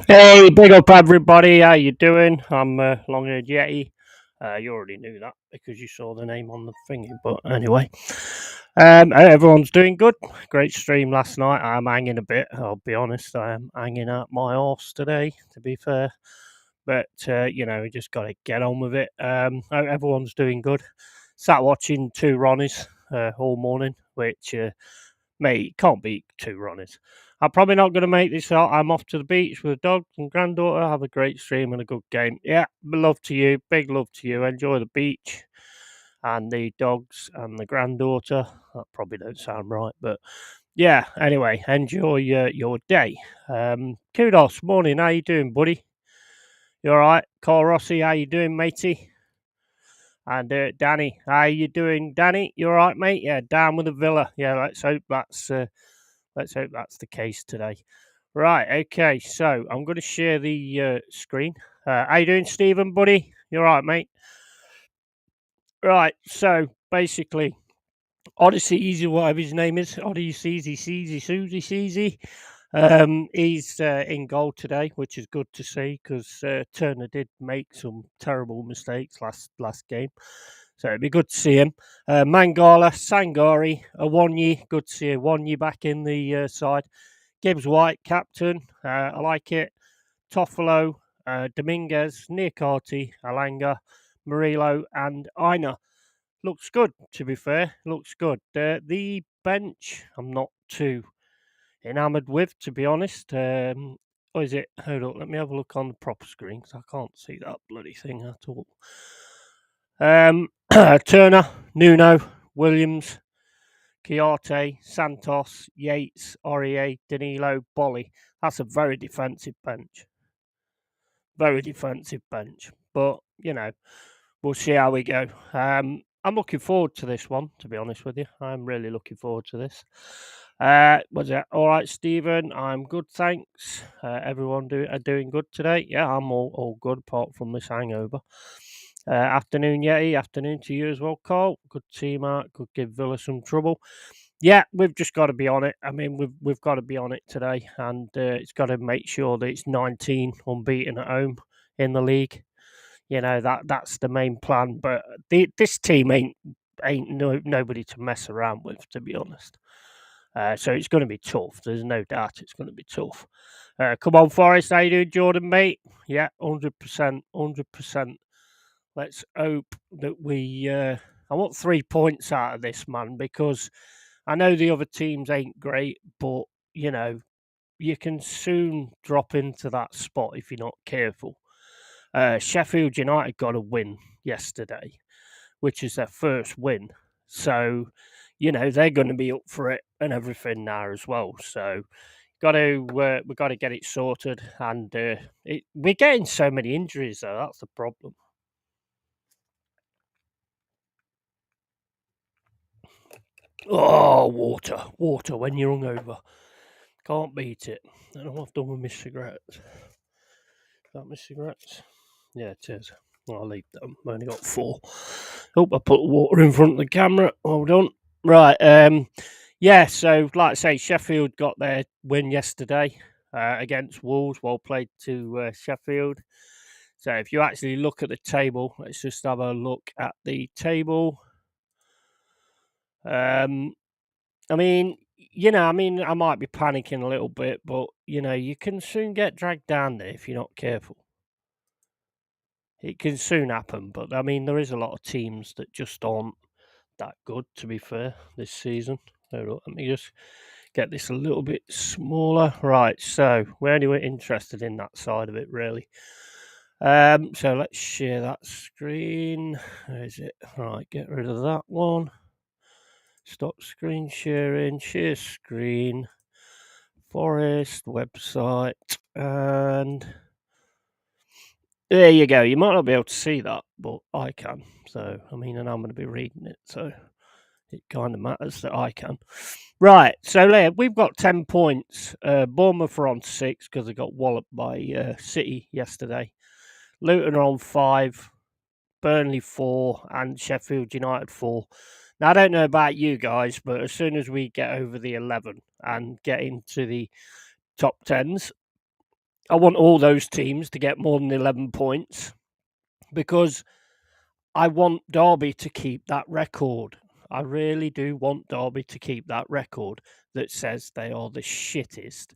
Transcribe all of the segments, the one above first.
Hey, big up everybody. How you doing? I'm Longhaired Yeti. You already knew that because you saw the name on the thingy. But anyway, everyone's doing good. Great stream last night. I'm hanging a bit. I'll be honest. I am hanging out my arse today. To be fair, but we just got to get on with it. Everyone's doing good. Sat watching two Ronnies all morning, which mate, can't beat two Ronnies. I'm probably not going to make this out. I'm off to the beach with the dog and granddaughter. Have a great stream and a good game. Yeah, love to you. Big love to you. Enjoy the beach and the dogs and the granddaughter. That probably don't sound right, but yeah. Anyway, enjoy your day. Kudos. Morning. How you doing, buddy? You all right? Carl Rossi, how you doing, matey? And Danny, how you doing, Danny? You all right, mate? Yeah, down with the Villa. Yeah, let's hope that's the case today. Right, okay, so I'm going to share the screen. How you doing, Stephen, buddy? You all right, mate? Right, so basically, Odyssey Easy, whatever his name is, Odyssey Easy, Seasy, Susie, Seasy. He's in goal today, which is good to see because Turner did make some terrible mistakes last game. So it'd be good to see him. Mangala, Sangari, Awonyi, good to see Awonyi back in the side. Gibbs White, captain, I like it. Toffolo, Dominguez, Niacarti, Alanga, Murillo, and Aina. Looks good, to be fair. Looks good. The bench, I'm not too enamoured with, to be honest. What is it? Hold on, let me have a look on the proper screen because I can't see that bloody thing at all. Turner, Nuno, Williams, Chiarte, Santos, Yates, Aurier, Danilo, Bolly. That's a very defensive bench. Very defensive bench. But, we'll see how we go. I'm looking forward to this one, to be honest with you. I'm really looking forward to this. Was it all right, Stephen? I'm good, thanks. Everyone are doing good today. Yeah, I'm all good apart from this hangover. Afternoon, Yeti. Afternoon to you as well, Carl. Good team out. Could give Villa some trouble. Yeah, we've just got to be on it. I mean, we've got to be on it today, and it's got to make sure that it's 19 unbeaten at home in the league. That's the main plan. But this team ain't nobody to mess around with, to be honest. So it's going to be tough. There's no doubt it's going to be tough. Come on, Forest. How you doing, Jordan, mate? Yeah, 100%, 100%. Let's hope that we. I want 3 points out of this, man, because I know the other teams ain't great, but you know you can soon drop into that spot if you're not careful. Sheffield United got a win yesterday, which is their first win. So, they're going to be up for it and everything now as well. So, we got to get it sorted. And we're getting so many injuries though. That's the problem. Oh, water when you're hungover. Can't beat it. I don't know what I've done with my cigarettes. Is that my cigarettes? Yeah, it is. I'll leave them. I've only got 4. Hope I put water in front of the camera. Hold on. Right. Yeah, so like I say, Sheffield got their win yesterday against Wolves. Well played to Sheffield. So if you actually look at the table, let's just have a look at the table. I mean, I might be panicking a little bit, but you can soon get dragged down there if you're not careful. It can soon happen, but I mean, there is a lot of teams that just aren't that good, to be fair, this season. Hold on, let me just get this a little bit smaller. Right, so we're only interested in that side of it, really. So let's share that screen. Where is it? Right, get rid of that one. Stop screen sharing, share screen, Forest website, and there you go. You might not be able to see that, but I can. So, I mean, and I'm going to be reading it, so it kind of matters that I can. Right, so there, we've got 10 points. Bournemouth are on 6 because they got walloped by City yesterday. Luton are on 5, Burnley 4, and Sheffield United 4. Now, I don't know about you guys, but as soon as we get over the 11 and get into the top 10s, I want all those teams to get more than 11 points because I want Derby to keep that record. I really do want Derby to keep that record that says they are the shittest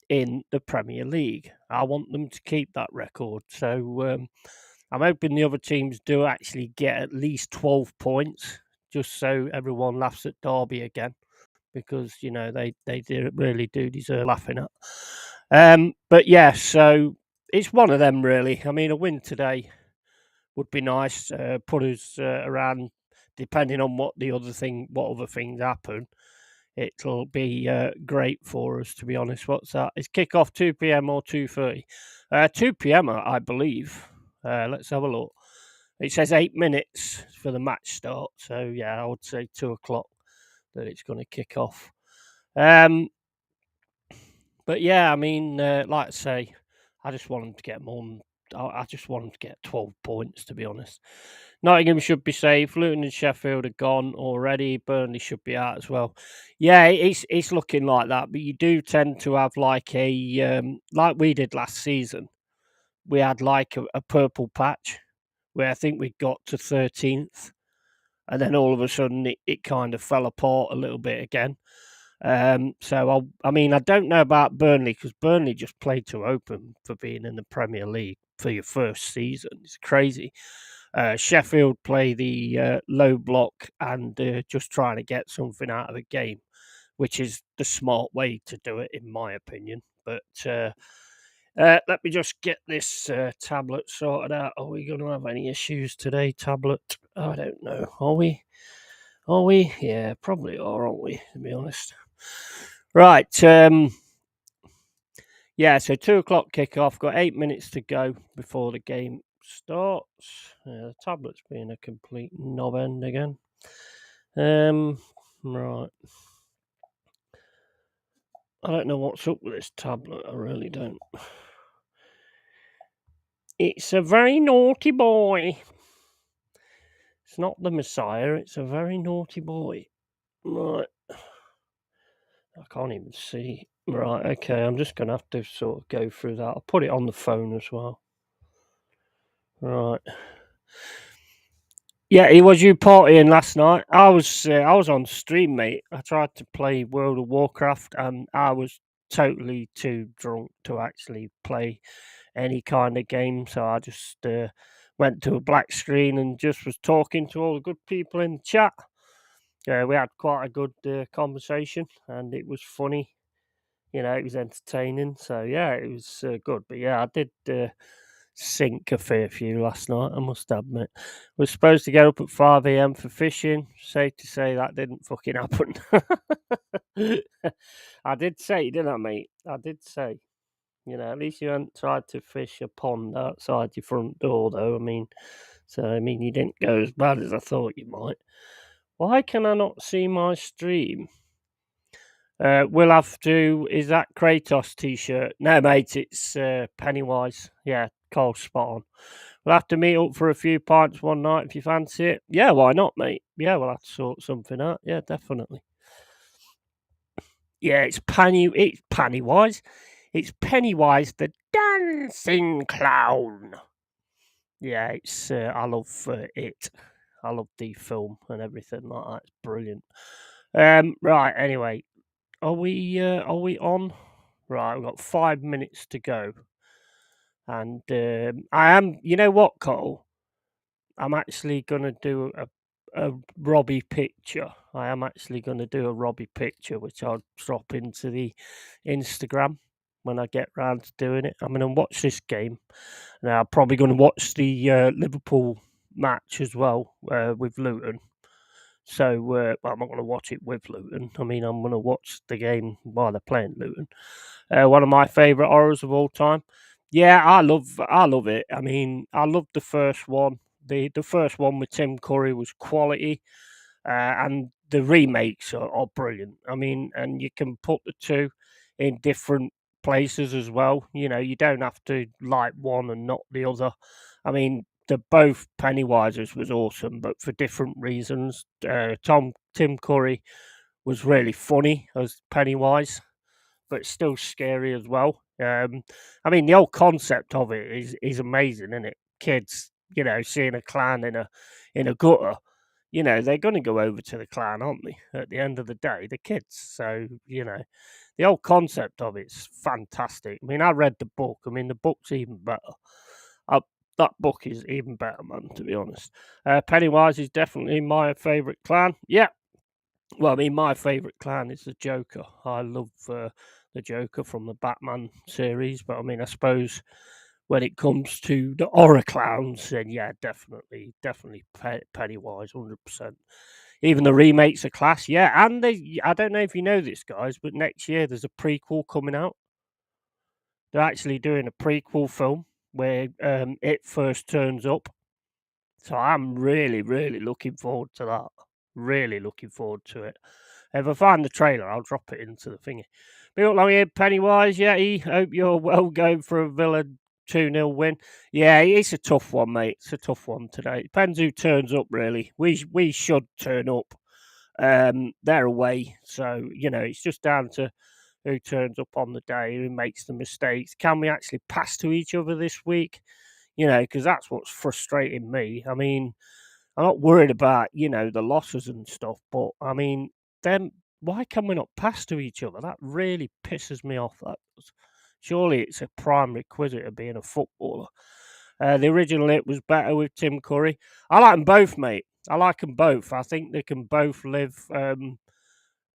in the Premier League. I want them to keep that record. So I'm hoping the other teams do actually get at least 12 points, just so everyone laughs at Derby again, because they really do deserve laughing at. But yeah, so it's one of them really. I mean, a win today would be nice. Put us around, depending on what other things happen. It'll be great for us, to be honest. What's that? Is kick-off 2 p.m. or 2:30? 2 p.m. I believe. Let's have a look. It says 8 minutes for the match start. So yeah, I would say 2 o'clock that it's going to kick off. But yeah, I mean, like I say, I just want them to get more than. I just want them to get 12 points, to be honest. Nottingham should be safe. Luton and Sheffield are gone already. Burnley should be out as well. Yeah, it's looking like that. But you do tend to have like like we did last season. We had like a purple patch where I think we got to 13th, and then all of a sudden it kind of fell apart a little bit again. So I mean, I don't know about Burnley because Burnley just played too open for being in the Premier League for your first season. It's crazy. Sheffield play the low block and just trying to get something out of the game, which is the smart way to do it, in my opinion. But let me just get this tablet sorted out. Are we going to have any issues today, tablet? I don't know. Are we? Are we? Yeah, probably are, aren't we? To be honest. Right. Yeah, so 2 o'clock kickoff. Got 8 minutes to go before the game starts. The tablet's being a complete knob end again. Right. I don't know what's up with this tablet. I really don't. It's a very naughty boy. It's not the Messiah. It's a very naughty boy. Right. I can't even see. Right, okay. I'm just going to have to sort of go through that. I'll put it on the phone as well. Right. Yeah, it was you partying last night. I was on stream, mate. I tried to play World of Warcraft, and I was totally too drunk to actually play any kind of game. So I just went to a black screen and just was talking to all the good people in the chat. We had quite a good conversation, and it was funny. It was entertaining. So yeah, it was good. But yeah, I did sink a fair few last night, I must admit. Was supposed to get up at 5 a.m. for fishing. Safe to say that didn't fucking happen. I did say, didn't I, mate? I did say. At least you hadn't tried to fish a pond outside your front door, though. You didn't go as bad as I thought you might. Why can I not see my stream? We'll have to. Is that Kratos t-shirt? No, mate, it's Pennywise. Yeah, Cole spot on. We'll have to meet up for a few pints one night if you fancy it. Yeah, why not, mate? Yeah, we'll have to sort something out. Yeah, definitely. Yeah, it's Pennywise. It's Pennywise the dancing clown. Yeah, it's. I love it. I love the film and everything like that. It's brilliant. Right. Anyway, are we on? Right, we've got 5 minutes to go, and I am. You know what, Cole? I'm actually gonna do a Robbie picture. I am actually gonna do a Robbie picture, which I'll drop into the Instagram when I get round to doing it. I'm gonna watch this game. Now, I'm probably gonna watch the Liverpool match as well with Luton. So I'm not going to watch it with Luton. I mean, I'm going to watch the game while they're playing Luton. One of my favourite horrors of all time. Yeah, I love it. I mean, I loved the first one. The first one with Tim Curry was quality, and the remakes are brilliant. I mean, and you can put the two in different places as well. You don't have to like one and not the other. I mean, the both Pennywises was awesome, but for different reasons. Tim Curry was really funny as Pennywise, but still scary as well. Um, I mean, the whole concept of it is amazing, isn't it? Kids, seeing a clown in a gutter, they're going to go over to the clown, aren't they? At the end of the day, the kids. So the whole concept of it's fantastic. I mean, I read the book. I mean, the book's even better. Uh, that book is even better, man. To be honest, Pennywise is definitely my favourite clown. Yeah, well, I mean, my favourite clown is the Joker. I love the Joker from the Batman series, but I mean, I suppose when it comes to the horror clowns, then yeah, definitely Pennywise, 100%. Even the remakes are class, yeah. And I don't know if you know this, guys, but next year there's a prequel coming out. They're actually doing a prequel film where it first turns up. So I'm really, really looking forward to that. Really looking forward to it. If I find the trailer, I'll drop it into the thingy. Bill Long-eared Pennywise, Yeti. Hope you're well going for a Villa 2-0 win. Yeah, it's a tough one, mate. It's a tough one today. Depends who turns up, really. We should turn up. They're away. So, it's just down to who turns up on the day, who makes the mistakes. Can we actually pass to each other this week? Because that's what's frustrating me. I mean, I'm not worried about, the losses and stuff, but I mean, then why can we not pass to each other? That really pisses me off. That does. Surely it's a prime requisite of being a footballer. The original it was better with Tim Curry. I like them both, mate. I like them both. I think they can both live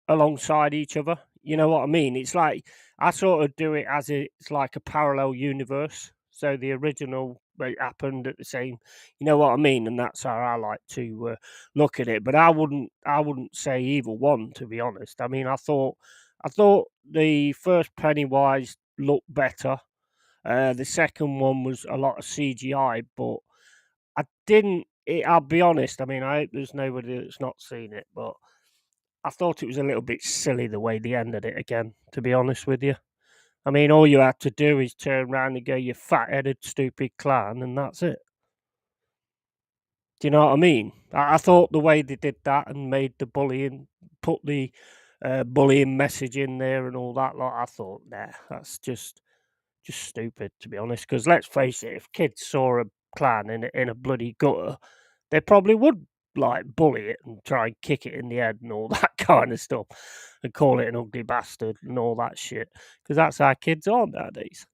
alongside each other. You know what I mean? It's like I sort of do it as it's like a parallel universe. So the original happened at the same, you know what I mean, and that's how I like to look at it. But I wouldn't say either one, to be honest. I mean, I thought the first Pennywise looked better. The second one was a lot of CGI, but I didn't. I'll be honest. I mean, I hope there's nobody that's not seen it, but I thought it was a little bit silly the way they ended it again, to be honest with you. I mean, all you had to do is turn around and go, you fat headed, stupid clown, and that's it. Do you know what I mean? I thought the way they did that and made the bullying, put the bullying message in there and all that lot, I thought, nah, that's just stupid, to be honest. Because let's face it, if kids saw a clown in a bloody gutter, they probably would like bully it and try and kick it in the head and all that kind of stuff and call it an ugly bastard and all that shit because that's how kids are nowadays.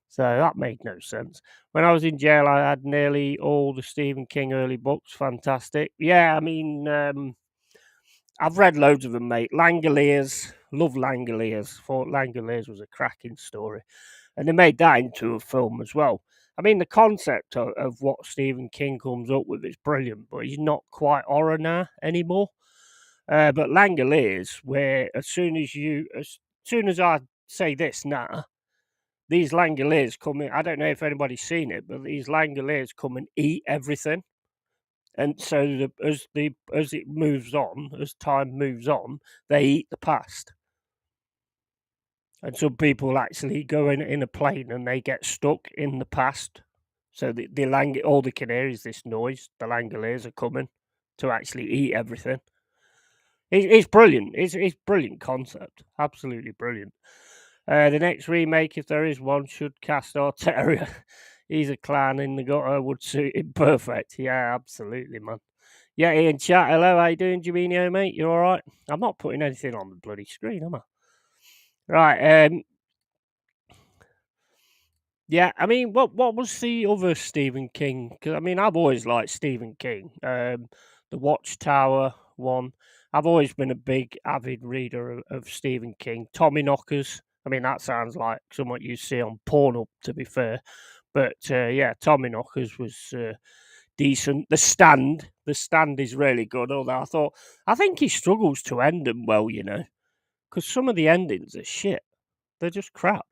So that made no sense. When I was in jail, I had nearly all the Stephen King early books. Fantastic. Yeah, I mean, I've read loads of them, mate. Langoliers, love Langoliers. Thought Langoliers was a cracking story, and they made that into a film as well. I mean, the concept of what Stephen King comes up with is brilliant, but he's not quite horror now anymore. But Langoliers, where as soon as I say this now, these Langoliers come in. I don't know if anybody's seen it, but these Langoliers come and eat everything. And so as it moves on, as time moves on, they eat the past. And some people actually go in a plane and they get stuck in the past. So all they can hear is this noise. The Langoliers are coming to actually eat everything. It's brilliant. It's brilliant concept. Absolutely brilliant. The next remake, if there is one, should cast our terrier. He's a clown in the gutter, would suit him perfect. Yeah, absolutely, man. Yeah, Ian chat. Hello, how you doing, Jaminio, mate? You all right? I'm not putting anything on the bloody screen, am I? Right. Yeah, I mean, what was the other Stephen King? Because I mean, I've always liked Stephen King. The Watchtower one. I've always been a big avid reader of Stephen King. Tommy Knockers. I mean, that sounds like somewhat you see on Pornhub, to be fair. But yeah, Tommy Knockers was decent. The Stand is really good. Although I think he struggles to end them well, because some of the endings are shit. They're just crap.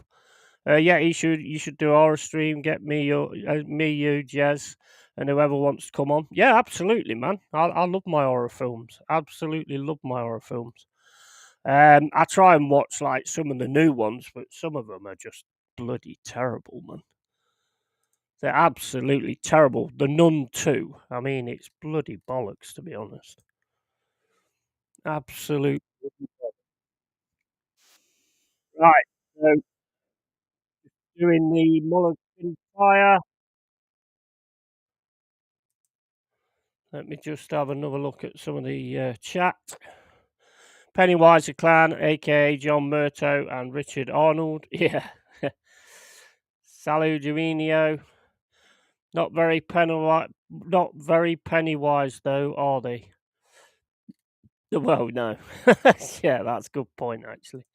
Yeah, you should do a horror stream. Get me, you, Jez, and whoever wants to come on. Yeah, absolutely, man. I love my horror films. Absolutely love my horror films. I try and watch like some of the new ones, but some of them are just bloody terrible, man. They're absolutely terrible. The Nun 2. I mean, it's bloody bollocks, to be honest. Absolute. Right. So doing the Mulligan Fire. Let me just have another look at some of the chat. Pennywise the Clown, aka John Murto and Richard Arnold. Yeah. Salu Juninho. Not very Pennywise though, are they? Well, no. Yeah, that's a good point actually.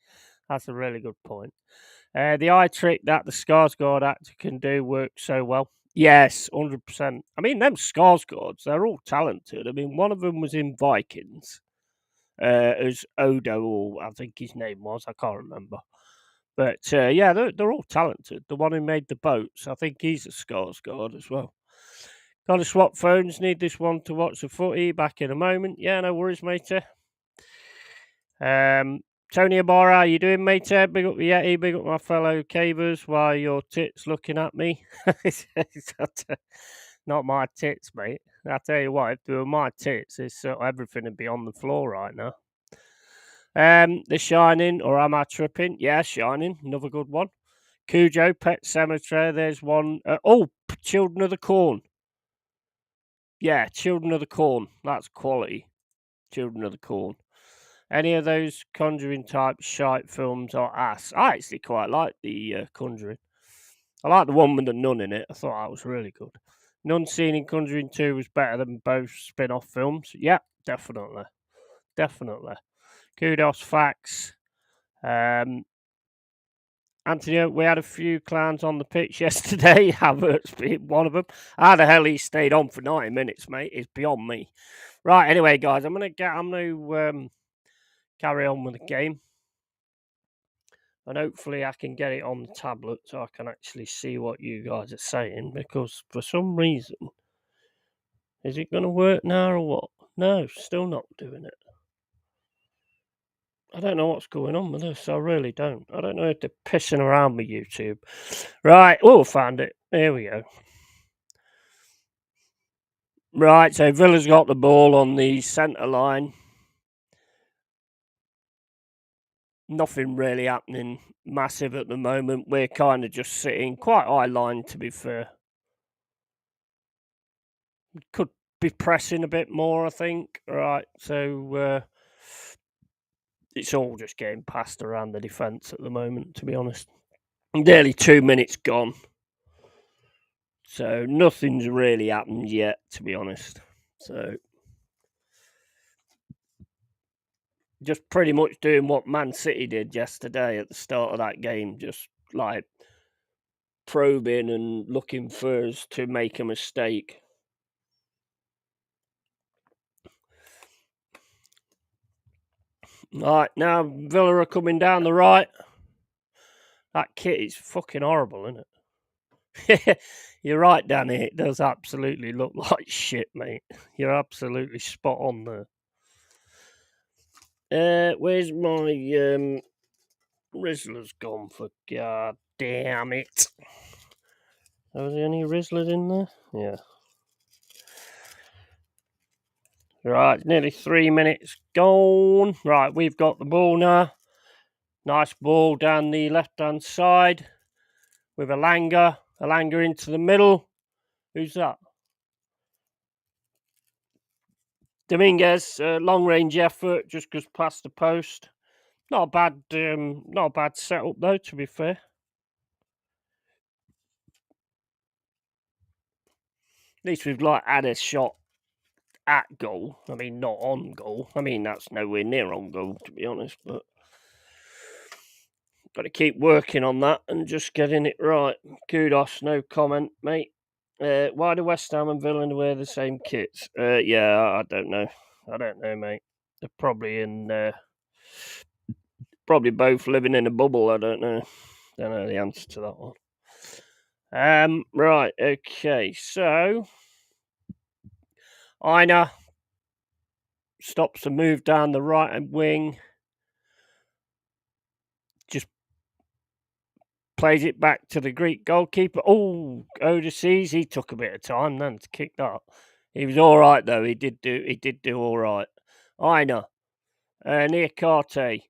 That's a really good point. The eye trick that the Skarsgård actor can do works so well. Yes, 100%. I mean, them Skarsgårds, they're all talented. I mean, one of them was in Vikings as Odo, or I think his name was. I can't remember. But yeah, they're all talented. The one who made the boats, I think he's a Skarsgård as well. Got to swap phones. Need this one to watch the footy. Back in a moment. Yeah, no worries, matey. Tony Ibarra, how you doing, mate? Big up the Yeti, big up my fellow cavers. Why your tits looking at me? Not my tits, mate. I tell you what, if they were my tits, everything would be on the floor right now. The Shining, or am I tripping? Yeah, Shining, another good one. Cujo, Pet Cemetery, there's one. Children of the Corn. Yeah, Children of the Corn. That's quality. Children of the Corn. Any of those Conjuring type shite films are ass. I actually quite like the Conjuring. I like the one with the nun in it. I thought that was really good. Nun scene in Conjuring 2 was better than both spin off films. Yeah, definitely. Definitely. Kudos, facts. Anthony, we had a few clowns on the pitch yesterday. Havertz being one of them. How the hell he stayed on for 90 minutes, mate, is beyond me. Right, anyway, guys, I'm gonna carry on with the game, and hopefully I can get it on the tablet so I can actually see what you guys are saying. Because for some reason, is it gonna work now or what? No, still not doing it. I don't know what's going on with this. I really don't. I don't know if they're pissing around with YouTube. Right. Oh, found it. There we go. Right. So Villa's got the ball on the centre line. Nothing really happening massive at the moment. We're kind of just sitting quite high line, to be fair. Could be pressing a bit more, I think. Right. So it's all just getting passed around the defence at the moment, to be honest. Nearly 2 minutes gone. So nothing's really happened yet, to be honest. So just pretty much doing what Man City did yesterday at the start of that game, just like probing and looking for us to make a mistake. Right, now Villa are coming down the right. That kit is fucking horrible, isn't it? You're right, Danny. It does absolutely look like shit, mate. You're absolutely spot on there. Where's my Rizzler's gone, for god damn it. Are there any Rizzlers in there? Yeah. Right, nearly 3 minutes gone. Right, we've got the ball now. Nice ball down the left-hand side with Alanga. Alanga into the middle. Who's that? Dominguez, long-range effort, just goes past the post. Not a bad setup though, to be fair. At least we've had a shot at goal. I mean, not on goal. I mean, that's nowhere near on goal, to be honest. But got to keep working on that and just getting it right. Kudos, no comment, mate. Why do West Ham and Villa wear the same kits? Yeah, I don't know. I don't know, mate. They're probably both living in a bubble. I don't know. Don't know the answer to that one. Right, okay. So Aina stops a move down the right wing. Just plays it back to the Greek goalkeeper. Oh, Odysseus, he took a bit of time then to kick that. He was all right though. He did do all right. Aina, Niakate,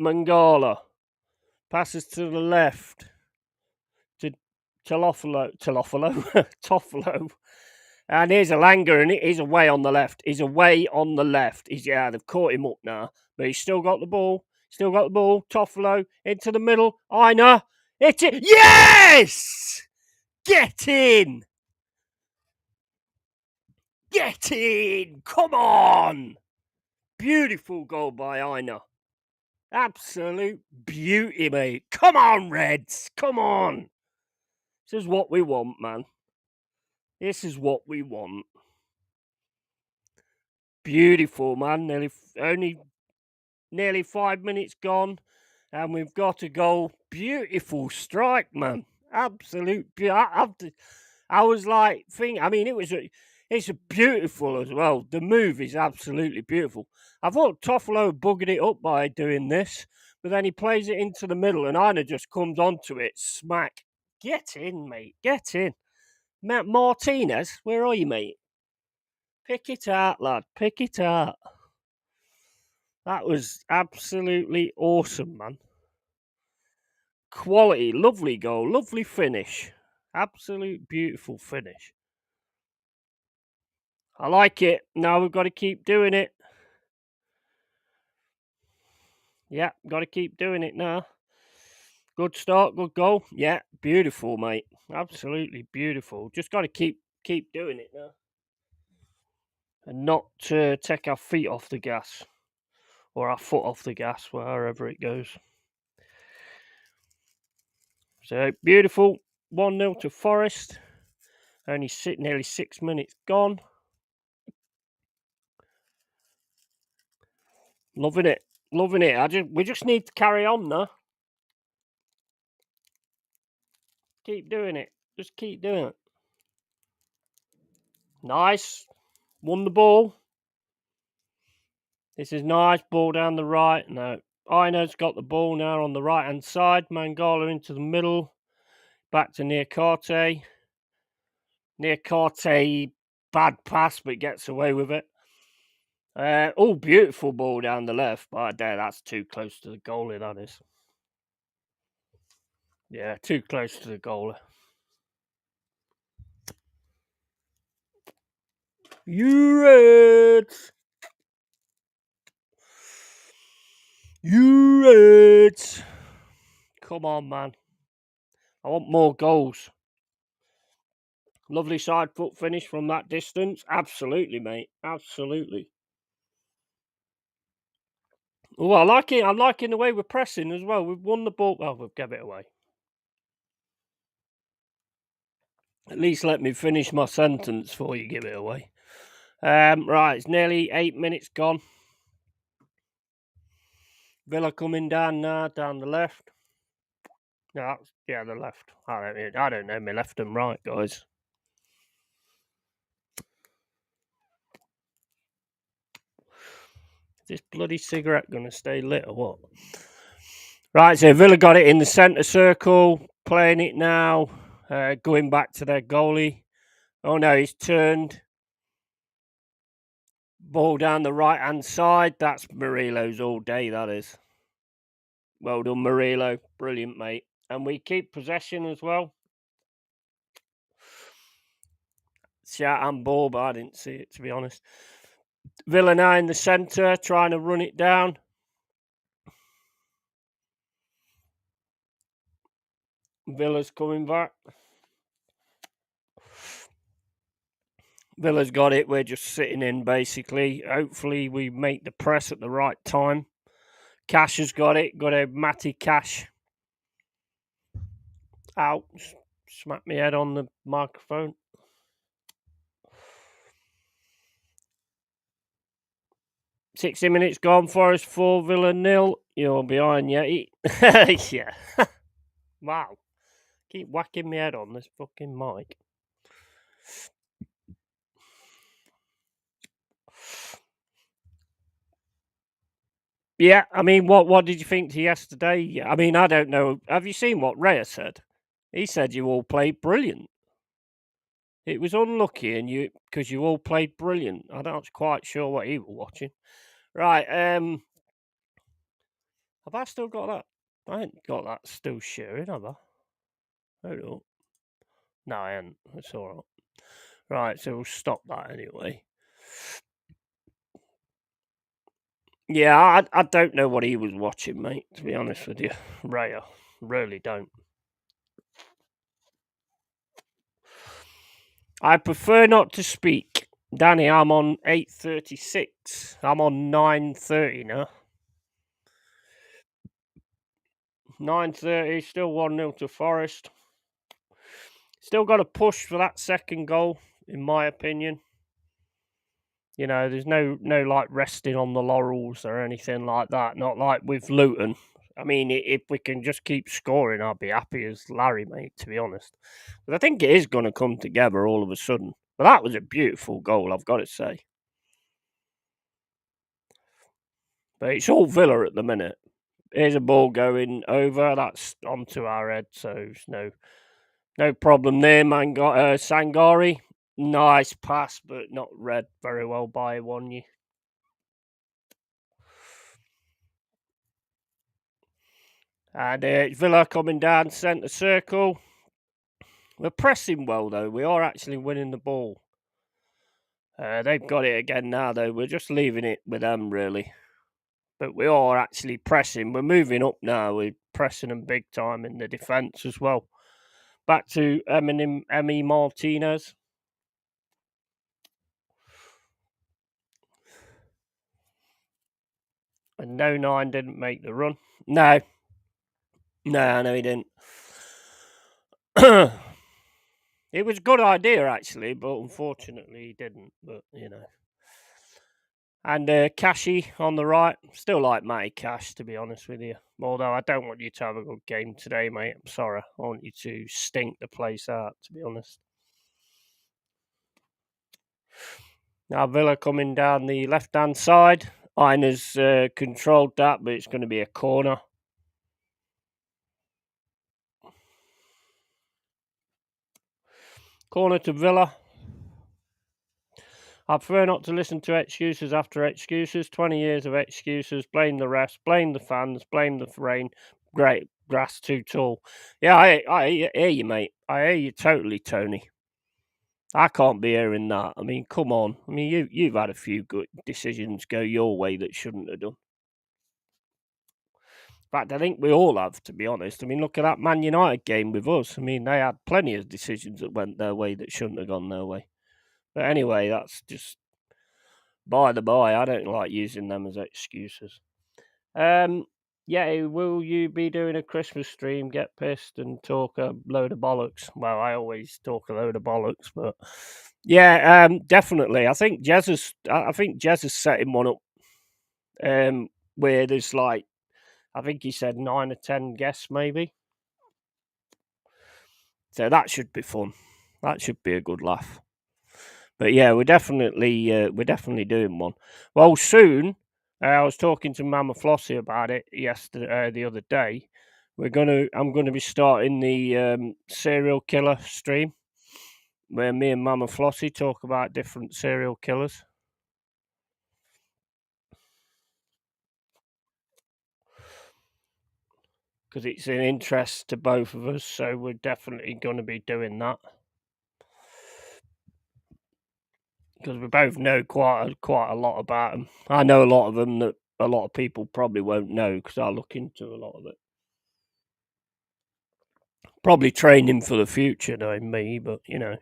Mangala passes to the left. Toffolo. And here's a Langer, and he's away on the left. He's away on the left. They've caught him up now, but he's still got the ball. Toffolo into the middle. Aina, hit it. Yes! Get in! Get in! Come on! Beautiful goal by Aina. Absolute beauty, mate. Come on, Reds. Come on. This is what we want, man. This is what we want. Beautiful, man. Nearly 5 minutes gone, and we've got a goal. Beautiful strike, man. Absolute beauty. I was like, it's beautiful as well. The move is absolutely beautiful. I thought Toffolo buggered it up by doing this, but then he plays it into the middle, and Aina just comes onto it, smack. Get in, mate. Get in. Matt Martinez, where are you, mate? Pick it out, lad. Pick it out. That was absolutely awesome, man. Quality, lovely goal, lovely finish. Absolute beautiful finish. I like it. Now we've got to keep doing it. Yeah, got to keep doing it now. Good start, good goal. Yeah, beautiful, mate. Absolutely beautiful. Just got to keep doing it now. And not take our feet off the gas. Or our foot off the gas, wherever it goes. So, beautiful. 1-0 to Forest. Only nearly 6 minutes gone. Loving it. Loving it. We just need to carry on now. Keep doing it. Just keep doing it. Nice. Won the ball. This is nice. Ball down the right. No. Aina's got the ball now on the right hand side. Mangala into the middle. Back to Niakate. Niakate, bad pass, but gets away with it. Beautiful ball down the left. But that's too close to the goalie, that is. Yeah, too close to the goalie. You Reds! You Reds! Come on, man. I want more goals. Lovely side foot finish from that distance. Absolutely, mate. Absolutely. Oh, I like it. I'm liking the way we're pressing as well. We've won the ball. Oh, we've given it away. At least let me finish my sentence before you give it away. Right, it's nearly 8 minutes gone. Villa coming down now, down the left. No, the left. I don't know my left and right, guys. Is this bloody cigarette going to stay lit or what? Right, so Villa got it in the centre circle, playing it now, going back to their goalie. Oh no, he's turned. Ball down the right-hand side. That's Murillo's all day, that is. Well done, Murillo. Brilliant, mate. And we keep possession as well. Shot and ball, but I didn't see it, to be honest. Villa now in the centre, trying to run it down. Villa's coming back. Villa's got it. We're just sitting in, basically. Hopefully, we make the press at the right time. Cash has got it. Got a Matty Cash. Out. Smack my head on the microphone. "60 minutes gone. Forest 4, Villa 0. You're behind, Yeti." Yeah. Wow. Keep whacking my head on this fucking mic. Yeah, I mean, what did you think to yesterday? I mean, I don't know. Have you seen what Raya said? He said you all played brilliant. It was unlucky, because you all played brilliant. I'm not quite sure what he was watching. Right, have I still got that? I ain't got that still sharing, have I? Hold on. No, I hadn't. It's all right. Right, so we'll stop that anyway. Yeah, I don't know what he was watching, mate, to be honest with you. Raya. Really don't. I prefer not to speak. Danny, I'm on 8:36. I'm on 9:30 now. 9:30, still 1-0 to Forest. Still got to push for that second goal, in my opinion. You know, there's no like resting on the laurels or anything like that. Not like with Luton. I mean, if we can just keep scoring, I'll be happy as Larry, mate, to be honest. But I think it is going to come together all of a sudden. But that was a beautiful goal, I've got to say. But it's all Villa at the minute. Here's a ball going over. That's onto our head, so there's no problem there. Sangari, nice pass, but not read very well by Wonyi. And Villa coming down centre circle. We're pressing well, though. We are actually winning the ball. They've got it again now, though. We're just leaving it with them, really. But we are actually pressing. We're moving up now. We're pressing them big time in the defence as well. Back to Emi Martinez. And No 9 didn't make the run. No, he didn't. It was a good idea, actually, but unfortunately he didn't. But, you know. And Cashy on the right. Still like Matty Cash, to be honest with you. Although I don't want you to have a good game today, mate. I'm sorry. I want you to stink the place out, to be honest. Now Villa coming down the left-hand side. Einer's controlled that, but it's going to be a corner. Corner to Villa. I prefer not to listen to excuses after excuses. 20 years of excuses. Blame the refs, blame the fans, blame the rain. Great, grass too tall. Yeah, I hear you, mate. I hear you totally, Tony. I can't be hearing that. I mean, come on. I mean, you've had a few good decisions go your way that shouldn't have done. In fact, I think we all have, to be honest. I mean, look at that Man United game with us. I mean, they had plenty of decisions that went their way that shouldn't have gone their way. But anyway, that's just by the by. I don't like using them as excuses. Yeah, will you be doing a Christmas stream, get pissed and talk a load of bollocks? Well, I always talk a load of bollocks, but yeah, definitely. I think Jez is setting one up where there's like, I think he said 9 or 10 guests maybe. So that should be fun. That should be a good laugh. But yeah, we're definitely doing one. Well, soon. I was talking to Mama Flossie about it yesterday, the other day. I'm gonna be starting the serial killer stream, where me and Mama Flossie talk about different serial killers. Because it's an interest to both of us, so we're definitely going to be doing that. Because we both know quite a lot about them. I know a lot of them that a lot of people probably won't know because I look into a lot of it. Probably training for the future, though, me, but you know.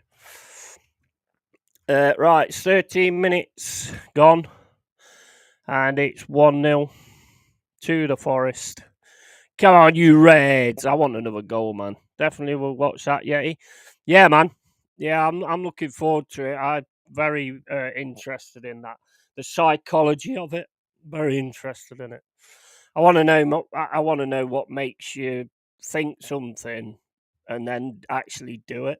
Right, 13 minutes gone, and it's 1-0 to the Forest. Come on, you Reds! I want another goal, man. Definitely will watch that, Yeti. Yeah, man. Yeah, I'm looking forward to it. I'm very interested in that. The psychology of it. Very interested in it. I want to know. I want to know what makes you think something and then actually do it.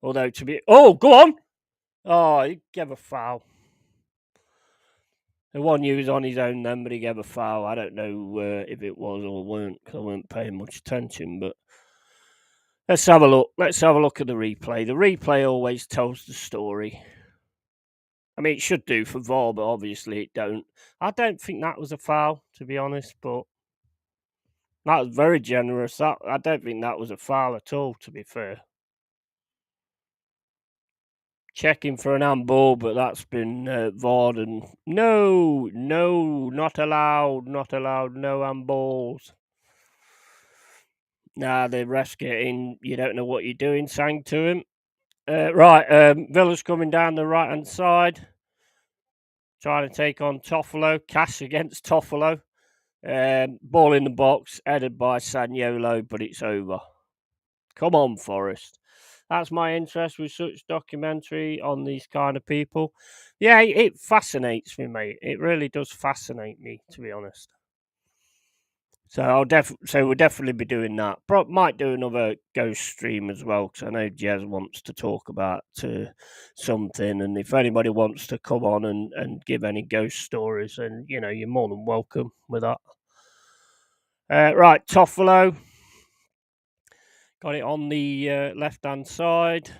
Although to be, go on. Oh, he gave a foul. The one he was on his own then, but he gave a foul. I don't know if it was or weren't because I weren't paying much attention. But let's have a look. Let's have a look at the replay. The replay always tells the story. I mean, it should do for VAR, but obviously it don't. I don't think that was a foul, to be honest, but that was very generous. I don't think that was a foul at all, to be fair. checking for an handball, but that's been VAR'd, and no, not allowed, not allowed, no handballs. Nah, the ref's getting, you don't know what you're doing, sang to him. Right, Villa's coming down the right-hand side, trying to take on Toffolo. Cash against Toffolo. Ball in the box, headed by Saniolo, but it's over. Come on, Forest. That's my interest with such documentary on these kind of people. Yeah, it fascinates me, mate. It really does fascinate me, to be honest. So we'll definitely be doing that. Might do another ghost stream as well, because I know Jez wants to talk about something, and if anybody wants to come on and give any ghost stories, then you're more than welcome with that. Right, Toffolo got it on the left-hand side.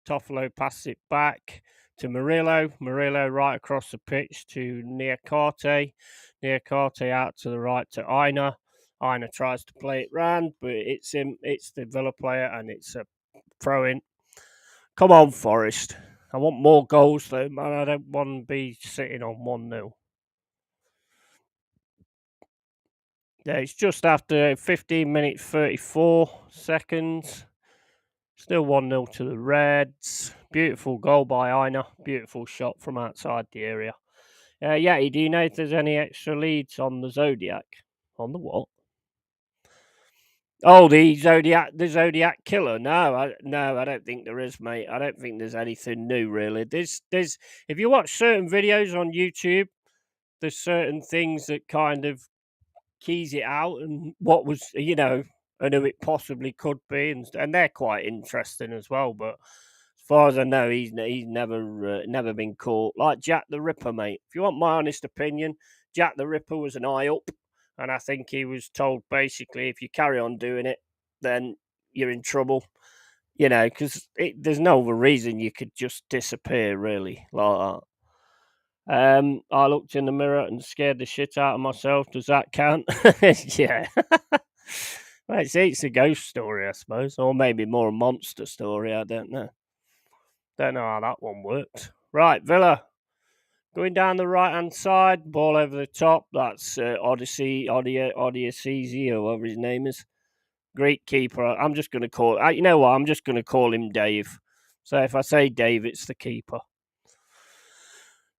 Toffolo passes it back to Murillo. Murillo right across the pitch to Niakate. Niakate out to the right to Aina. Aina tries to play it round, but it's him. It's the Villa player, and it's a throw-in. Come on, Forest. I want more goals, though, man. I don't want to be sitting on 1-0. Yeah, it's just after 15 minutes 34 seconds. Still 1-0 to the Reds. Beautiful goal by Aina. Beautiful shot from outside the area. Yeah, do you know if there's any extra leads on the Zodiac? On the what? Oh, the Zodiac killer. No, I don't think there is, mate. I don't think there's anything new, really. There's if you watch certain videos on YouTube, there's certain things that kind of keys it out and what was, and who it possibly could be, and they're quite interesting as well. But as far as I know, he's never been caught. Like Jack the Ripper, mate. If you want my honest opinion, Jack the Ripper was an eye up, and I think he was told basically, if you carry on doing it, then you're in trouble. Because there's no other reason you could just disappear, really, like that. I looked in the mirror and scared the shit out of myself. Does that count? Yeah. Well, it's a ghost story, I suppose, or maybe more a monster story. I don't know. Don't know how that one worked. Right, Villa going down the right hand side, ball over the top. That's Odyssey, or whatever his name is. Great keeper. I'm just going to call. You know what? I'm just going to call him Dave. So if I say Dave, it's the keeper.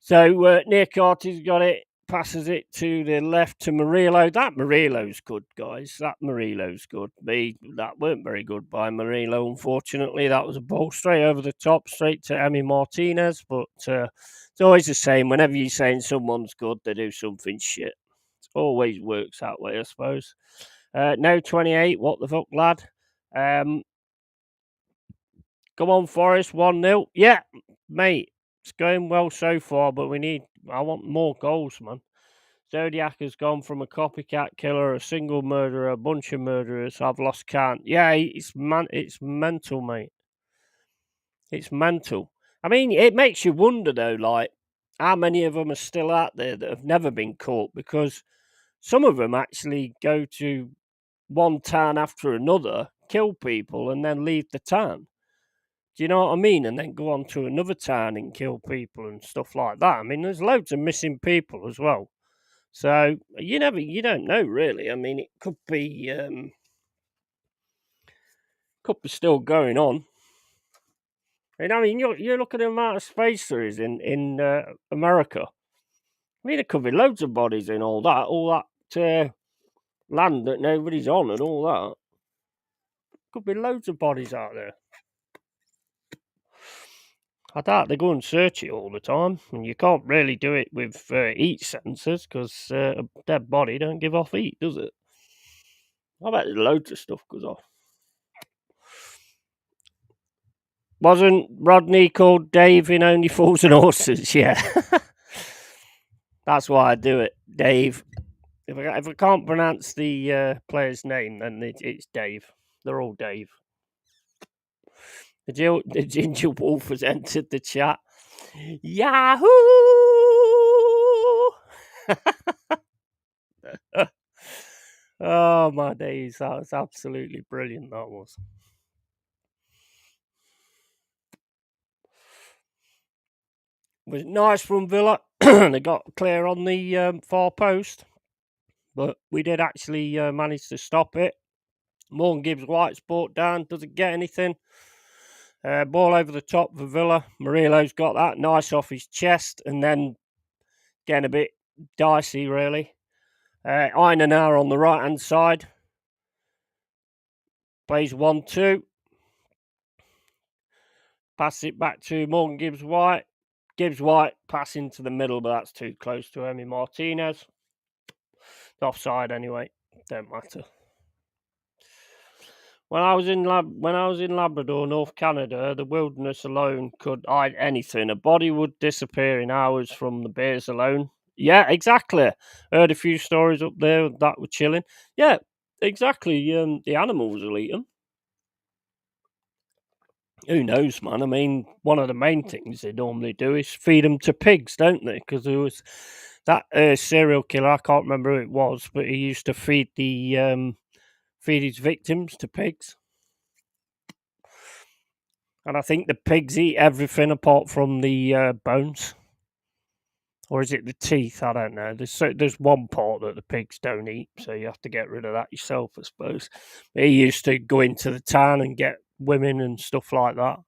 So Niakati's got it, passes it to the left to Murillo. That Murillo's good, guys. That Murillo's good. That weren't very good by Murillo, unfortunately. That was a ball straight over the top, straight to Emi Martinez. But it's always the same. Whenever you're saying someone's good, they do something shit. It always works that way, I suppose. No 28. What the fuck, lad? Come on, Forest, 1-0. Yeah, mate, it's going well so far, but I want more goals, man. Zodiac has gone from a copycat killer, a single murderer, a bunch of murderers. I've lost count. Yeah, it's mental, mate. It's mental. I mean, it makes you wonder, though, like, how many of them are still out there that have never been caught, because some of them actually go to one town after another, kill people, and then leave the town. Do you know what I mean? And then go on to another town and kill people and stuff like that. I mean, there's loads of missing people as well. So you don't know really. I mean, it could be still going on. And I mean, you look at the amount of space there is in America. I mean, there could be loads of bodies in all that land that nobody's on and all that. Could be loads of bodies out there. I doubt they go and search it all the time, and you can't really do it with heat sensors because a dead body don't give off heat, does it? I bet loads of stuff goes off. Wasn't Rodney called Dave in Only Fools and Horses? Yeah, that's why I do it, Dave. If I can't pronounce the player's name, then it's Dave. They're all Dave. The ginger wolf has entered the chat. Yahoo! Oh my days, that was absolutely brilliant. That was. Was nice from Villa. They got clear on the far post, but we did actually manage to stop it. Morgan Gibbs-White's brought down, doesn't get anything. Ball over the top for Villa. Murillo's got that nice off his chest, and then getting a bit dicey, really. Aina now on the right hand side. Plays 1-2. Pass it back to Morgan Gibbs-White. Gibbs-White pass into the middle, but that's too close to Emi Martinez. Offside anyway. Don't matter. When I was in Labrador, North Canada, the wilderness alone could hide anything. A body would disappear in hours from the beers alone. Yeah, exactly. Heard a few stories up there that were chilling. Yeah, exactly. The animals will eat them. Who knows, man? I mean, one of the main things they normally do is feed them to pigs, don't they? Because there was that serial killer. I can't remember who it was, but he used to feed his victims to pigs. And I think the pigs eat everything apart from the bones. Or is it the teeth? I don't know. There's one part that the pigs don't eat, so you have to get rid of that yourself, I suppose. But he used to go into the town and get women and stuff like that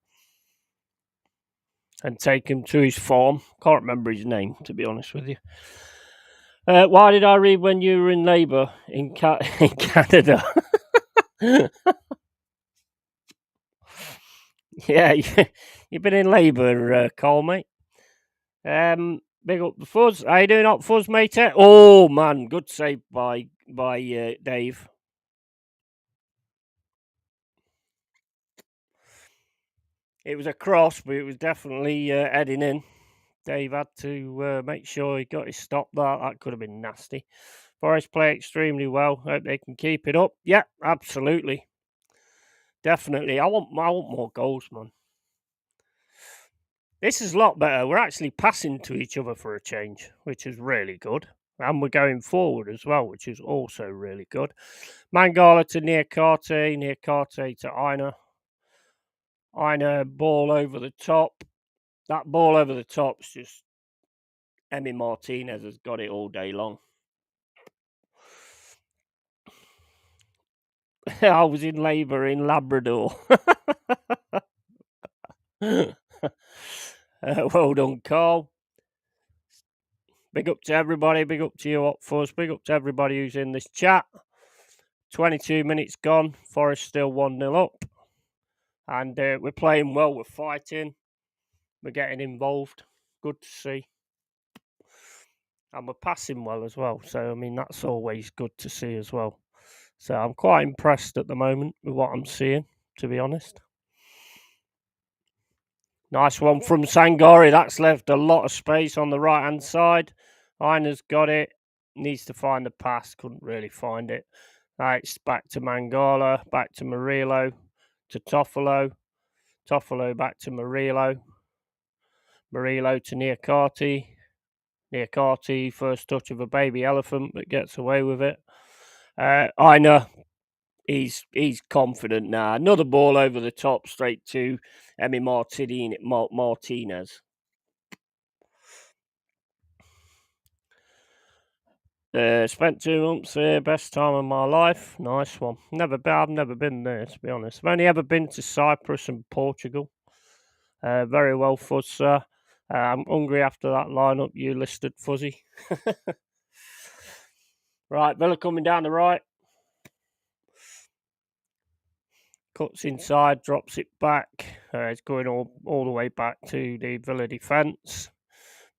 and take him to his farm. Can't remember his name, to be honest with you. Why did I read when you were in labour in Canada? Yeah, you've been in labour, Carl, mate. Big up the Fuzz. How you doing up, Fuzz, mate? Oh, man, good save by Dave. It was a cross, but it was definitely heading in. Dave had to make sure he got his stop there. That could have been nasty. Forest play extremely well. Hope they can keep it up. Yeah, absolutely. Definitely. I want more goals, man. This is a lot better. We're actually passing to each other for a change, which is really good. And we're going forward as well, which is also really good. Mangala to Niakate to Aina. Aina, ball over the top. That ball over the top's just... Emi Martinez has got it all day long. I was in labour in Labrador. Well done, Carl. Big up to everybody. Big up to you, Hot Fuzz. Big up to everybody who's in this chat. 22 minutes gone. Forest still 1-0 up. And we're playing well. We're fighting. We're getting involved. Good to see. And we're passing well as well. So, I mean, that's always good to see as well. So, I'm quite impressed at the moment with what I'm seeing, to be honest. Nice one from Sangari. That's left a lot of space on the right-hand side. Aina's got it. Needs to find the pass. Couldn't really find it. It's back to Mangala. Back to Murillo. To Toffolo. Toffolo back to Murillo. Murillo to Niakate. Niakate, first touch of a baby elephant, but gets away with it. Aina, he's confident now. Another ball over the top, straight to Emi Martinez. Spent 2 months here, best time of my life. Nice one. I've never been there, to be honest. I've only ever been to Cyprus and Portugal. Very well, Fuzz, sir. I'm hungry after that lineup you listed, Fuzzy. Right, Villa coming down the right. Cuts inside, drops it back. It's going all the way back to the Villa defence.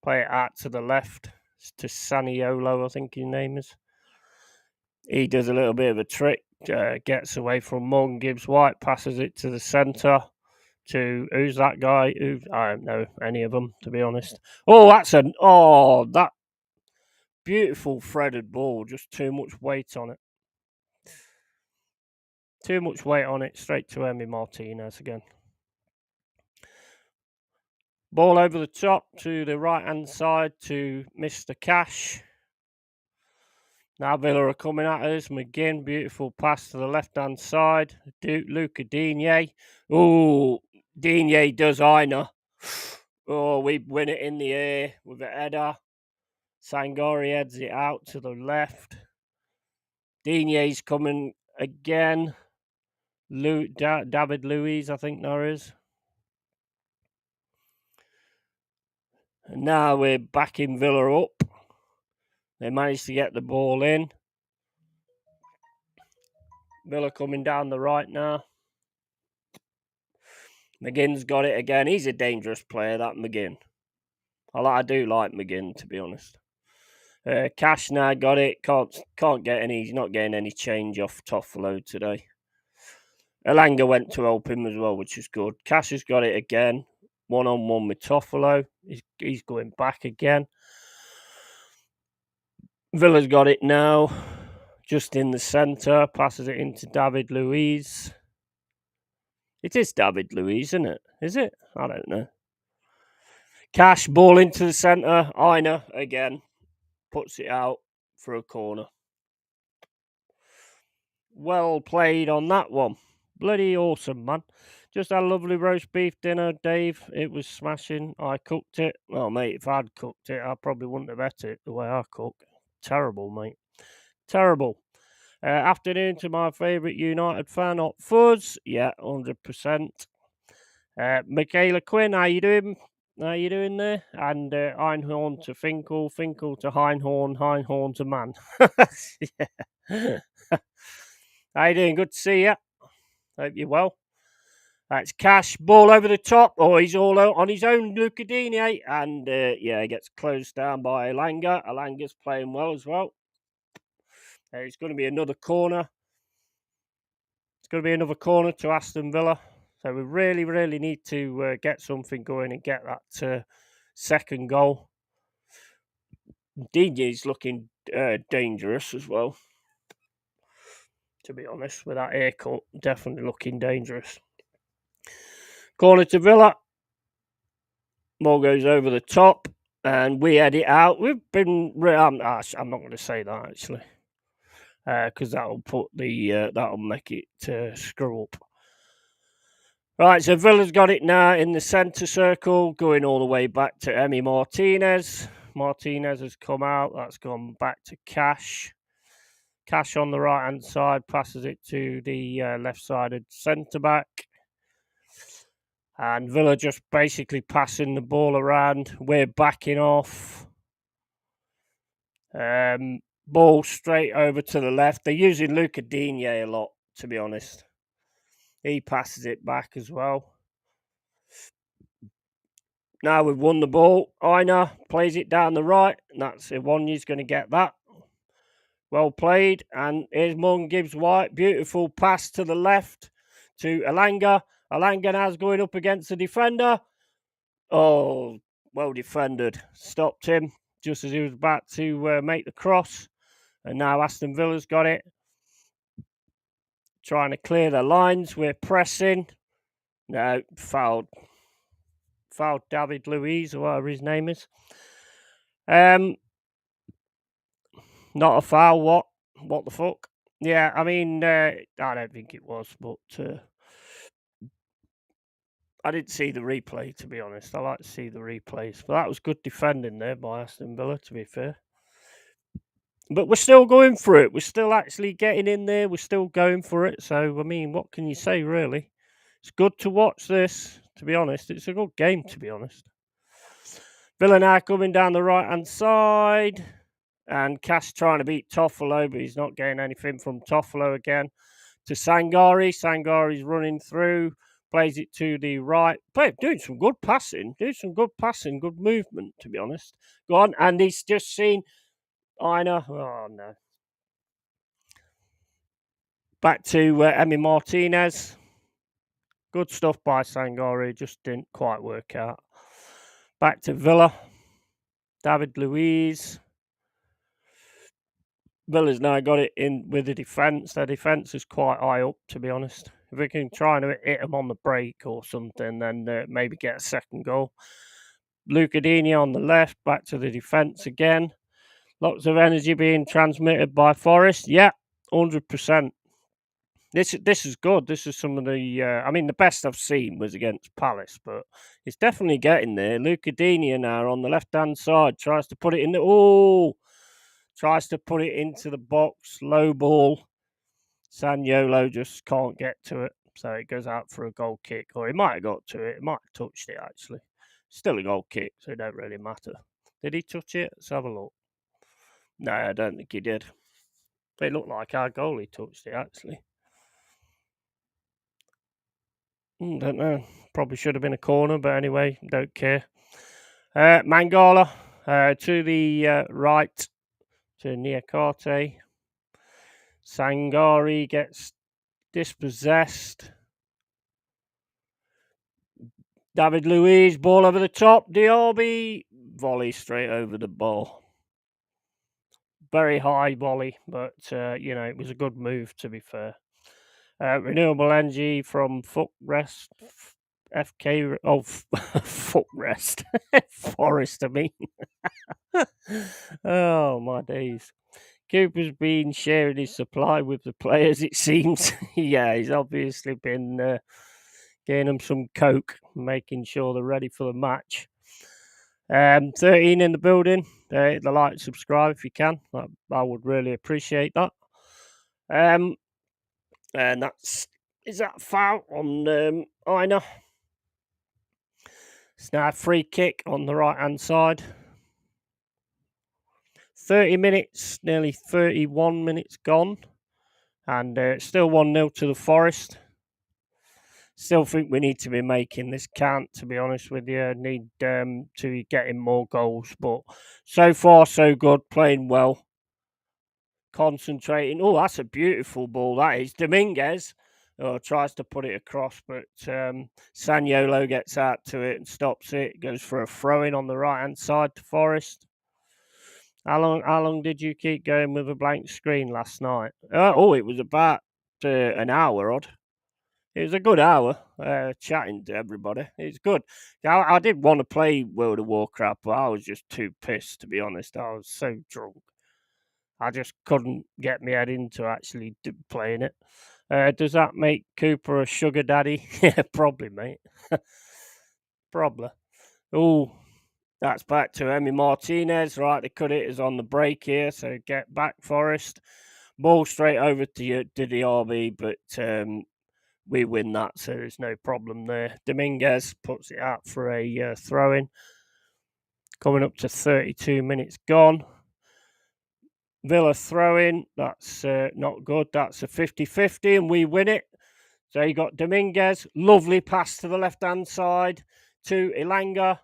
Play it out to the left. It's to Saniolo, I think his name is. He does a little bit of a trick. Gets away from Morgan Gibbs-White. Passes it to the centre. To who's that guy? I don't know any of them, to be honest. Oh, that beautiful threaded ball. Just too much weight on it. Too much weight on it. Straight to Emi Martinez again. Ball over the top to the right-hand side to Mr. Cash. Now Villa are coming at us. McGinn, beautiful pass to the left-hand side. Luca Digne. Oh, Digne does Aina. Oh, we win it in the air with a header. Sangari heads it out to the left. Digne's coming again. David Luiz, I think there is. And now we're backing Villa up. They managed to get the ball in. Villa coming down the right now. McGinn's got it again. He's a dangerous player, that McGinn. I do like McGinn, to be honest. Cash now got it. Can't get any. He's not getting any change off Toffolo today. Elanga went to help him as well, which is good. Cash has got it again. 1-on-1 with Toffolo. He's going back again. Villa's got it now. Just in the centre. Passes it into David Luiz. It is David Luiz, isn't it? Is it? I don't know. Cash, ball into the centre. Aina again. Puts it out for a corner. Well played on that one. Bloody awesome, man. Just had a lovely roast beef dinner, Dave. It was smashing. I cooked it. Well, mate, if I'd cooked it, I probably wouldn't have ate it the way I cook. Terrible, mate. Terrible. Afternoon to my favourite United fan, Hot Fuzz. Yeah, 100%. Michaela Quinn, how you doing? How you doing there? And Einhorn to Finkel, Finkel to Heinhorn, Heinhorn to Man. Yeah. How you doing? Good to see you. Hope you're well. That's Cash, ball over the top. Oh, he's all out on his own, Luca Digne. And he gets closed down by Elanga. Elanga's playing well as well. It's going to be another corner. It's going to be another corner to Aston Villa. So we really, really need to get something going and get that second goal. Digne's looking dangerous as well. To be honest, with that haircut, definitely looking dangerous. Corner to Villa. Ball goes over the top, and we head it out. We've been. I'm not going to say that actually, because that'll put that'll make it screw up. Right, so Villa's got it now in the centre circle, going all the way back to Emi Martinez. Martinez has come out. That's gone back to Cash. Cash on the right-hand side passes it to the left-sided centre-back. And Villa just basically passing the ball around. We're backing off. Ball straight over to the left. They're using Luca Digne a lot, to be honest. He passes it back as well. Now we've won the ball. Aina plays it down the right. And that's Iwanyi's going to get that. Well played. And here's Morgan Gibbs-White. Beautiful pass to the left to Elanga. Elanga now's going up against the defender. Oh, well defended. Stopped him just as he was about to make the cross. And now Aston Villa's got it. Trying to clear the lines. We're pressing. No, fouled. Fouled David Luiz, or whatever his name is. Not a foul. What the fuck? Yeah, I mean, I don't think it was, but I didn't see the replay, to be honest. I like to see the replays. But that was good defending there by Aston Villa, to be fair. But we're still going for it. We're still actually getting in there. We're still going for it. So, I mean, what can you say, really? It's good to watch this, to be honest. It's a good game, to be honest. Villa now coming down the right-hand side. And Cash trying to beat Toffolo, but he's not getting anything from Toffolo again. To Sangari. Sangari's running through. Plays it to the right. Doing some good passing. Good movement, to be honest. Go on. And he's just seen Aina. Oh, no. Back to Emi Martinez. Good stuff by Sangari. Just didn't quite work out. Back to Villa. David Luiz. Villa's now got it in with the defence. Their defence is quite high up, to be honest. If we can try and hit them on the break or something, then maybe get a second goal. Luca Digne on the left, back to the defence again. Lots of energy being transmitted by Forest. Yeah, 100%. This is good. This is some of the. I mean, the best I've seen was against Palace, but it's definitely getting there. Luca Dini now on the left hand side tries to put it in the. Oh, tries to put it into the box. Low ball. Saniolo just can't get to it, so it goes out for a goal kick. Or he might have got to it. It might have touched it actually. Still a goal kick, so it don't really matter. Did he touch it? Let's have a look. No, I don't think he did. It looked like our goalie touched it actually. Don't know. Probably should have been a corner, but anyway, don't care. Mangala to the right to Niakate. Sangari gets dispossessed. David Luiz, ball over the top. Diaby, volley straight over the ball. Very high volley, but it was a good move to be fair. Renewable energy from footrest. FK footrest. Forest, I mean. Oh my days. Cooper's been sharing his supply with the players, it seems. Yeah, he's obviously been getting them some coke, making sure they're ready for the match. 13 in the building. Hit the like, subscribe if you can. I would really appreciate that. And is that a foul on Aina? It's now a free kick on the right hand side. 30 minutes, nearly 31 minutes gone. And still 1-0 to the Forest. Still think we need to be making this count, to be honest with you. Need to get in more goals. But so far, so good. Playing well. Concentrating. Oh, that's a beautiful ball. That is. Dominguez tries to put it across, but Saniolo gets out to it and stops it. Goes for a throw-in on the right-hand side to Forest. How long did you keep going with a blank screen last night? It was about an hour odd. It was a good hour chatting to everybody. It's good. I did want to play World of Warcraft, but I was just too pissed, to be honest. I was so drunk. I just couldn't get my head into actually playing it. Does that make Cooper a sugar daddy? Yeah, probably, mate. Probably. Oh, that's back to Emi Martinez. Right, the cut it is on the break here, so get back, Forest. Ball straight over to Diaby, but we win that, so there's no problem there. Dominguez puts it out for a throw-in. Coming up to 32 minutes gone. Villa throw-in. That's not good. That's a 50-50, and we win it. So you got Dominguez. Lovely pass to the left-hand side to Elanga.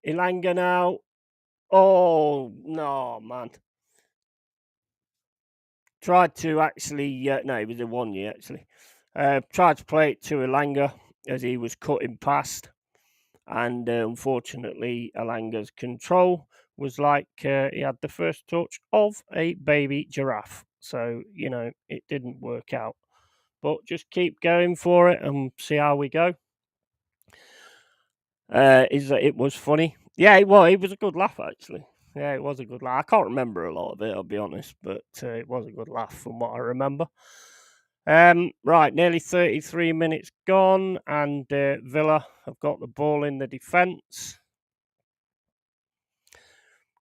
Elanga now. Oh, no, man. Tried to actually... no, it was a 1 year, actually. Tried to play it to Elanga as he was cutting past. And unfortunately, Elanga's control was like he had the first touch of a baby giraffe. So, it didn't work out. But just keep going for it and see how we go. It was funny. Yeah, it was a good laugh, actually. Yeah, it was a good laugh. I can't remember a lot of it, I'll be honest, but it was a good laugh from what I remember. Right, nearly 33 minutes gone, and Villa have got the ball in the defence.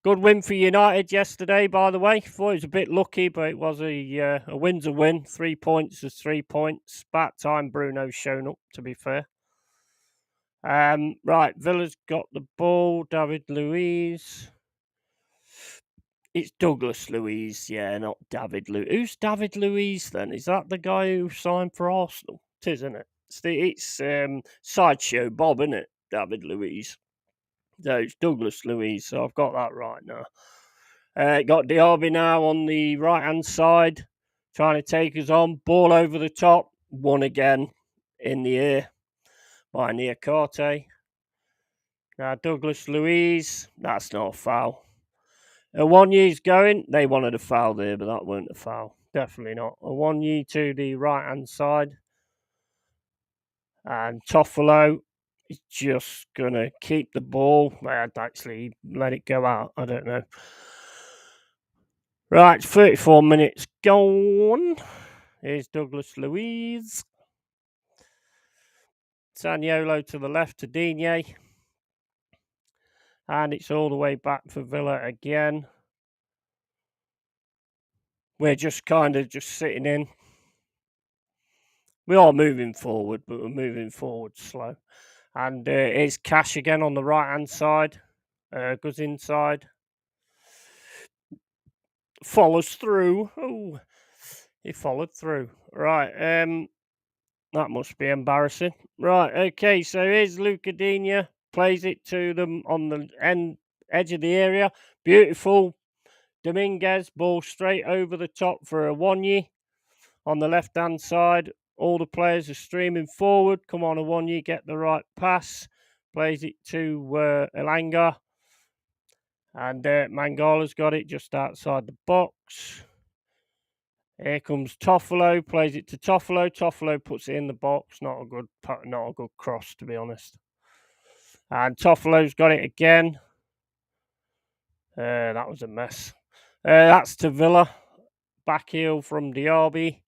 Good win for United yesterday, by the way. Thought it was a bit lucky, but it was a win's a win. 3 points is 3 points. About time Bruno's shown up, to be fair. Right, Villa's got the ball. David Luiz. It's Douglas Luiz, yeah, not David Luiz. Who's David Luiz then? Is that the guy who signed for Arsenal? It is, isn't it? It's Sideshow Bob, isn't it? David Luiz. So it's Douglas Luiz, so I've got that right now. Got Diaby now on the right-hand side, trying to take us on. Ball over the top. One again in the air by Niakate. Now Douglas Luiz. That's not a foul. 1 year's going. They wanted a foul there, but that weren't a foul. Definitely not. A 1 year to the right-hand side. And Toffolo is just going to keep the ball. I'd actually let it go out. I don't know. Right, 34 minutes gone. Here's Douglas Luiz. Zaniolo to the left to Digne. And it's all the way back for Villa again. We're just kind of just sitting in. We are moving forward, but we're moving forward slow. And here's Cash again on the right-hand side. Goes inside. Follows through. Oh, he followed through. Right, that must be embarrassing. Right, okay, so here's Luca Digne. Plays it to them on the edge of the area. Beautiful. Dominguez, ball straight over the top for Awoniyi. On the left-hand side, all the players are streaming forward. Come on, Awoniyi, get the right pass. Plays it to Elanga. And Mangala's got it just outside the box. Here comes Toffolo, plays it to Toffolo. Toffolo puts it in the box. Not a good cross, to be honest. And Toffolo's got it again. That was a mess. That's to Villa. Back heel from Diaby.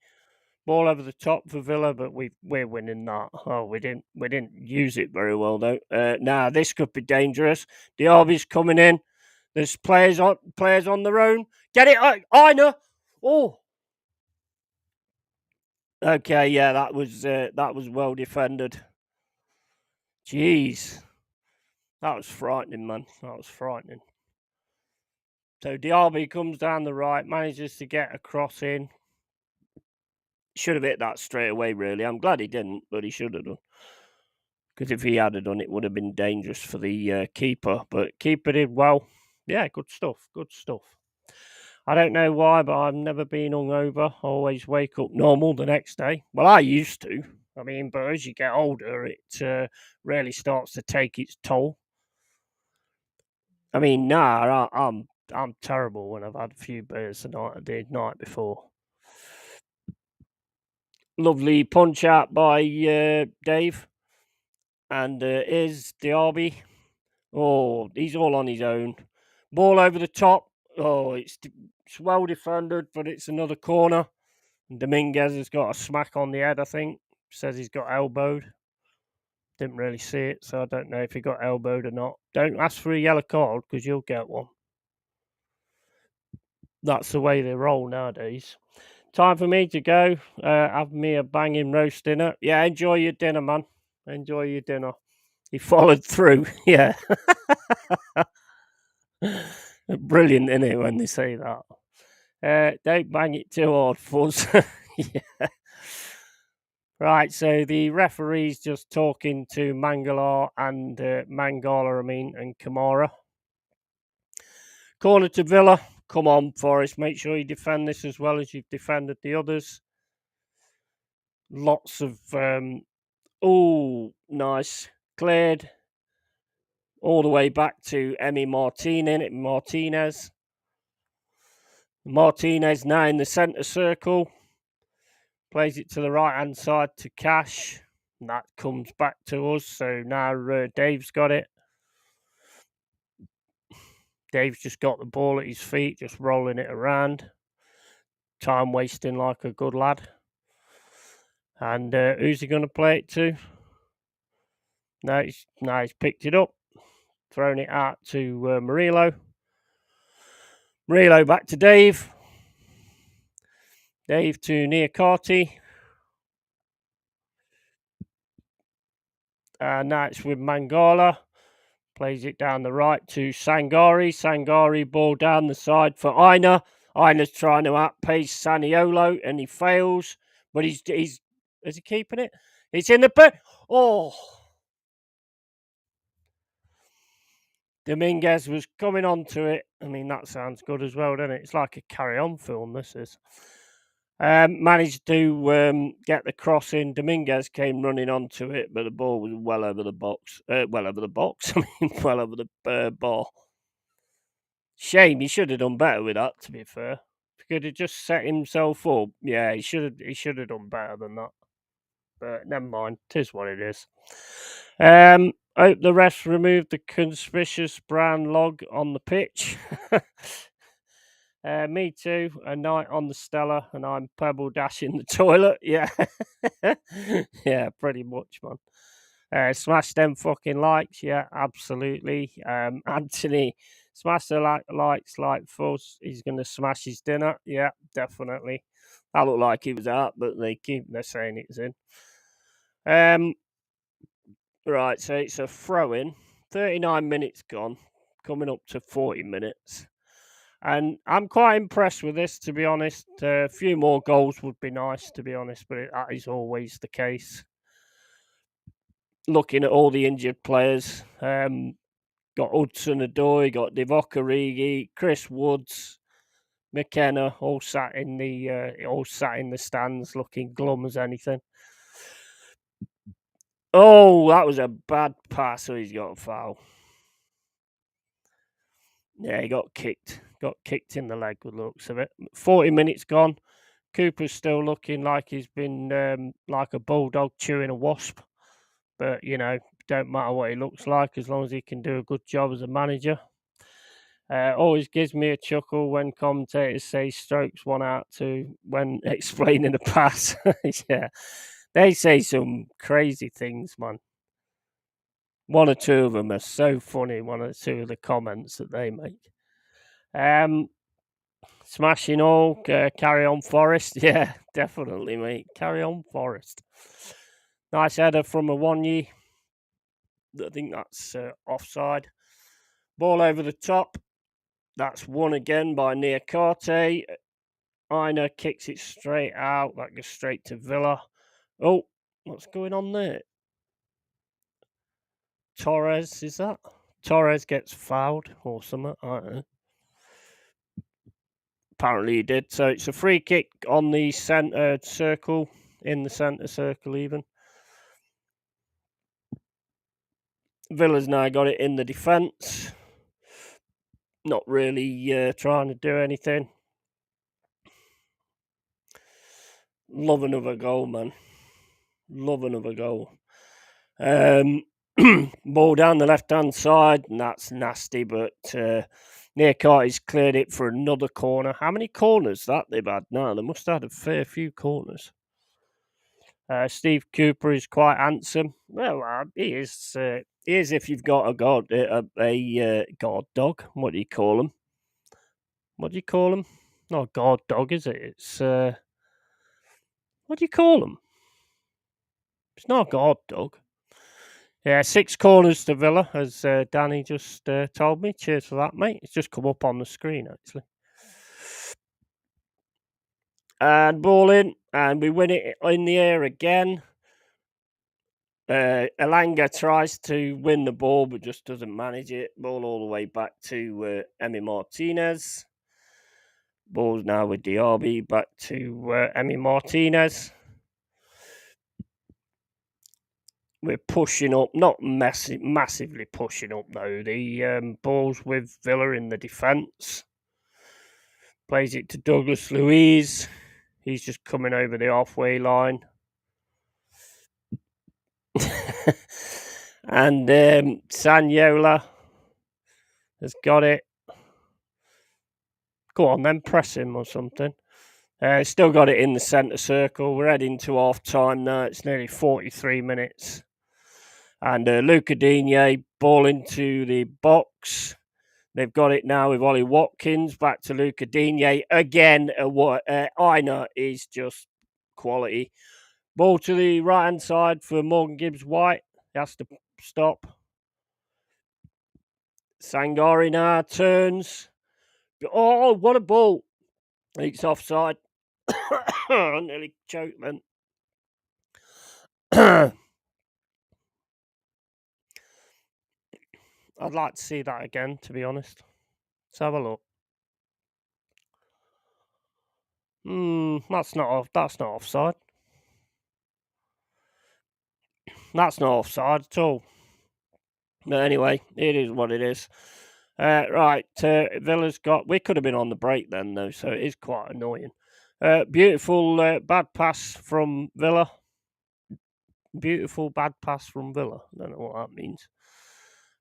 Ball over the top for Villa, but we're winning that. Oh, we didn't use it very well though. Now this could be dangerous. Diaby's coming in. There's players on their own. Get it, Aina. Oh. Okay, yeah, that was well defended. Jeez, that was frightening, man. That was frightening. So Diaby comes down the right, manages to get a cross in. Should have hit that straight away, really. I'm glad he didn't, but he should have done. Because if he had done, it would have been dangerous for the keeper. But keeper did well. Yeah, good stuff. Good stuff. I don't know why, but I've never been hungover. I always wake up normal the next day. Well, I used to. I mean, but as you get older, it really starts to take its toll. I mean, I'm terrible when I've had a few beers the night before. Lovely punch out by Dave. And here's Diaby. Oh, he's all on his own. Ball over the top. Oh, it's well defended, but it's another corner. And Dominguez has got a smack on the head, I think. Says he's got elbowed. Didn't really see it, so I don't know if he got elbowed or not. Don't ask for a yellow card, because you'll get one. That's the way they roll nowadays. Time for me to go. Have me a banging roast dinner. Yeah, enjoy your dinner, man. Enjoy your dinner. He followed through. Yeah. Brilliant, isn't it, when they say that? Don't bang it too hard, Fuzz. Yeah. Right, so the referee's just talking to Mangala and and Kamara. Corner to Villa. Come on, Forrest. Make sure you defend this as well as you've defended the others. Lots of oh, nice. Cleared. All the way back to Emi Martinez. Martinez now in the centre circle. Plays it to the right-hand side to Cash. And that comes back to us. So now Dave's got it. Dave's just got the ball at his feet, just rolling it around. Time wasting like a good lad. And who's he going to play it to? No, he's picked it up. Thrown it out to Murillo. Murillo back to Dave. Dave to Niakate. And now it's with Mangala. Plays it down the right to Sangari. Sangari ball down the side for Aina. Aina's trying to outpace Zaniolo and he fails. But is he keeping it? It's in the pit. Oh. Dominguez was coming onto it. I mean, that sounds good as well, doesn't it? It's like a carry-on film, this is. Managed to get the cross in. Dominguez came running onto it, but the ball was well over the box. I mean, well over the bar. Shame, he should have done better with that, to be fair. He could have just set himself up. Yeah, he should have done better than that. But never mind, 'tis what it is. Hope the refs removed the conspicuous brown log on the pitch. Me too. A night on the Stella, and I'm pebble dashing the toilet. Yeah, yeah, pretty much, man. Smash them fucking likes. Yeah, absolutely. Anthony, smash the likes like fuzz. He's gonna smash his dinner. Yeah, definitely. That looked like he was out, but they're saying it's in. Right, so it's a throw in. 39 minutes gone, coming up to 40 minutes. And I'm quite impressed with this, to be honest. A few more goals would be nice, to be honest, but that is always the case. Looking at all the injured players, got Hudson Odoi, got Divock Origi, Chris Woods, McKenna, all sat in the stands, looking glum as anything. Oh, that was a bad pass. So he's got a foul. Yeah, he got kicked. Got kicked in the leg with the looks of it. 40 minutes gone. Cooper's still looking like he's been like a bulldog chewing a wasp. But, don't matter what he looks like as long as he can do a good job as a manager. Always gives me a chuckle when commentators say strokes one out to when explaining a pass. Yeah, they say some crazy things, man. One or two of them are so funny. One or two of the comments that they make. Smashing all, carry on, Forest. Yeah, definitely, mate. Carry on, Forest. Nice header from Awonyi. I think that's offside. Ball over the top. That's won again by Niakate. Aina kicks it straight out. That goes straight to Villa. Oh, what's going on there? Torres, is that? Torres gets fouled or something. I don't know. Apparently he did. So it's a free kick on the centre circle, in the centre circle even. Villa's now got it in the defence. Not really trying to do anything. Love another goal, man. Love another goal. Ball down the left-hand side, and that's nasty, but Niakati's cleared it for another corner. How many corners that they've had now? They must have had a fair few corners. Steve Cooper is quite handsome. Well, he is. He is if you've got a god dog. What do you call him? What do you call him? Not a guard dog, is it? It's what do you call him? It's not a guard dog. Yeah, 6 corners to Villa, as Danny just told me. Cheers for that, mate. It's just come up on the screen, actually. And ball in, and we win it in the air again. Elanga tries to win the ball, but just doesn't manage it. Ball all the way back to Emi Martinez. Ball's now with Diaby, back to Emi Martinez. We're pushing up, not massively pushing up though. The ball's with Villa in the defence. Plays it to Douglas Luiz. He's just coming over the halfway line. And Sanyola has got it. Go on then, press him or something. Still got it in the centre circle. We're heading to half time now. It's nearly 43 minutes. And Luca Digne, ball into the box. They've got it now with Ollie Watkins. Back to Luca Digne. Again, Aina is just quality. Ball to the right-hand side for Morgan Gibbs-White. He has to stop. Sangari now turns. Oh, what a ball. It's offside. I nearly choked then. I'd like to see that again, to be honest. Let's have a look. That's not offside. That's not offside at all. But anyway, it is what it is. Right, Villa's got. We could have been on the break then, though, so it is quite annoying. Beautiful bad pass from Villa. Beautiful bad pass from Villa. I don't know what that means.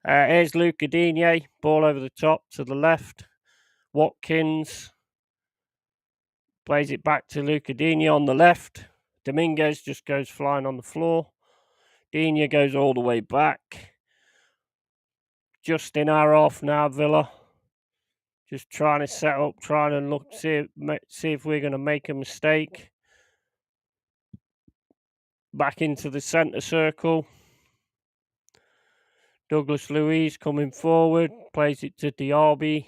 Here's Luca Digne. Ball over the top to the left. Watkins. Plays it back to Luca Digne on the left. Dominguez just goes flying on the floor. Digne goes all the way back. Just in our half now, Villa. Just trying to set up, trying to look, see if we're going to make a mistake. Back into the centre circle. Douglas Luiz coming forward, plays it to Diaby.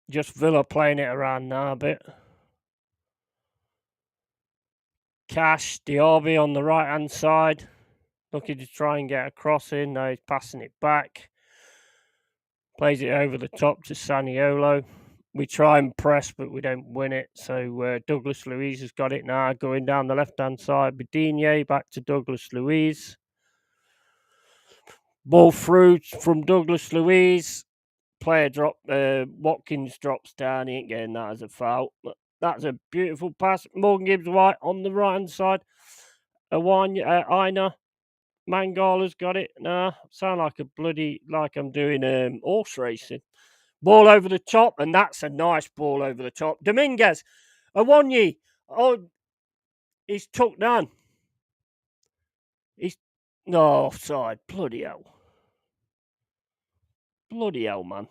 Just Villa playing it around now a bit. Cash, Diaby on the right hand side, looking to try and get a cross in. Now he's passing it back. Plays it over the top to Zaniolo. We try and press, but we don't win it. So Douglas Luiz has got it now, going down the left-hand side. Digne back to Douglas Luiz. Ball through from Douglas Luiz. Player drop. Watkins drops down. He ain't getting that as a foul. But that's a beautiful pass. Morgan Gibbs-White on the right-hand side. Aina. Mangala's got it. Nah, sound like I'm doing horse racing. Ball over the top, and that's a nice ball over the top. Dominguez, Awonyi. Oh, he's took down. He's no offside. Bloody hell. Bloody hell, man.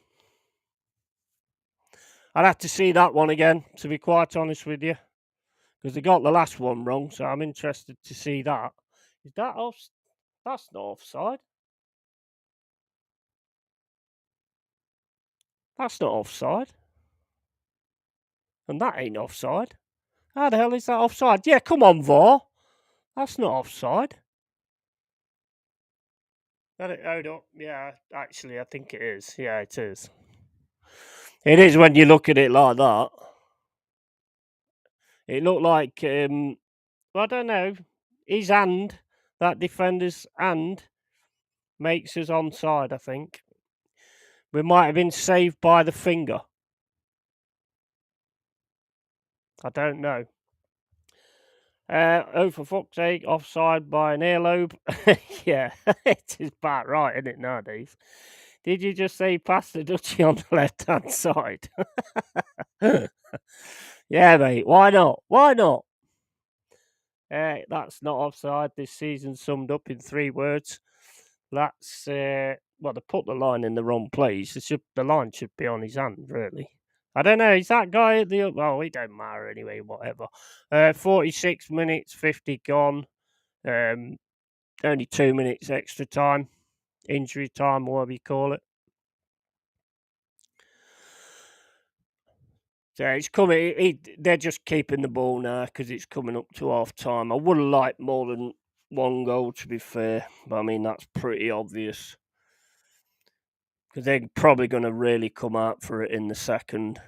I'd have to see that one again, to be quite honest with you, because they got the last one wrong, so I'm interested to see that. Is that off? That's not offside. That's not offside. And that ain't offside. How the hell is that offside? Yeah, come on, VAR. That's not offside. Hold up. Yeah, actually, I think it is. Yeah, it is. It is when you look at it like that. It looked like, I don't know, his hand, that defender's hand, makes us onside, I think. We might have been saved by the finger. I don't know. Oh, for fuck's sake, offside by an earlobe. Yeah, it is about right, isn't it, nowadays? Did you just say pass the Dutchie on the left-hand side? Yeah, mate, why not? Why not? That's not offside. This season summed up in 3 words. That's, well, they put the line in the wrong place. The line should be on his hand, really. I don't know. Is that guy at the... Well, it don't matter anyway, whatever. 46 minutes, 50 gone. Only 2 minutes extra time. Injury time, whatever you call it. So it's coming. They're just keeping the ball now because it's coming up to half time. I would have liked more than 1 goal, to be fair. But I mean, that's pretty obvious. Because they're probably going to really come out for it in the second.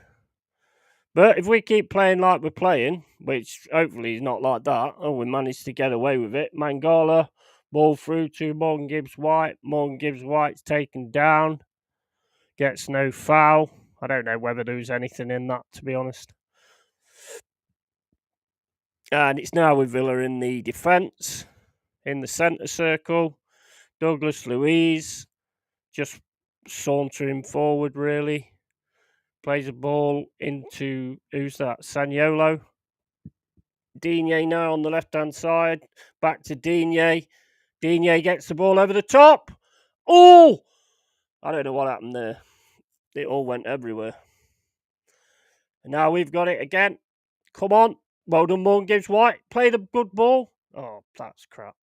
But if we keep playing like we're playing, which hopefully is not like that, we managed to get away with it. Mangala, ball through to Morgan Gibbs-White. Morgan Gibbs-White's taken down. Gets no foul. I don't know whether there was anything in that, to be honest. And it's now with Villa in the defence, in the centre circle. Douglas Luiz just sauntering forward, really. Plays a ball into, who's that? Zaniolo. Digne now on the left-hand side. Back to Digne. Digne gets the ball over the top. Oh! I don't know what happened there. It all went everywhere. And now we've got it again. Come on. Well done, Morgan Gibbs-White. Play the good ball. Oh, that's crap.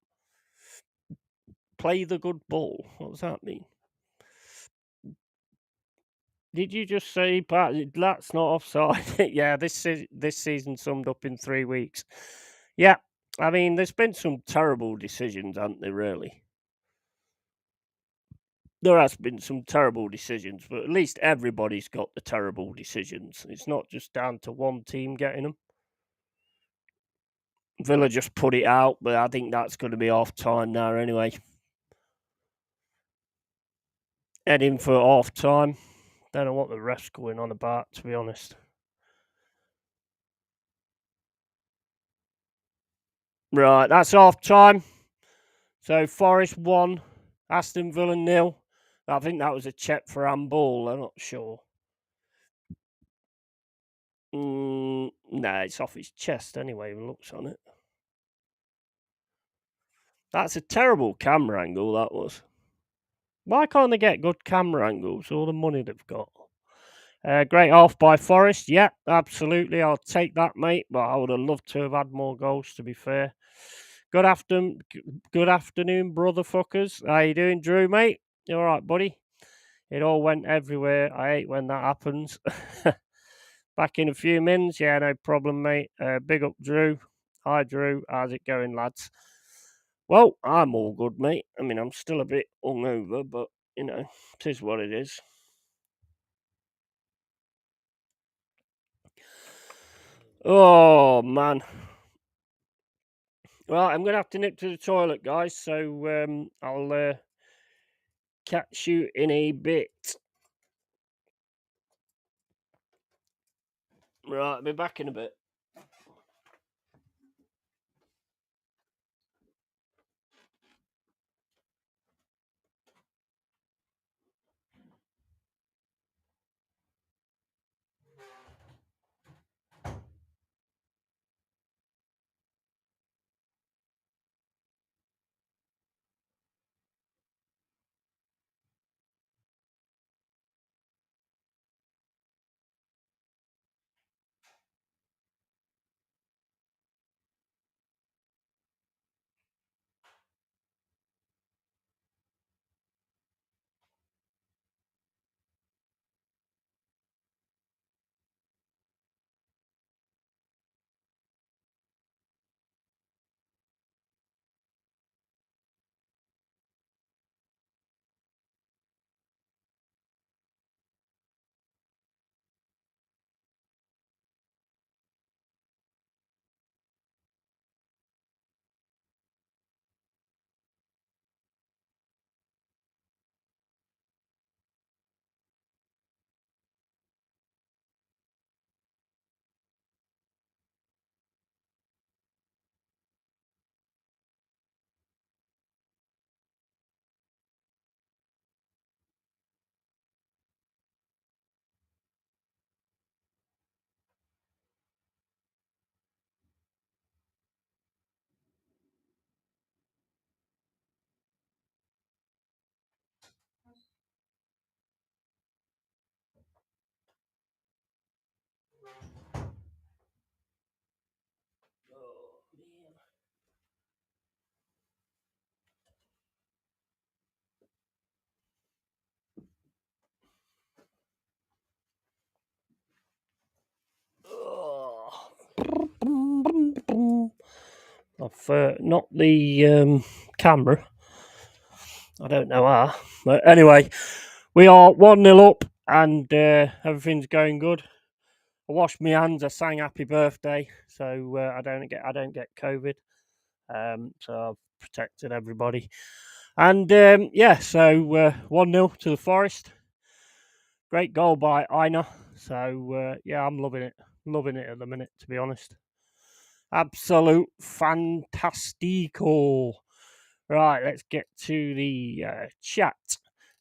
Play the good ball. What does that mean? Did you just say that's not offside? Yeah, this season summed up in 3 weeks. Yeah, I mean, there's been some terrible decisions, haven't there, really? There has been some terrible decisions, but at least everybody's got the terrible decisions. It's not just down to one team getting them. Villa just put it out, but I think that's going to be half time now anyway. Heading for half time. Don't know what the ref's going on about, to be honest. Right, that's half time. So Forest 1, Aston Villa 0. I think that was a check for handball. I'm not sure. No, it's off his chest anyway. He looks on it. That's a terrible camera angle. That was. Why can't they get good camera angles? All the money they've got. Great half by Forest. Yeah, absolutely. I'll take that, mate. But I would have loved to have had more goals, to be fair. Good afternoon, brother fuckers. How you doing, Drew, mate? You all right, buddy? It all went everywhere. I hate when that happens. Back in a few minutes. Yeah, no problem, mate. Big up, Drew. Hi, Drew. How's it going, lads? Well, I'm all good, mate. I mean, I'm still a bit hungover, but, it is what it is. Oh, man. Well, I'm going to have to nip to the toilet, guys, so I'll catch you in a bit. Right, I'll be back in a bit. I've not the camera. I don't know how. But anyway, we are 1-0 up and everything's going good. I washed my hands, I sang happy birthday, so I don't get COVID. So I've protected everybody. And so 1-0 to the Forest. Great goal by Aina. So I'm loving it. Loving it at the minute, to be honest. Absolute fantastico. Right, let's get to the chat.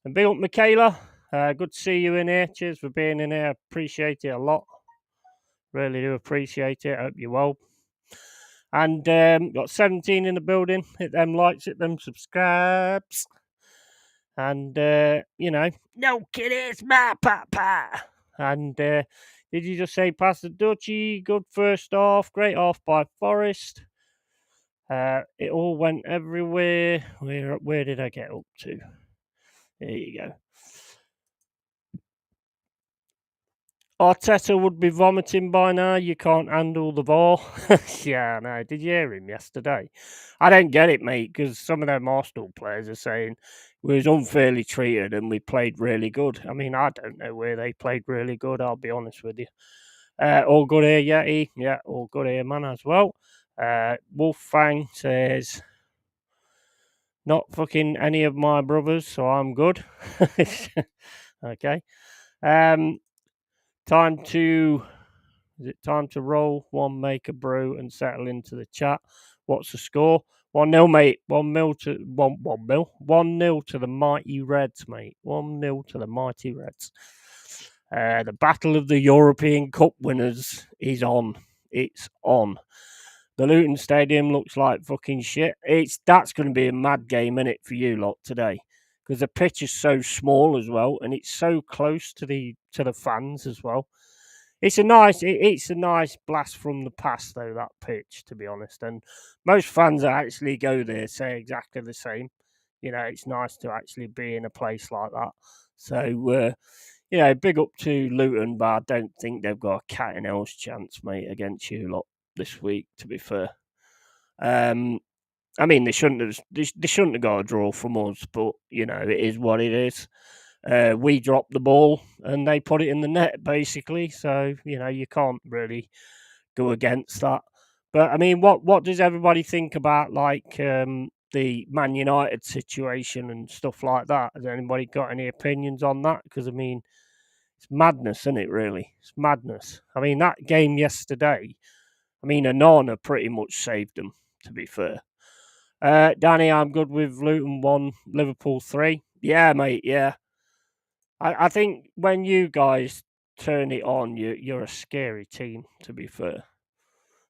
And big up, Michaela. Good to see you in here. Cheers for being in here. Appreciate it a lot. Really do appreciate it. Hope you're well. And got 17 in the building. Hit them likes, hit them subscribes. And, no kiddies, my papa. And did you just say Pastor Dutchy? Good first half. Great half by Forest. It all went everywhere. Where did I get up to? There you go. Arteta would be vomiting by now. You can't handle the ball. Yeah, I know. Did you hear him yesterday? I don't get it, mate, because some of them Arsenal players are saying we was unfairly treated and we played really good. I mean, I don't know where they played really good, I'll be honest with you. All good here, Yeti. Yeah, all good here, man, as well. Wolfang says, not fucking any of my brothers, so I'm good. Okay. Is it time to roll one, make a brew, and settle into the chat? What's the score? 1-0, mate. 1-0 to 1-0. 1-0 to the mighty Reds, mate. 1-0 to the mighty Reds. The battle of the European Cup winners is on. It's on. The Luton Stadium looks like fucking shit. That's going to be a mad game, isn't it, for you lot today? Because the pitch is so small as well, and it's so close to the fans as well. It's a nice blast from the past though, that pitch, to be honest. And most fans that actually go there say exactly the same. It's nice to actually be in a place like that. So big up to Luton, but I don't think they've got a cat and else chance, mate, against you lot this week. To be fair, I mean they shouldn't have got a draw from us, but it is what it is. We dropped the ball and they put it in the net, basically. So you can't really go against that. But I mean, what does everybody think about the Man United situation and stuff like that? Has anybody got any opinions on that? Because I mean, it's madness, isn't it? Really, it's madness. I mean, that game yesterday. I mean, Anana pretty much saved them. To be fair, Danny, I'm good with Luton 1, Liverpool 3. Yeah, mate. Yeah, I think when you guys turn it on, you're a scary team. To be fair,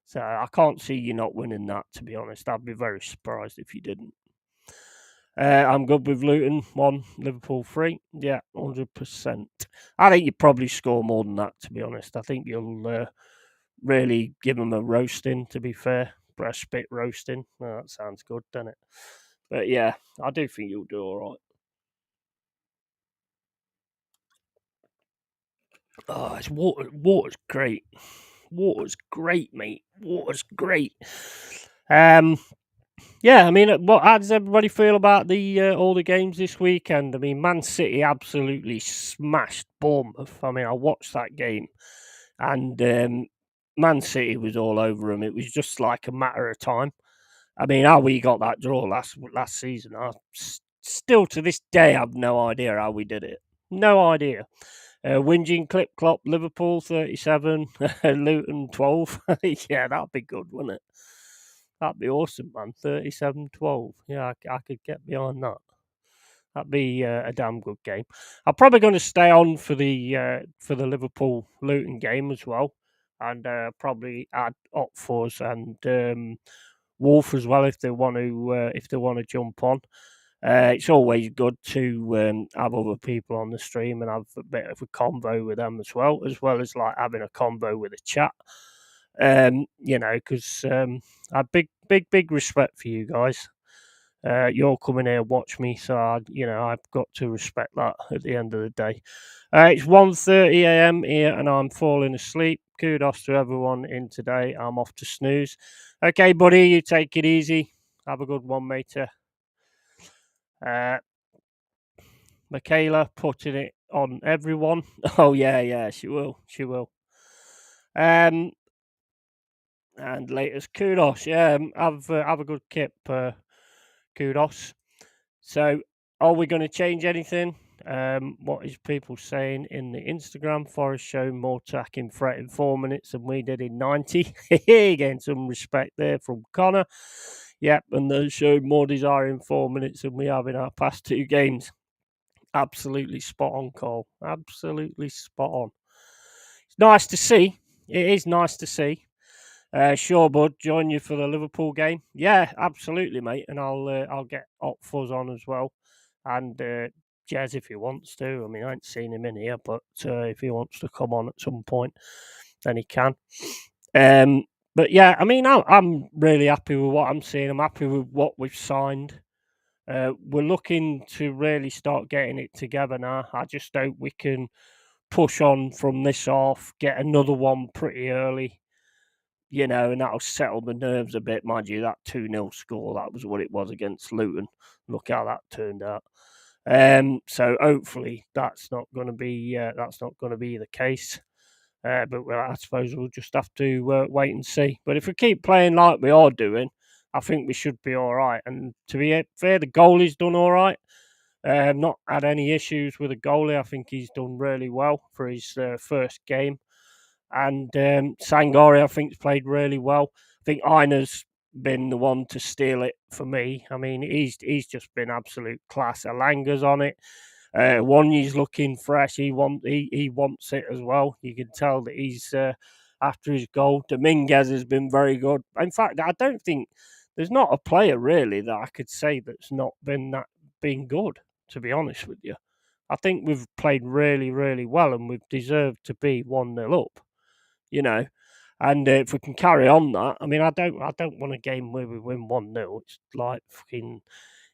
so I can't see you not winning that. To be honest, I'd be very surprised if you didn't. I'm good with Luton 1, Liverpool 3. Yeah, 100%. I think you probably score more than that. To be honest, I think you'll really give them a roasting. To be fair, a spit roasting. Oh, that sounds good, doesn't it? But yeah, I do think you'll do all right. Oh, it's water. Water's great. Water's great, mate. Water's great. Um, yeah. I mean, how does everybody feel about the all the games this weekend? I mean, Man City absolutely smashed Bournemouth. I mean, I watched that game, and Man City was all over them. It was just like a matter of time. I mean, how we got that draw last season, still to this day have no idea how we did it. No idea. Whinging Clip Clop, Liverpool 37, Luton 12. Yeah, that'd be good, wouldn't it? That'd be awesome, man. 37-12. Yeah, I could get behind that. That'd be a damn good game. I'm probably going to stay on for the Liverpool Luton game as well, and probably add Otfors and Wolf as well if they want to jump on. It's always good to have other people on the stream and have a bit of a convo with them as well as like having a convo with a chat. Because I have big respect for you guys. You're coming here watch me, so I've got to respect that at the end of the day. It's 1:30 a.m. here, and I'm falling asleep. Kudos to everyone in today. I'm off to snooze. Okay, buddy, you take it easy. Have a good one, mate. Michaela putting it on everyone. Oh yeah, she will. Um, and latest kudos. Yeah, have a good kip. Kudos. So, are we going to change anything? What is people saying in the Instagram? Forest showed more attacking threat in 4 minutes than we did in 90. Getting some respect there from Connor. Yep, and they showed more desire in 4 minutes than we have in our past two games. Absolutely spot on, Cole. Absolutely spot on. It's nice to see. It is nice to see. Sure, bud. Join you for the Liverpool game. Yeah, absolutely, mate. And I'll get Hot Fuzz on as well, and Jez if he wants to. I mean, I ain't seen him in here, but if he wants to come on at some point, then he can. But yeah, I mean, I'm really happy with what I'm seeing. I'm happy with what we've signed. We're looking to really start getting it together now. I just hope we can push on from this off, get another one pretty early, and that'll settle the nerves a bit. Mind you, that 2-0 score, that was what it was against Luton. Look how that turned out. So hopefully that's not going to be the case. But I suppose we'll just have to wait and see. But if we keep playing like we are doing, I think we should be all right. And to be fair, the goalie's done all right. Not had any issues with the goalie. I think he's done really well for his first game. And Sangori, I think, has played really well. I think Einer's been the one to steal it for me. I mean, he's just been absolute class. Alanga's on it. Wanyi's looking fresh. He wants it as well. You can tell that he's after his goal. Dominguez has been very good. In fact, I don't think there's not a player really that I could say that's not been good. To be honest with you, I think we've played really, really well, and we've deserved to be 1-0 up. You know, and if we can carry on that, I mean, I don't want a game where we win 1-0. It's like fucking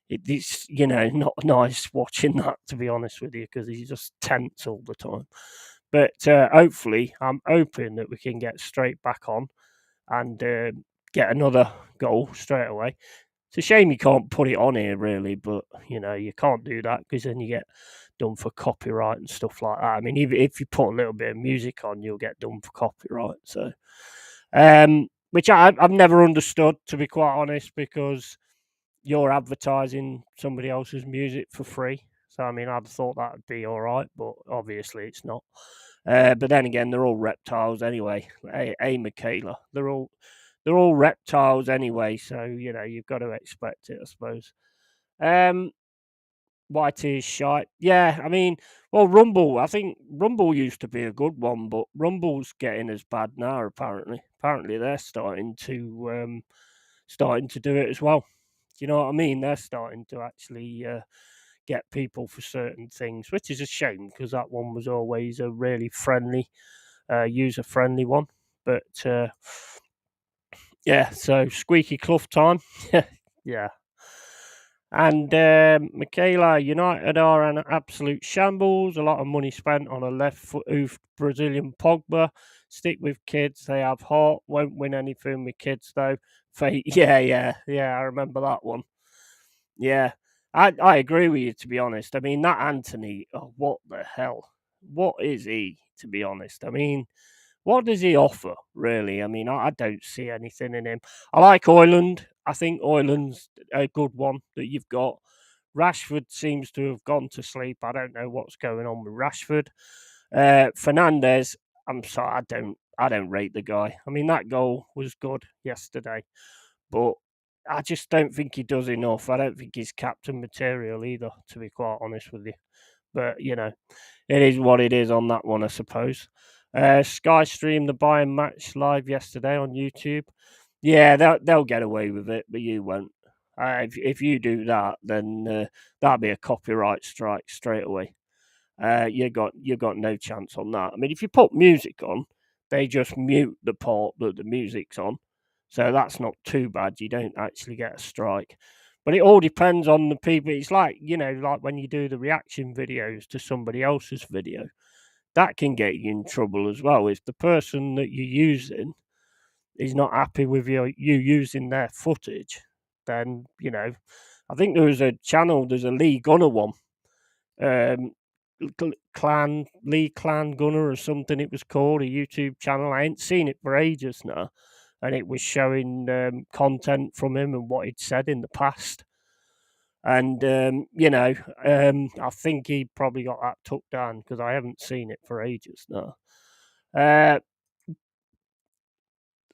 it's not nice watching that, to be honest with you, because he's just tense all the time. But hopefully, I'm hoping that we can get straight back on and get another goal straight away. It's a shame you can't put it on here, really, but you can't do that because then you get done for copyright and stuff like that. I mean, if you put a little bit of music on, you'll get done for copyright. So, which I've never understood, to be quite honest, because you're advertising somebody else's music for free. So I mean, I'd thought that would be all right, but obviously it's not. But then again, they're all reptiles anyway. Michaela, they're all reptiles anyway. So you've got to expect it, I suppose. White is shite. Yeah, I mean, well, Rumble. I think Rumble used to be a good one, but Rumble's getting as bad now. Apparently they're starting to do it as well. Do you know what I mean? They're starting to actually get people for certain things, which is a shame because that one was always a really friendly, user-friendly one. But yeah, so squeaky cloth time. Yeah. And Michaela, United are an absolute shambles. A lot of money spent on a left foot Brazilian Pogba. Stick with kids. They have heart. Won't win anything with kids though. Fate. Yeah. I remember that one. Yeah, I agree with you, to be honest. I mean, that Anthony, oh, what the hell? What is he, to be honest? I mean, what does he offer, really? I mean, I don't see anything in him. I like Oyland. I think Oyland's a good one that you've got. Rashford seems to have gone to sleep. I don't know what's going on with Rashford. Fernandez, I'm sorry, I don't rate the guy. I mean, that goal was good yesterday, but I just don't think he does enough. I don't think he's captain material either, to be quite honest with you. But it is what it is on that one, I suppose. Sky streamed the Bayern match live yesterday on YouTube. Yeah, they'll get away with it, but you won't. If you do that, then that'll be a copyright strike straight away. You got no chance on that. I mean, if you put music on, they just mute the part that the music's on, so that's not too bad. You don't actually get a strike, but it all depends on the people. It's like like when you do the reaction videos to somebody else's video, that can get you in trouble as well. If the person that you're using is not happy with you using their footage, then I think there's a Lee Gunner one. Um, Clan Gunner or something it was called, a YouTube channel. I ain't seen it for ages now, and it was showing content from him and what he'd said in the past. And I think he probably got that took down because I haven't seen it for ages now.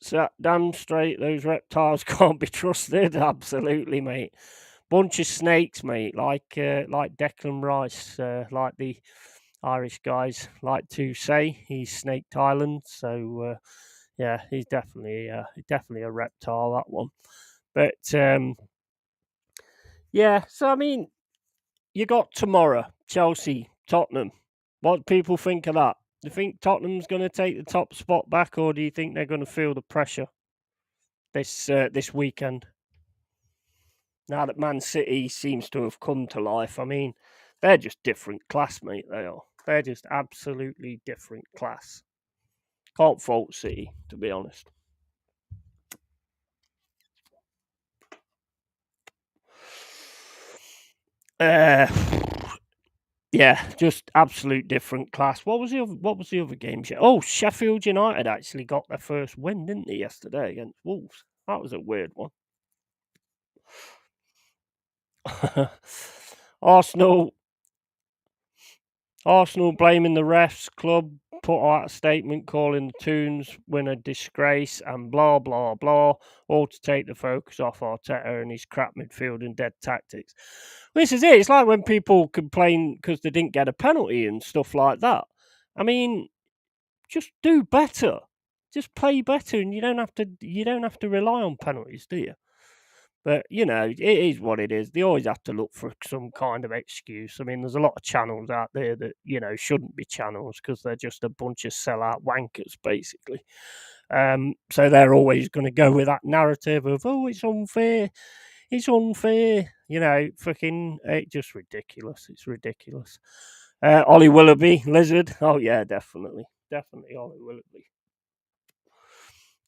So damn straight, those reptiles can't be trusted. Absolutely, mate. Bunch of snakes, mate. Like Declan Rice, like the Irish guys like to say, he's snaked Island. So yeah, he's definitely a reptile, that one. But yeah, so I mean, you got tomorrow Chelsea, Tottenham. What do people think of that? Do you think Tottenham's going to take the top spot back, or do you think they're going to feel the pressure this weekend? Now that Man City seems to have come to life, I mean, they're just different class, mate. They are. They're just absolutely different class. Can't fault City, to be honest. Uh, yeah, just absolute different class. What was the other game? Oh, Sheffield United actually got their first win, didn't they, yesterday against Wolves? That was a weird one. Arsenal blaming the refs. Club put out a statement calling the Toons win a disgrace and blah, blah, blah, all to take the focus off Arteta and his crap midfield and dead tactics. This is it. It's like when people complain because they didn't get a penalty and stuff like that. I mean, just do better. Just play better, and you don't have to rely on penalties, do you? But it is what it is. They always have to look for some kind of excuse. I mean, there's a lot of channels out there that shouldn't be channels because they're just a bunch of sellout wankers, basically. So they're always going to go with that narrative of it's unfair, fucking it's just ridiculous. It's ridiculous. Ollie Willoughby, Lizard. Oh yeah, definitely Ollie Willoughby.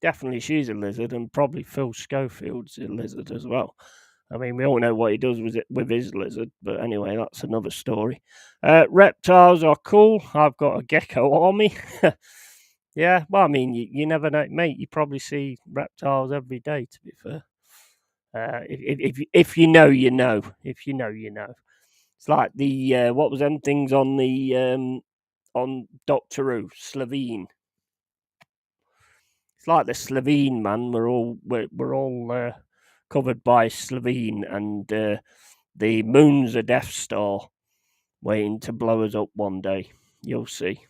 Definitely she's a lizard, and probably Phil Schofield's a lizard as well. I mean, we all know what he does with his lizard, but anyway, that's another story. Reptiles are cool. I've got a gecko army. Yeah, well, I mean, you never know, mate. You probably see reptiles every day, to be fair. If you know, you know. If you know, you know. It's like the what was them things on the on Doctor Who, Slovene. It's like the Slovene, man. We're all covered by Slovene, and the moon's a Death Star waiting to blow us up one day. You'll see.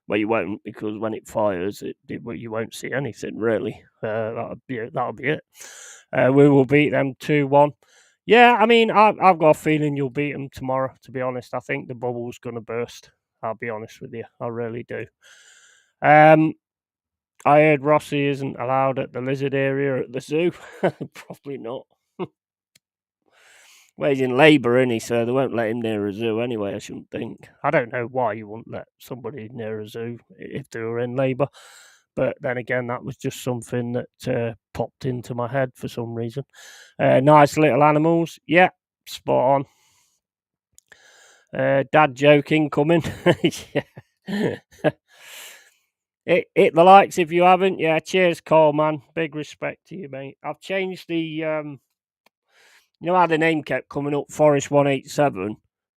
Well, you won't, because when it fires, you won't see anything really. That'll be it. We will beat them 2-1. Yeah, I mean, I've got a feeling you'll beat them tomorrow. To be honest, I think the bubble's going to burst. I'll be honest with you, I really do. I heard Rossi isn't allowed at the lizard area at the zoo. Probably not. Well, he's in labour, isn't he? So they won't let him near a zoo anyway, I shouldn't think. I don't know why you wouldn't let somebody near a zoo if they were in labour. But then again, that was just something that popped into my head for some reason. Nice little animals. Yeah, spot on. Dad joking coming. Yeah. Hit the likes if you haven't. Yeah, cheers, Cole, man. Big respect to you, mate. I've changed the how the name kept coming up, Forest187.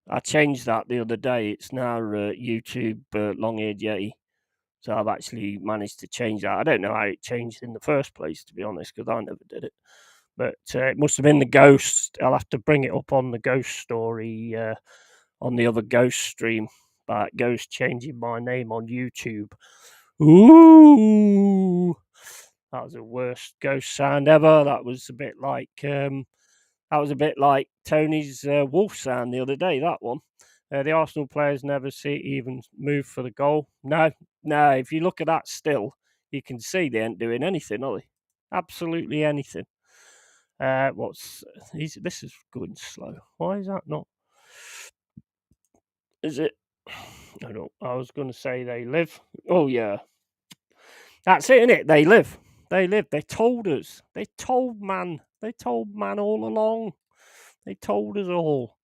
I changed that the other day. It's now YouTube Long-Haired Yeti. So I've actually managed to change that. I don't know how it changed in the first place, to be honest, because I never did it. But it must have been the ghost. I'll have to bring it up on the ghost story on the other ghost stream. But ghost changing my name on YouTube. Ooh, that was the worst ghost sound ever. That was a bit like Tony's wolf sound the other day. That one. The Arsenal players never even move for the goal. No. If you look at that still, you can see they ain't doing anything, are they? Absolutely anything. This is going slow. Why is that not? Is it? I don't. I was going to say they live. Oh yeah, that's it, innit? They live. They live. They told us. They told man. They told man all along. They told us all.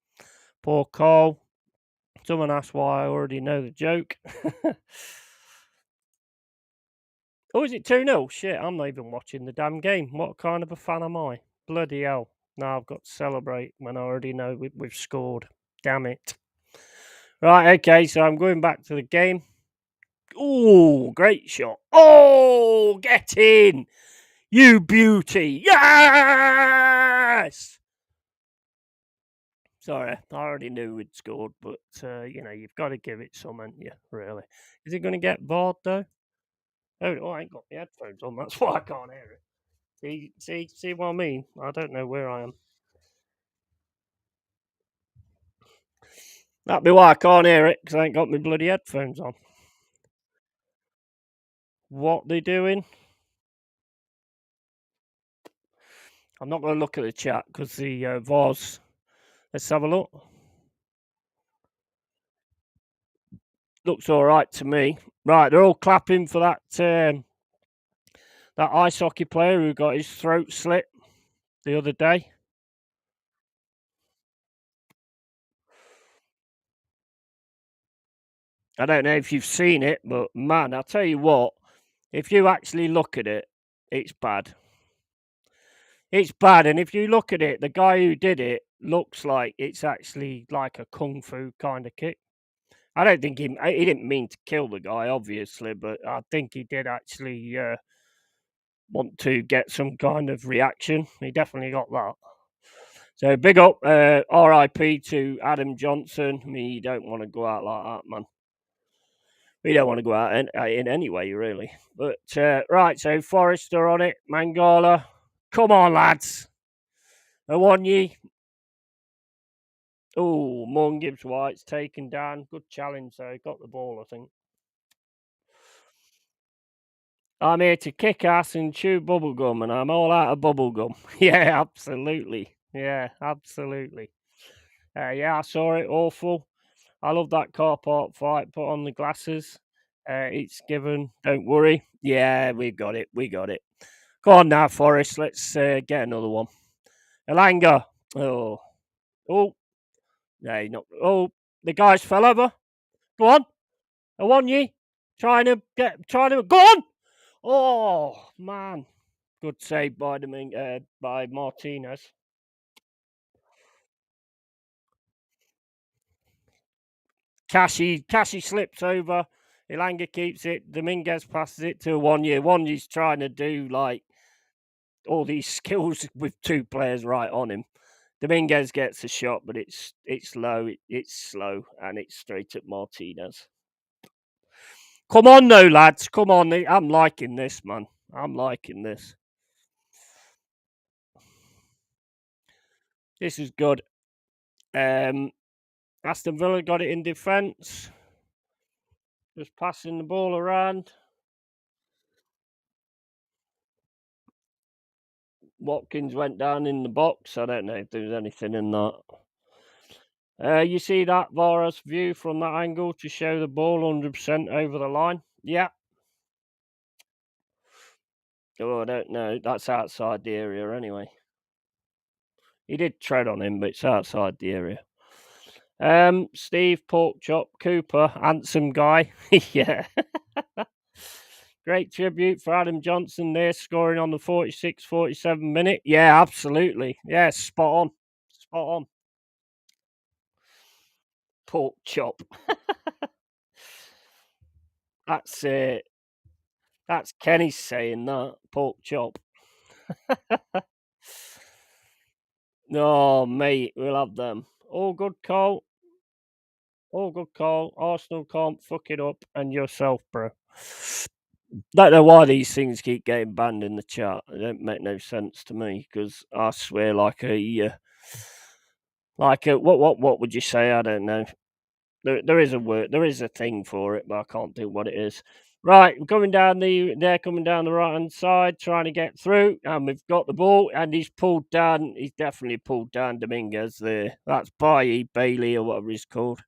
Poor Carl. Someone asked why I already know the joke. Oh, is it 2-0? Shit, I'm not even watching the damn game. What kind of a fan am I? Bloody hell. Now I've got to celebrate when I already know we've scored. Damn it. Right, okay, so I'm going back to the game. Oh, great shot. Oh, get in. You beauty. Yes! Sorry, I already knew we'd scored, but, you've got to give it some, haven't you, really? Is it going to get VAR'd, though? Oh, I ain't got the headphones on. That's why I can't hear it. See what I mean? I don't know where I am. That'd be why I can't hear it, because I ain't got my bloody headphones on. What they doing? I'm not going to look at the chat, because the VAR's... Let's have a look. Looks all right to me. Right, they're all clapping for that ice hockey player who got his throat slit the other day. I don't know if you've seen it, but man, I'll tell you what, if you actually look at it, it's bad. It's bad, and if you look at it, the guy who did it looks like it's actually like a kung fu kind of kick. I don't think he didn't mean to kill the guy, obviously, but I think he did actually want to get some kind of reaction. He definitely got that. So big up, R.I.P. to Adam Johnson. I mean, you don't want to go out like that, man. We don't want to go out in any way, really. But right, so Forrester on it, Mangala. Come on, lads. Awonyi. Oh, Morgan Gibbs White's taken down. Good challenge, though. Got the ball, I think. I'm here to kick ass and chew bubblegum, and I'm all out of bubblegum. Yeah, absolutely. Yeah, absolutely. Yeah, I saw it. Awful. I love that car park fight. Put on the glasses. It's given. Don't worry. Yeah, we got it. We got it. Go on now, Forrest. Let's get another one. Elanga. Oh. Oh. No, not. Oh, the guys fell over. Go on. Awonyi. Trying to get. Trying to. Go on. Oh, man. Good save by Martinez. Kashi slips over. Ilanga keeps it. Dominguez passes it to Awonyi. Awonyi's trying to do like all these skills with two players right on him. Dominguez gets a shot, but it's low. It's slow, and it's straight at Martinez. Come on, though, lads. Come on. I'm liking this, man. I'm liking this. This is good. Aston Villa got it in defence. Just passing the ball around. Watkins went down in the box. I don't know if there was anything in that. You see that Vara's view from that angle to show the ball 100% over the line? Yeah. Oh, I don't know. That's outside the area anyway. He did tread on him, but it's outside the area. Steve Porkchop Cooper, handsome guy. Yeah. Great tribute for Adam Johnson there, scoring on the 46-47 minute. Yeah, absolutely. Yeah, spot on. Spot on. Pork chop. That's Kenny saying that. Pork chop. No, mate, we'll have them. All good, Cole. All good, Cole. Arsenal can't fuck it up, and yourself, bro. Don't know why these things keep getting banned in the chat. They don't make no sense to me because I swear, like a what would you say? I don't know. There is a word, there is a thing for it, but I can't think what it is. Right, they're coming down the right hand side, trying to get through, and we've got the ball, and he's pulled down. He's definitely pulled down Dominguez there. That's Bailey or whatever he's called.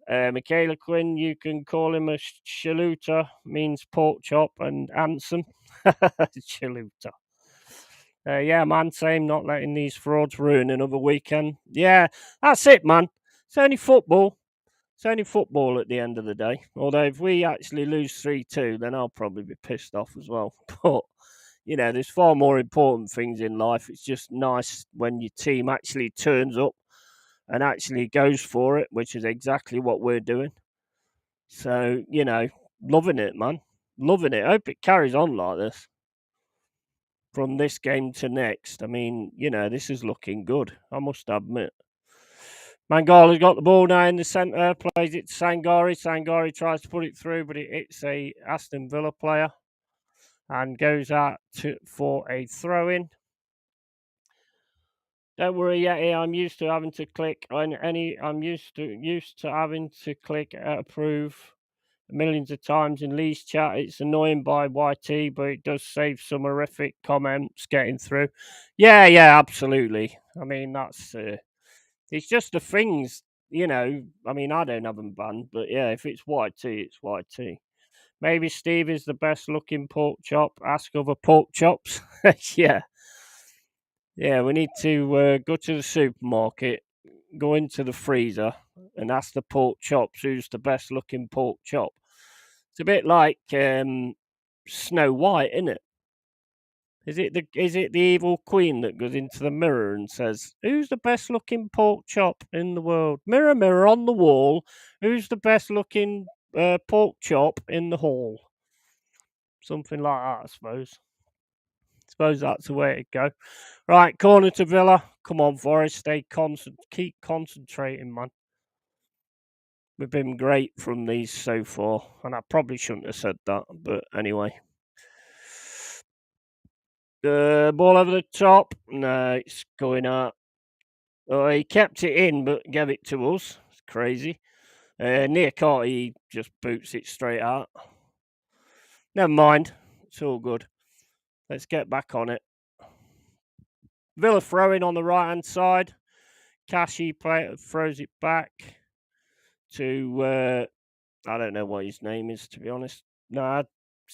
Michaela Quinn, you can call him a chaluta, means pork chop, and Anson. Chaluta. Yeah, man, same, not letting these frauds ruin another weekend. Yeah, that's it, man. It's only football. It's only football at the end of the day. Although if we actually lose 3-2, then I'll probably be pissed off as well. But, there's far more important things in life. It's just nice when your team actually turns up and actually goes for it, which is exactly what we're doing. So, loving it, man. Loving it. I hope it carries on like this from this game to next. I mean, this is looking good, I must admit. Mangala's got the ball now in the centre, plays it to Sangari. Sangari tries to put it through, but it hits a Aston Villa player and goes out for a throw-in. Don't worry, Yeti. I'm used to having to click on any. I'm used to having to click approve millions of times in Lee's chat. It's annoying by YT, but it does save some horrific comments getting through. Yeah, absolutely. I mean, that's it's just the things, I mean, I don't have them banned, but yeah, if it's YT, it's YT. Maybe Steve is the best looking pork chop. Ask other pork chops. Yeah. Yeah, we need to go to the supermarket, go into the freezer, and ask the pork chops who's the best looking pork chop. It's a bit like Snow White, isn't it? Is it the evil queen that goes into the mirror and says, "Who's the best looking pork chop in the world? Mirror, mirror on the wall, who's the best looking pork chop in the hall?" Something like that, I suppose. Suppose that's the way it go. Right, corner to Villa. Come on, Forest. Keep concentrating, man. We've been great from these so far, and I probably shouldn't have said that, but anyway. The ball over the top. No, it's going out. Oh, he kept it in, but gave it to us. It's crazy. Near Carty, he just boots it straight out. Never mind. It's all good. Let's get back on it. Villa throwing on the right hand side. Kashi throws it back to I don't know what his name is, to be honest. No,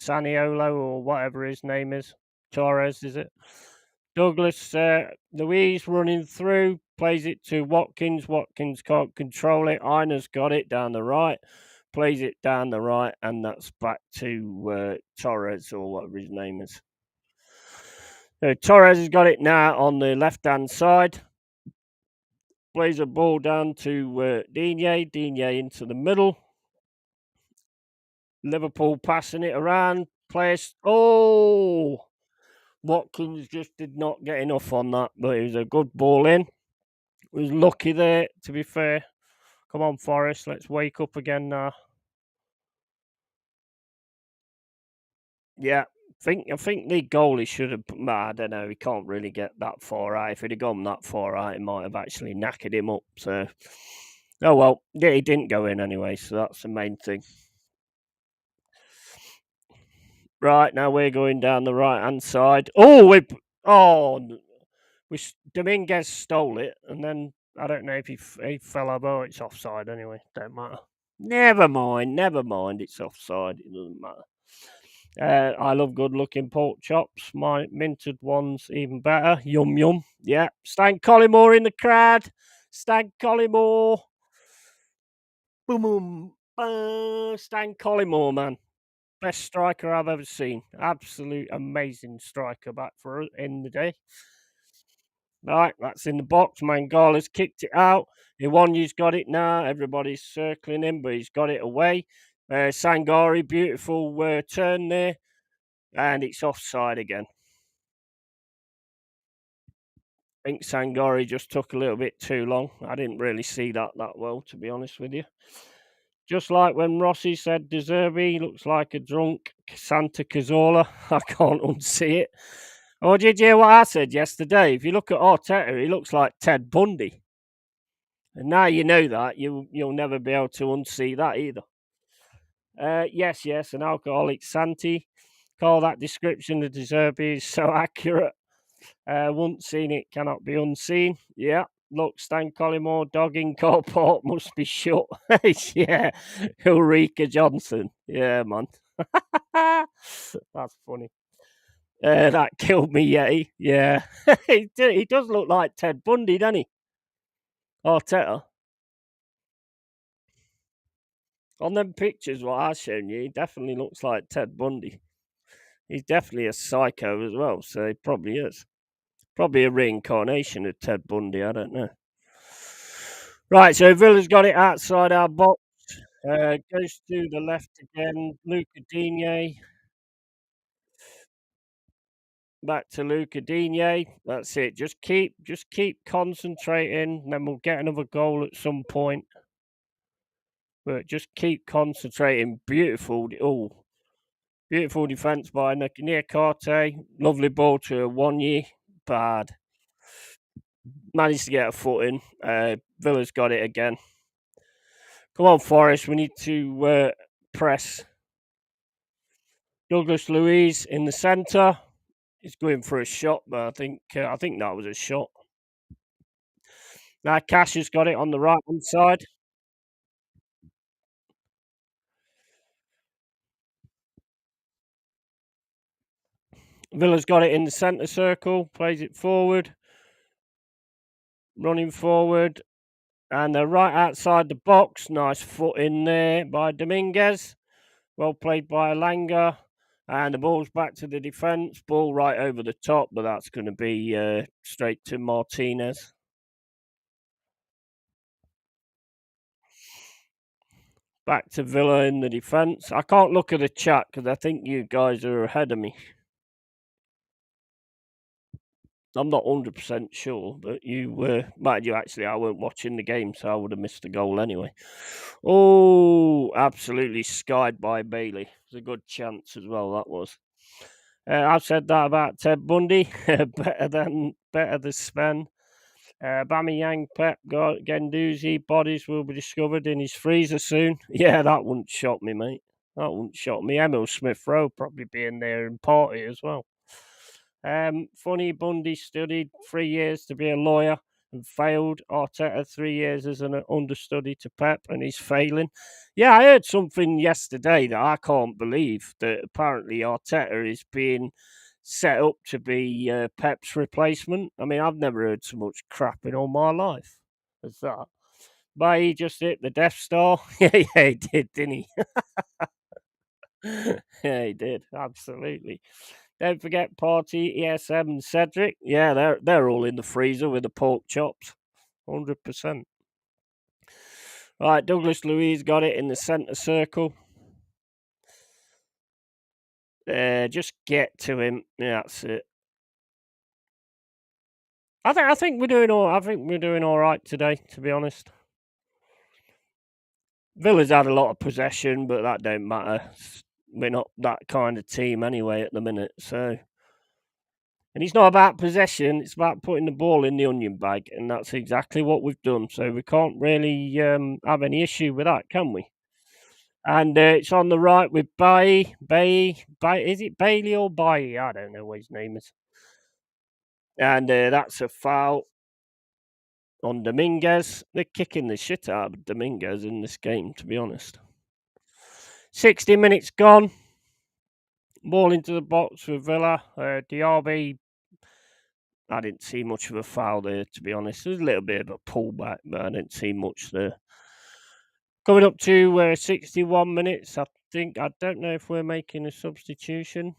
Saniolo or whatever his name is. Torres, is it? Douglas Luiz running through, plays it to Watkins. Watkins can't control it. Einer's got it down the right, plays it down the right, and that's back to Torres or whatever his name is. So Torres has got it now on the left-hand side. Plays a ball down to Digne. Digne into the middle. Liverpool passing it around. Place. Oh! Watkins just did not get enough on that, but it was a good ball in. Was lucky there, to be fair. Come on, Forest, let's wake up again now. Yeah, I think the goalie should have. I don't know. He can't really get that far out. If he'd have gone that far out, it might have actually knackered him up. So, oh well. Yeah, he didn't go in anyway, so that's the main thing. Right now we're going down the right hand side. Oh, Dominguez stole it, and then I don't know if he fell over. It's offside anyway. Don't matter. Never mind. It's offside. It doesn't matter. I love good-looking pork chops. My minted ones even better. Yum yum. Yeah. Stan Collymore in the crowd. Stan Collymore. Boom boom. Stan Collymore, man. Best striker I've ever seen. Absolute amazing striker back for in the day. Right, that's in the box. Mangala's kicked it out. Iwanyi's got it now. Everybody's circling him, but he's got it away. Sangari, beautiful turn there. And it's offside again. I think Sangari just took a little bit too long. I didn't really see that well, to be honest with you. Just like when Rossi said De Zerbi looks like a drunk Santa Cazorla. I can't unsee it. Oh, did you hear what I said yesterday? If you look at Arteta, he looks like Ted Bundy. And now you know that, you'll never be able to unsee that either. Yes, an alcoholic Santi. Call that description of De Zerbi is so accurate. Once seen it cannot be unseen. Yeah, look, Stan Collymore, dogging Corport must be shut. Yeah, Ulrika Johnson. Yeah, man. That's funny. That killed me, Yeti. Yeah. He does look like Ted Bundy, doesn't he? Arteta. On them pictures, what I've shown you, he definitely looks like Ted Bundy. He's definitely a psycho as well, so he probably is. Probably a reincarnation of Ted Bundy, I don't know. Right, so Villa's got it outside our box. Goes to the left again. Luca Digne. Back to Luca Digne. That's it. Just keep concentrating, and then we'll get another goal at some point. But just keep concentrating. Beautiful defence by Niakate. Lovely ball to Iwanyi. Bad. Managed to get a foot in. Villa's got it again. Come on, Forest. We need to press. Douglas Luiz in the centre. He's going for a shot, but I think that was a shot. Now Cash has got it on the right hand side. Villa's got it in the centre circle. Plays it forward. Running forward. And they're right outside the box. Nice foot in there by Dominguez. Well played by Alanga. And the ball's back to the defence. Ball right over the top, but that's going to be straight to Martinez. Back to Villa in the defence. I can't look at the chat because I think you guys are ahead of me. I'm not 100% sure, but you were. Mind you, actually, I weren't watching the game, so I would have missed the goal anyway. Oh, absolutely skied by Bailey. It was a good chance as well, that was. I've said that about Ted Bundy. better than Sven. Bamiyang, Pep, Gendouzi, bodies will be discovered in his freezer soon. Yeah, that wouldn't shock me, mate. That wouldn't shock me. Emil Smith Rowe probably being there in party as well. Funny, Bundy studied 3 years to be a lawyer and failed. Arteta 3 years as an understudy to Pep, and he's failing. Yeah, I heard something yesterday that I can't believe, that apparently Arteta is being set up to be Pep's replacement. I mean, I've never heard so much crap in all my life as that. But he just hit the Death Star. Yeah, he did, didn't he? Yeah, he did. Absolutely. Don't forget Party, ESM, and Cedric. Yeah, they're all in the freezer with the pork chops. 100%. Right, Douglas Luiz got it in the centre circle. Just get to him. Yeah, that's it. I think we're doing all right today, to be honest. Villa's had a lot of possession, but that don't matter. We're not that kind of team anyway at the minute. So, and it's not about possession; it's about putting the ball in the onion bag, and that's exactly what we've done. So we can't really have any issue with that, can we? And it's on the right with Bay. Is it Bailey or Bailey? I don't know what his name is. And that's a foul on Dominguez. They're kicking the shit out of Dominguez in this game, to be honest. 60 minutes gone. Ball into the box for Villa. Diaby, I didn't see much of a foul there, to be honest. There was a little bit of a pullback, but I didn't see much there. Coming up to 61 minutes, I don't know if we're making a substitution.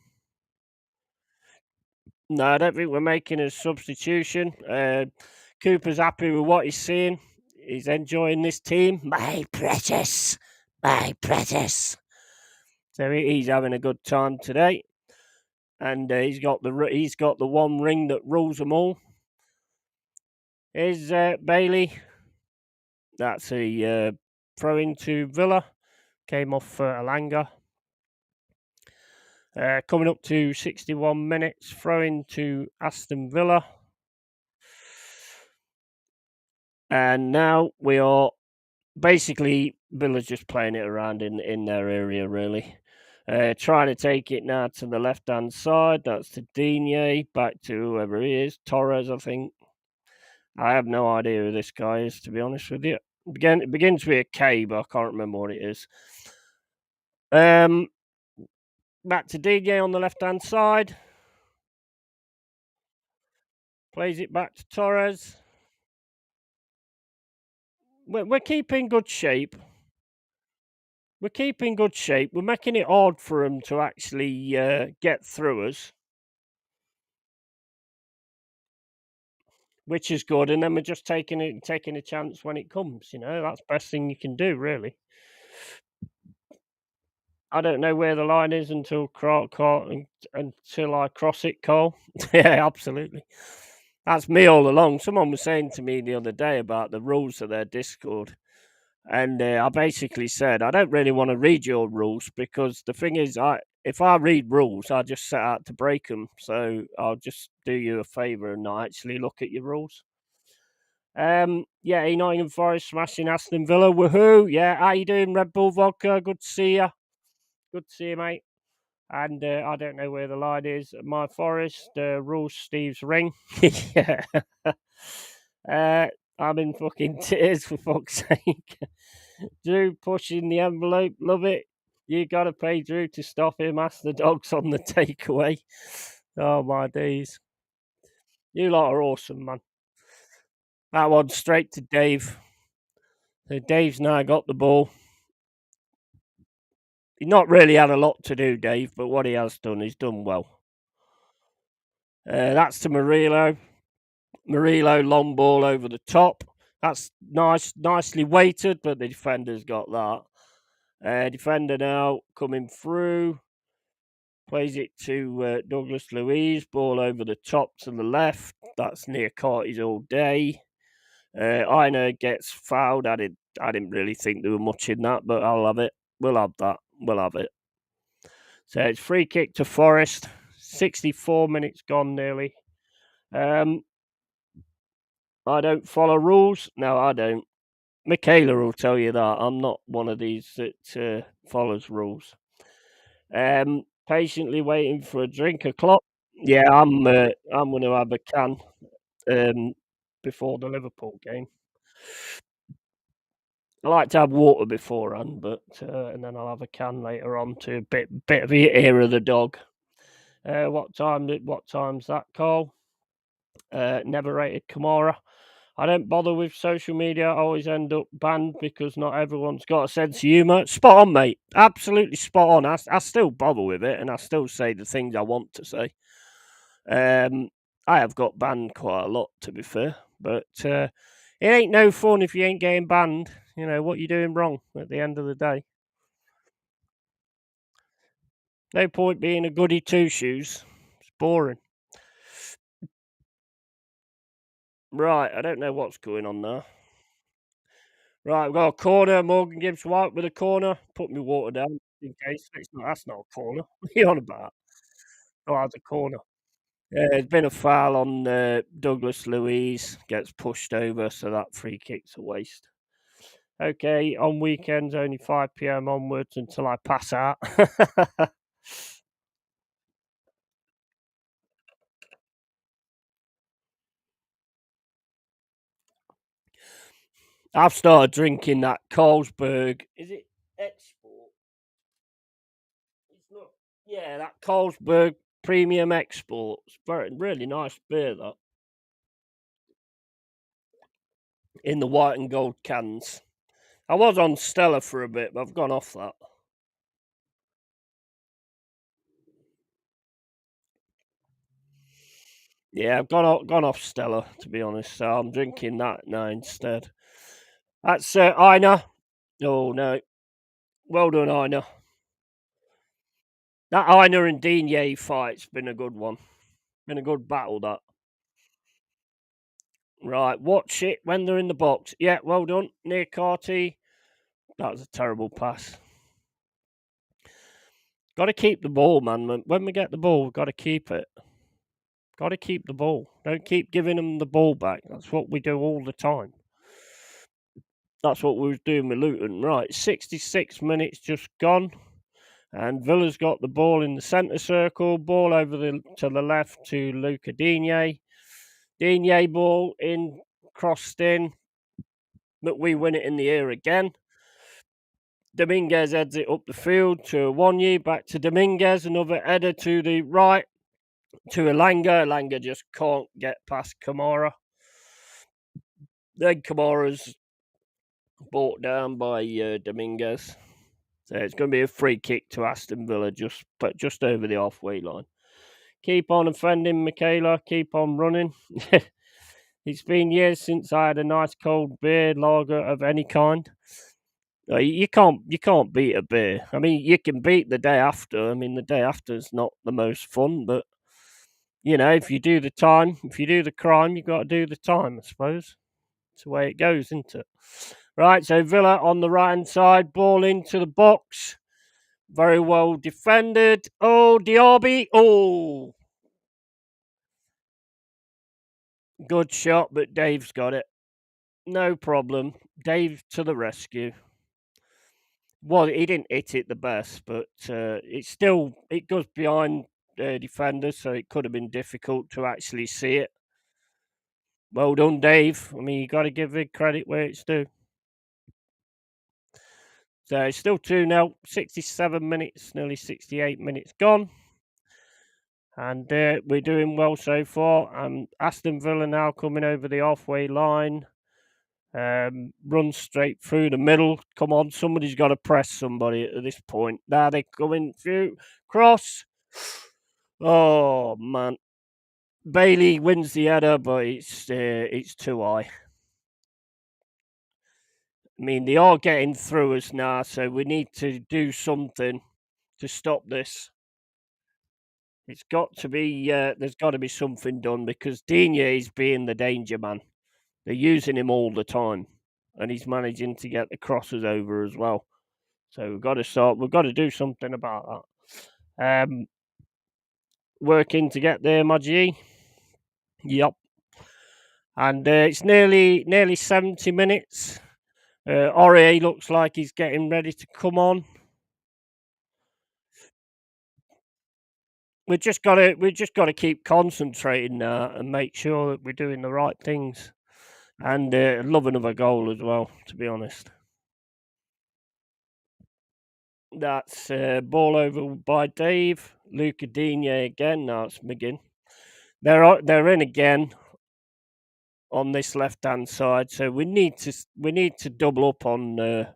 No, I don't think we're making a substitution. Cooper's happy with what he's seeing. He's enjoying this team. My precious. So he's having a good time today, and he's got the one ring that rules them all. Here's Bailey. That's a throw into Villa. Came off Alanga. Coming up to 61 minutes, throw into Aston Villa. And now we are basically, Villa's just playing it around in their area, really. Trying to take it now to the left-hand side. That's to Digne. Back to whoever he is. Torres, I think. I have no idea who this guy is, to be honest with you. It begins with a K, but I can't remember what it is. Back to DJ on the left-hand side. Plays it back to Torres. We're keeping good shape. We're making it hard for them to actually get through us, which is good. And then we're just taking a chance when it comes. You know, that's the best thing you can do, really. I don't know where the line is until I cross it, Cole. Yeah, absolutely. That's me all along. Someone was saying to me the other day about the rules of their Discord. And I basically said, I don't really want to read your rules because the thing is, if I read rules, I just set out to break them. So I'll just do you a favour and not actually look at your rules. Yeah, Nottingham Forest smashing Aston Villa. Woohoo! Yeah, how you doing, Red Bull Vodka? Good to see you. Good to see you, mate. And I don't know where the line is. My Forest rules Steve's ring. Yeah. I'm in fucking tears, for fuck's sake. Drew pushing the envelope. Love it. You got to pay Drew to stop him. Ask the dogs on the takeaway. Oh, my days. You lot are awesome, man. That one straight to Dave. So Dave's now got the ball. He's not really had a lot to do, Dave, but what he has done, he's done well. That's to Murillo. Murillo long ball over the top. That's nicely weighted, but the defender's got that. Defender now coming through. Plays it to Douglas Luiz. Ball over the top to the left. That's near Carty's all day. Aina gets fouled. I didn't really think there were much in that, but I'll have it. We'll have that. We'll have it. So it's free kick to Forest. 64 minutes gone nearly. I don't follow rules. No, I don't. Michaela will tell you that. I'm not one of these that follows rules. Patiently waiting for a drink o'clock. Yeah, I'm going to have a can before the Liverpool game. I like to have water beforehand, but and then I'll have a can later on to bit of the ear of the dog. What time's that, Carl? Never rated Kamara. I don't bother with social media. I always end up banned because not everyone's got a sense of humour. Spot on, mate. Absolutely spot on. I still bother with it, and I still say the things I want to say. I have got banned quite a lot, to be fair, but it ain't no fun if you ain't getting banned. You know what you're doing wrong at the end of the day. No point being a goody two shoes. It's boring. Right, I don't know what's going on there. Right, we've got a corner. Morgan Gibbs White with a corner. Put me water down in case. That's not a corner. What are you on about? Oh, that's a corner. There's been a foul on Douglas Luiz. Gets pushed over, so that free kick's a waste. Okay, on weekends, only 5 p.m. onwards until I pass out. I've started drinking that Carlsberg. Is it Export? It's not. Yeah, that Carlsberg Premium Export. It's really nice beer, that. In the white and gold cans. I was on Stella for a bit, but I've gone off that. Yeah, I've gone off Stella, to be honest. So I'm drinking that now instead. That's Ina. Oh no, well done, Ina. That Ina and Digne fight's been a good one. Been a good battle, that. Right, watch it when they're in the box. Yeah, well done, near Carty. That was a terrible pass. Got to keep the ball, man. When we get the ball, we've got to keep it. Got to keep the ball. Don't keep giving them the ball back. That's what we do all the time. That's what we was doing with Luton. Right, 66 minutes just gone. And Villa's got the ball in the centre circle. Ball over to the left to Luca Digne. Digne ball in, crossed in. But we win it in the air again. Dominguez heads it up the field to Wanyi. Back to Dominguez. Another header to the right to Elanga. Elanga just can't get past Kamara. Then Kamara's brought down by Dominguez. So it's going to be a free kick to Aston Villa, just over the halfway line. Keep on offending, Michaela. Keep on running. It's been years since I had a nice cold beer lager of any kind. You can't beat a beer. I mean, you can beat the day after. I mean, the day after is not the most fun, but you know, if you do the time, if you do the crime, you got to do the time. I suppose it's the way it goes, isn't it? Right. So Villa on the right hand side, ball into the box. Very well defended. Oh, Diaby. Oh, good shot, but Dave's got it. No problem. Dave to the rescue. Well, he didn't hit it the best, but it goes behind defenders, so it could have been difficult to actually see it. Well done, Dave. I mean, you got to give big credit where it's due. So it's still 2-0, 67 minutes, nearly 68 minutes gone. And we're doing well so far. Aston Villa now coming over the halfway line. Run straight through the middle. Come on, somebody's got to press somebody at this point. Now they're coming through. Cross. Oh man, Bailey wins the header, but it's too high. I mean, they are getting through us now, so we need to do something to stop this. It's got to be. There's got to be something done because Digne is being the danger man. They're using him all the time, and he's managing to get the crosses over as well. So we've got to start. We've got to do something about that. Working to get there, my G. Yep. And it's nearly 70 minutes. Aurier looks like he's getting ready to come on. We just got to keep concentrating now and make sure that we're doing the right things. And love another goal as well, to be honest. That's ball over by Dave. Luca Digne again. No, it's McGinn. They're in again on this left hand side. So we need to double up on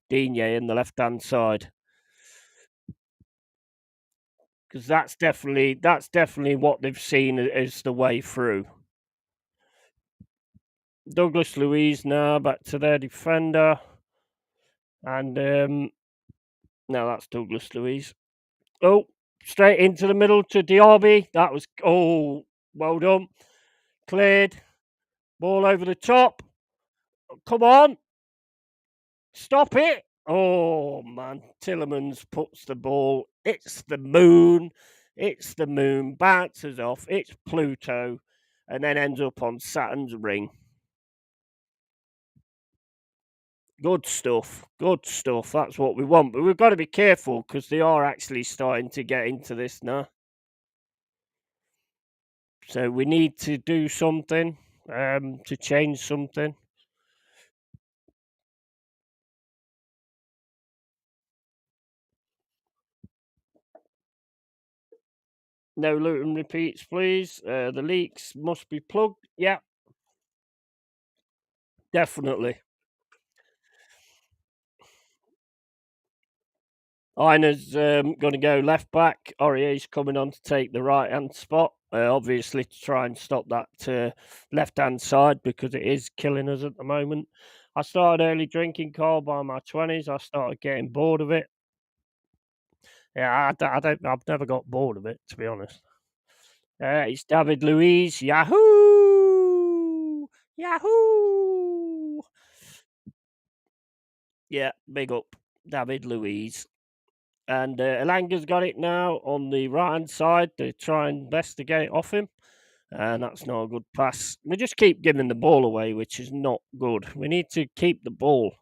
Digne in the left hand side because that's definitely what they've seen as the way through. Douglas Luiz now back to their defender, and no, that's Douglas Luiz. Oh, straight into the middle to Diaby. That was well done, cleared. Ball over the top. Come on, stop it! Oh man, Tillemans puts the ball. It's the moon. It's the moon. Bounces off. It's Pluto, and then ends up on Saturn's ring. Good stuff. Good stuff. That's what we want. But we've got to be careful because they are actually starting to get into this now. So we need to do something to change something. No Luton repeats, please. The leaks must be plugged. Yeah, definitely. Einer's going to go left back. Aurier's coming on to take the right hand spot. Obviously, to try and stop that left hand side because it is killing us at the moment. I started early drinking coal by my 20s. I started getting bored of it. Yeah, I've never got bored of it, to be honest. It's David Luiz. Yahoo! Yahoo! Yeah, big up, David Luiz. And Elanga's got it now on the right hand side. They're trying best to get it off him. And that's not a good pass. We just keep giving the ball away, which is not good. We need to keep the ball.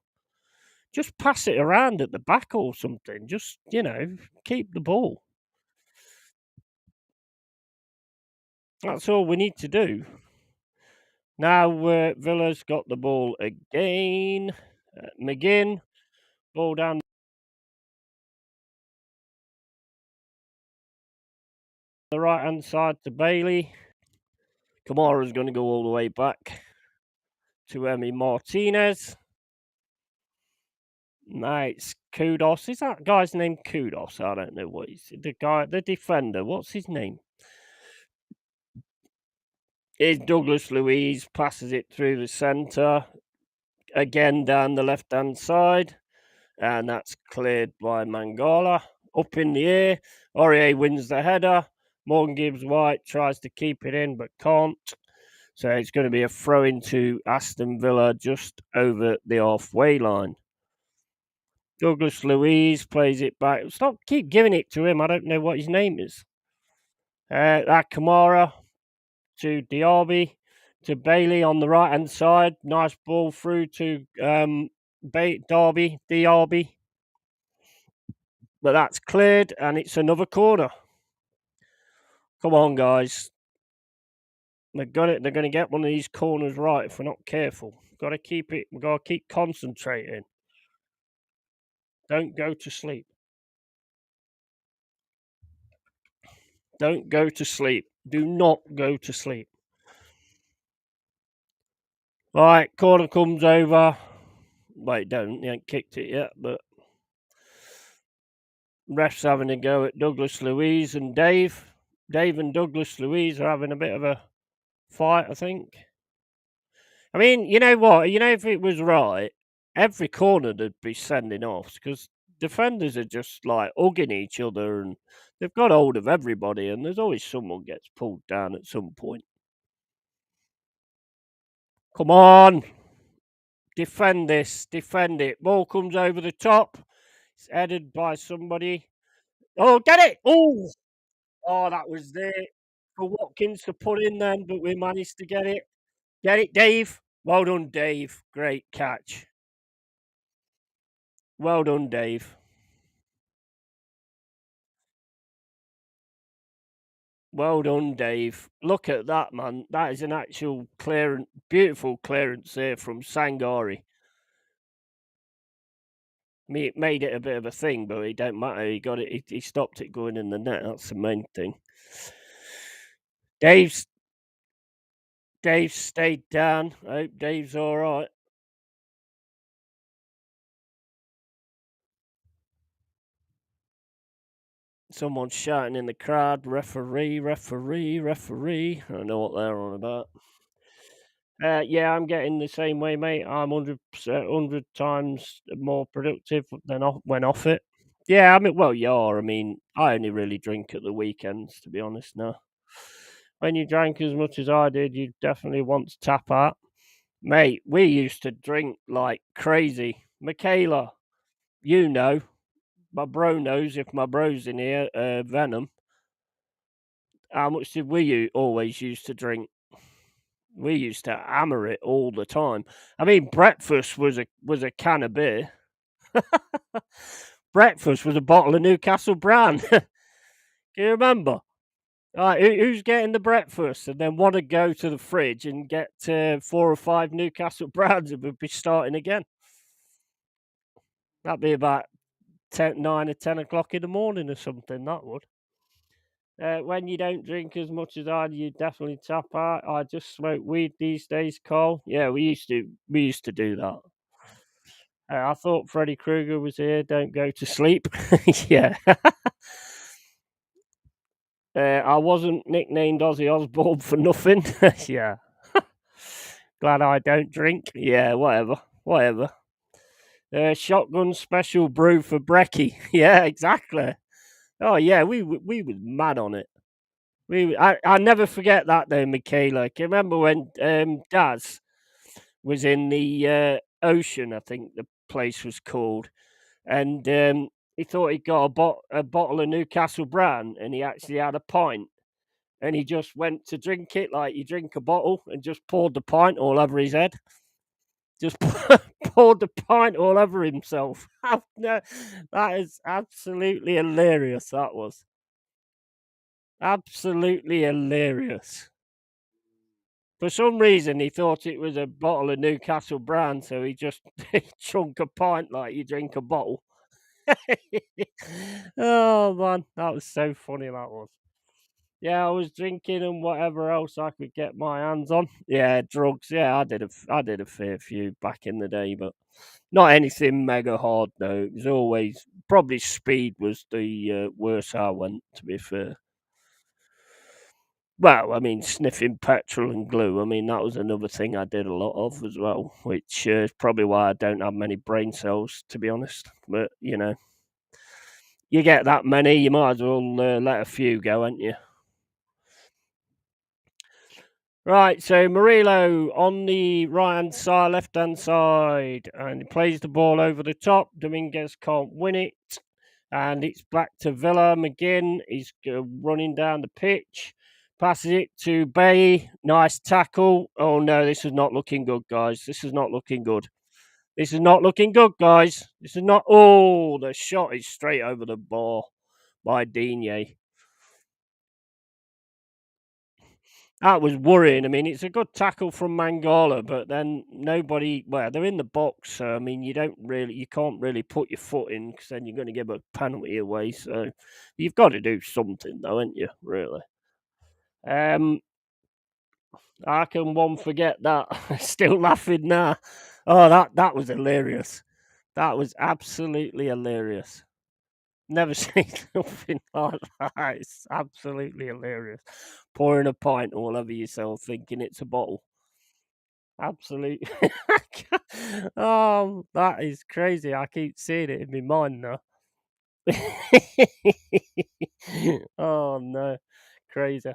Just pass it around at the back or something. Just, keep the ball. That's all we need to do. Now Villa's got the ball again. McGinn, ball down the right hand side to Bailey. Kamara's going to go all the way back to Emi Martinez. Nice. Kudos. Is that guy's name Kudos? I don't know what he's the defender. What's his name? Is Douglas Luiz passes it through the centre. Again down the left hand side. And that's cleared by Mangala. Up in the air. Aurier wins the header. Morgan Gibbs White tries to keep it in but can't. So it's going to be a throw into Aston Villa just over the halfway line. Douglas Luiz plays it back. Keep giving it to him. I don't know what his name is. Kamara to Diaby to Bailey on the right hand side. Nice ball through to Diaby. But that's cleared and it's another corner. Come on, guys. They're going to get one of these corners right if we're not careful. We've got to keep concentrating. Don't go to sleep. Don't go to sleep. Do not go to sleep. Right, corner comes over. Wait, don't. He ain't kicked it yet, but ref's having a go at Douglas Louise and Dave. Dave and Douglas Louise are having a bit of a fight, I think. I mean, you know what? You know, if it was right, every corner they'd be sending off because defenders are just like hugging each other and they've got hold of everybody, and there's always someone gets pulled down at some point. Come on, defend this, defend it. Ball comes over the top. It's headed by somebody. Oh, get it! Oh, oh, that was there for Watkins to put in then, but we managed to get it. Get it, Dave. Well done, Dave. Great catch. Well done, Dave. Well done, Dave. Look at that, man. That is an actual clearance, beautiful clearance there from Sangari. Me, it made it a bit of a thing, but it don't matter. He got it. He stopped it going in the net. That's the main thing. Dave's stayed down. I hope Dave's all right. Someone's shouting in the crowd, referee, referee, referee. I don't know what they're on about. Yeah, I'm getting the same way, mate. I'm 100%, 100 times more productive than when off it. Yeah, I mean, well, you are. I mean, I only really drink at the weekends, to be honest now. When you drank as much as I did, you definitely want to tap out. Mate, we used to drink like crazy. Michaela, you know, my bro knows if my bro's in here, Venom. How much did we always used to drink? We used to hammer it all the time. I mean, breakfast was a can of beer. Breakfast was a bottle of Newcastle Brown. Can you remember? Right, who's getting the breakfast and then want to go to the fridge and get 4 or 5 Newcastle Browns and we'd be starting again? That'd be about 9 or 10 o'clock in the morning or something, that would. When you don't drink as much as I do, you definitely tap out. I just smoke weed these days, Cole. Yeah, we used to do that. I thought Freddy Krueger was here. Don't go to sleep. Yeah. I wasn't nicknamed Ozzy Osbourne for nothing. Yeah. Glad I don't drink. Yeah, whatever. Whatever. Shotgun special brew for Brecky. Yeah, exactly. Oh yeah, we was mad on it. I never forget that though, Michaela. Can you remember when Daz was in the ocean? I think the place was called, and he thought he got a bottle of Newcastle Brown, and he actually had a pint, and he just went to drink it like you drink a bottle, and just poured the pint all over his head. Just poured the pint all over himself. No, that is absolutely hilarious. That was absolutely hilarious. For some reason, he thought it was a bottle of Newcastle Brown, so he just chunk a pint like you drink a bottle. Oh man, that was so funny. That was. Yeah, I was drinking and whatever else I could get my hands on. Yeah, drugs. Yeah, I did a fair few back in the day, but not anything mega hard though. It was always probably speed was the worst I went. To be fair. Well, I mean, sniffing petrol and glue. I mean, that was another thing I did a lot of as well, which is probably why I don't have many brain cells, to be honest. But you get that many, you might as well let a few go, ain't you? Right, so Murillo on the right hand side, left hand side, and he plays the ball over the top. Dominguez can't win it, and it's back to Villa. McGinn is running down the pitch, passes it to Bay. Nice tackle. Oh no, this is not looking good, guys. This is not looking good. This is not looking good, guys. This is not. Oh, the shot is straight over the bar by Digne. That was worrying. I mean, it's a good tackle from Mangala, but then nobody. Well, they're in the box, so I mean, you can't really put your foot in because then you're going to give a penalty away. So you've got to do something, though, ain't you? Really. Um, How can one forget that? Still laughing now. Oh, that was hilarious. That was absolutely hilarious. Never seen nothing like that. It's absolutely hilarious. Pouring a pint all over yourself, thinking it's a bottle. Absolutely. Oh, that is crazy. I keep seeing it in my mind now. Oh no, crazy.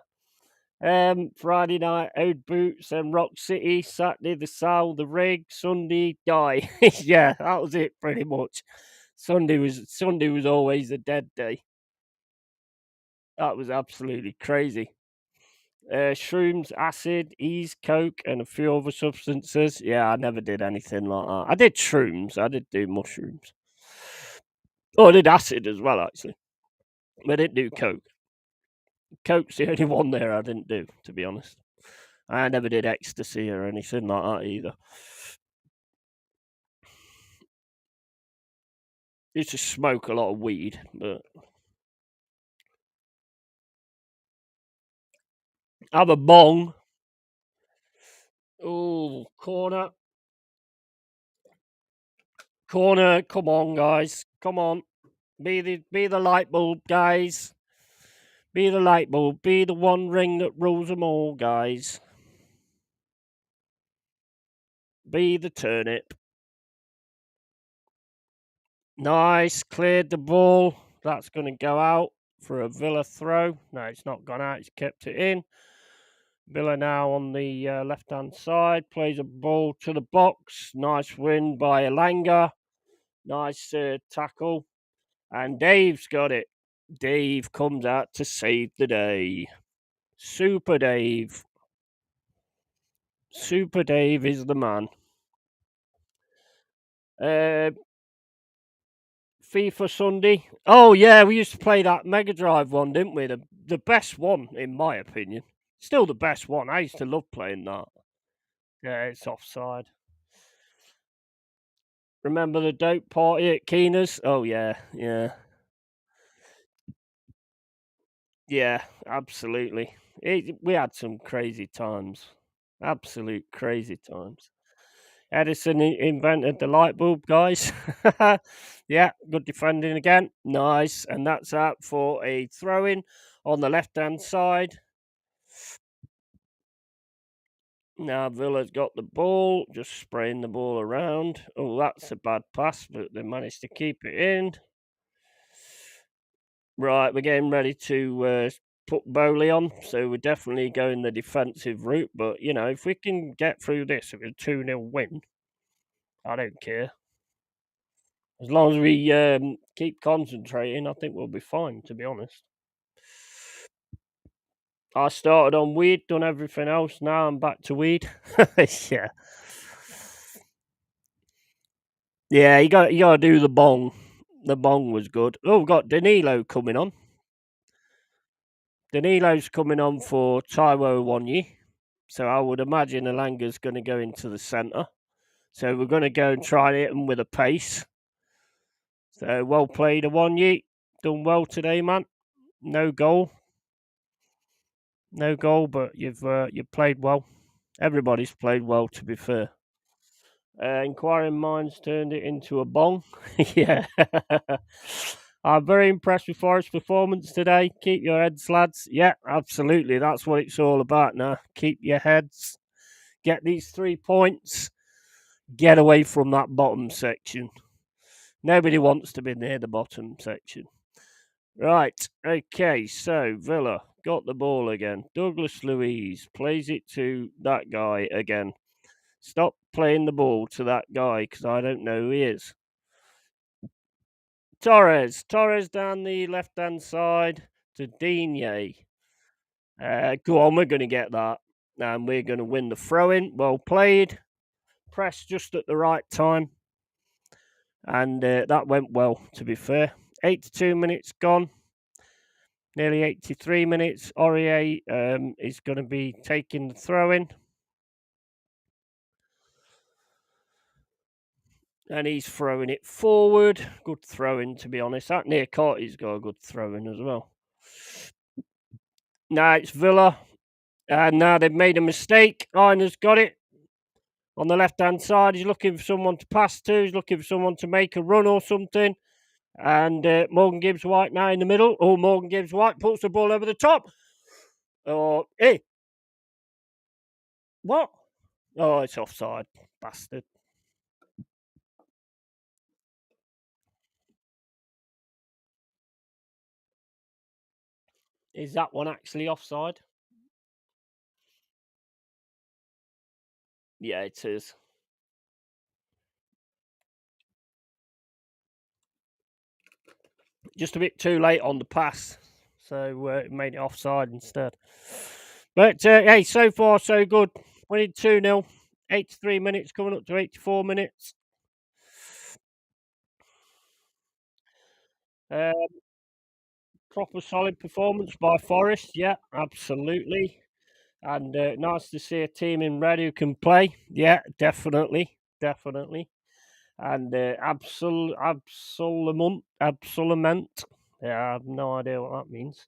Friday night, Old Boots and Rock City. Saturday, the Soul, the Rig. Sunday, Die. Yeah, that was it pretty much. Sunday was always a dead day. That was absolutely crazy. Shrooms, acid, ease, coke, and a few other substances. Yeah, I never did anything like that. I did shrooms. I did do mushrooms. Oh, I did acid as well, actually. But I didn't do coke. Coke's the only one there I didn't do, to be honest. I never did ecstasy or anything like that either. Used to smoke a lot of weed, but have a bong. Oh, corner. Come on, guys. Come on. Be the light bulb, guys. Be the light bulb. Be the one ring that rules them all, guys. Be the turnip. Nice. Cleared the ball. That's going to go out for a Villa throw. No, it's not gone out. It's kept it in. Villa now on the left-hand side. Plays a ball to the box. Nice win by Elanga. Nice tackle. And Dave's got it. Dave comes out to save the day. Super Dave. Super Dave is the man. FIFA Sunday. Oh yeah, we used to play that Mega Drive one, didn't we? The best one, in my opinion. Still the best one. I used to love playing that. Yeah, it's offside. Remember the dope party at Keena's? Oh yeah, yeah, yeah. Absolutely. We had some crazy times. Absolute crazy times. Edison invented the light bulb, guys. Yeah, good defending again. Nice. And that's out for a throw in on the left hand side. Now Villa's got the ball, just spraying the ball around. Oh, that's a bad pass, but they managed to keep it in. Right, we're getting ready to put Bowley on, so we're definitely going the defensive route. But, if we can get through this with a 2-0 win, I don't care. As long as we keep concentrating, I think we'll be fine, to be honest. I started on weed, done everything else. Now I'm back to weed. Yeah. Yeah, you got to do the bong. The bong was good. Oh, we've got Danilo coming on. Danilo's coming on for Taiwo Wanyi. So I would imagine Elanga's going to go into the centre. So we're going to go and try and hit him with a pace. So well played, Wanyi. Done well today, man. No goal. No goal, but you've played well. Everybody's played well, to be fair. Inquiring minds turned it into a bong. Yeah. I'm very impressed with Forest's performance today. Keep your heads, lads. Yeah, absolutely. That's what it's all about now. Keep your heads. Get these 3 points. Get away from that bottom section. Nobody wants to be near the bottom section. Right. Okay. So Villa got the ball again. Douglas Luiz plays it to that guy again. Stop playing the ball to that guy because I don't know who he is. Torres down the left hand side to Digne. Go on, we're going to get that. And we're going to win the throw in. Well played. Press just at the right time. And that went well, to be fair. 82 minutes gone. Nearly 83 minutes. Aurier is going to be taking the throw in. And he's throwing it forward. Good throwing, to be honest. That near Carty's got a good throwing as well. Now it's Villa. And now they've made a mistake. Einer's got it on the left-hand side. He's looking for someone to pass to. He's looking for someone to make a run or something. And Morgan Gibbs White now in the middle. Oh, Morgan Gibbs White puts the ball over the top. Oh, hey. What? Oh, it's offside. Bastard. Is that one actually offside? Yeah, it is. Just a bit too late on the pass. So it made it offside instead. But hey, so far so good. Winning 2-0. 83 minutes coming up to 84 minutes. Proper solid performance by Forest. Yeah, absolutely. And nice to see a team in red who can play. Yeah, definitely. And absolument. Yeah, I have no idea what that means.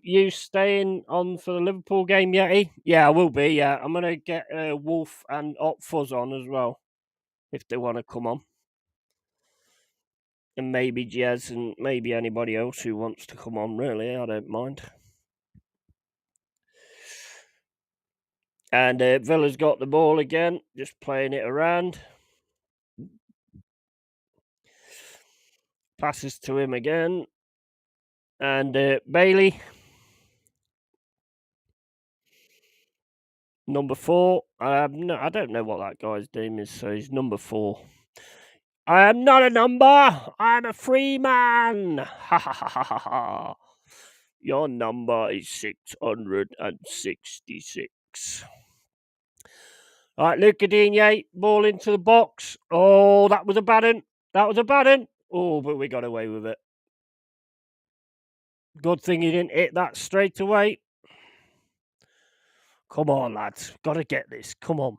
You staying on for the Liverpool game, Yeti? Yeah, I will be. Yeah, I'm gonna get Wolf and Op Fuzz on as well if they want to come on, and maybe Jez and maybe anybody else who wants to come on. Really, I don't mind. And Villa's got the ball again, just playing it around. Passes to him again, and Bailey. Number 4. No, I don't know what that guy's name is, so he's number 4. I am not a number. I'm a free man. Ha ha ha ha ha. Your number is 666. All right, Luca Digne, ball into the box. Oh, that was a bad one. Oh, but we got away with it. Good thing he didn't hit that straight away. Come on, lads. Got to get this. Come on.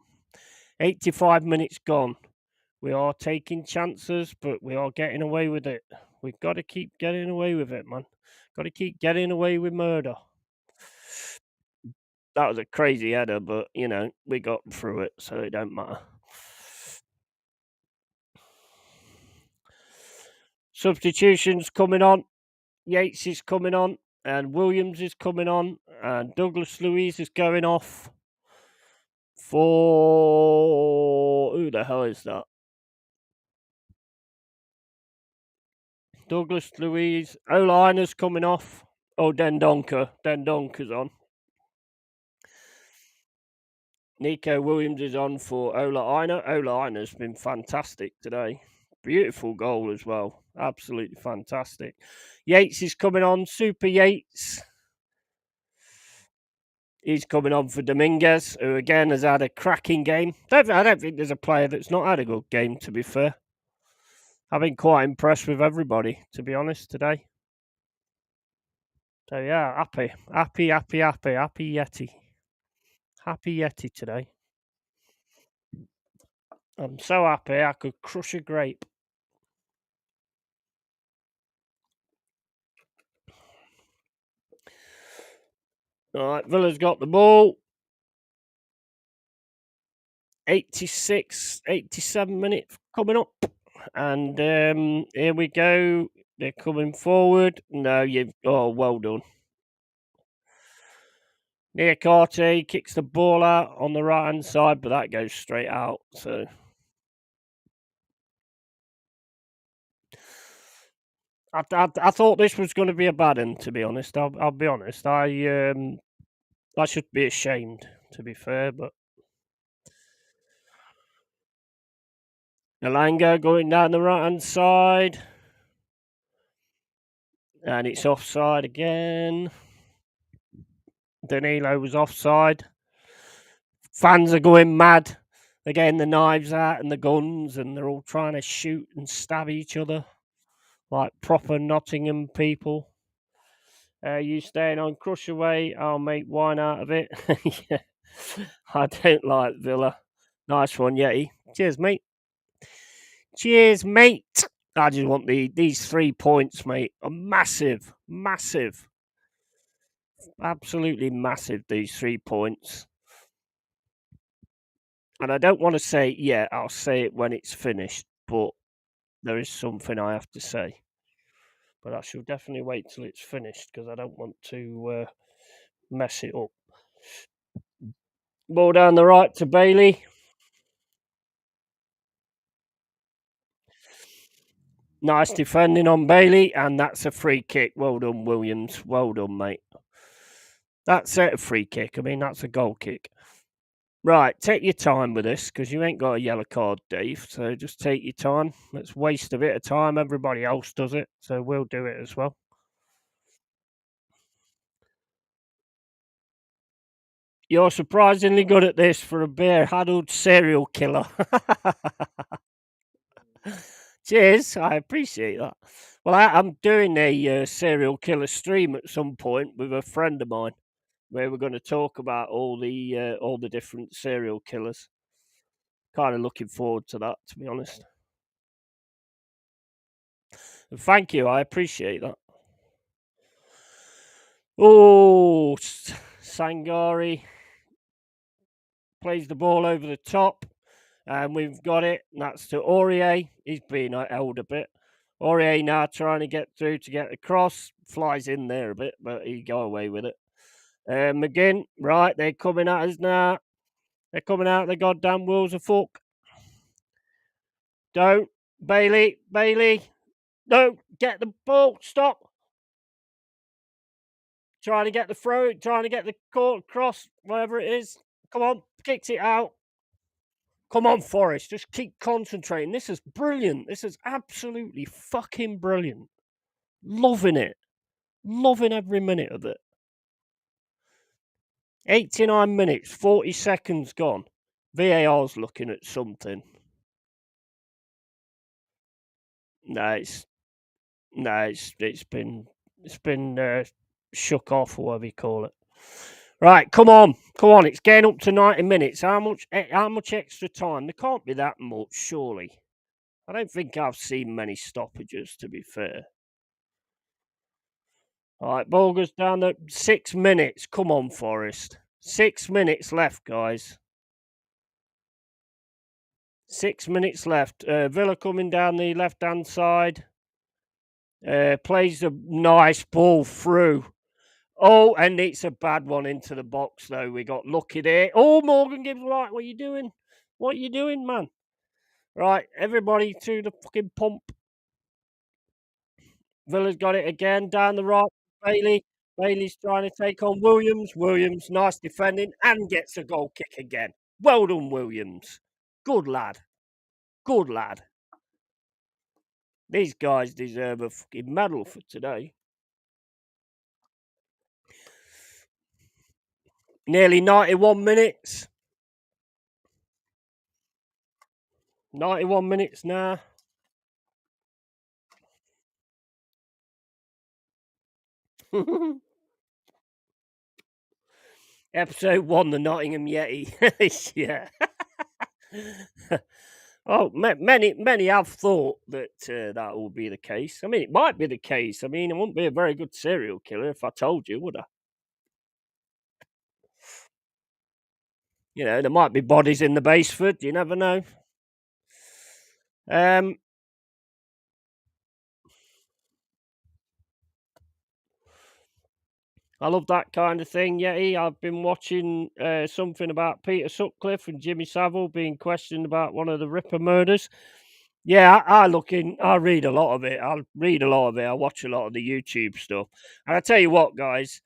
85 minutes gone. We are taking chances, but we are getting away with it. We've got to keep getting away with it, man. Got to keep getting away with murder. That was a crazy header, but, we got through it, so it don't matter. Substitutions coming on. Yates is coming on, and Williams is coming on, and Douglas Luiz is going off for... Who the hell is that? Douglas Luiz. O'Liner's coming off. Oh, Dendonker's on. Nico Williams is on for Ola Aina. Ola Aina's been fantastic today. Beautiful goal as well. Absolutely fantastic. Yates is coming on. Super Yates. He's coming on for Dominguez, who again has had a cracking game. I don't think there's a player that's not had a good game, to be fair. I've been quite impressed with everybody, to be honest, today. So yeah, happy Yeti. Happy Yeti today. I'm so happy I could crush a grape. All right, Villa's got the ball. 86, 87 minutes coming up. And here we go. They're coming forward. No, well done. Niakate kicks the ball out on the right-hand side, but that goes straight out. So I thought this was going to be a bad one, to be honest. I'll be honest. I should be ashamed, to be fair, but Elanga going down the right-hand side. And it's offside again. Danilo was offside. Fans are going mad. They're getting the knives out and the guns, and they're all trying to shoot and stab each other like proper Nottingham people. You staying on Crushaway? I'll make wine out of it. Yeah. I don't like Villa. Nice one, Yeti. Cheers, mate. Cheers, mate. I just want these 3 points, mate. A massive Absolutely massive, these 3 points. And I don't want to say it yet, I'll say it when it's finished, but there is something I have to say. But I shall definitely wait till it's finished because I don't want to mess it up. Ball down the right to Bailey. Nice defending on Bailey, and that's a free kick. Well done, Williams. Well done, mate. That's a free kick. I mean, that's a goal kick. Right, take your time with this because you ain't got a yellow card, Dave. So just take your time. Let's waste a bit of time. Everybody else does it, so we'll do it as well. You're surprisingly good at this for a bear-addled serial killer. Cheers, I appreciate that. Well, I'm doing a serial killer stream at some point with a friend of mine, where we're going to talk about all the different serial killers. Kind of looking forward to that, to be honest. And thank you, I appreciate that. Oh, Sangari plays the ball over the top, and we've got it. And that's to Aurier. He's been held a bit. Aurier now trying to get through to get the cross. Flies in there a bit, but he got away with it. McGinn, right, they're coming at us now. They're coming out of the goddamn wheels of fork. Don't. Bailey. No, get the ball. Stop. Trying to get the throw, trying to get the court cross, whatever it is. Come on, kicks it out. Come on, Forrest. Just keep concentrating. This is brilliant. This is absolutely fucking brilliant. Loving it. Loving every minute of it. 89 minutes, 40 seconds gone. VAR's looking at something. No, it's been shook off or whatever you call it. Right, come on. It's getting up to 90 minutes. How much extra time? There can't be that much, surely. I don't think I've seen many stoppages, to be fair. All right, ball goes down the 6 minutes. Come on, Forrest. 6 minutes left, guys. 6 minutes left. Villa coming down the left-hand side. Plays a nice ball through. Oh, and it's a bad one into the box, though. We got lucky there. Oh, Morgan Gibbs White, what are you doing? What are you doing, man? Right, everybody to the fucking pump. Villa's got it again. Down the right, Bailey. Bailey's trying to take on Williams. Williams, nice defending, and gets a goal kick again. Well done, Williams. Good lad. Good lad. These guys deserve a fucking medal for today. Nearly 91 minutes. 91 minutes now. Episode 1, the Nottingham Yeti. Yeah. Oh, many have thought that that will be the case. I mean, it might be the case. I mean, I wouldn't be a very good serial killer if I told you, would I? You know, there might be bodies in the basement. You never know. I love that kind of thing, Yeti. I've been watching something about Peter Sutcliffe and Jimmy Savile being questioned about one of the Ripper murders. Yeah, I read a lot of it. I watch a lot of the YouTube stuff. And I tell you what, guys,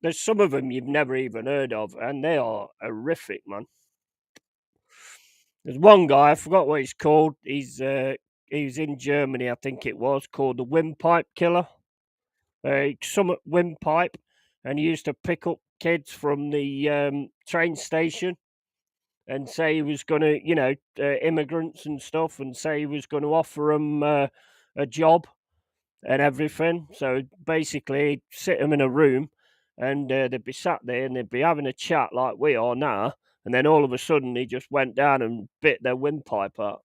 there's some of them you've never even heard of, and they are horrific, man. There's one guy, I forgot what he's called. He was in Germany, I think it was, called the Windpipe Killer. Summit Windpipe, and he used to pick up kids from the train station and say he was going to, immigrants and stuff, and say he was going to offer them a job and everything. So basically, he'd sit them in a room, and they'd be sat there and they'd be having a chat like we are now. And then all of a sudden, he just went down and bit their windpipe out.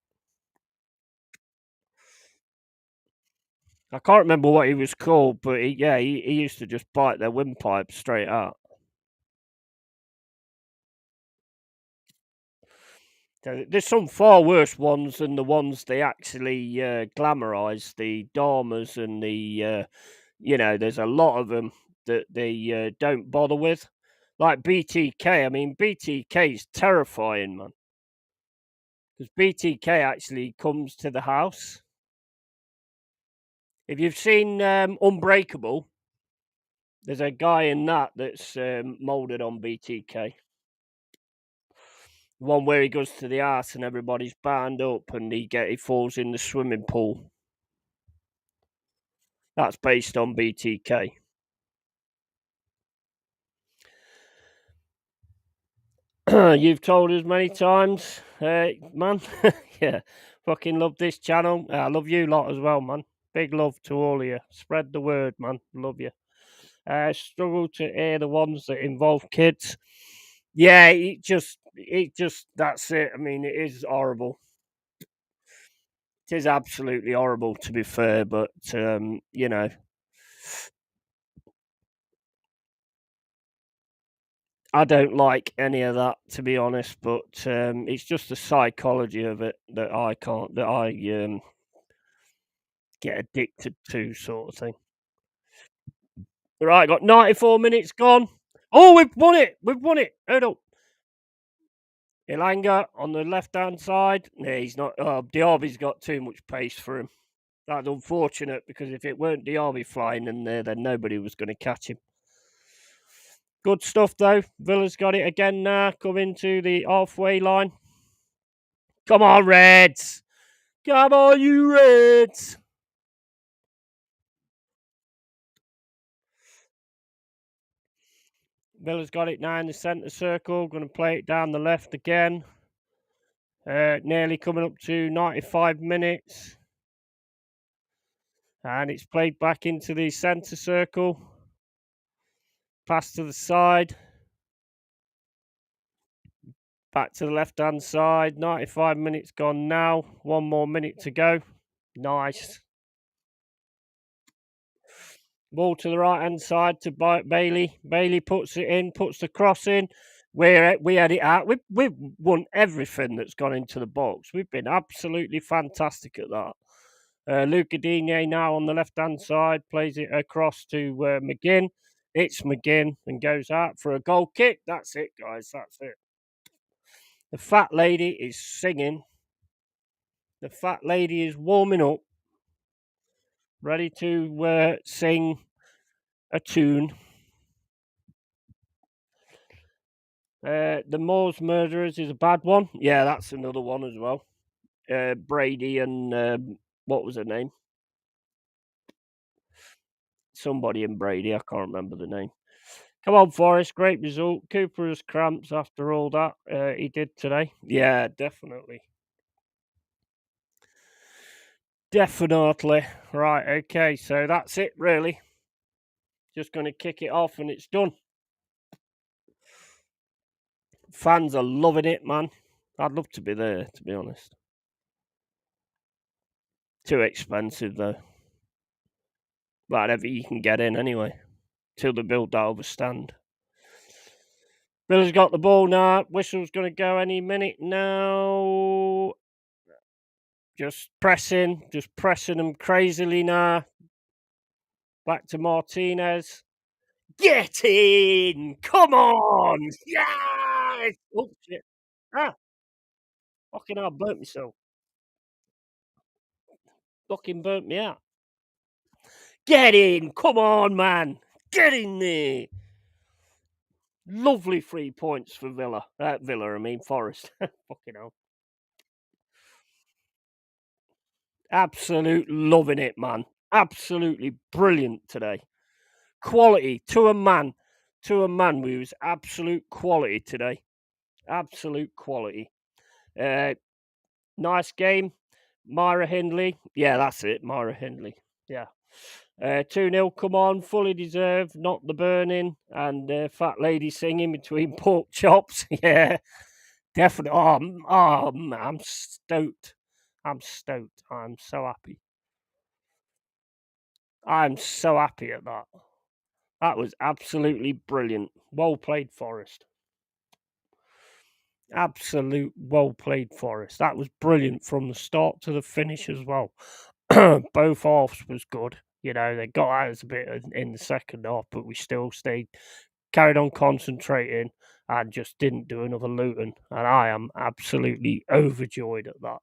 I can't remember what he was called, but he used to just bite their windpipe straight out. There's some far worse ones than the ones they actually glamorise, the Dharmas and the, there's a lot of them that they don't bother with. Like BTK, I mean, BTK is terrifying, man. Because BTK actually comes to the house. If you've seen Unbreakable, there's a guy in that's moulded on BTK. One where he goes to the house and everybody's bound up and he falls in the swimming pool. That's based on BTK. You've told us many times, man. Yeah, fucking love this channel. I love you lot as well, man. Big love to all of you. Spread the word, man. Love you. Struggle to hear the ones that involve kids. Yeah, that's it. I mean, it is horrible. It is absolutely horrible, to be fair, but I don't like any of that, to be honest. But it's just the psychology of it that I can't, that I get addicted to, sort of thing. Right, got 94 minutes gone. Oh, we've won it! We've won it! Hold up. Ilanga on the left-hand side. Yeah, he's not. Diaby's got too much pace for him. That's unfortunate because if it weren't Diaby flying in there, then nobody was going to catch him. Good stuff though. Villa's got it again now. Coming to the halfway line. Come on, Reds! Come on, you Reds! Villa's got it now in the centre circle. Going to play it down the left again. Nearly coming up to 95 minutes. And it's played back into the centre circle. Pass to the side. Back to the left-hand side. 95 minutes gone now. 1 more minute to go. Nice. Ball to the right-hand side to Bailey. Bailey puts it in, puts the cross in. We had it out. We've won everything that's gone into the box. We've been absolutely fantastic at that. Luca Digne now on the left-hand side. Plays it across to McGinn. It's McGinn and goes out for a goal kick. That's it, guys. That's it. The fat lady is singing. The fat lady is warming up, ready to sing a tune. The Moors Murderers is a bad one. Yeah, that's another one as well. Brady and what was her name? Somebody in Brady. I can't remember the name. Come on, Forrest. Great result. Cooper has cramps after all that he did today. Yeah, definitely. Definitely. Right, okay. So that's it, really. Just going to kick it off and it's done. Fans are loving it, man. I'd love to be there, to be honest. Too expensive, though. Whatever you can get in, anyway. Till they build that other stand. Billy's got the ball now. Whistle's going to go any minute now. Just pressing them crazily now. Back to Martinez. Get in! Come on! Yes! Oh, shit. Ah! Fucking hell, I burnt myself. Fucking burnt me out. Get in! Come on, man! Get in there! Lovely 3 points for Villa. Forest. Fucking hell. Absolute loving it, man. Absolutely brilliant today. Quality to a man. To a man, we was absolute quality today. Absolute quality. Nice game. Myra Hindley. Yeah, that's it. Myra Hindley. Yeah. 2-0, come on, fully deserved, not the burning, and fat lady singing between pork chops. Yeah, definitely. I'm stoked. I'm stoked. I'm so happy. I'm so happy at that. That was absolutely brilliant. Well played, Forest. Absolute well played, Forest. That was brilliant from the start to the finish as well. Both halves was good. You know, they got out a bit in the second half, but we still carried on concentrating and just didn't do another Luton. And I am absolutely overjoyed at that.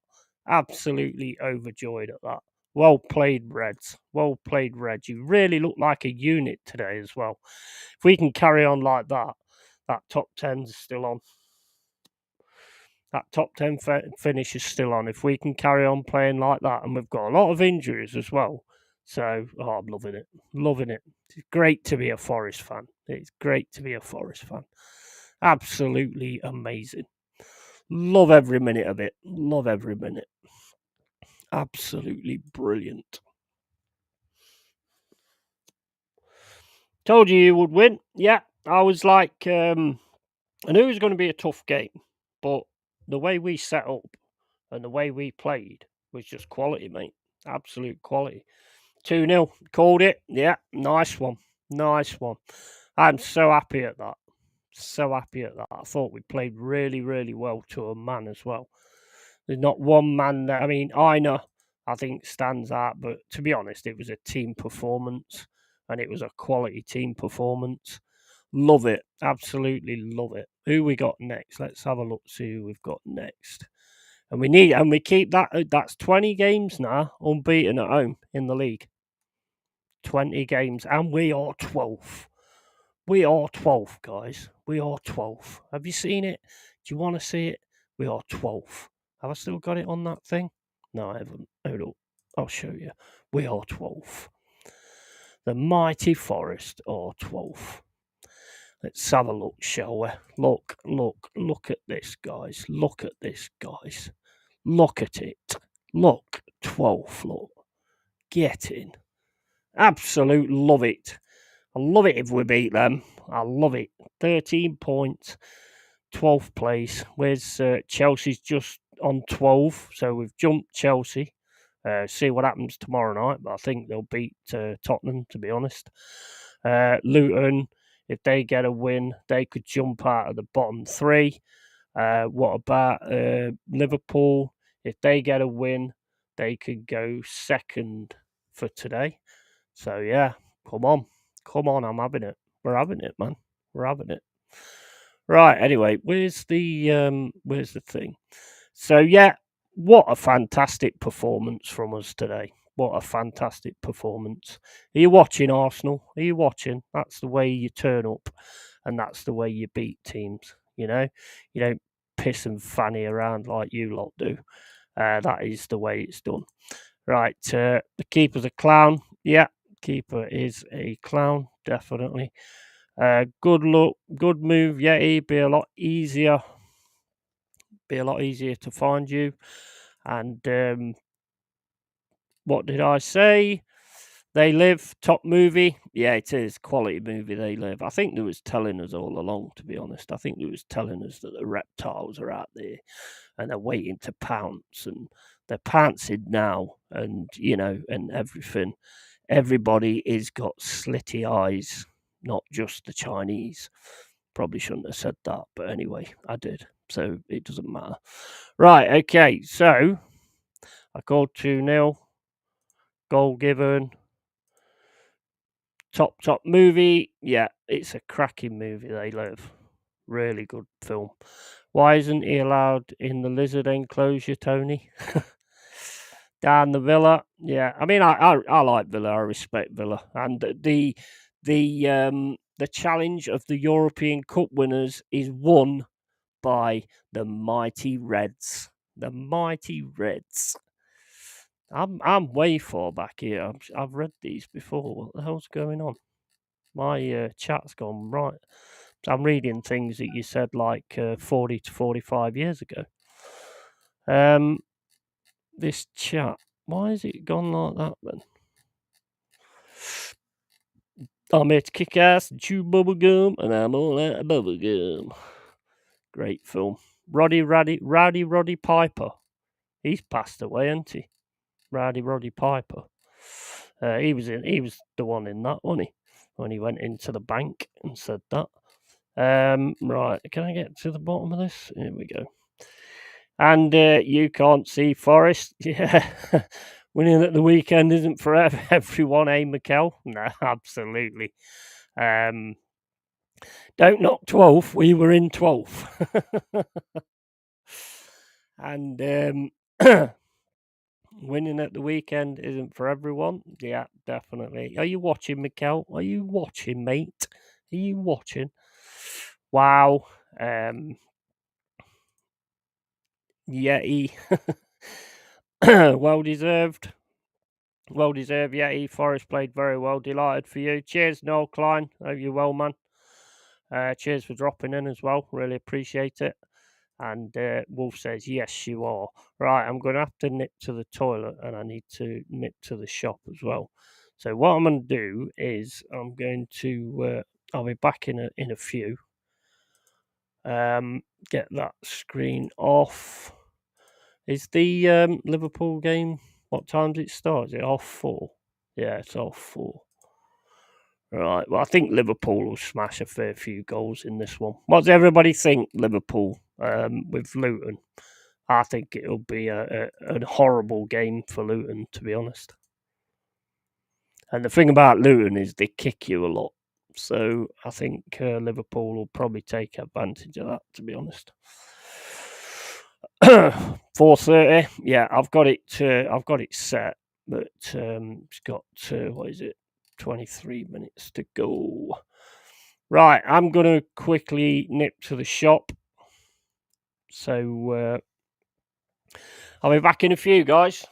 Absolutely overjoyed at that. Well played, Reds. Well played, Reds. You really look like a unit today as well. If we can carry on like that, that top 10's still on. That top 10 finish is still on. If we can carry on playing like that, and we've got a lot of injuries as well. So, I'm loving it. Loving it. It's great to be a Forest fan. It's great to be a Forest fan. Absolutely amazing. Love every minute of it. Love every minute. Absolutely brilliant. Told you would win. Yeah, I was like, I knew it was going to be a tough game, but the way we set up and the way we played was just quality, mate. Absolute quality. 2-0. Called it. Yeah, nice one. Nice one. I'm so happy at that. So happy at that. I thought we played really, really well to a man as well. There's not one man that, I mean, Aina, I think, stands out, but to be honest, it was a team performance and it was a quality team performance. Love it. Absolutely love it. Who we got next? Let's have a look, see who we've got next. And we keep that, that's 20 games now, unbeaten at home in the league. 20 games, and we are 12th. We are 12th, guys. We are 12th. Have you seen it? Do you want to see it? We are 12th. Have I still got it on that thing? No, I haven't. Hold up. I'll show you. We are 12th. The mighty Forest are 12th. Let's have a look, shall we? Look at this, guys. Look at this, guys. Look at it. Look, 12th, look. Get in. Absolute love it. I love it if we beat them. I love it. 13 points, 12th place. Where's Chelsea's just on 12, so we've jumped Chelsea. See what happens tomorrow night, but I think they'll beat Tottenham, to be honest. Luton, if they get a win, they could jump out of the bottom three. What about Liverpool? If they get a win, they could go second for today. So, yeah, come on. Come on, I'm having it. We're having it, man. We're having it. Right, anyway, where's the thing? So yeah, what a fantastic performance from us today. What a fantastic performance. Are you watching, Arsenal? Are you watching? That's the way you turn up and that's the way you beat teams, you know? You don't piss and fanny around like you lot do. That is the way it's done. Right, the keeper's a clown. Yeah, keeper is a clown, definitely. Good luck, good move, Yeti. Be a lot easier. Be a lot easier to find you. And what did I say? They Live, top movie. Yeah, it is quality movie. They Live. I think they was telling us all along, to be honest. I think they was telling us that the reptiles are out there and they're waiting to pounce, and they're pouncing now, and and everything. Everybody is got slitty eyes, not just the Chinese. Probably shouldn't have said that, but anyway, I did. So it doesn't matter. Right, okay, so I called 2-0. Goal given. Top movie. Yeah, it's a cracking movie, They Live. Really good film. Why isn't he allowed in the lizard enclosure, Tony? Down the Villa. Yeah, I mean, I like Villa. I respect Villa, and the challenge of the European Cup winners is won by the mighty Reds. The mighty Reds. I'm way far back here. I've read these before. What the hell's going on? My chat's gone right. I'm reading things that you said like 40 to 45 years ago. This chat, why has it gone like that then? I'm here to kick ass and chew bubble gum, and I'm all out of bubble gum. Great film. Rowdy Piper. He's passed away, hasn't he? Rowdy Roddy Piper. He was in. He was the one in that, wasn't he? When he went into the bank and said that. Right, can I get to the bottom of this? Here we go. And you can't see Forest. Yeah, winning at the weekend isn't for everyone, eh, Mikel? No, absolutely. Don't knock 12th. We were in 12th. And winning at the weekend isn't for everyone. Yeah, definitely. Are you watching, Mikel? Are you watching, mate? Are you watching? Wow. Yeti. Well deserved. Well deserved, Yeti. Forest played very well. Delighted for you. Cheers, Noel Klein. Hope you're well, man. Cheers for dropping in as well. Really appreciate it. And Wolf says, yes, you are. Right, I'm going to have to nip to the toilet and I need to nip to the shop as well. So what I'm going to do is I'm going to, I'll be back in a few. Get that screen off. Is the Liverpool game, what time does it start? Is it half 4? Yeah, it's half 4. Right, well, I think Liverpool will smash a fair few goals in this one. What does everybody think, Liverpool, with Luton? I think it'll be a horrible game for Luton, to be honest. And the thing about Luton is they kick you a lot. So I think Liverpool will probably take advantage of that, to be honest. 4:30. Yeah, I've got it set, but it's got what is it? 23 minutes to go. Right, I'm gonna quickly nip to the shop. So I'll be back in a few, guys.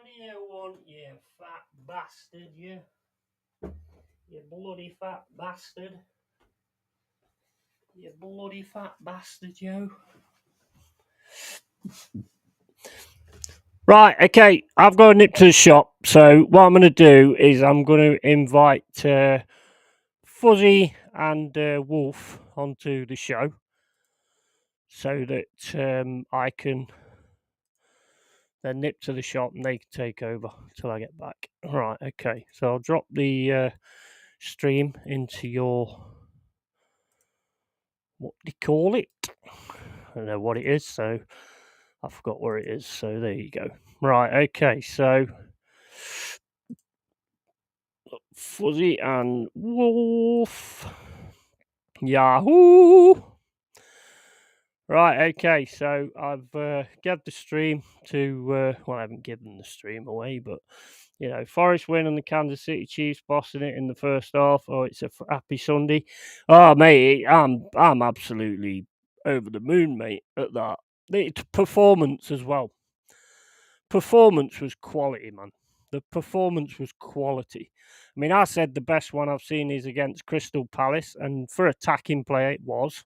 What do you want, you fat bastard, you? You bloody fat bastard. You bloody fat bastard, you. Right, okay, I've got to nip to the shop. So what I'm going to do is I'm going to invite Fuzzy and Wolf onto the show so that I can then nip to the shop and they can take over till I get back. Right, okay, so I'll drop the stream into your, what do you call it? I don't know what it is, so I forgot where it is. So there you go. Right, okay, so Fuzzy and Wolf. Yahoo! Right, okay, so I've given the stream to, well, I haven't given the stream away, but, you know, Forest win and the Kansas City Chiefs bossing it in the first half. Oh, it's a happy Sunday. Oh, mate, I'm absolutely over the moon, mate, at that. The performance as well. Performance was quality, man. The performance was quality. I mean, I said the best one I've seen is against Crystal Palace, and for attacking play, it was.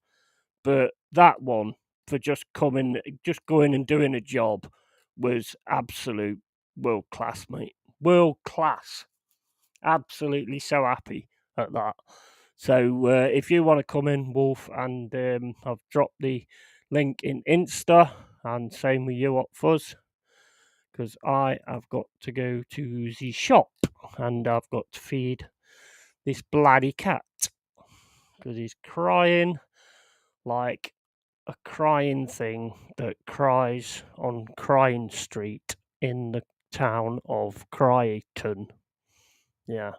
But that one, for just going and doing a job, was absolute world class, mate. World class. Absolutely so happy at that. So if you want to come in, Wolf, and I've dropped the link in Insta, and same with you, Hot Fuzz, because I have got to go to the shop and I've got to feed this bloody cat because he's crying like a crying thing that cries on Crying Street in the town of Cryton. Yeah,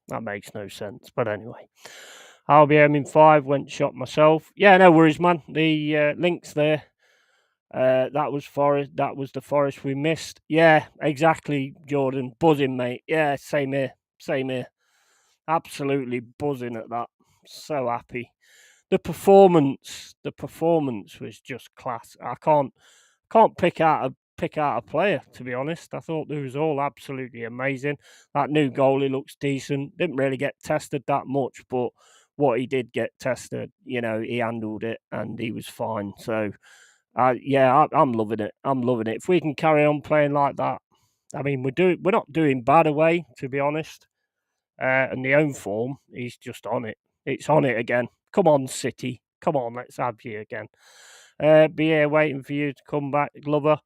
that makes no sense. But anyway, I'll be home in 5. Went shop myself. Yeah, no worries, man. The link's there. That was Forest. That was the Forest we missed. Yeah, exactly, Jordan. Buzzing, mate. Yeah, same here. Same here. Absolutely buzzing at that. So happy. The performance was just class. I can't pick out a player, to be honest. I thought they was all absolutely amazing. That new goalie looks decent. Didn't really get tested that much, but what he did get tested, you know, he handled it and he was fine. So yeah, I'm loving it. I'm loving it. If we can carry on playing like that, I mean, we're not doing bad away, to be honest. And the home form, he's just on it. It's on it again. Come on, City. Come on, let's have you again. Be here waiting for you to come back, Glover.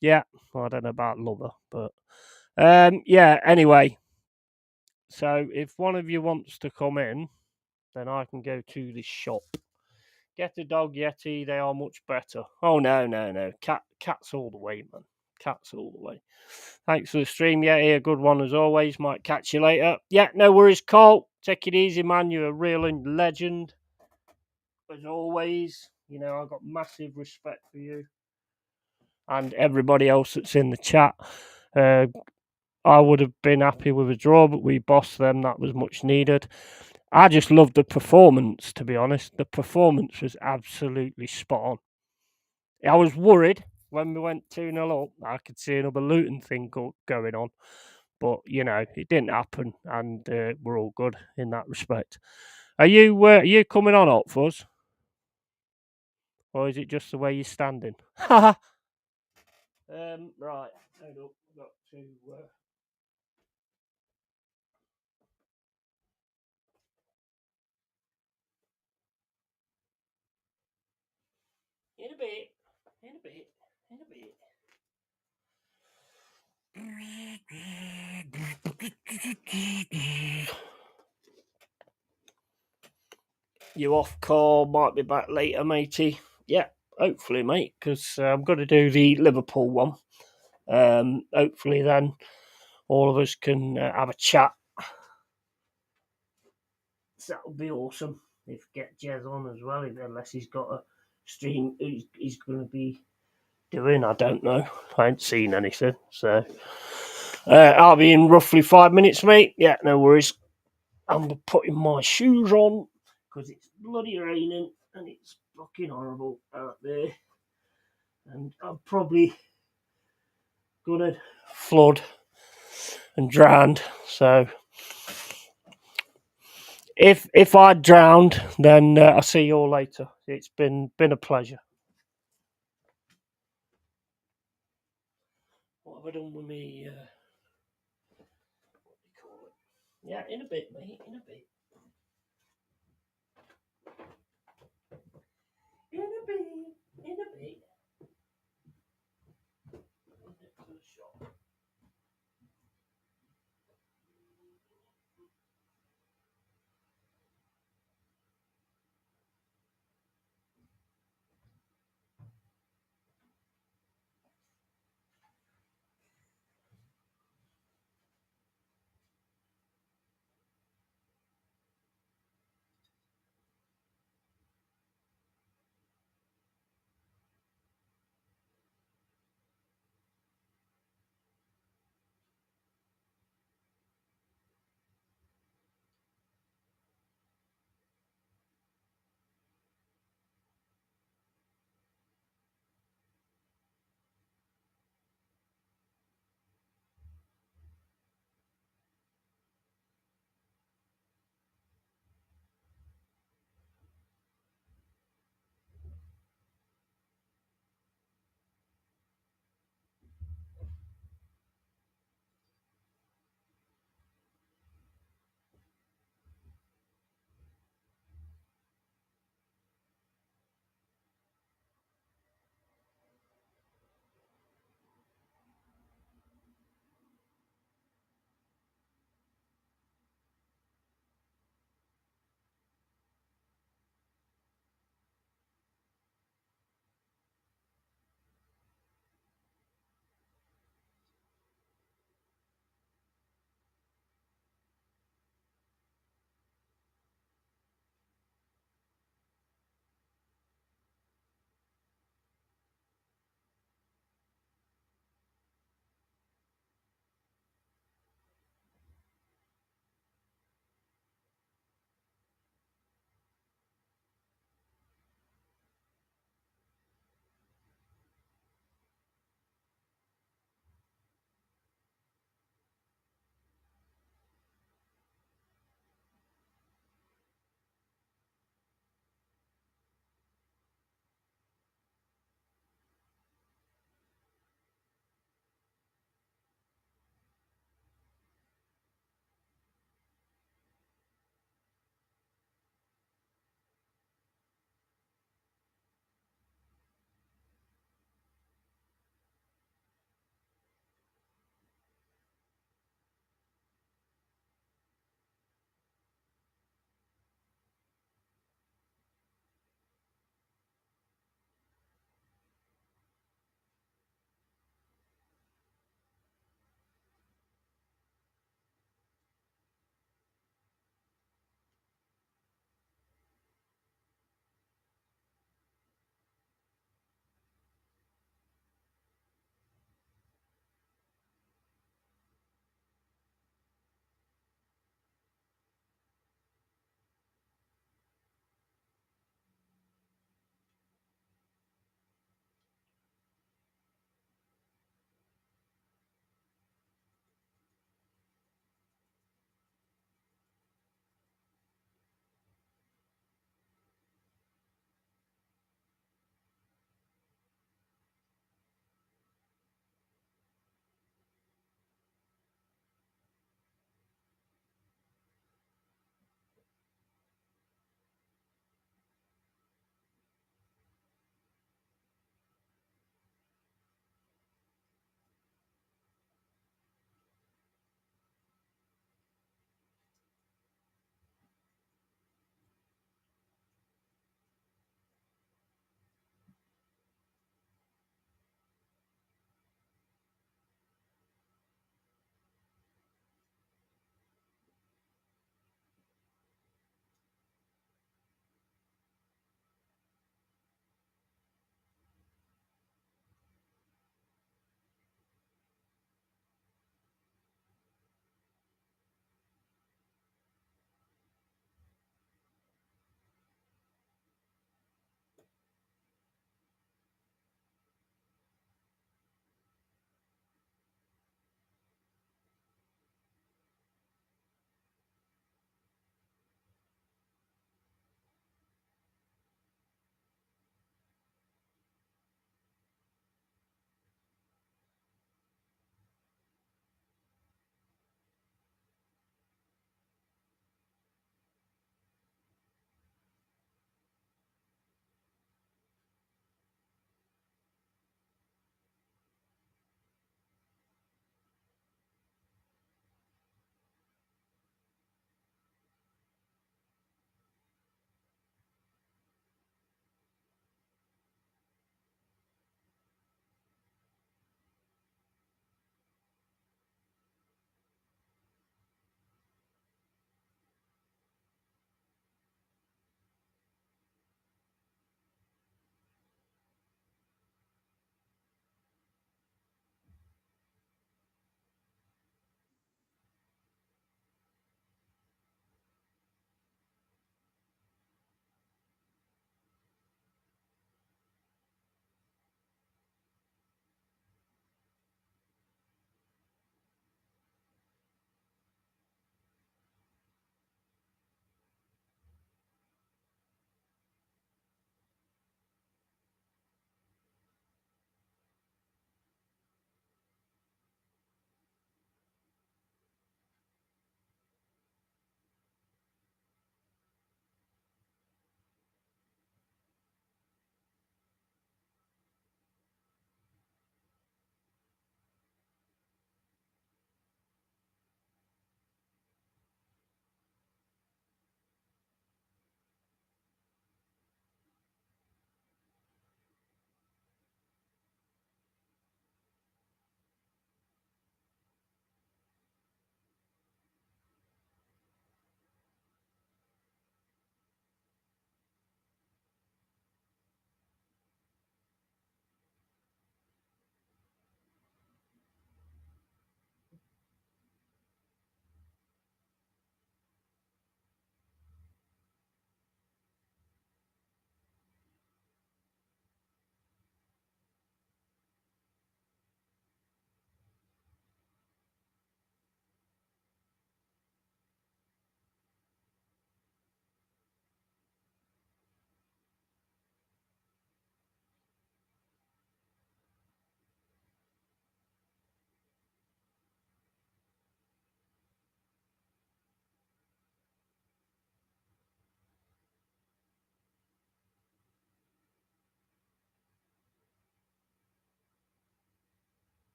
Yeah, well, I don't know about Lover, but yeah. Anyway, so if one of you wants to come in, then I can go to the shop. Get a dog Yeti. They are much better. Oh no. Cats all the way, man. Cats all the way. Thanks for the stream, Yeti. A good one as always. Might catch you later. Yeah, no worries, Cole. Take it easy, man. You're a real legend as always. You know, I've got massive respect for you and everybody else that's in the chat. I would have been happy with a draw, but we bossed them. That was much needed. I just loved the performance, to be honest. The performance was absolutely spot on. I was worried when we went 2-0 up. I could see another Luton thing going on. But, you know, it didn't happen, and we're all good in that respect. Are you coming on, Hot Fuzz? Or is it just the way you're standing? Right. Hold up. Got to... In a bit. You off call, might be back later, matey. Yeah, hopefully, mate, because I'm going to do the Liverpool one. Hopefully, then all of us can have a chat. So that'll be awesome. If get Jez on as well, unless he's got a stream he's going to be doing. I don't know. I ain't seen anything. So I'll be in roughly 5 minutes, mate. Yeah, no worries. I'm putting my shoes on because it's bloody raining and it's fucking horrible out there. And I'm probably gutted, flood, and drowned. So if I drowned, then I'll see you all later. It's been a pleasure. What have I done with me? What do you call it? Yeah, in a bit, mate. In a bit. In a bit. In a bit.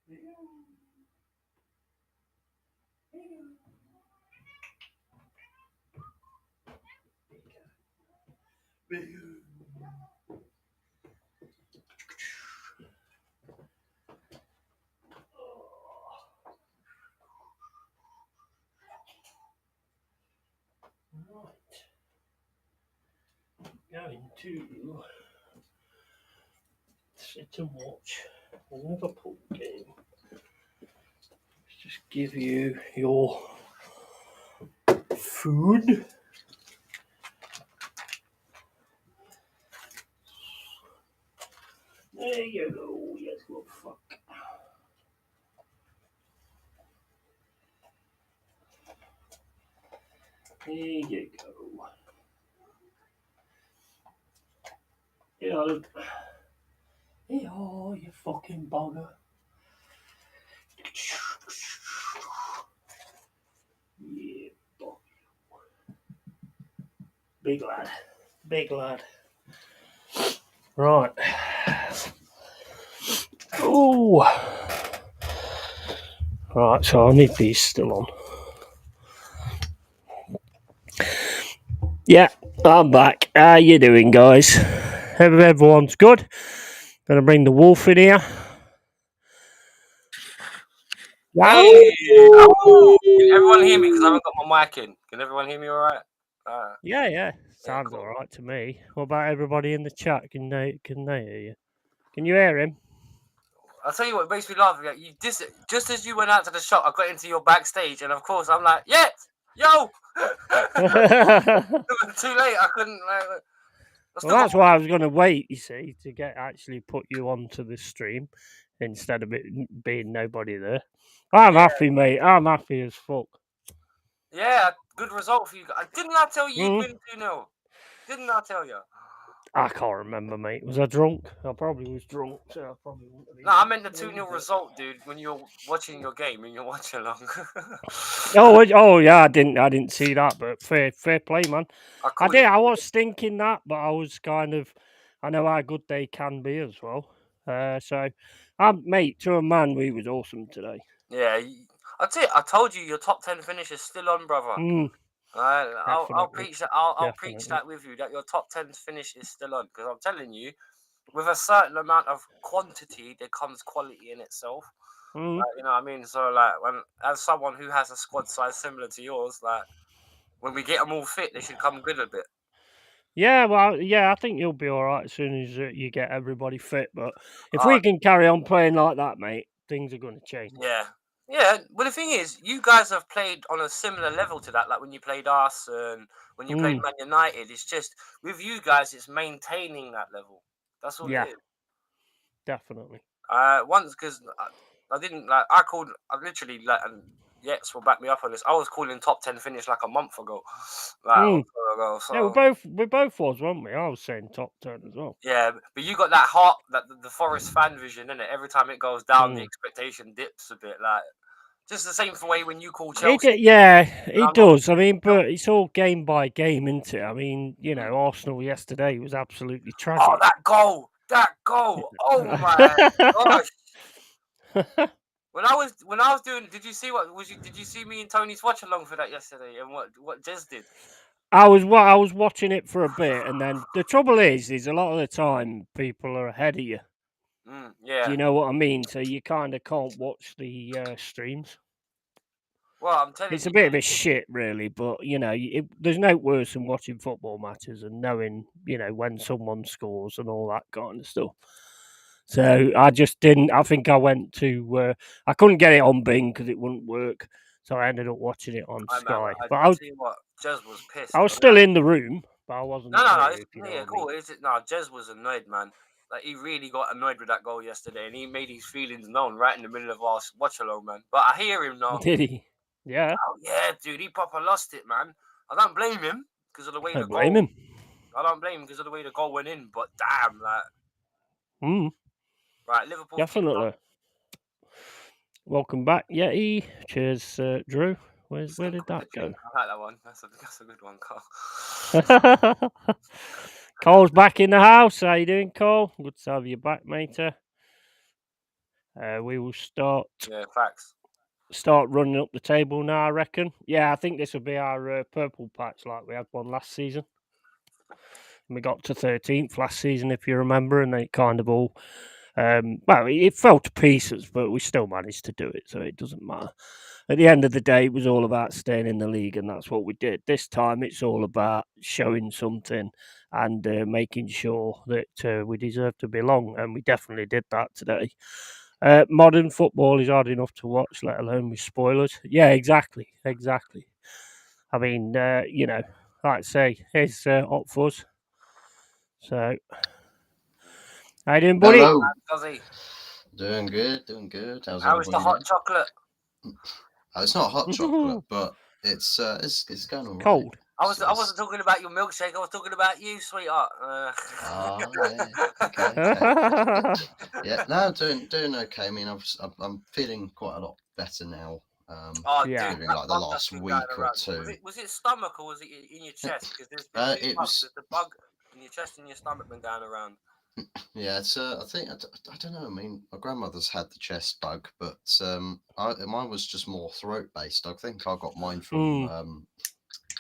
Going to sit and watch a Liverpool game. Let's just give you your food. There you go. Yes, well, fuck. There you go. Yeah, oh, you fucking bugger. Yeah, big lad. Big lad. Right. Oh. Right, so I need these still on. Yeah, I'm back. How you doing, guys? Everyone's good. Gonna bring the wolf in here. Wow. Hey, can everyone hear me? Because I haven't got my mic in. Can everyone hear me all right? Yeah. Sounds cool. all right to me. What about everybody in the chat? Can they hear you? Can you hear him? I'll tell you what makes me laugh. You just as you went out to the shop, I got into your backstage, and of course I'm like, yeah, yo. It was too late. I couldn't. Well, that's why I was going to wait, you see, to actually put you onto the stream instead of it being nobody there. I'm happy, mate. I'm happy as fuck. Yeah, good result for you. Didn't I tell you you'd win 2-0? Didn't I tell you? I can't remember, mate. Was I drunk? I probably was drunk, so I probably wouldn't have been. No, I meant the 2-0 result, dude. When you're watching your game and you're watching along. Oh yeah, I didn't see that, but fair play, man. I did. I was thinking that, but I was kind of. I know how good they can be as well. So, mate, to a man, we was awesome today. Yeah, that's it. I told you your top 10 finish is still on, brother. I'll preach that. I'll preach that with you, that your top 10 finish is still on, because I'm telling you, with a certain amount of quantity, there comes quality in itself. You know what I mean? So, as someone who has a squad size similar to yours, when we get them all fit, they should come good a bit. Yeah, well, I think you'll be all right as soon as you get everybody fit. But if we can carry on playing like that, mate, things are going to change. Yeah. Well, the thing is, you guys have played on a similar level to that, like when you played us and when you played Man United. It's just with you guys, it's maintaining that level. That's all it is. Definitely. Once, because I didn't I called. I literally and Yets will back me up on this. I was calling top 10 finish like a month ago. So. Yeah, we both was, weren't we? I was saying top 10 as well. Yeah, but you got that heart, that the Forest fan vision, innit? Every time it goes down, the expectation dips a bit. Just the same way when you call Chelsea. It does. I mean, but it's all game by game, isn't it? I mean, Arsenal yesterday was absolutely tragic. Oh, that goal! Oh my gosh! When I was doing, did you see me and Tony's watch along for that yesterday, and what Jez did? I was watching it for a bit, and then the trouble is a lot of the time people are ahead of you. Yeah. Do you know what I mean? So you kind of can't watch the streams. Well, I'm telling you, it's a bit of a shit, really. But there's no worse than watching football matches and knowing, when someone scores and all that kind of stuff. So I just didn't. I think I went to. I couldn't get it on Bing because it wouldn't work. So I ended up watching it on Sky. But I tell you what, Jez was pissed. I was still in the room, but I wasn't. No. Cool. Jez was annoyed, man. He really got annoyed with that goal yesterday, and he made his feelings known right in the middle of our watch along, man. But I hear him now. Did he? Yeah. Oh, yeah, dude, he proper lost it, man. I don't blame him because of the way I don't blame him because of the way the goal went in. But damn, right, Liverpool. Definitely. Welcome back, Yeti. Cheers, Drew. Where did that go? I like that one. That's a good one, Carl. Cole's back in the house. How you doing, Cole? Good to have you back, mate. We will start. Yeah, facts. Start running up the table now, I reckon. Yeah, I think this will be our purple patch like we had one last season. And we got to 13th last season, if you remember, and then it kind of all. Well, it fell to pieces, but we still managed to do it, so it doesn't matter. At the end of the day, it was all about staying in the league, and that's what we did. This time, it's all about showing something and making sure that we deserve to belong, and we definitely did that today. Modern football is hard enough to watch, let alone with spoilers. Yeah, exactly. I mean, like I say, here's Hot Fuzz. So, how you doing, buddy? Hello. Fuzzy. Doing good. How is the hot chocolate? It's not hot chocolate, but it's going all right. Cold. I wasn't talking about your milkshake. I was talking about you, sweetheart. Yeah. Okay. Yeah, no, doing okay. I mean, I'm feeling quite a lot better now. Yeah. During like the last week or two. Was it stomach or was it in your chest? Because there's the bug in your chest and your stomach been going around. Yeah, it's I think I don't know. I mean, my grandmother's had the chest bug, but mine was just more throat based. I think I got mine from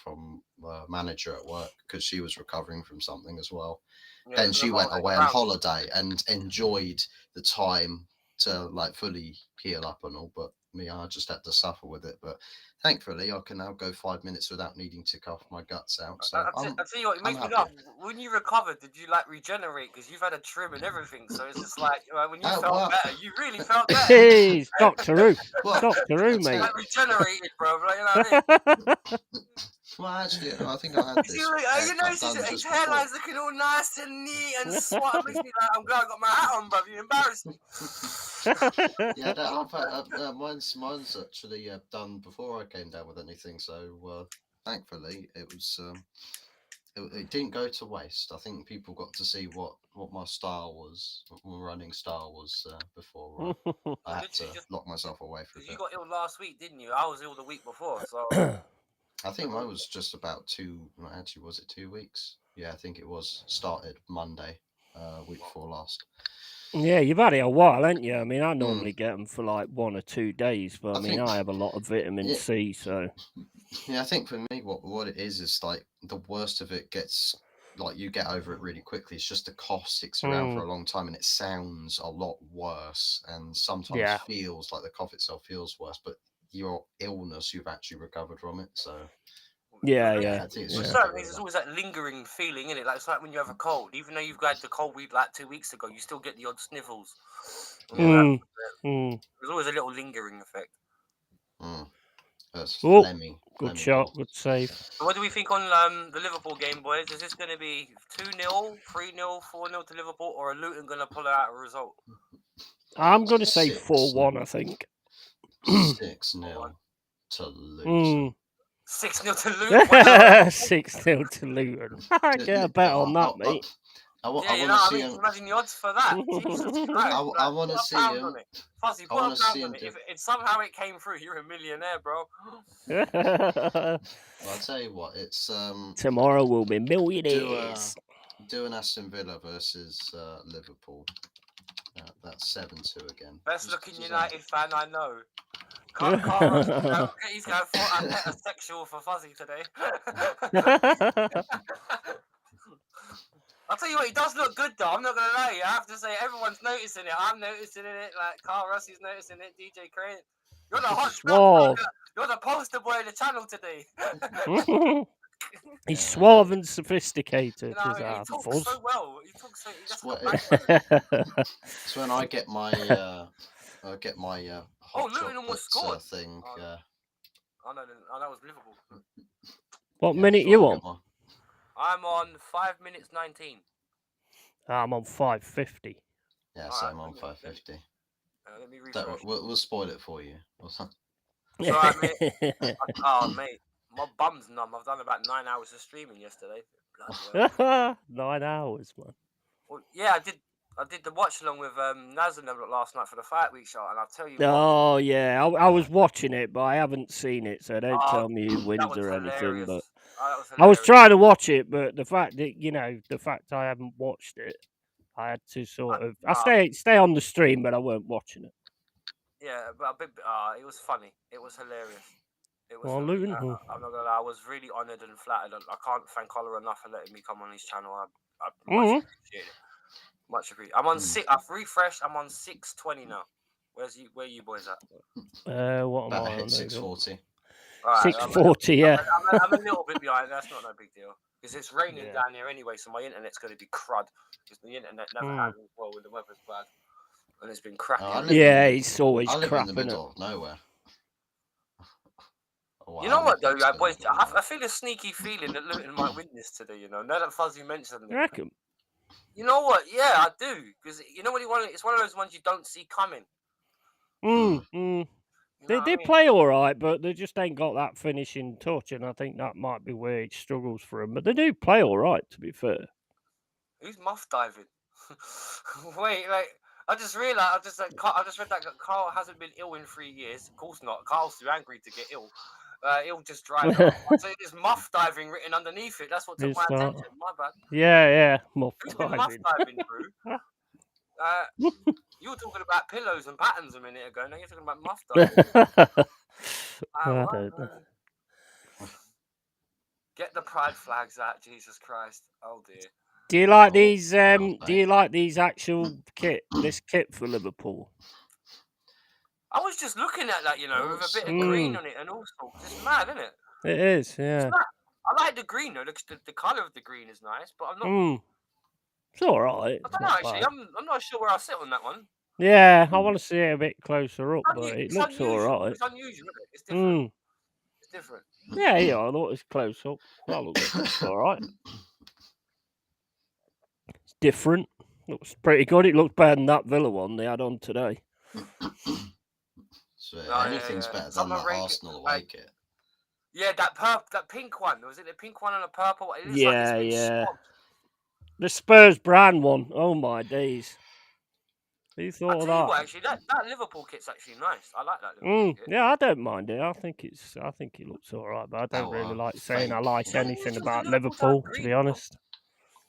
a manager at work because she was recovering from something as well. Yeah, then she went away on holiday and enjoyed the time to like fully heal up and all. But me, I just had to suffer with it. But thankfully, I can now go 5 minutes without needing to cough my guts out. So I'll tell you what, it makes me laugh. When you recovered, did you like regenerate? Because you've had a trim and everything. So it's just like when you felt better, you really felt better. Hey, Doctor Who. Doctor Who, mate. Like regenerated, bro. Like, you know what I mean? Well, actually, I think I had this. His hairline's looking all nice and neat and swat. Makes me like, I'm glad I got my hat on, bro. You embarrassed me. Yeah, mine's actually done before I came down with anything. So thankfully, it was. It didn't go to waste. I think people got to see what my style was, what my running style was before I had to lock myself away for a bit. You got ill last week, didn't you? I was ill the week before, so. I think mine was just about 2. Actually, was it 2 weeks? Yeah, I think it was. Started Monday, week before last. Yeah, you've had it a while, haven't you? I mean, I normally get them for like 1 or 2 days, but I have a lot of vitamin C, so. Yeah, I think for me, what it is like the worst of it gets, like you get over it really quickly. It's just the cough sticks around for a long time, and it sounds a lot worse, and sometimes feels like the cough itself feels worse, but your illness, you've actually recovered from it. So yeah. I think it's there's always that lingering feeling in it. Like it's like when you have a cold, even though you've had the cold week like 2 weeks ago, you still get the odd sniffles. There's always a little lingering effect. That's phlegmy. Good shot, good save. So what do we think on the Liverpool game, boys? Is this going to be 2-0, 3-0, 4-0 to Liverpool, or are Luton going to pull out a result? I'm going to say 4-1, I think. 6-0 to Luton. 6-0 to Luton? 6-0 to Luton. I get a bet on that, mate. I want to see him. Imagine the odds for that. Jesus Christ. I want to see him. Fuzzy, put a pound on it. If somehow it came through, you're a millionaire, bro. Well, I'll tell you what. It's tomorrow we'll be millionaires. Do an Aston Villa versus Liverpool. That's 7-2 again. Best looking United fan I know. He's going for a heterosexual for Fuzzy today. I'll tell you what, he does look good though. I'm not gonna lie. I have to say, everyone's noticing it. I'm noticing it. Like Carl Russell's noticing it. DJ Crane, you're the hot stuff. You're the poster boy of the channel today. He's suave and sophisticated. He talks so well. He talks so. It's when I get my hot chocolate thing. I know that was Liverpool. What minute you on? I'm on 5 minutes 19. I'm on 5:50. Yeah, so I'm on 5:50. Let me refresh. We'll spoil it for you. Sorry, mate. Oh, mate, my bum's numb. I've done about 9 hours of streaming yesterday. 9 hours, man. Well, yeah, I did the watch along with Naz and them last night for the Fight Week shot, and I'll tell you. Oh yeah, I was watching it, but I haven't seen it, so don't tell me who wins or anything. But I was trying to watch it, but the fact that I haven't watched it, I had to sort of. I stay on the stream, but I weren't watching it. Yeah, but it was funny. It was hilarious. It was. Well, Luton. I'm not gonna lie. I was really honoured and flattered. I can't thank Ola enough for letting me come on his channel. I much appreciate it. Much appreciate. I'm on six. I've refreshed. I'm on 620 now. Where you boys at? What am I hit on? 640. Right, 640. Yeah. I'm a little bit behind. That's not no big deal because it's raining down here anyway, so my internet's going to be crud because the internet never happens well when the weather's bad, and it's been crappy. It's always crap. I live in the middle of nowhere. You know what though, boys? I feel a sneaky feeling that Luton might win this today. You know, now that Fuzzy mentioned it. You reckon? You know what? Yeah, I do. Because you know what it's one of those ones you don't see coming. They play all right, but they just ain't got that finishing touch, and I think that might be where it struggles for them. But they do play all right, to be fair. Who's muff diving? Wait, I just realised. I just read that Carl hasn't been ill in 3 years. Of course not. Carl's too angry to get ill. He'll just drive off. So there's muff diving written underneath it. That's what took my attention. My bad. Yeah, muff diving, bro? You were talking about pillows and patterns a minute ago. Now you're talking about muff diving. I don't know. Get the pride flags out, Jesus Christ! Oh dear. Do you like these? Do you like these actual kit? This kit for Liverpool? I was just looking at that, with a bit of green on it and all sorts. It's mad, isn't it? It is, yeah. I like the green though. The colour of the green is nice, but I'm not. It's all right. I don't know actually. I'm not sure where I sit on that one. Yeah, I want to see it a bit closer up, but it looks unusual. all right. It's unusual, isn't it? It's different. It's different. Yeah, I thought it was close up. That looks all right. It's different. Looks pretty good. It looks better than that Villa one they had on today. So anything's better than that Arsenal away kit. Yeah, that pink one. Was it the pink one and a purple? It looks yeah, like it's been swapped. The Spurs brand one. Oh my days. Who thought of that? What, actually, that Liverpool kit's actually nice. I like that Liverpool kit. Yeah, I don't mind it. I think it looks all right, but I don't really like saying I like anything about Liverpool, to be honest.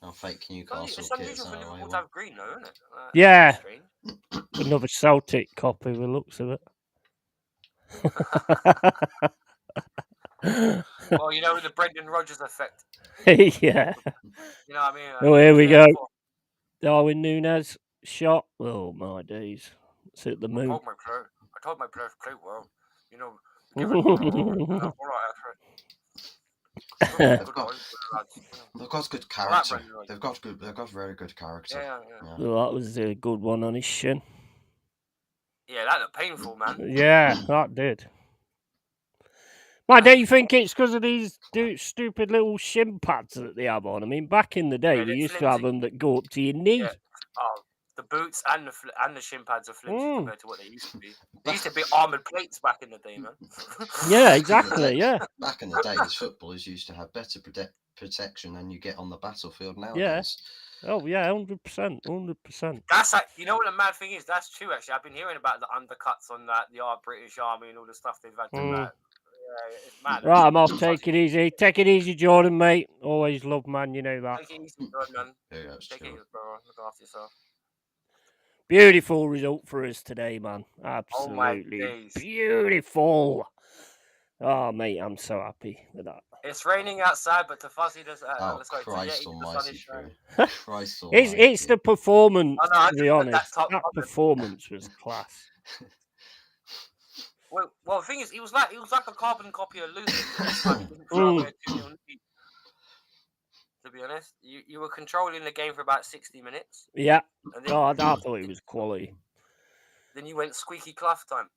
How fake Newcastle kits It's unusual for Liverpool to have green, though, isn't it? Yeah. Another Celtic copy with looks of it. Well, the Brendan Rodgers effect. Yeah. You know what I mean? Oh, here we go. Darwin Núñez shot. Oh my days! It's at the moon. I told my player to play well. Give it all right. They've got good character. They've got very good character. Yeah. Well, that was a good one on his shin. Yeah, that looked painful, man. Yeah, that did. Why don't you think it's because of these stupid little shin pads that they have on? I mean, back in the day, we used to have them that go up to your knee. Yeah. Oh, the boots and the shin pads are flimsy compared to what they used to be. They used to be armoured plates back in the day, man. Yeah, exactly. Yeah. Back in the days, footballers used to have better protection than you get on the battlefield nowadays. Yeah. Oh yeah, 100%. That's what the mad thing is. That's true. Actually, I've been hearing about the undercuts on that, the British Army and all the stuff they've had to that. Yeah, it's mad. Right, I'm off. Take it easy. Take it easy, Jordan, mate. Always love, man. You know that. Take it easy, Jordan. Take it easy, bro. Look after yourself. Beautiful result for us today, man. Absolutely beautiful. Oh, mate, I'm so happy with that. It's raining outside, but to Fuzzy does. Christ almighty, Christ almighty. It's the performance, to be honest. That performance was class. Well, the thing is, he was like a carbon copy of Luton. To be honest, you were controlling the game for about 60 minutes. Yeah. I thought it was quality. Then you went squeaky Clough time.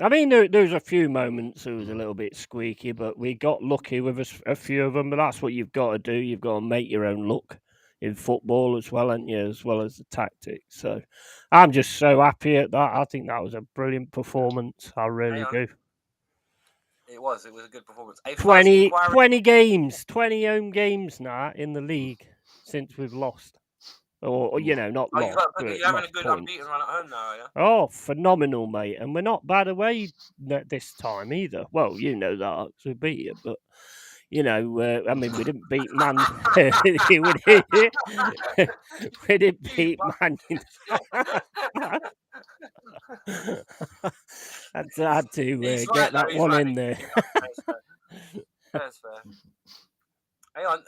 I mean, there was a few moments it was a little bit squeaky, but we got lucky with a few of them. But that's what you've got to do. You've got to make your own luck in football as well, haven't you? As well as the tactics. So I'm just so happy at that. I think that was a brilliant performance. I really do. It was a good performance. 20 games, 20 home games now in the league since we've lost. Or, not lost. You're having a good unbeaten run at home now, are you? Oh, phenomenal, mate. And we're not bad away this time either. Well, you know that, because we beat you. But, I mean, we didn't beat Man... we didn't beat Man... had to get that one in there. That's fair.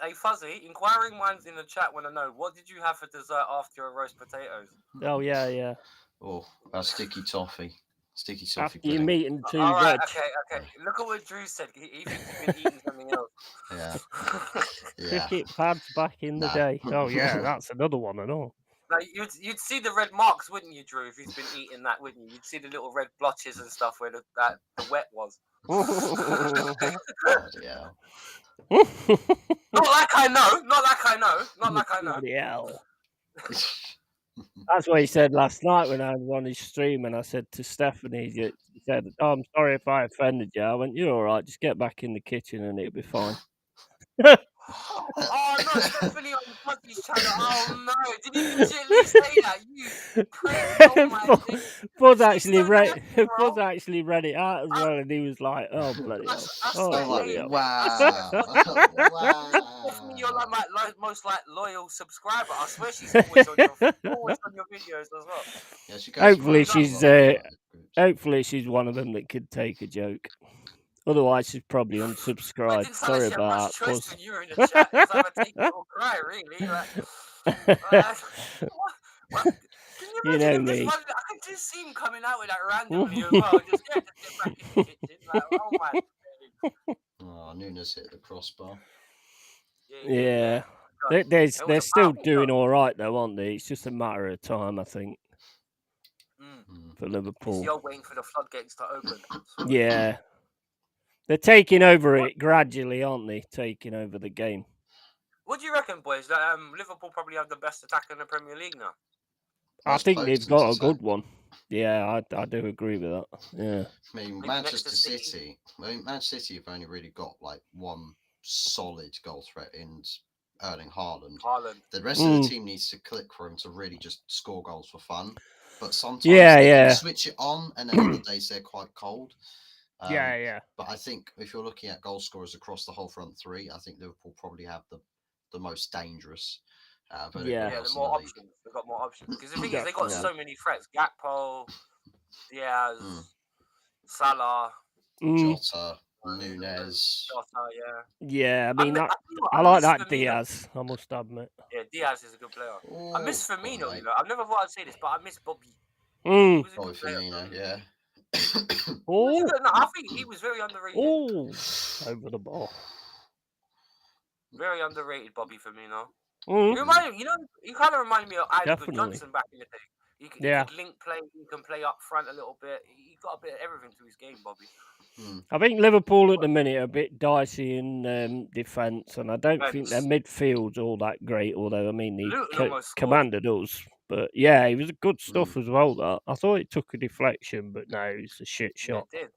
Hey, Fuzzy, inquiring minds in the chat want to know, what did you have for dessert after your roast potatoes? Oh, yeah. Oh, a sticky toffee. Sticky toffee after pudding. your meat and two All right, veg. okay. Look at what Drew said. He thinks he's been eating something else. Yeah. Cricket pads back in the day. Oh, yeah, that's another one and all. Like you'd see the red marks, wouldn't you, Drew? If he's been eating that, wouldn't you? You'd see the little red blotches and stuff where the wet was. Yeah. Not like I know. Yeah. That's what he said last night when I was on his stream, and I said to Stephanie, he said, "Oh, I'm sorry if I offended you." I went, "You're all right. Just get back in the kitchen and it'll be fine." Oh no, Stephanie on Fuzzy's channel. Oh no, did you legitimately say that? You prick. Oh my Buzz actually read it out as well, and he was like, "Oh bloody hell!" Wow. Stephanie, you're like my most loyal subscriber. I swear she's always on your videos as well. Yeah, she goes hopefully she's one of them that could take a joke. Otherwise, she's probably unsubscribed. Sorry about that, Buzz. When you were in the chat, it's either take it or cry, really. Can you imagine me. I can just see him coming out with that randomly as well. Just get back in the kitchen. Like, oh my. Oh, Nunes hit the crossbar. Yeah. They're still doing all right though, aren't they? It's just a matter of time, I think. For Liverpool. You're waiting for the floodgates to open. Yeah. They're taking over it gradually, aren't they? Taking over the game. What do you reckon, boys? That Liverpool probably have the best attack in the Premier League now. I think they've got a good one. Yeah, I do agree with that. Yeah. I mean, Manchester City have only really got like one solid goal threat in Erling Haaland. The rest of the team needs to click for him to really just score goals for fun. But sometimes they can switch it on, and then other days they're quite cold. Yeah. But I think if you're looking at goal scorers across the whole front three, I think Liverpool probably have the most dangerous. The more options. They've got more options. Because the thing is, they've got so many threats. Gakpo, Diaz, Salah, Jota, Nunes. Yeah, I mean, I like that Diaz, I must admit. Yeah, Diaz is a good player. I miss Firmino, you know. I've never thought I'd say this, but I miss Bobby. Bobby Firmino, yeah. I think he was very underrated. Over the ball. Very underrated, Bobby Firmino. He kind of reminded me of Isaac Johnson back in the day. He could link play, he can play up front a little bit. He got a bit of everything to his game, Bobby. I think Liverpool at the minute are a bit dicey in defence, and I don't think their midfield's all that great, although, I mean, he commanded us. But, yeah, he was good stuff as well, that. I thought it took a deflection, but no, it's a shit shot. It did.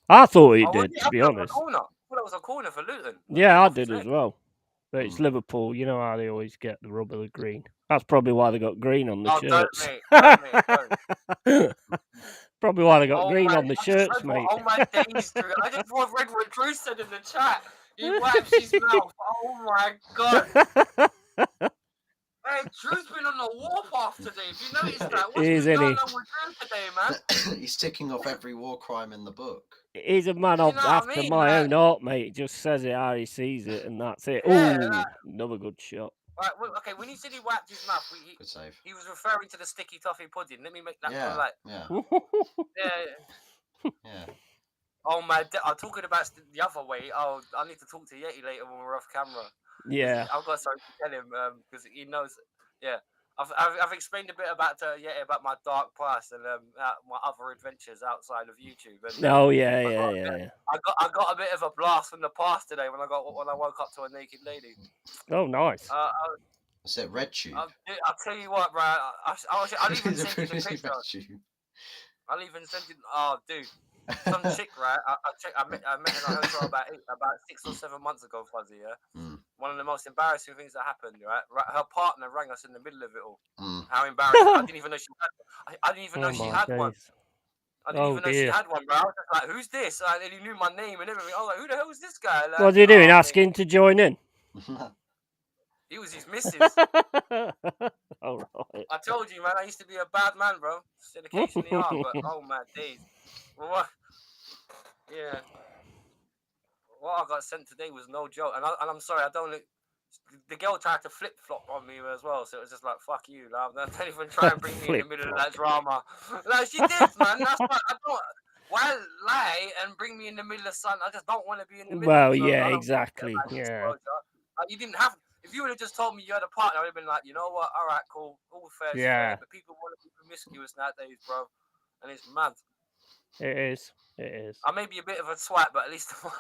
I thought he did, to be honest. I thought it was a corner for Luton. Yeah, I did as well. But it's Liverpool. You know how they always get the rub of the green. That's probably why they got green on the shirts. Don't. Probably why they got green on the shirts, mate. Oh my days, Drew. I just read what Drew said in the chat. He wipes his mouth. Oh my god. Hey, Drew's been on the warpath today. If you noticed that, what's been going on with Drew today, man? He's ticking off every war crime in the book. He's a man after my own heart, mate. He just says it how he sees it, and that's it. Another good shot. Right, okay, when he said he wiped his mouth, good save. He was referring to the sticky toffee pudding. Let me make that Yeah. Oh my! I'm talking about the other way. Oh, I need to talk to Yeti later when we're off camera. Yeah. I've got something to tell him because he knows. Yeah, I've explained a bit about about my dark past and my other adventures outside of YouTube. And, I got a bit of a blast from the past today when I woke up to a naked lady. Oh, nice. Is it RedTube? I'll tell you what, bro. I'll even send you the picture. I'll even send you. Oh, dude. Some chick, right? I met in a hotel about 6 or 7 months ago, Fuzzy. Yeah, one of the most embarrassing things that happened. Right, her partner rang us in the middle of it all. How embarrassing! I didn't even know she had. I didn't even know she had one. I didn't even know she had one, bro. I was just like, "Who's this?" And he knew my name and everything. I was like, "Who the hell is this guy?" Like, what are you doing? Asking to join in? He was his missus. All right. I told you, man. I used to be a bad man, bro. Still occasionally are, but oh my days. What? Yeah. What I got sent today was no joke, and I'm sorry. I don't. The girl tried to flip flop on me as well, so it was just like fuck you. Like, don't even try and bring me in the middle of that drama. Like she did, man. That's why I don't. Why lie and bring me in the middle of something? I just don't want to be in the middle. Well, yeah, exactly. Yeah. You didn't have. If you would have just told me you had a partner, I would have been like, you know what? All right, cool. All fair, fair. But people want to be promiscuous nowadays, bro, and it's mad. It is. It is. I may be a bit of a swat, but at least I'm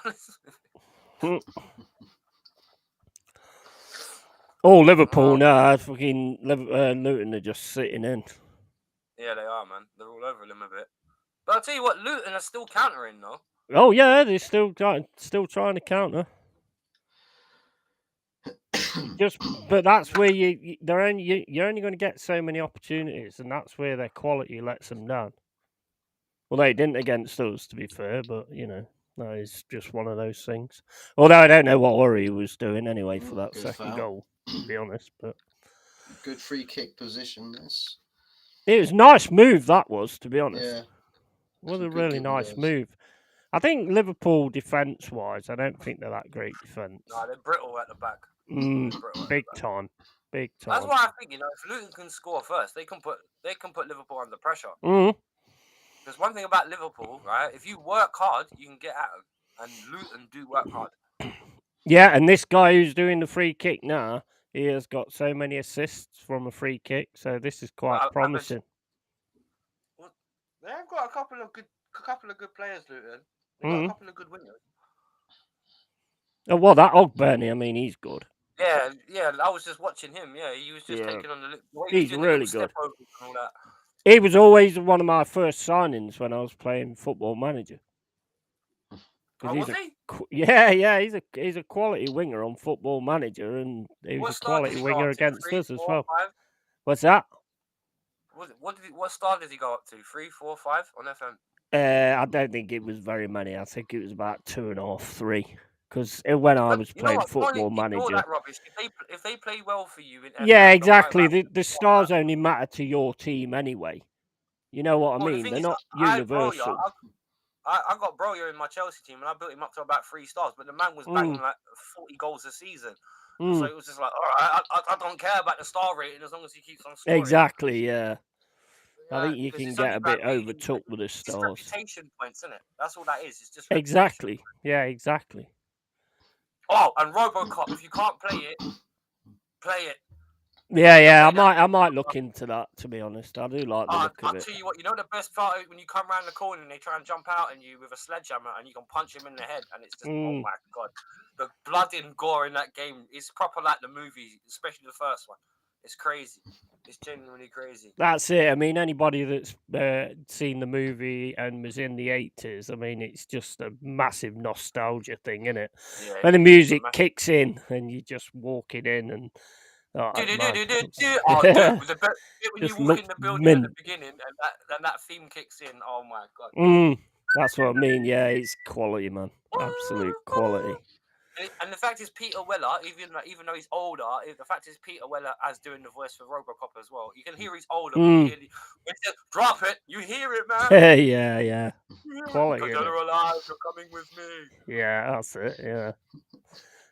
honest. Oh, Liverpool, no, fucking Luton are just sitting in. Yeah, they are, man. They're all over them a bit. But I'll tell you what, Luton are still countering, though. Oh yeah, they're still trying to counter. But that's where you're only going to get so many opportunities, and that's where their quality lets them down. Well, they didn't against us, to be fair, but that is just one of those things. Although I don't know what Uri was doing anyway for that second goal, to be honest. But good free kick position. This. It was a nice move, that was, to be honest. Yeah. It was a really nice move. I think Liverpool defence-wise, I don't think they're that great defence. No, they're brittle at the back. Big time. That's why I think, if Luton can score first, they can put Liverpool under pressure. There's one thing about Liverpool, right? If you work hard, you can get at them. And Luton do work hard. Yeah, and this guy who's doing the free kick now, he has got so many assists from a free kick, so this is quite promising. They've got a couple of good players, Luton. They've got a couple of good wingers. Oh, well, that Ogburnie, I mean, he's good. Yeah. I was just watching him. Yeah, he was just taking on the. He's really good. And all that. He was always one of my first signings when I was playing Football Manager. Was he? Yeah, he's a quality winger on Football Manager, and he was a quality winger against us as well. 5? What's that? What star did he go up to? 3, 4, 5 on FM? I don't think it was very many. I think it was about 2.5, 3. Because when I was playing Football Manager, that rubbish. If they play well for you, exactly. The stars only matter to your team anyway. You know what I mean? They're not universal. I got Broja in my Chelsea team, and I built him up to about 3 stars. But the man was banging like 40 goals a season, so it was just like, all right, I don't care about the star rating as long as he keeps on scoring. Exactly, yeah. I think you can get a bit overtook with the stars. It's reputation points, isn't it? That's all that is. It's just exactly. Yeah, exactly. Oh, and RoboCop. If you can't play it. Yeah. I might look into that. To be honest, I do like the look of it. I'll tell you what. You know the best part when you come around the corner and they try and jump out at you with a sledgehammer and you can punch him in the head, and it's just oh my god, the blood and gore in that game is proper like the movie, especially the first one. It's crazy. It's genuinely crazy. That's it. I mean, anybody that's seen the movie and was in the 80s, I mean, it's just a massive nostalgia thing, isn't it? Yeah, when the music kicks in and you're just walking in and... when you walk in the building at the beginning and that theme kicks in, oh my god. That's what I mean, yeah, it's quality, man. Absolute quality. And the fact is, Peter Weller, even though he's older, the fact is Peter Weller as doing the voice for RoboCop as well. You can hear he's older. But when he says, drop it, you hear it, man. Yeah. Quality. Because you're alive, you're coming with me. Yeah, that's it. Yeah,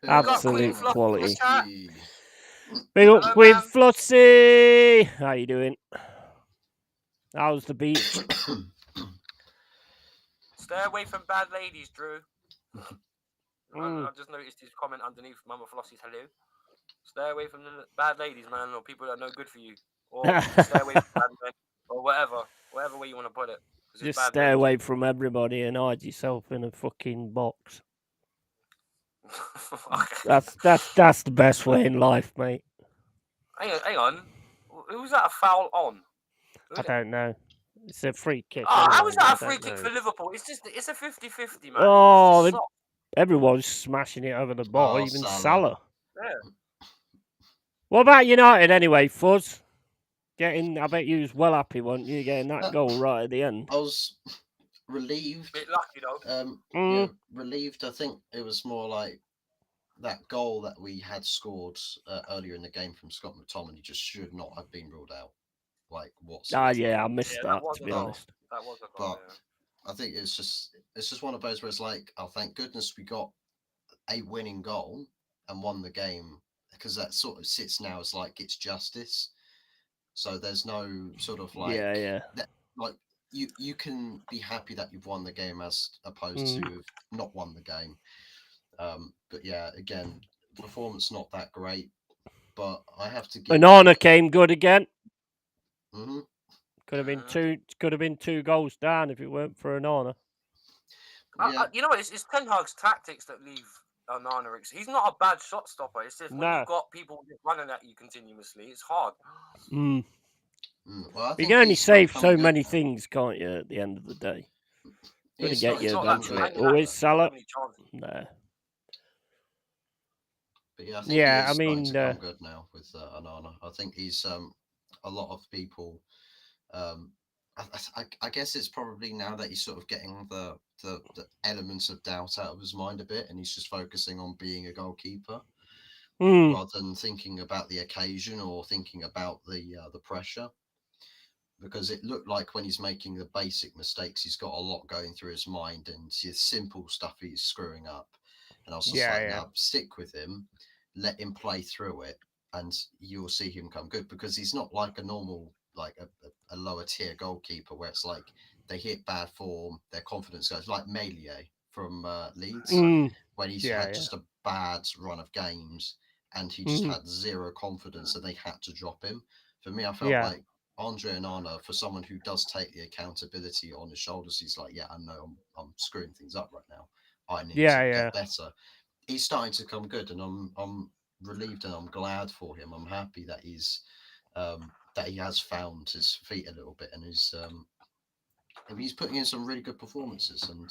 absolute quality. Big up with Flossie. How you doing? How's the beach? Stay away from bad ladies, Drew. I just noticed his comment underneath Mama Flossie's hello. Stay away from the bad ladies, man, or people that are no good for you. Or stay away from bad men, or whatever way you want to put it. Just stay away from everybody and hide yourself in a fucking box. That's the best way in life, mate. Hang on. Who's that a foul on? I don't know. It's a free kick. How is that a free kick for Liverpool? It's a 50-50, man. Oh, everyone's smashing it over the bar, even Salah. Yeah. What about United anyway, Fuzz? I bet you was well happy, weren't you, getting that goal right at the end? I was relieved. Bit lucky though. Relieved. I think it was more like that goal that we had scored earlier in the game from Scott McTominay just should not have been ruled out, like whatsoever. I missed that to be honest. That was a goal. But I think it's just one of those where it's like, oh, thank goodness we got a winning goal and won the game, because that sort of sits now as like it's justice. So there's no sort of like that, like you can be happy that you've won the game as opposed to have not won the game. But yeah, again, performance not that great, but I have to give. Onana came good again. Mm-hmm. Could have been 2 goals down if it weren't for Onana. You know what? It's Ten Hag's tactics that leave Onana. He's not a bad shot stopper. It's just when you've got people running at you continuously, it's hard. Well, you can only save so many things, can't you? At the end of the day, going to get you eventually. Always Salah. No. But yeah, I think he is starting to come good now with Onana. I think he's a lot of people. I guess it's probably now that he's sort of getting the elements of doubt out of his mind a bit, and he's just focusing on being a goalkeeper rather than thinking about the occasion or thinking about the pressure. Because it looked like when he's making the basic mistakes, he's got a lot going through his mind, and his simple stuff he's screwing up. And I was just now stick with him, let him play through it, and you'll see him come good, because he's not like a normal, like a lower tier goalkeeper where it's like they hit bad form, their confidence goes, like Meilier from Leeds, when he's had just a bad run of games and he just had zero confidence, so they had to drop him. For me, I felt like Andre Onana, for someone who does take the accountability on his shoulders, he's like, I know I'm screwing things up right now. I need to get better. He's starting to come good, and I'm relieved and I'm glad for him. I'm happy that that he has found his feet a little bit, and he's putting in some really good performances. And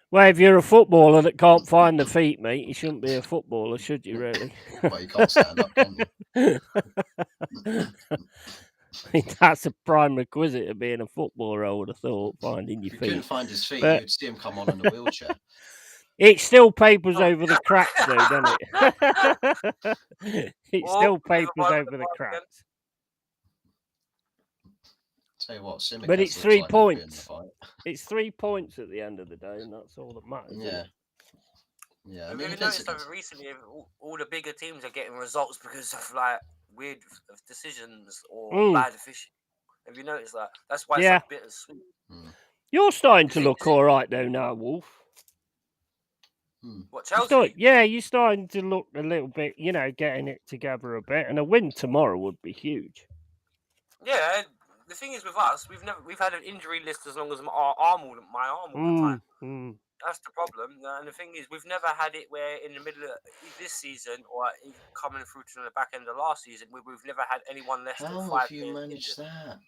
well, if you're a footballer that can't find the feet, mate, you shouldn't be a footballer, should you? Really? Well, you can't stand up, can you? I think that's a prime requisite of being a footballer, I would have thought, finding your feet. If you couldn't find his feet, you'd see him come on in a wheelchair. It still papers over the cracks, though, doesn't it? It still papers over the cracks. Tell you what, Simicast, but it's 3 points. It's 3 points at the end of the day, and that's all that matters. Yeah. Have you noticed over recently, all the bigger teams are getting results because of like weird decisions or bad officiating? Have you noticed that? That's why it's a bittersweet. You're starting to look all right though now, Wolf. What, Chelsea? You're starting to look a little bit, getting it together a bit, and a win tomorrow would be huge. Yeah, the thing is with us, we've had an injury list as long as my arm all the time. That's the problem. And the thing is, we've never had it where in the middle of this season or coming through to the back end of last season, we've never had anyone less than 5 players. How have you managed that?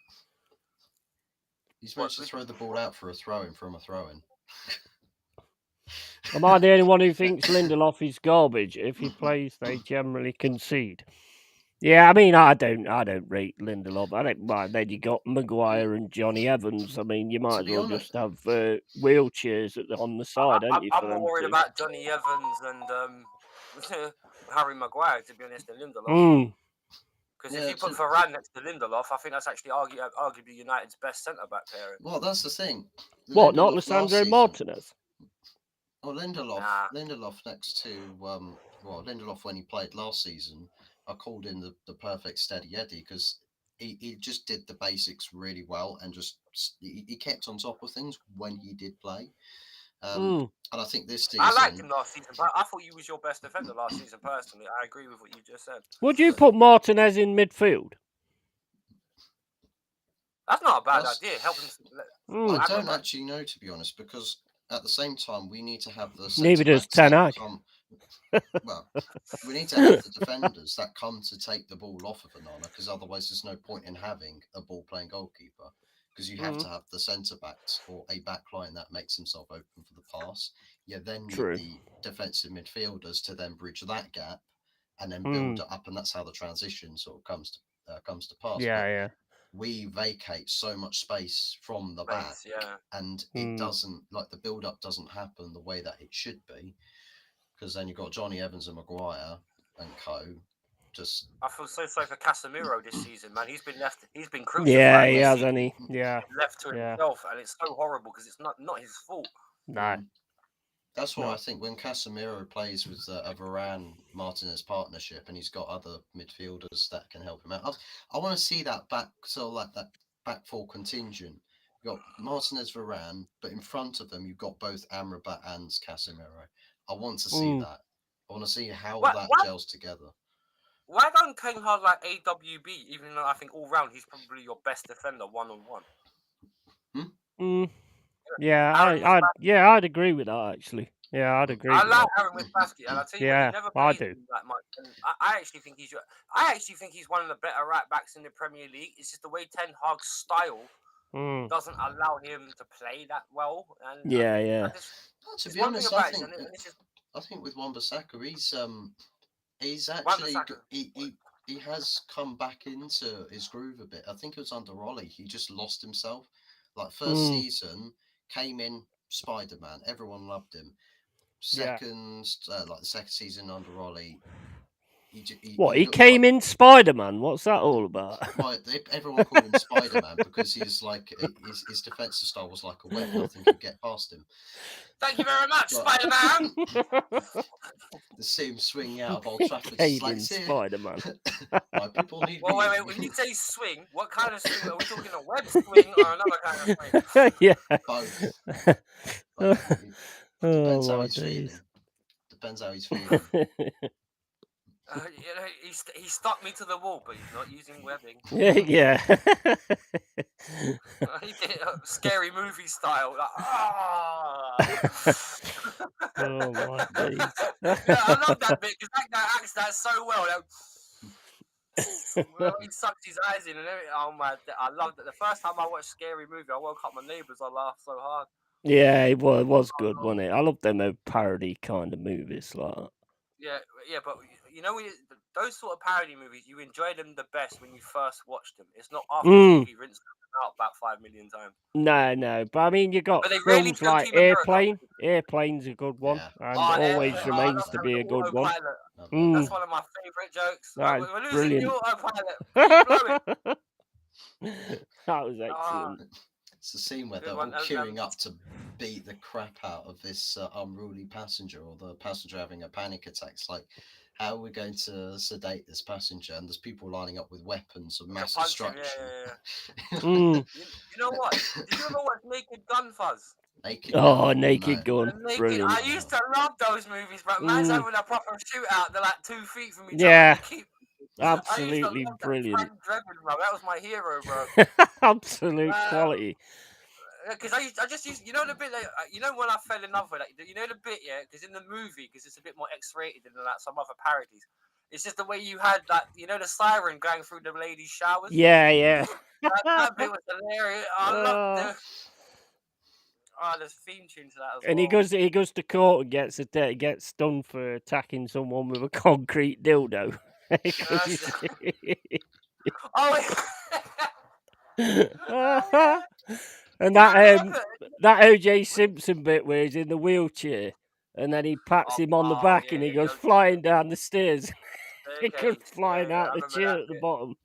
He's managed to throw the ball out for a throw-in from a throw-in. Am I the only one who thinks Lindelof is garbage? If he plays, they generally concede. Yeah, I mean, I don't rate Lindelof. I don't mind. Then you got Maguire and Johnny Evans. I mean, you might as well just have wheelchairs on the side, don't you? I'm more worried about Johnny Evans and Harry Maguire, to be honest, than Lindelof. Because if you put Varane next to Lindelof, I think that's actually arguably United's best centre-back pairing. Well, that's the thing. What, not Lisandro Martinez? Oh, Lindelof next to Lindelof when he played last season, I called him the perfect steady Eddie, because he just did the basics really well, and just he kept on top of things when he did play. And I think this season, I liked him last season, but I thought he was your best defender last season. Personally, I agree with what you just said. Would you put Martinez in midfield? That's not a bad idea. Help him. I don't actually know, to be honest, because at the same time we need to have the neither does Ten Hag. Well, we need to have the defenders that come to take the ball off of Onana, because otherwise there's no point in having a ball-playing goalkeeper, because you have to have the centre-backs or a back line that makes himself open for the pass. You then need the defensive midfielders to then bridge that gap and then build it up, and that's how the transition sort of comes to pass. Yeah. We vacate so much space from the back, and it doesn't, like, the build-up doesn't happen the way that it should be, because then you've got Johnny Evans and Maguire and co. Just I feel so sorry for Casemiro this season, man. He's been crucified. Yeah, he has, hasn't he? Yeah. Left to himself, and it's so horrible because it's not his fault. No. That's why I think when Casemiro plays with a Varane Martinez partnership, and he's got other midfielders that can help him out, I want to see that back, that back four contingent. You've got Martinez, Varane, but in front of them you've got both Amrabat and Casemiro. I want to see that. I want to see how that gels together. Why don't Ten Hag like AWB? Even though I think all round he's probably your best defender 1-on-1. Yeah, I'd agree with that actually. Yeah, I'd agree. I like Aaron Wisniewski, and I tell you what, he never plays that much. And I actually think he's one of the better right backs in the Premier League. It's just the way Ten Hag's style doesn't allow him to play that well. And to be honest, I think with Wan-Bissaka, he's actually he has come back into his groove a bit. I think it was under Ollie. He just lost himself. Like first season, came in Spider-Man. Everyone loved him. Second, like the second season under Ollie. He came in Spider-Man? What's that all about? Well, everyone called him Spider-Man because he's like his defensive style was like a web. Nothing could get past him. Thank you very much, Spider-Man. To see him swing out of Old Trafford, like Spider-Man. My people need. Wait. When you say swing, what kind of swing? Are we talking a web swing or another kind of swing? Yeah. Both. Depends how he's feeling. Depends how he's feeling. He stuck me to the wall, but he's not using webbing. Yeah. He did scary movie style. Like, oh my days. I love that bit because that guy acts that so well. He sucks his eyes in and everything. Oh my! I loved it. The first time I watched Scary Movie, I woke up my neighbours. I laughed so hard. Yeah, it was good, wasn't it? I love them parody kind of movies like that. Yeah, but you know, those sort of parody movies, you enjoy them the best when you first watch them. It's not after TV rinsed them out about 5 million times. No, but I mean, you got films like Airplane. Airplane's a good one, and always remains to be a good one. That's one of my favourite jokes. We're losing brilliant. the autopilot. That was excellent. It's the scene where they're all queuing up to beat the crap out of this unruly passenger, or the passenger having a panic attack. It's like, how are we going to sedate this passenger? And there's people lining up with weapons of mass destruction. You know what? Did you ever watch Naked Gun Fuzz? Naked Gun. Brilliant. I used to love those movies, but man's having a proper shootout. They're like 2 feet from each other. Absolutely brilliant. Frank Drebin, bro. That was my hero, bro. Absolute quality. Because I just used, you know, the bit that, you know, when I fell in love with it, you know, the bit, because in the movie, because it's a bit more X-rated than like some other parodies, it's just the way you had that, you know, the siren going through the ladies' showers. Yeah. That bit was hilarious. I loved it. Oh, there's a theme tune to that as well. And he goes to court and gets done for attacking someone with a concrete dildo. And that O.J. Simpson bit where he's in the wheelchair and then he pats him on the back and he goes flying down the stairs. He goes flying out the chair at the bottom.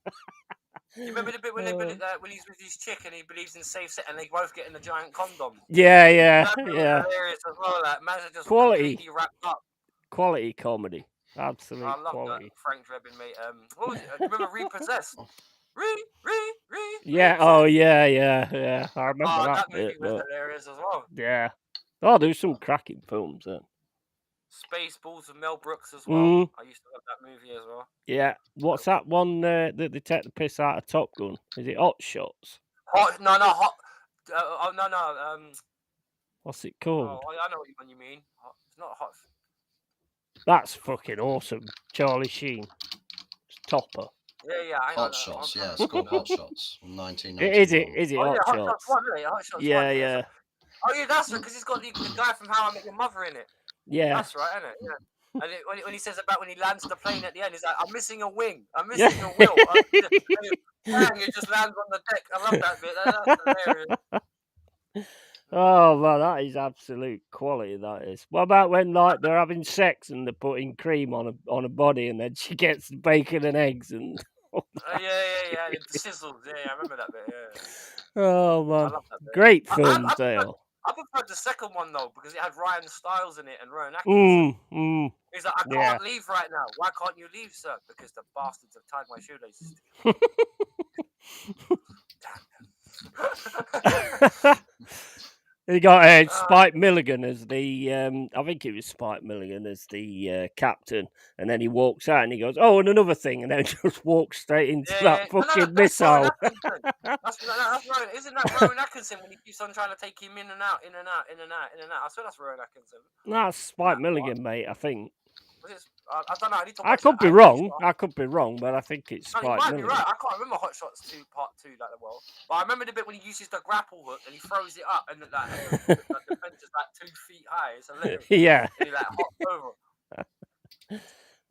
You remember the bit when he's with his chick and he believes in safe set and they both get in a giant condom? Yeah. Hilarious as well. That man's just quality wrapped up. Quality comedy. Absolute I love quality. that Frank Drebin, mate. What was it? Remember Repossessed? Yeah. Oh, yeah. I remember that movie was hilarious as well. Yeah. Oh, there's some cracking films then. Spaceballs with Mel Brooks as well. I used to love that movie as well. Yeah. What's that one that they take the piss out of Top Gun? Is it Hot Shots? Hot. What's it called? Oh, I know what one you mean. It's not Hot. That's fucking awesome. Charlie Sheen. It's Topper. Yeah. Hot Shots. Yeah, it's called Hot Shots. 1990. Is it Hot Shots? Hot Shots 1, isn't it? Hot Shots 1. Yeah. Oh yeah, that's right. Because he's got the guy from How I Met Your Mother in it. Yeah. That's right, isn't it? Yeah. And when he says about when he lands the plane at the end, he's like, "I'm missing a wing. I'm missing a wheel." Bang! It just lands on the deck. I love that bit. That's hilarious. Oh man, that is absolute quality. That is. What about when like they're having sex and they're putting cream on a body, and then she gets bacon and eggs and. Yeah. The sizzle. Yeah, I remember that bit. Yeah. Oh man, I love that bit. great films they are. I preferred the second one though because it had Ryan Stiles in it and Rowan Atkinson. He's like, I can't leave right now. Why can't you leave, sir? Because the bastards have tied my shoelaces together. You got Spike Milligan as the, I think it was Spike Milligan as the captain, and then he walks out and he goes, "Oh, and another thing," and then just walks straight into that fucking missile. That's Rowan. Isn't that Rowan Atkinson when he keeps on trying to take him in and out? I swear that's Rowan Atkinson. That's Spike Milligan, mate. I think. I don't know. I need to watch I could be wrong. I could be wrong, but I think it's Spike Milligan. Milligan. Be right. I can't remember Hot Shots 2 Part 2 that well, but I remember the bit when he uses the grapple hook and he throws it up and the defense is like 2 feet high. It's hilarious. Yeah. And he like hops over.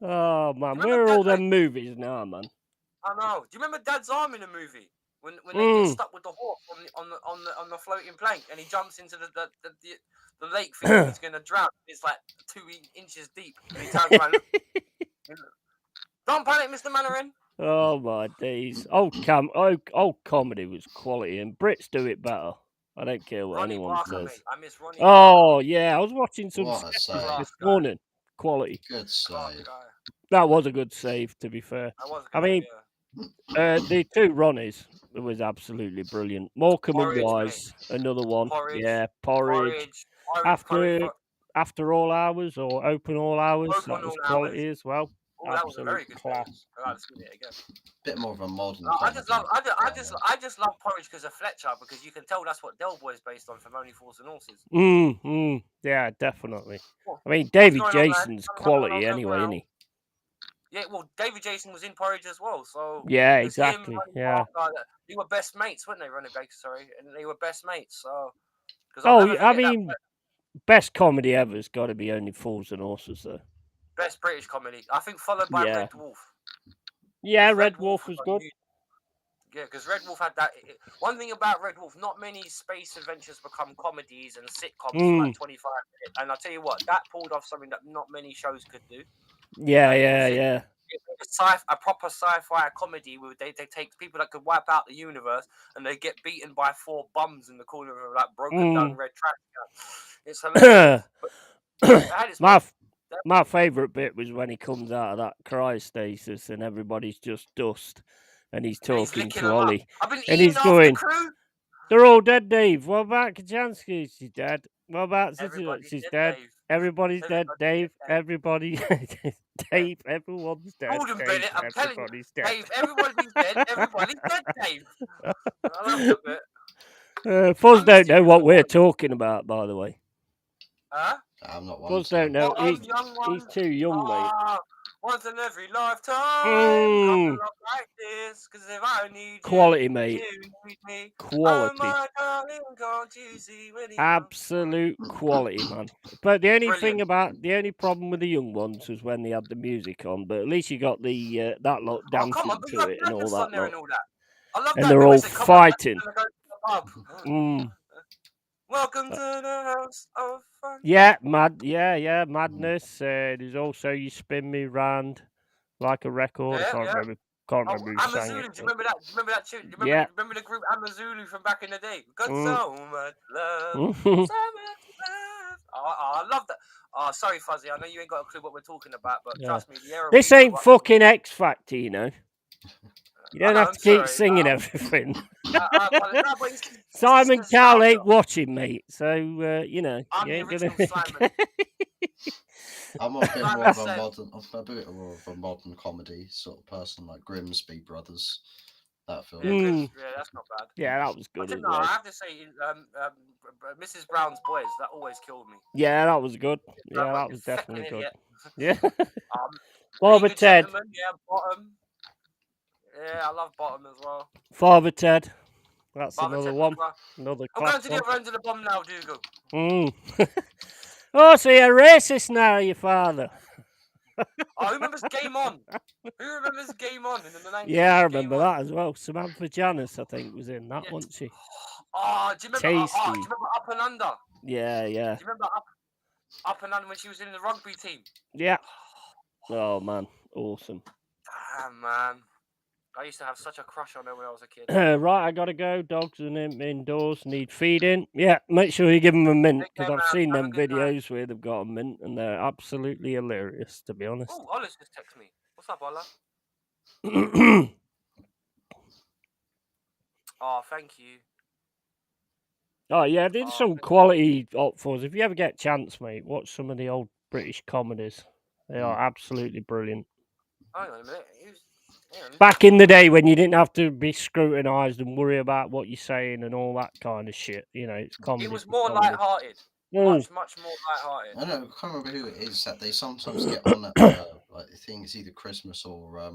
Oh man, where are all them movies now, man? I know. Do you remember Dad's Arm in the movie when they get stuck with the horse on the floating plank and he jumps into the lake thinking he's gonna drown? It's like 2 inches deep and he turns around. Don't panic, Mr. Mannering. Oh my days! Old comedy was quality, and Brits do it better. I don't care what anyone says. Mate. I miss Ronnie. Oh yeah, I was watching some this morning. Quality. Good save. That was a good save, to be fair. I mean, the 2 Ronnies was absolutely brilliant. Morecambe and Wise, another one. Porridge. After all hours or open all hours, that was quality as well. That was a very good class. Let's give it again. Bit more of a modern. I just love Porridge because of Fletcher, because you can tell that's what Del Boy's based on from Only Fools and Horses. Yeah, definitely. I mean, David Jason's quality anyway, isn't he? Yeah, well, David Jason was in Porridge as well, so yeah, exactly. Yeah, they were best mates, weren't they, Ronnie Baker? Sorry, and they were best mates. So, I mean, best comedy ever's got to be Only Fools and Horses, though. Best British comedy, I think, followed by Red Dwarf. Yeah, Red Dwarf was good. Yeah, because Red Dwarf had that. One thing about Red Dwarf, not many space adventures become comedies and sitcoms for like 25 minutes. And I'll tell you what, that pulled off something that not many shows could do. Yeah. A proper sci-fi comedy where they take people that could wipe out the universe and they get beaten by 4 bums in the corner of like broken down red trash. It's hilarious. My favourite bit was when he comes out of that cryostasis and everybody's just dust, and he's talking to Ollie, and he's going, "They're all dead, Dave. What about Kachansky? She's dead. What about she's dead. Everybody's dead, Dave. Everybody, Dave. Everyone's dead. Golden Bennett, I'm telling you, Dave. Everybody's dead. Everybody's dead, Dave." I love that bit. Fuzz don't know what we're talking about, by the way. Huh? I'm not one. Fuzz don't know. He's too young, mate. Once in every lifetime, like this, 'cause if I need quality, you, mate. you need me. Quality. Oh, my darling, can't you see when absolute quality, man. But the only problem with the young ones was when they had the music on. But at least you got the that lot dancing to it and all that. And they're all fighting. Welcome to the house of fun. Yeah, madness. There's also You Spin Me Round Like a Record. I can't remember who sang it. Do you remember that tune? Remember the group Amazulu from back in the day? Got so much love, so much love. I love that. Oh, sorry, Fuzzy. I know you ain't got a clue what we're talking about, but trust me, this ain't fucking X Factor, you know. You don't have to keep singing everything. Simon Cowell ain't watching, mate. So you know, I'm you ain't the gonna. Simon. I'm a bit more of a modern comedy sort of person, like Grimsby Brothers. That film. Yeah, that's not bad. Yeah, that was good. I have to say, Mrs. Brown's Boys, that always killed me. Yeah, that was good. Yeah, that was definitely good. Yeah. Father Ted. Yeah, Bottom. Yeah, I love Bottom as well. Father Ted. That's Father another Ted one. Another I'm going to the other end of the bomb now, Dougal. Oh, so you're racist now, your father. Oh, who remembers Game On? Who remembers Game On in the 90s? Yeah, I remember that as well. Samantha Janus, I think, was in that, wasn't she? Oh, do you remember? Tasty. Do you remember Up and Under? Yeah. Do you remember Up and Under when she was in the rugby team? Yeah. Oh man, awesome. Damn, man. I used to have such a crush on her when I was a kid. Right, I gotta go. Dogs and indoors need feeding. Yeah, make sure you give them a mint because I've seen them videos where they've got a mint and they're absolutely hilarious, to be honest. Oh, Olla's just text me. What's up, Ola? Oh, thank you. Oh yeah, did some quality op fours. If you ever get a chance, mate, watch some of the old British comedies. They are absolutely brilliant. Hang on a minute. Back in the day when you didn't have to be scrutinised and worry about what you're saying and all that kind of shit, you know, it's comedy. It was more light-hearted. Much more light-hearted. I know. I can't remember who it is that they sometimes get on at. Like I think it's either Christmas or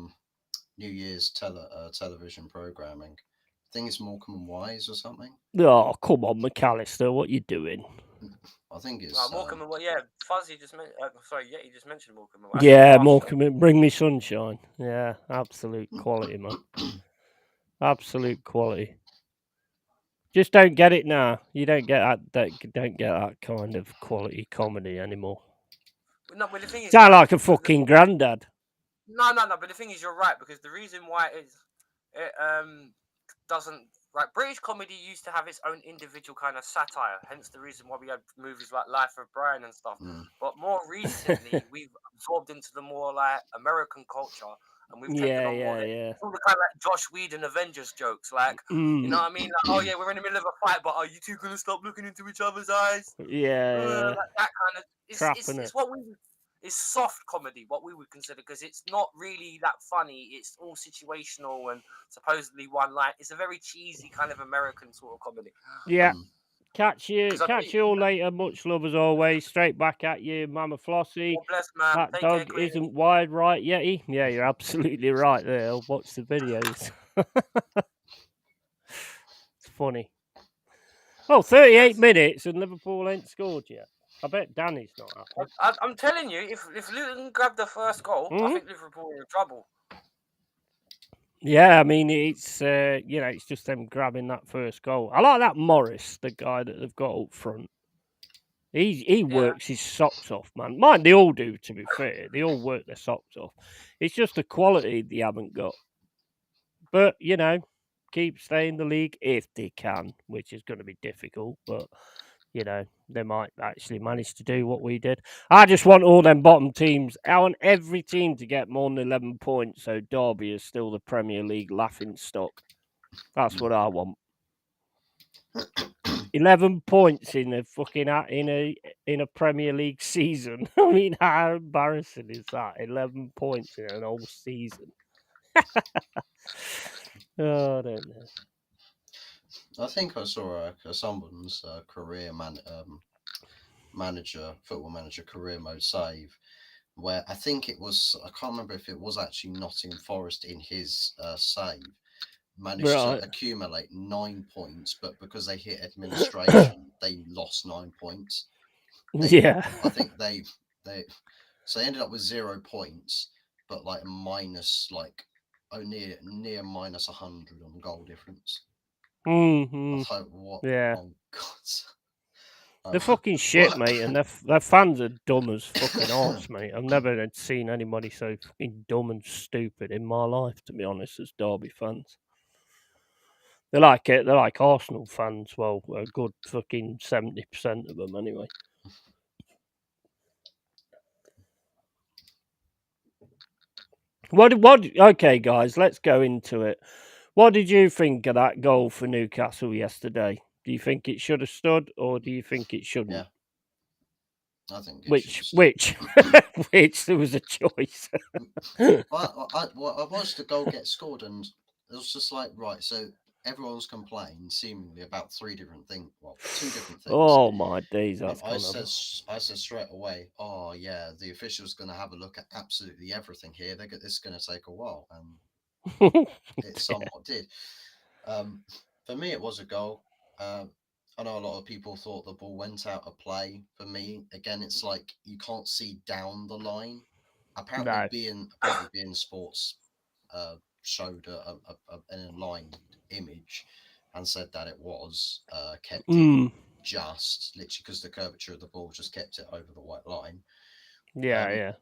New Year's television programming. I think it's Morecambe and Wise or something. Oh, come on, McAllister, what you doing? I think it's Morecambe and yeah, Fuzzy just mentioned. Sorry, Yeti just mentioned Morecambe and Wise. Yeah, Morecambe and Bring Me Sunshine. Yeah, absolute quality, man. Absolute quality. Just don't get it now. You don't get that kind of quality comedy anymore. No, but the thing is, sound like a fucking granddad. No. But the thing is, you're right, because the reason why it doesn't, like, British comedy used to have its own individual kind of satire. Hence the reason why we had movies like Life of Brian and stuff. But more recently, we've absorbed into the more like American culture. And we've taken on more all the kind of like Josh Whedon Avengers jokes, like you know what I mean? Like, oh yeah, we're in the middle of a fight, but are you two gonna stop looking into each other's eyes? Like that kind of it's what we it's soft comedy, what we would consider, because it's not really that funny. It's all situational and supposedly one line. It's a very cheesy kind of American sort of comedy. Yeah. Catch you all later. Much love as always. Straight back at you, Mama Flossie. God bless, man. That Take dog care, isn't wired, right, Yeti? Yeah, you're absolutely right there. I'll watch the videos. It's funny. Oh, 38 minutes and Liverpool ain't scored yet. I bet Danny's not happy. I'm telling you, if Luton grabbed the first goal, I think Liverpool are in trouble. Yeah, I mean, it's it's just them grabbing that first goal. I like that Morris, the guy that they've got up front. He works his socks off, man. Mind they all do, to be fair. They all work their socks off. It's just the quality they haven't got. But, keep staying in the league if they can, which is going to be difficult. But, they might actually manage to do what we did. I just want all them bottom teams. I want every team to get more than 11 points, so Derby is still the Premier League laughing stock. That's what I want. 11 points in a fucking in a Premier League season. I mean, how embarrassing is that? 11 points in an whole season. Oh, I don't know. I think I saw someone's career football manager career mode save, where I think it was, I can't remember if it was actually Nottingham Forest in his save, managed to accumulate 9 points, but because they hit administration, they lost 9 points. I think they ended up with 0 points, but like minus near minus 100 on goal difference. Mm-hmm. I thought, what? Yeah. Oh God. They're fucking shit, mate, and their fans are dumb as fucking arse, mate. I've never seen anybody so fucking dumb and stupid in my life, to be honest, as Derby fans. They're like it. They're like Arsenal fans. Well, a good fucking 70% of them, anyway. What? Okay, guys, let's go into it. What did you think of that goal for Newcastle yesterday? Do you think it should have stood, or do you think it shouldn't? Yeah. I think which there was a choice. I watched the goal get scored, and it was just like, right, so everyone's complained seemingly about two different things. Oh my days! I said straight away, oh yeah, the official's going to have a look at absolutely everything here. This is going to take a while, and it somewhat did. For me, it was a goal. I know a lot of people thought the ball went out of play. For me, again, it's like you can't see down the line. Apparently, being sports showed an aligned image, and said that it was, kept it just literally because the curvature of the ball just kept it over the white line. Yeah.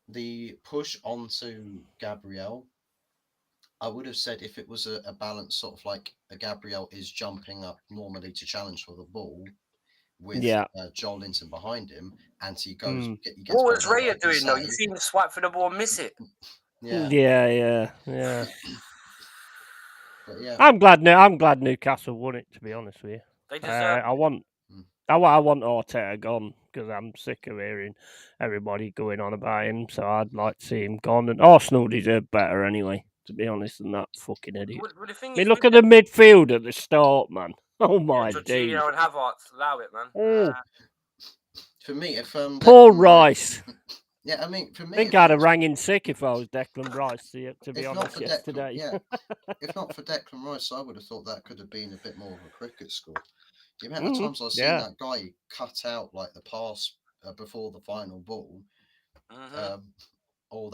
The push onto Gabriel, I would have said if it was a balance, sort of like a Gabriel is jumping up normally to challenge for the ball with Joel Linton behind him, and he goes. He gets what was pulled over, Raya doing though? You see him swipe for the ball and miss it. Yeah. But yeah, I'm glad Newcastle won it. To be honest with you, they deserve. I want Arteta gone because I'm sick of hearing everybody going on about him. So I'd like to see him gone. And Arsenal deserve better anyway, to be honest, than that fucking idiot. The thing I mean, look at the midfield at the start, man. Oh my days! Jorginho and Havertz, allow it, man. For me, if Paul Rice. Yeah, I mean, for me, I think I'd have rang in sick if I was Declan Rice, to be honest, yesterday. If not for Declan Rice, I would have thought that could have been a bit more of a cricket score. The amount of times I've seen that guy cut out like the pass before the final ball, or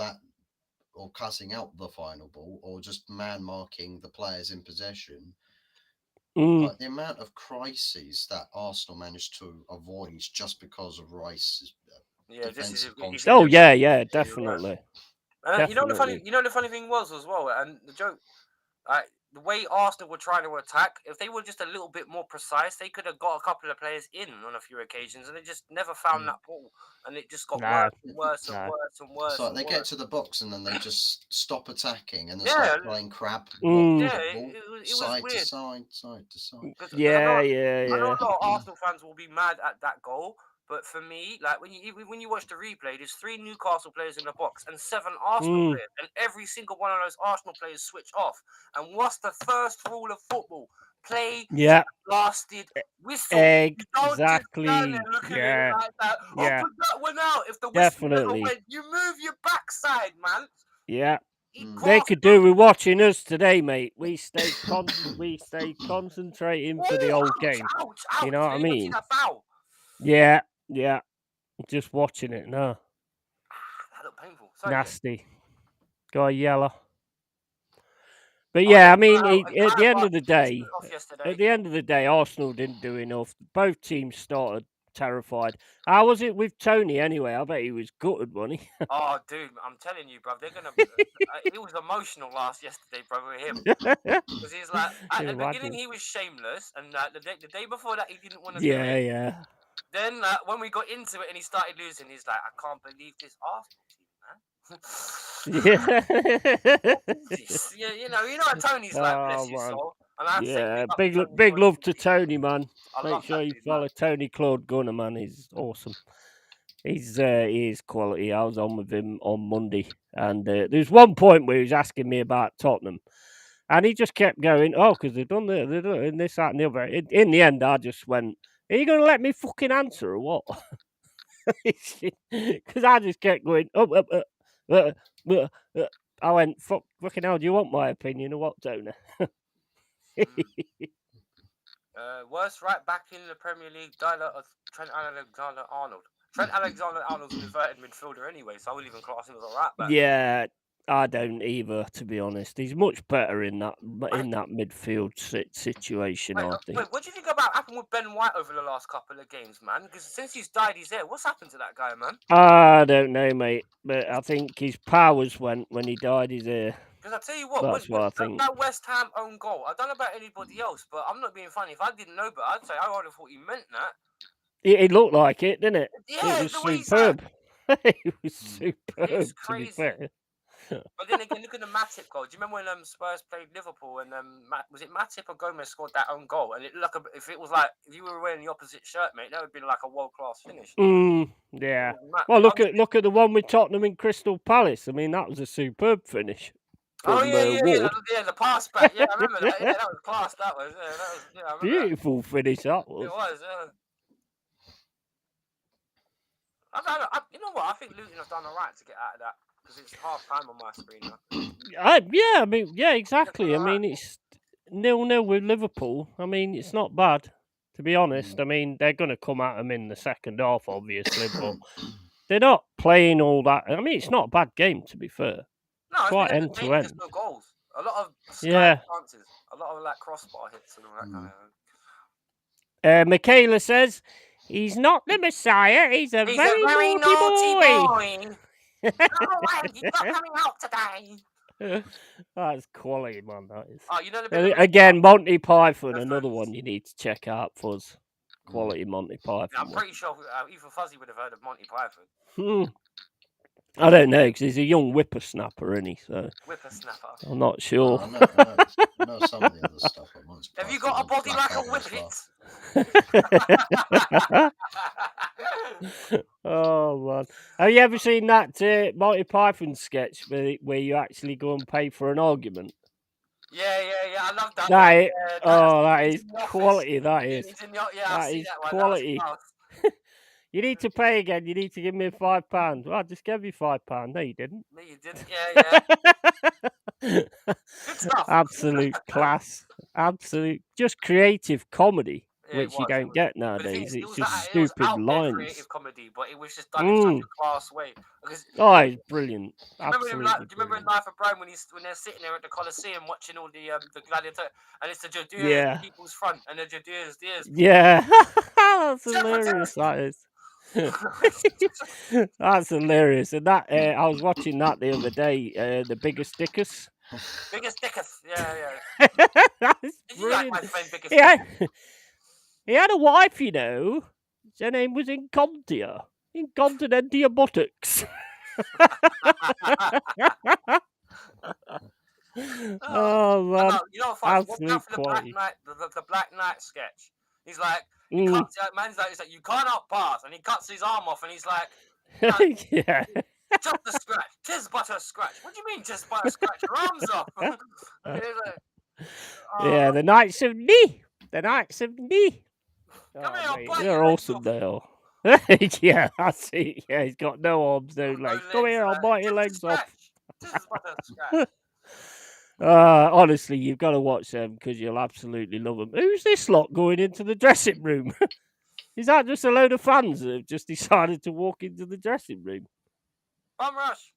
cutting out the final ball, or just man marking the players in possession. Like the amount of crises that Arsenal managed to avoid just because of Rice's defensive contribution. Oh yeah, definitely. You know the funny thing was as well, and the joke, the way Arsenal were trying to attack, if they were just a little bit more precise, they could have got a couple of players in on a few occasions, and they just never found that ball, and it just got worse and worse. So they get to the box and then they just stop attacking and then start playing crap. Side to side. Yeah. I know a lot of Arsenal fans will be mad at that goal. But for me, like when you watch the replay, there's 3 Newcastle players in the box and 7 Arsenal players, and every single one of those Arsenal players switch off. And what's the first rule of football? Play lasted whistle. Exactly. You don't just stand there looking at it like that. Yeah. Put that one out. If the whistle never went, you move your backside, man. Yeah. They could do with watching us today, mate. We stay concentrating for the whole game. You know what I mean? Yeah. Just watching it now. That looked painful. Nasty. Got a yellow. But yeah, I mean, at the end of the day, Arsenal didn't do enough. Both teams started terrified. How was it with Tony anyway? I bet he was gutted, wasn't he? Oh, dude, I'm telling you, bro. They're gonna. It was emotional yesterday, bro, with him. Because he's like, at the beginning he was shameless, and the day before that he didn't want to do it. Yeah. Then when we got into it and he started losing, he's like, I can't believe this Arsenal team, man. You know what Tony's like, bless his soul. And big love to Tony, man. Make sure you follow Tony Claude Gunner, man. He's awesome. He is quality. I was on with him on Monday, and there's one point where he was asking me about Tottenham, and he just kept going, because they've done this, that, and the other. In the end, I just went, are you going to let me fucking answer or what? Because I just kept going, I went, fucking hell, do you want my opinion or what, Tony? Worst right back in the Premier League, Trent Alexander-Arnold. Trent Alexander-Arnold's an inverted midfielder anyway, so I wouldn't even class him as a right back. Yeah, I don't either, to be honest. He's much better in that midfield situation, I think. Wait, what do you think about happened with Ben White over the last couple of games, man? Because since he's died, he's there. What's happened to that guy, man? I don't know, mate. But I think his powers went when he died. He's there. Because I tell you what, that's what I think. That West Ham own goal, I don't know about anybody else, but I'm not being funny. If I didn't know, but I'd say I would have thought he meant that. It looked like it, didn't it? Yeah, it was superb. It was superb, it's crazy. To be fair. But then again, look at the Matip goal. Do you remember when Spurs played Liverpool and was it Matip or Gomez scored that own goal? And it looked if you were wearing the opposite shirt, mate, that would have been like a world class finish. Yeah. Well, look at the one with Tottenham in Crystal Palace. I mean, that was a superb finish. The pass back. Yeah, I remember that. Yeah, that was class. That was. I beautiful finish. That was. It was. You know what? I think Luton have done all right to get out of that because it's half time on my screen now. Yeah, exactly. I mean, it's 0-0 with Liverpool. I mean, it's not bad, to be honest. I mean, they're going to come at them in the second half, obviously, but they're not playing all that. I mean, it's not a bad game, to be fair. No, quite end to end. No goals. A lot of chances, a lot of like crossbar hits and all that kind of. Michaela says he's not the Messiah. He's a very naughty boy. Oh, he's not coming out today. That's quality, man. That is. Oh, you know again, Monty Python, another one you need to check out, Fuzz. Quality Monty Python. I'm pretty sure even Fuzzy would have heard of Monty Python. I don't know, because he's a young whippersnapper, isn't he? So whippersnapper. I'm not sure. I know some of the other stuff. Have you got a body like a whippet? Oh man! Have you ever seen that Monty Python sketch where you actually go and pay for an argument? Yeah. I love that. That is quality. That is. That is quality. You need to pay again. You need to give me £5. Well, I just gave you £5. No, you didn't. No, you didn't. Yeah. Good stuff. Absolute class. Absolute. Just creative comedy, which you don't get nowadays. It's just stupid lines. Creative comedy, but it was just done in such a class way. It's brilliant. Do you remember in Life of Brian when they're sitting there at the Colosseum watching all the gladiator, and it's the Judea people's front and the Judea's theirs. Yeah, that's hilarious. That is. That's hilarious. And that I was watching that the other day. The Biggest Dickus. Biggest Dickus. Yeah. That's brilliant. Like my friend Biggest he had a wife, you know. Her name was Incontinentia buttocks. Oh man! You know what? Watch out for the Black Knight sketch. He's like, man's like, he's like, you cannot pass, and he cuts his arm off, and he's like, yeah, just a scratch, 'tis but a scratch. What do you mean, just but a scratch? Your arm's off. Yeah, the Knights of Knee. Come here, they're awesome, they are. Yeah, that's it. Yeah, he's got no arms, no legs. Come here, I'll bite your legs off. Honestly, you've got to watch them because you'll absolutely love them. Who's this lot going into the dressing room? Is that just a load of fans that have just decided to walk into the dressing room? Bum rush.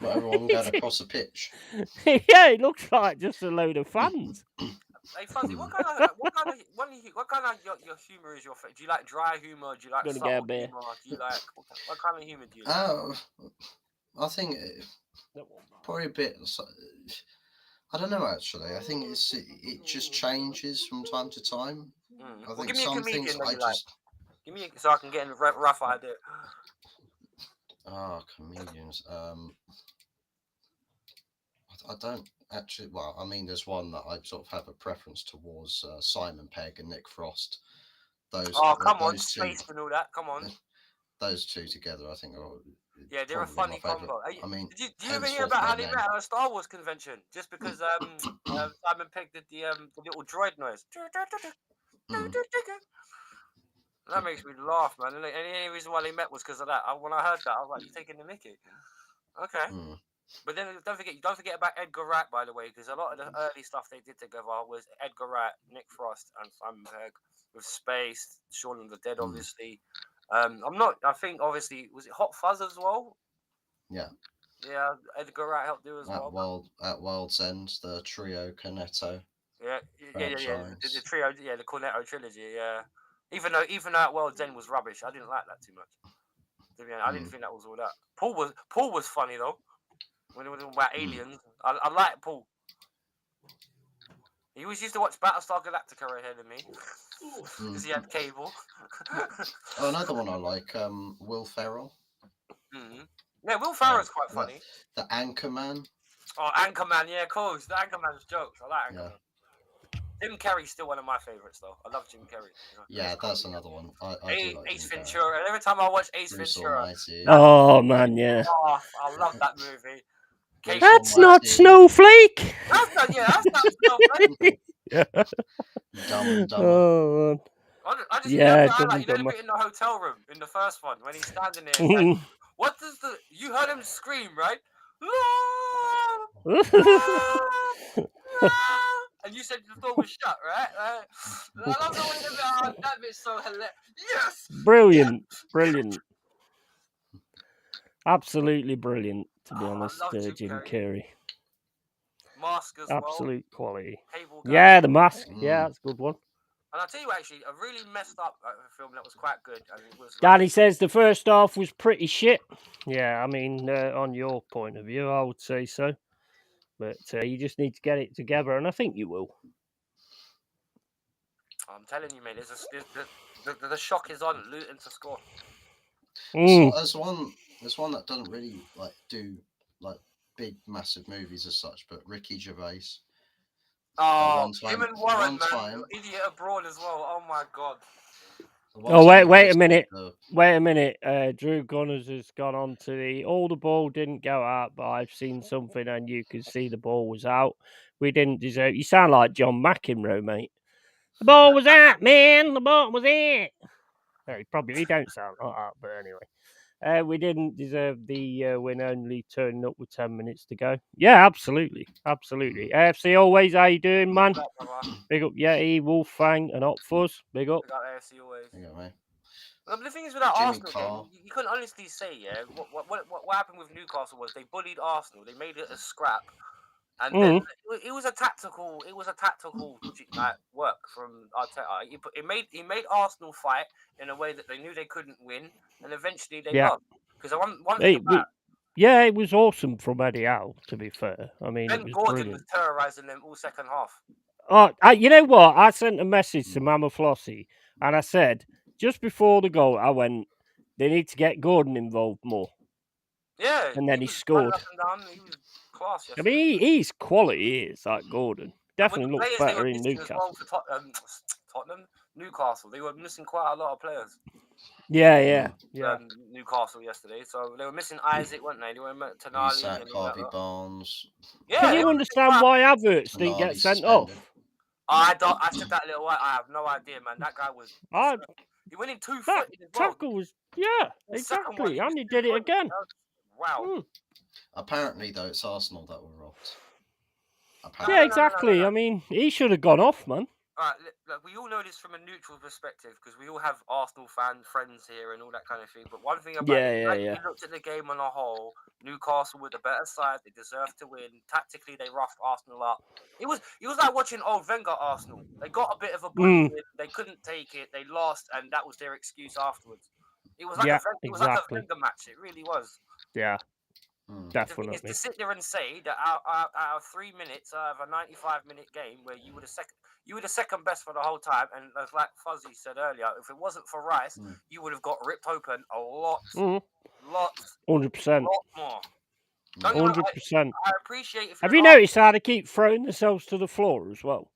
Not everyone going across the pitch. Yeah, it looks like just a load of fans. Hey Fuzzy, what kind of your humour is your favorite? Do you like dry humour? Do you like subtle humour? Do you like what kind of humour do you like? I think probably a bit. I don't know actually. I think it just changes from time to time. I think give me some a comedian things that you like. Give me so I can get a rough idea. Comedians. I don't actually. Well, I mean, there's one that I sort of have a preference towards: Simon Pegg and Nick Frost. Come on, Space and all that. Come on. Those two together, I think, are. Yeah, they're a funny combo. I mean, did you ever hear about how they met at a Star Wars convention? Just because Simon Pegg did the little droid noise. That makes me laugh, man. And the only reason why they met was because of that. When I heard that, I was like, "You're taking the mickey." Okay. But then don't forget about Edgar Wright, by the way, because a lot of the early stuff they did together was Edgar Wright, Nick Frost, and Simon Pegg with Space, Shaun of the Dead, obviously. I think obviously was it Hot Fuzz as well? Yeah. Yeah, Edgar Wright helped do as well. At World's End, the trio Cornetto. Yeah. The trio, the Cornetto trilogy. Yeah. Even though at World's End was rubbish, I didn't like that too much. I didn't think that was all that. Paul was funny though. When it was about aliens, I like Paul. He always used to watch Battlestar Galactica ahead of me because he had cable. Another one I like, Will Ferrell. Yeah, Will Ferrell's quite funny. The Anchorman. Oh, Anchorman, yeah, of course. The Anchorman's jokes. I like Anchorman. Jim Carrey's still one of my favourites, though. I love Jim Carrey. Yeah, that's another one. I do like Ace Ventura. Every time I watch Ace Ventura. Oh, man, yeah. Oh, I love that movie. That's not Snowflake. That's not Snowflake. Dumb. Oh, I just remember the bit in the hotel room in the first one when he's standing there. Like, what does you heard him scream, right? And you said the door was shut, right? I love the way that bit's so hilarious. Yes! Brilliant. Absolutely brilliant, to be honest, Jim Carrey. Mask as Absolute quality. Cable Yeah, the Mask. Yeah, that's a good one. And I'll tell you actually, a really messed up film that was quite good. And it was. Danny says the first half was pretty shit. Yeah, I mean, on your point of view, I would say so. But you just need to get it together, and I think you will. I'm telling you, mate. The shock is on. Luton to score. So there's one that doesn't really do big massive movies as such, but Ricky Gervais. Oh, him and Warren, man, idiot abroad as well. Oh my god. Oh wait a minute. Wait a minute. Drew Gunners has gone on to all the ball didn't go out, but I've seen something and you could see the ball was out. We didn't deserve. You sound like John McEnroe, mate. The ball was out, man. The ball was out. He don't sound like that, but anyway. We didn't deserve the win, only turning up with 10 minutes to go. Yeah, absolutely. AFC always, how you doing, man? Big up Yeti, Wolfang, and Hot Fuzz. Big up. Big up AFC always. Big up, mate. Well, the thing is with that Arsenal game, you can honestly say, what happened with Newcastle was they bullied Arsenal. They made it a scrap. And then it was a tactical work from Arteta. He made Arsenal fight in a way that they knew they couldn't win, and eventually they lost. Because one thing about it was awesome from Eddie Howe, to be fair. I mean, Ben Gordon was terrorising them all second half. Oh, you know what? I sent a message to Mama Flossie, and I said just before the goal, I went, they need to get Gordon involved more. Yeah, and then he scored. He was class. I mean, he's quality. Is like Gordon. Definitely looks better in Newcastle. For Tottenham, Newcastle, they were missing quite a lot of players. Yeah. Newcastle yesterday, so they were missing Isaac, weren't they? They were Tonali and Harvey Barnes. Yeah, can you understand why Havertz didn't get sent off? I said that a little while. I have no idea, man. That guy was. He went in 2-footed as well. Tackle was exactly, and he did it again. Wow. Apparently, though, it's Arsenal that were robbed. Yeah, exactly. No. I mean, he should have gone off, man. All right, look, we all know this from a neutral perspective because we all have Arsenal friends here and all that kind of thing. But one thing about we looked at the game on a whole, Newcastle were the better side. They deserved to win. Tactically, they roughed Arsenal up. It was like watching old Wenger Arsenal. They got a bit of a bully. They couldn't take it. They lost, and that was their excuse afterwards. It was like a Wenger match. It really was. Yeah. Definitely. To sit there and say that out of 3 minutes of a 95-minute game where you were the second best for the whole time, and as like Fuzzy said earlier, if it wasn't for Rice, you would have got ripped open a lot, 100%, more. 100%. I appreciate. Have you noticed how they keep throwing themselves to the floor as well?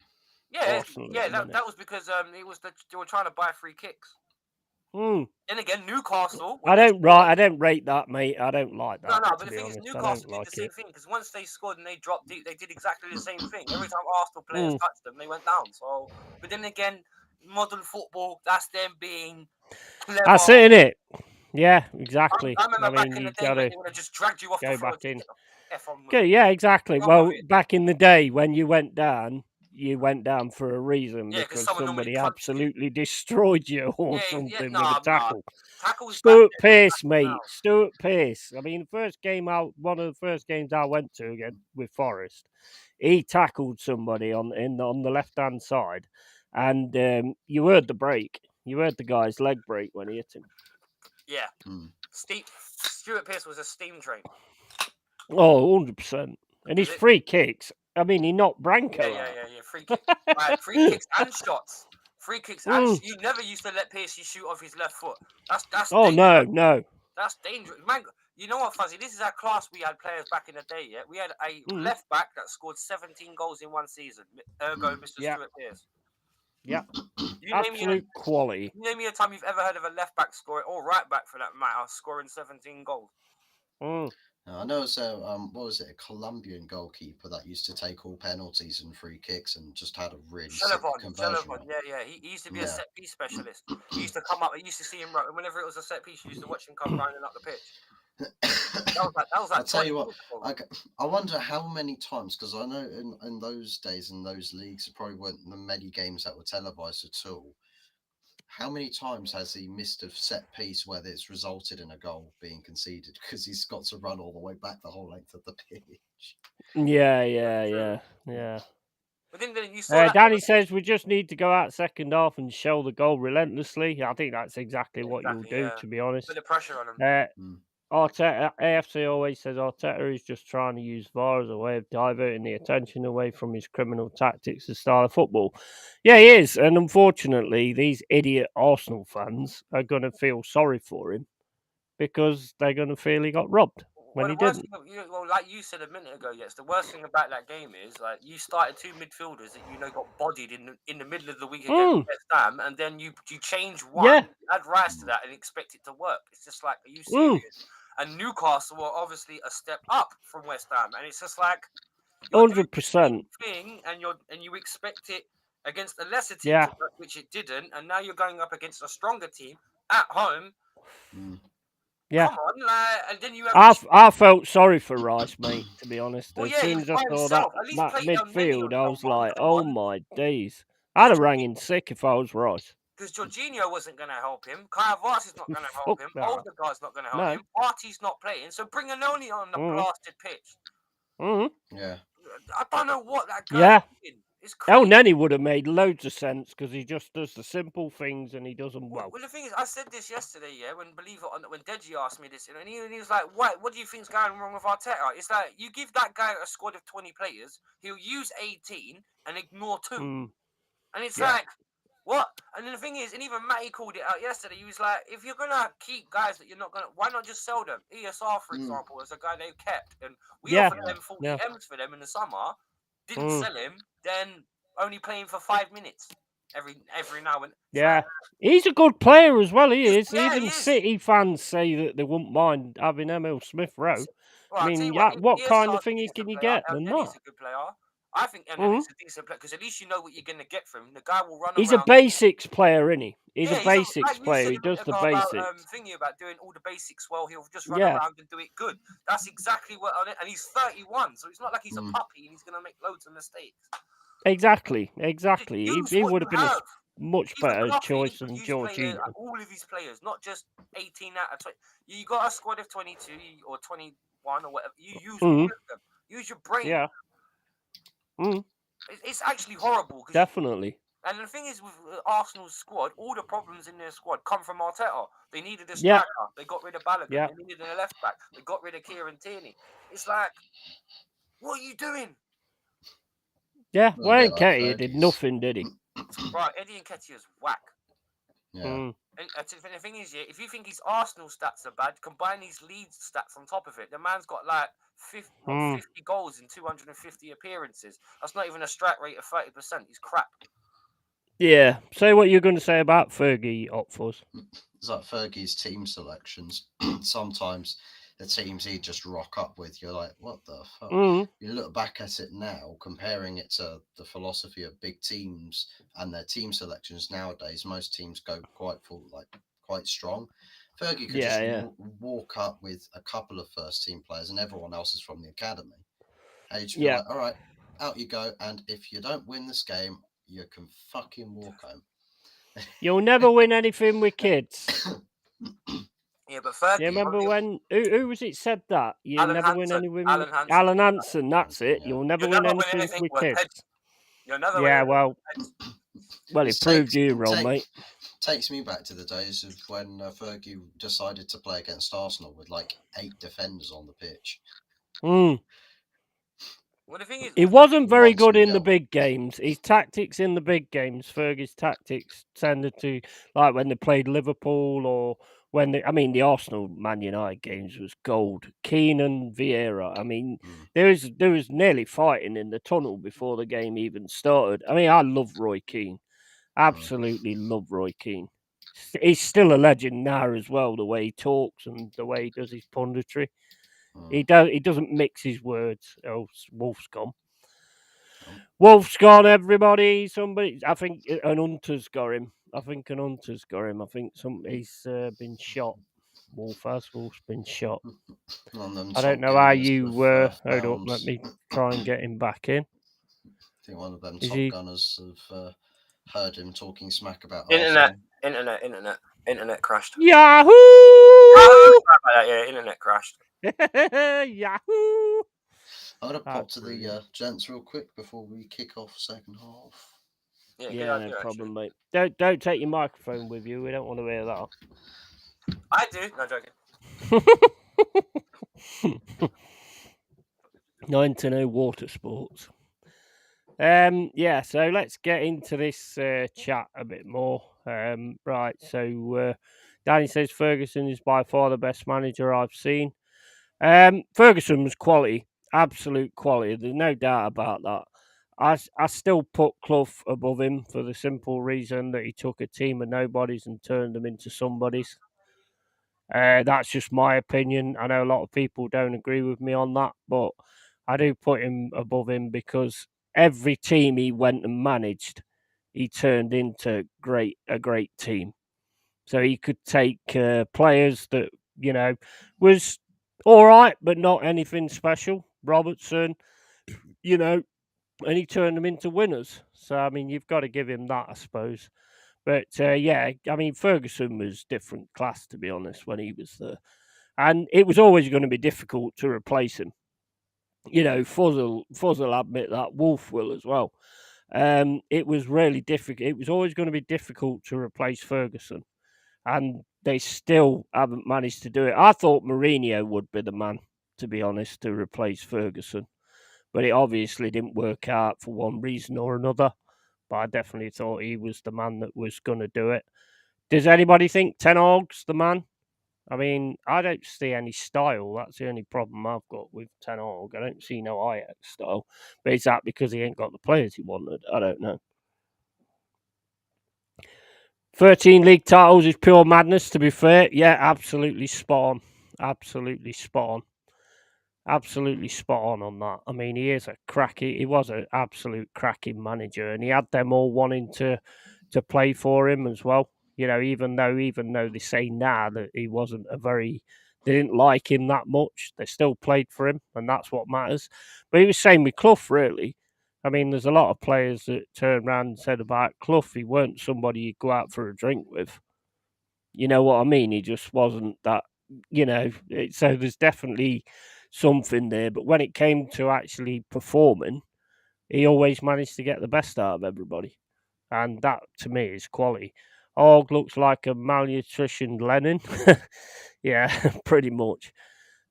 Yeah, that was because they were trying to buy free kicks. Then again, Newcastle. I don't rate that, mate. I don't like that. No, but the thing is, Newcastle did the same thing because once they scored and they dropped deep, they did exactly the same thing. Every time Arsenal players touched them, they went down. So, but then again, modern football, that's them being clever. That's it, innit? Yeah, exactly. I remember back in the day when they would have just dragged you off the floor. Back in. Yeah, exactly. Well, back in the day when you went down for a reason because somebody absolutely destroyed you or something with a tackle. Stuart Pearce, mate. Stuart Pearce. I mean, one of the first games I went to again with Forest, he tackled somebody on the left-hand side, and you heard the break. You heard the guy's leg break when he hit him. Yeah. Stuart Pearce was a steam train. Oh, 100%. And his free kicks. I mean, he knocked Branco out. Yeah. Free kicks. Free kicks and shots. Free kicks and you never used to let Pearce shoot off his left foot. That's dangerous. No. That's dangerous. Man, you know what, Fuzzy? This is how class we had players back in the day, yeah? We had a left back that scored 17 goals in one season. Ergo, Mr. Stuart Pearce. Yeah. Absolute quality. Name me a time you've ever heard of a left back scoring, or right back for that matter, scoring 17 goals. I know it's a Colombian goalkeeper that used to take all penalties and free kicks and just had a really sick conversion rate. Yeah. He used to be a set piece specialist. He used to come up. I used to see him whenever it was a set piece. You used to watch him come rounding up the pitch. That was like I tell you what, I wonder how many times, because I know in those days in those leagues there probably weren't many games that were televised at all. how many times has he missed a set piece where it's resulted in a goal being conceded because he's got to run all the way back the whole length of the pitch? Yeah. But then you saw that. Danny says we just need to go out second half and show the goal relentlessly. I think that's exactly what you'll do, to be honest. Put the pressure on him. Arteta, AFC always says Arteta is just trying to use VAR as a way of diverting the attention away from his criminal tactics and style of football. Yeah, he is. And unfortunately, these idiot Arsenal fans are going to feel sorry for him because they're going to feel he got robbed when he didn't. Like you said a minute ago, yes, the worst thing about that game is like you started 2 midfielders that got bodied in the middle of the week against West Ham, and then you change one, add Rice to that, and expect it to work. It's just like, are you serious? And Newcastle were obviously a step up from West Ham, and it's just like 100%. thing, and you expect it against a lesser team, to work, which it didn't, and now you're going up against a stronger team at home. Yeah. Come on, and then you have I felt sorry for Rice, mate, to be honest. Well, as soon as I saw that midfield, I was like, oh my days. I'd have rang in sick if I was Rice. Because Jorginho wasn't going to help him. Kaya Vaz is not going to help him. Odegaard's not going to help him. Partey's not playing. So bring Anoni on the blasted pitch. Yeah. I don't know what that guy is doing. El Neni would have made loads of sense because he just does the simple things and he does them well. Well, the thing is, I said this yesterday, when Deji asked me this, and he was like, what do you think's going wrong with Arteta? It's like, you give that guy a squad of 20 players, he'll use 18 and ignore 2. And it's like, what? And then the thing is, and even Matty called it out yesterday, he was like, if you're going to keep guys that you're not going to, why not just sell them? ESR, for example, is a guy they've kept, and we offered them 40 M's for them in the summer, didn't sell him, then only playing for 5 minutes every now and then. He's a good player as well, he is. Even City fans say that they wouldn't mind having Emil Smith Rowe. Well, I mean, what kind of thing can you get than that? He's a good player. I think Emil's a decent player because at least you know what you're going to get from him. The guy will run around. He's a basics player, isn't he? He's a basics player. He does the basics. Thinking about doing all the basics well, he'll just run around and do it good. That's exactly what. And he's 31, so it's not like he's a puppy and he's going to make loads of mistakes. Exactly. He would have been a much better choice than Jorginho. All of his players, not just 18 out of 20. You got a squad of 22 or 21 or whatever. You use all of them. Use your brain. Yeah. It's actually horrible. Definitely. And the thing is, with Arsenal's squad, all the problems in their squad come from Arteta. They needed a striker. They got rid of Balogun. They needed a left back. They got rid of Kieran Tierney. It's like, what are you doing? Yeah, Wayne Nketiah did nothing, did he? Right, Eddie Nketiah's whack. Yeah. And the thing is, if you think his Arsenal stats are bad, combine his Leeds stats on top of it. The man's got like 50 goals in 250 appearances. That's not even a strike rate of 30%. He's crap. Yeah. Say what you're going to say about Fergie, Opfors. It's like Fergie's team selections. Sometimes the teams he just rock up with, you're like, what the fuck? You look back at it now, comparing it to the philosophy of big teams and their team selections nowadays, most teams go quite strong. Fergie could just walk up with a couple of first team players and everyone else is from the academy. And you'd be like, all right, out you go. And if you don't win this game, you can fucking walk home. You'll never win anything with kids. Yeah, but Fergie... You remember when... Who was it said that? You'll never win anything... Alan Hansen, that's it. You'll never win anything with kids. You'll never win well, it proved you wrong, mate. Takes me back to the days of when Fergie decided to play against Arsenal with like 8 defenders on the pitch. Well, the thing is, he wasn't very good in the big games. His tactics in the big games, Fergie's tactics tended to, like when they played Liverpool or when the Arsenal Man United games was gold. Keane and Vieira. I mean, there was nearly fighting in the tunnel before the game even started. I mean, I love Roy Keane. Absolutely love Roy Keane. He's still a legend now as well, the way he talks and the way he does his punditry. He doesn't mix his words. Oh, Wolf's gone. Wolf's gone, everybody. Somebody, I think an hunter's got him. I think he's been shot. Wolf's been shot. I don't know how you were. Hold up, let me try and get him back in. I think one of them top gunners have heard him talking smack about internet. Internet crashed. Yahoo! Yeah, internet crashed. Yahoo! I'm gonna pop to the gents real quick before we kick off second half. Yeah, no problem, mate. Don't take your microphone with you. We don't want to hear that. I do. No joking. Not into no water sports. Yeah, so let's get into this chat a bit more. Right, so Danny says Ferguson is by far the best manager I've seen. Ferguson was quality, absolute quality. There's no doubt about that. I still put Clough above him for the simple reason that he took a team of nobodies and turned them into somebodies. That's just my opinion. I know a lot of people don't agree with me on that, but I do put him above him because every team he went and managed, he turned into a great team. So he could take players that, was all right, but not anything special. Robertson, and he turned them into winners. So, I mean, you've got to give him that, I suppose. But, yeah, I mean, Ferguson was different class, to be honest, when he was there. And it was always going to be difficult to replace him. Fuzzle will admit that. Wolf will as well. It was really difficult. It was always going to be difficult to replace Ferguson. And they still haven't managed to do it. I thought Mourinho would be the man, to be honest, to replace Ferguson. But it obviously didn't work out for one reason or another. But I definitely thought he was the man that was going to do it. Does anybody think Ten Hag's the man? I mean, I don't see any style. That's the only problem I've got with Ten Hag. I don't see no Ajax style. But is that because he ain't got the players he wanted? I don't know. 13 league titles is pure madness, to be fair. Yeah, absolutely spot on. Absolutely spot on. Absolutely spot on that. I mean, he was an absolute cracking manager, and he had them all wanting to play for him as well. Even though they say now that he wasn't they didn't like him that much, they still played for him, and that's what matters. But he was saying with Clough, really. I mean, there's a lot of players that turned around and said about Clough, he weren't somebody you'd go out for a drink with. You know what I mean? He just wasn't that, so there's definitely something there. But when it came to actually performing, he always managed to get the best out of everybody. And that, to me, is quality. Og looks like a malnutritioned Lenin. Yeah, pretty much.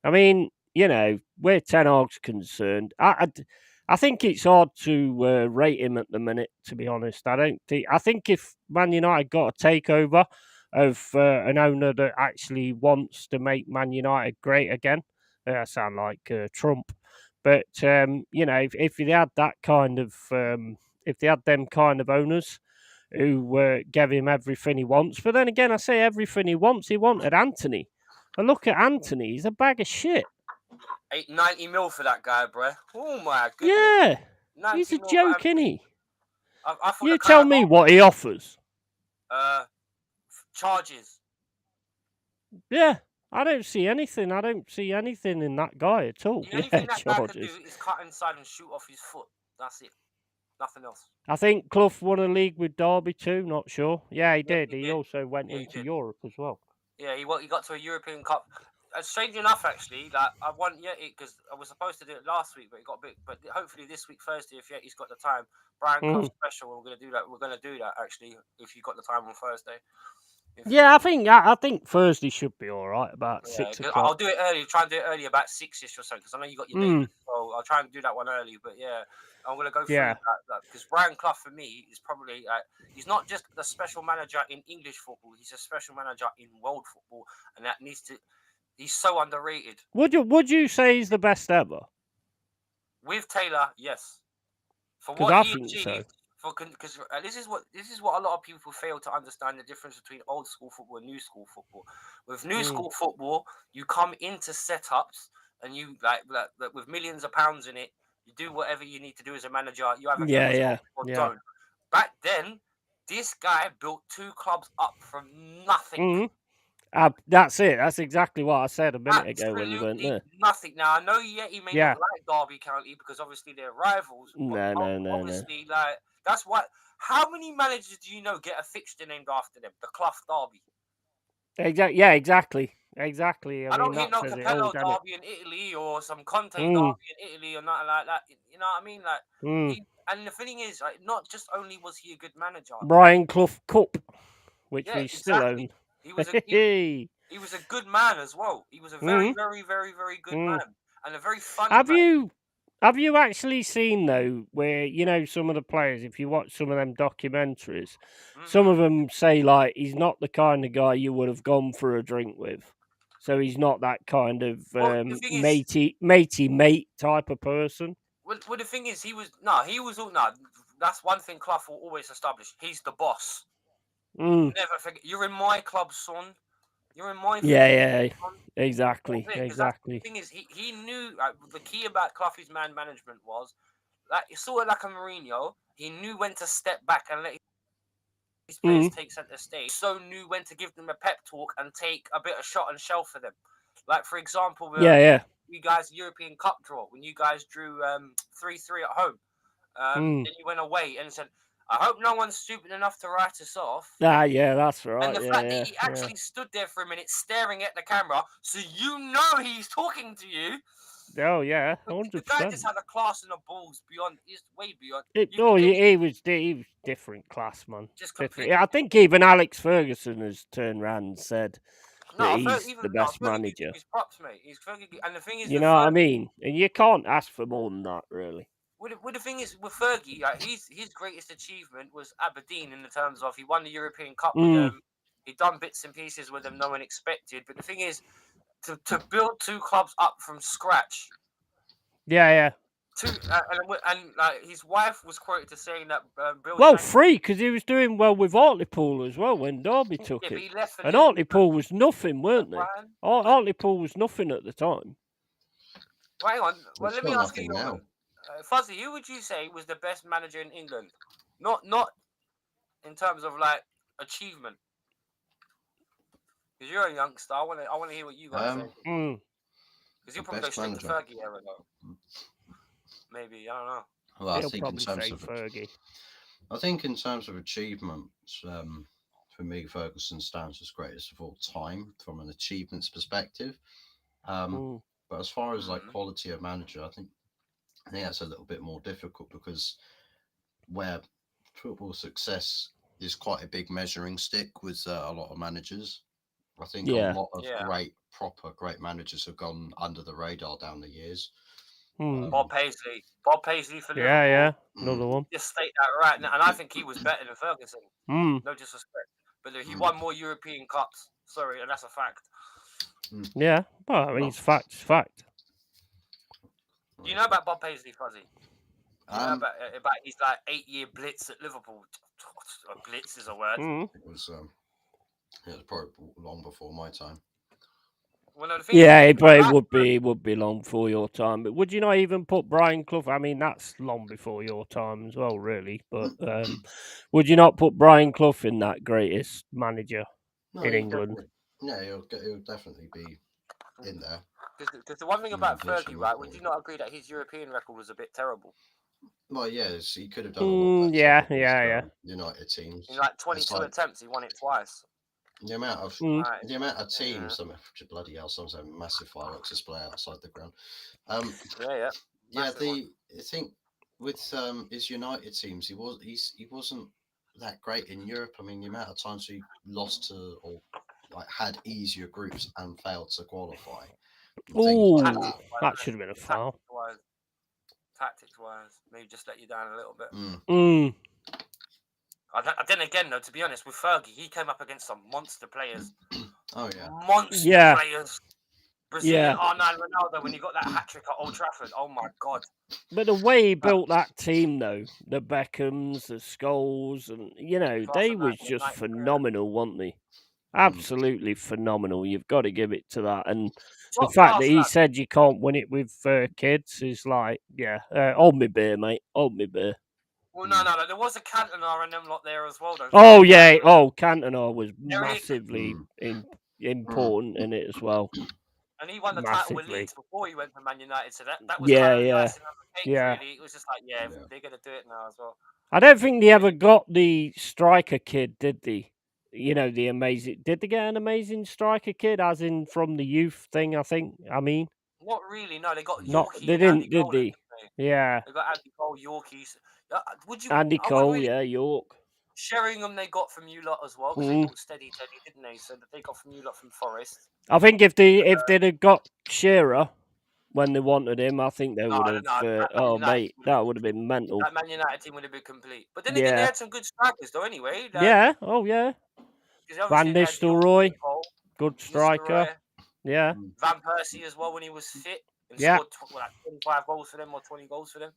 I mean, where Ten Hag's concerned, I think it's hard to rate him at the minute, to be honest. I think if Man United got a takeover of an owner that actually wants to make Man United great again, I sound like Trump. But, if they had that kind of, if they had them kind of owners who gave him everything he wants. But then again, I say everything he wants. He wanted Anthony. And look at Anthony. He's a bag of shit. 90 mil for that guy, bro. Oh my goodness. Yeah. He's a joke, isn't he? I you tell me what he offers. Charges. Yeah. I don't see anything. I don't see anything in that guy at all. The only thing that guy can do is cut inside and shoot off his foot. That's it. Nothing else. I think Clough won a league with Derby too. Not sure. Yeah, he did. He also went into Europe as well. Yeah, he got to a European Cup. Strange enough, actually, that I want Yeti because I was supposed to do it last week, but it got a bit. But hopefully this week, Thursday, if Yeti's got the time, Brian Clough special. We're gonna do that. We're gonna do that actually. If you got the time on Thursday. Yeah, I think Thursday should be all right. About 6 o'clock. I'll do it early. Try and do it early, about 6ish or so, because I know you got your neighbours. So I'll try and do that one early. But yeah, I'm gonna go through that because Brian Clough for me is probably he's not just the special manager in English football. He's a special manager in world football, and that needs to. He's so underrated. Would you say he's the best ever? With Taylor, yes. For what he achieved. Because this is what a lot of people fail to understand, the difference between old school football and new school football. With new school football, you come into setups and you like with millions of pounds in it. You do whatever you need to do as a manager. You either get or don't. Back then, this guy built 2 clubs up from nothing. That's it. That's exactly what I said a minute ago when you weren't there. Nothing. Now I know Yeti may not like Derby County because obviously they're rivals. No. Obviously, like that's what. How many managers do you know get a fixture named after them? The Clough Derby. Yeah, exactly. I don't hear no Capello Derby in Italy or some Conte Derby in Italy or nothing like that. You know what I mean? Like, and the thing is, like, not just only was he a good manager, Brian Clough Cup, which we still own. He was a good man as well. He was a very, very, very, very good man and a very funny man. Have you actually seen though where some of the players, if you watch some of them documentaries, some of them say like he's not the kind of guy you would have gone for a drink with. So he's not that kind of matey mate type of person. Well, the thing is, that's one thing Clough will always establish. He's the boss. Never forget. You're in my club, son. You're in my yeah, exactly. The thing is, he knew the key about Clough's man management was that sort of like a Mourinho. He knew when to step back and let his players take centre stage. So knew when to give them a pep talk and take a bit of shot and shell for them. Like for example, you guys European Cup draw when you guys drew 3-3 at home. Then you went away and said, I hope no one's stupid enough to write us off. Yeah, that's right. And the fact that he actually stood there for a minute staring at the camera, so you know he's talking to you. Oh, yeah, 100%. The guy just had a class and a balls beyond, he's way beyond. He was different class, man. I think even Alex Ferguson has turned around and said that he's the best manager. He's props, mate. And the thing is, you know what I mean? And you can't ask for more than that, really. Well, the thing is, with Fergie, his greatest achievement was Aberdeen in the terms of he won the European Cup with them. He done bits and pieces with them no one expected. But the thing is, to build two clubs up from scratch. Yeah. And his wife was quoted as saying that Bill. Well, free because he was doing well with Hartlepool as well when Derby took it. And Hartlepool was nothing, weren't they? Hartlepool was nothing at the time. Well, hang on. Well, let me ask you now. Fuzzy, who would you say was the best manager in England? Not in terms of like achievement. Because you're a youngster, I want to hear what you guys say. Because you'll probably go straight to Fergie era though. Maybe, I don't know. Well, I think in terms of Fergie. I think in terms of achievements, for me, Ferguson stands as greatest of all time from an achievements perspective. But as far as like quality of manager, I think that's a little bit more difficult because where football success is quite a big measuring stick with a lot of managers. I think a lot of great managers have gone under the radar down the years. Bob Paisley for Liverpool. Yeah, another one. Just state that right now, and I think he was better than Ferguson. No disrespect, but he won more European Cups. Sorry, and that's a fact. Yeah, well, I mean, it's fact. Do you know about Bob Paisley, Fuzzy? Do you know about his 8-year blitz at Liverpool? Blitz is a word. It was probably long before my time. Well, no, it would be long before your time. But would you not even put Brian Clough? I mean, that's long before your time as well, really. But would you not put Brian Clough in that greatest manager in England? He'll definitely be in there. Because the one thing about Fergie, right? Would you not agree that his European record was a bit terrible? Well, yes, he could have done a lot better. Yeah. United teams. In 22 attempts, he won it twice. The amount of teams, bloody hell, some have a massive fireworks display outside the ground. I think with his United teams, he wasn't that great in Europe. I mean, the amount of times he lost to or had easier groups and failed to qualify. That should have been a foul. Tactics-wise, maybe just let you down a little bit. Then again, though, to be honest, with Fergie, he came up against some monster players. Oh, yeah. Monster players. Brazilian Ronaldo, when he got that hat-trick at Old Trafford. Oh, my God. But the way he built that team, though, the Beckhams, the Scholes, and, they was just phenomenal, weren't they? Absolutely phenomenal. You've got to give it to that. And the fact that he said you can't win it with kids is like, hold me beer, mate. Hold me beer. Well, no. There was a Cantona and them lot there as well, though. Oh, yeah. Cantona was massively important in it as well. And he won the title with Leeds before he went to Man United, so that was kind of the icing on the cake, really. It was just like, they're going to do it now as well. I don't think they ever got the striker kid, did they? You know, the amazing... Did they get an amazing striker kid, as in from the youth thing, I mean? Not really, no. They got Yorkie. Not, they didn't, did they? Yeah. They got Andy Cole, Yorkies. Andy Cole, York. Sheringham they got from you lot as well, because they bought Steady Teddy, didn't they? So that they got from you lot from Forest. I think if they'd have got Shearer when they wanted him, I think they would have. That would have been mental. That Man United team would have been complete. But then again, they had some good strikers, though. Anyway. Yeah. Van Nistelrooy, good striker. Yeah. Van Persie as well when he was fit. And scored 25 goals for them or 20 goals for them.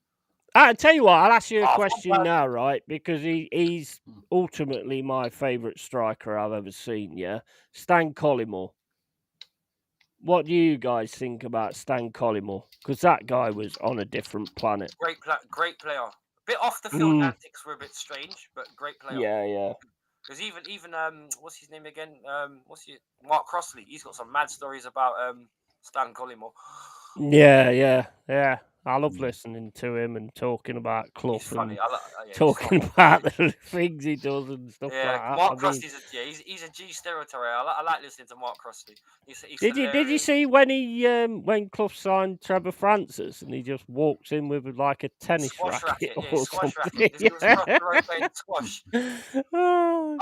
I'll tell you what, I'll ask you a question now, right? Because he's ultimately my favourite striker I've ever seen, yeah? Stan Collymore. What do you guys think about Stan Collymore? Because that guy was on a different planet. Great player. Bit off the field antics were a bit strange, but great player. Yeah. Because even what's his name again? Mark Crossley. He's got some mad stories about Stan Collymore. Yeah. I love listening to him and talking about Clough and talking about the things he does and stuff like that. Mark Crossley's he's a G territory. I like listening to Mark Crossley. Did you see when Clough signed Trevor Francis and he just walks in with like a tennis racket or squash something? He was across the road playing squash.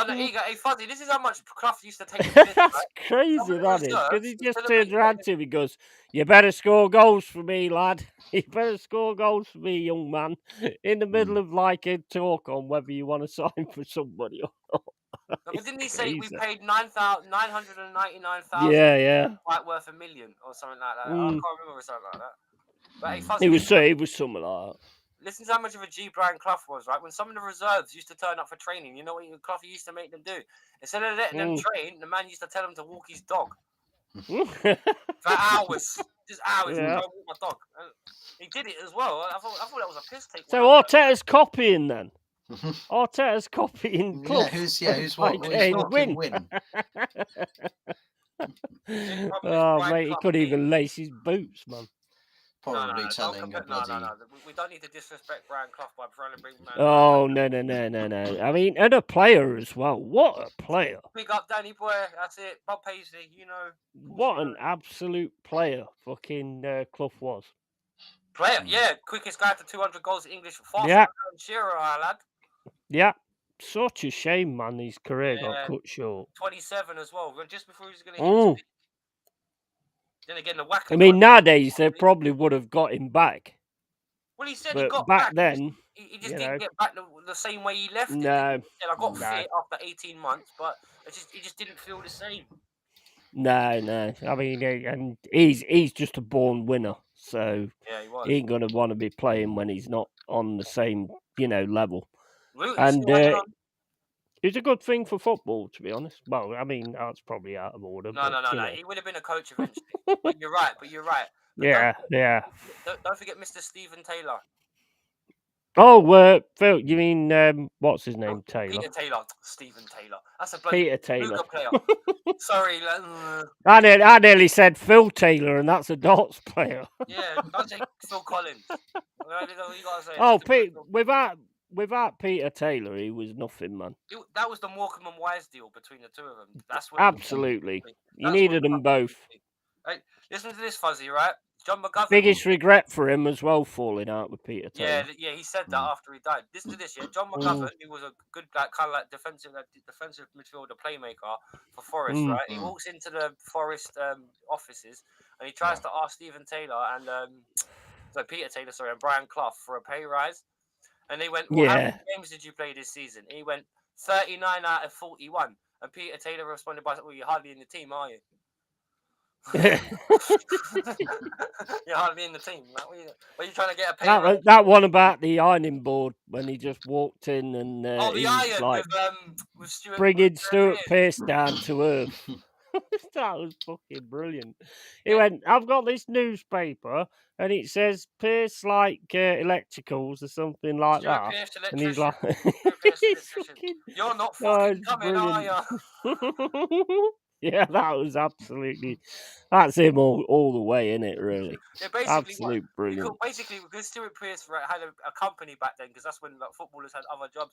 Hey Fuzzy, this is how much Clough used to take the piss. That's crazy, that is. Because he just turns around to him and goes, "You better score goals for me, lad. You better score goals for me, young man." In the middle of like a talk on whether you want to sign for somebody or not. But didn't he say we paid 999,000? Yeah. Quite worth $1 million or something like that. I can't remember something like that. But hey, Fuzzy, it was something like that. Listen to how much of a G Brian Clough was, right? When some of the reserves used to turn up for training, you know what Clough used to make them do? Instead of letting them train, the man used to tell them to walk his dog. For hours. Just hours. Yeah. Go walk my dog. And he did it as well. I thought that was a piss take. So Arteta's copying then? Arteta's copying Clough. Who's fucking win? Mate, he couldn't even lace his boots, man. Probably telling a bloody... No. We don't need to disrespect Brian Clough by trying to bring man. Oh, no. I mean, and a player as well. What a player. Big up Danny Boy. That's it. Bob Paisley, you know. What an absolute player fucking Clough was. Player, yeah. Quickest guy to 200 goals in English. Faster than Shearer, lad. Yeah. Such a shame, man. His career got cut short. 27 as well. Just before he was going to hit his peak. Then again, the whack. I mean, nowadays they probably would have got him back. Well, he said he got back then. He just didn't get back the same way he left. No. He said, I got fit after 18 months, but he just didn't feel the same. No. I mean, and he's just a born winner, so he ain't gonna want to be playing when he's not on the same level. And it's a good thing for football, to be honest. Well, I mean, that's probably out of order. No. He would have been a coach eventually. But you're right. Yeah. Don't forget Mr. Stephen Taylor. Oh, Phil, you mean, what's his name? Taylor? Peter Taylor. Stephen Taylor. That's a bloody Peter Taylor. Player. Sorry. I nearly said Phil Taylor, and that's a darts player. Yeah, don't say Phil Collins. Without Peter Taylor, he was nothing, man. That was the Morecambe and Wise deal between the two of them. That's what absolutely. You needed them both. Hey, listen to this, Fuzzy, right? John McGovern. Biggest regret for him as well, falling out with Peter Taylor. Yeah, he said that after he died. Listen to this, yeah. John McGovern, who was a good kind of like defensive midfielder playmaker for Forest, right? He walks into the Forest offices and he tries to ask Stephen Taylor and Peter Taylor, and Brian Clough for a pay rise. And they went, how many games did you play this season? And he went, 39 out of 41. And Peter Taylor responded by saying, well, you're hardly in the team, are you? You're hardly in the team. Are you trying to get a pay? That one about the ironing board when he just walked in and the iron like with Stuart bringing Stuart Pearce down to earth. That was fucking brilliant. He went, I've got this newspaper and it says Pearce like electricals or something like Stuart that. Pearce, and he's like, you're not fucking coming, are you? Yeah, that was absolutely. That's him all the way, isn't it? Really. Yeah, basically, absolute brilliant. Basically, because Stuart Pearce had a company back then, because that's when like, footballers had other jobs.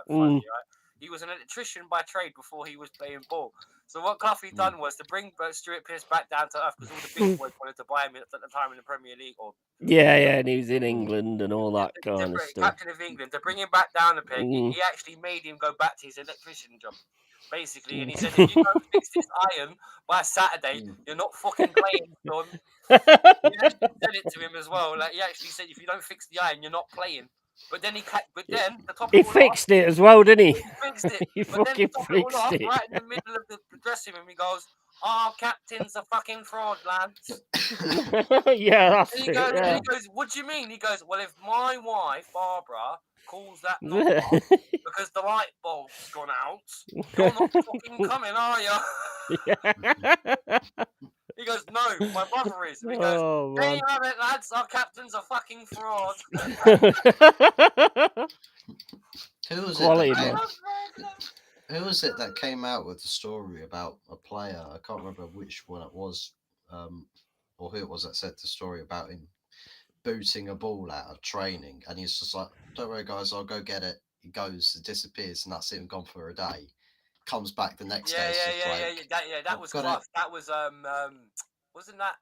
Funny, right? He was an electrician by trade before he was playing ball. So what Cloughie done was to bring Stuart Pearce back down to earth, because all the big boys wanted to buy him at the time in the Premier League. Yeah, and he was in England and all that kind of stuff. Captain of England. To bring him back down a peg, he actually made him go back to his electrician job. Basically, and he said, if you don't fix this iron by Saturday, you're not fucking playing, son. He actually said it to him as well. Like, he actually said, if you don't fix the iron, you're not playing. But then the top he fixed it as well, didn't he? He fixed it. He but fucking then fixed it. Right in the middle of the dressing room, he goes, "Our captain's a fucking fraud, lads." Yeah, that's and he goes, "What do you mean?" He goes, "Well, if my wife Barbara calls that number because the light bulb's gone out, you're not fucking coming, are you?" He goes, "No, my brother is." And he goes, "There you have it, lads. Our captain's a fucking fraud." Who was it that came out with the story about a player? I can't remember which one it was, or who it was that said the story about him booting a ball out of training, and he's just like, "Don't worry, guys, I'll go get it." He goes, disappears, and that's him gone for a day. Comes back the next day. That was Clough. That was wasn't that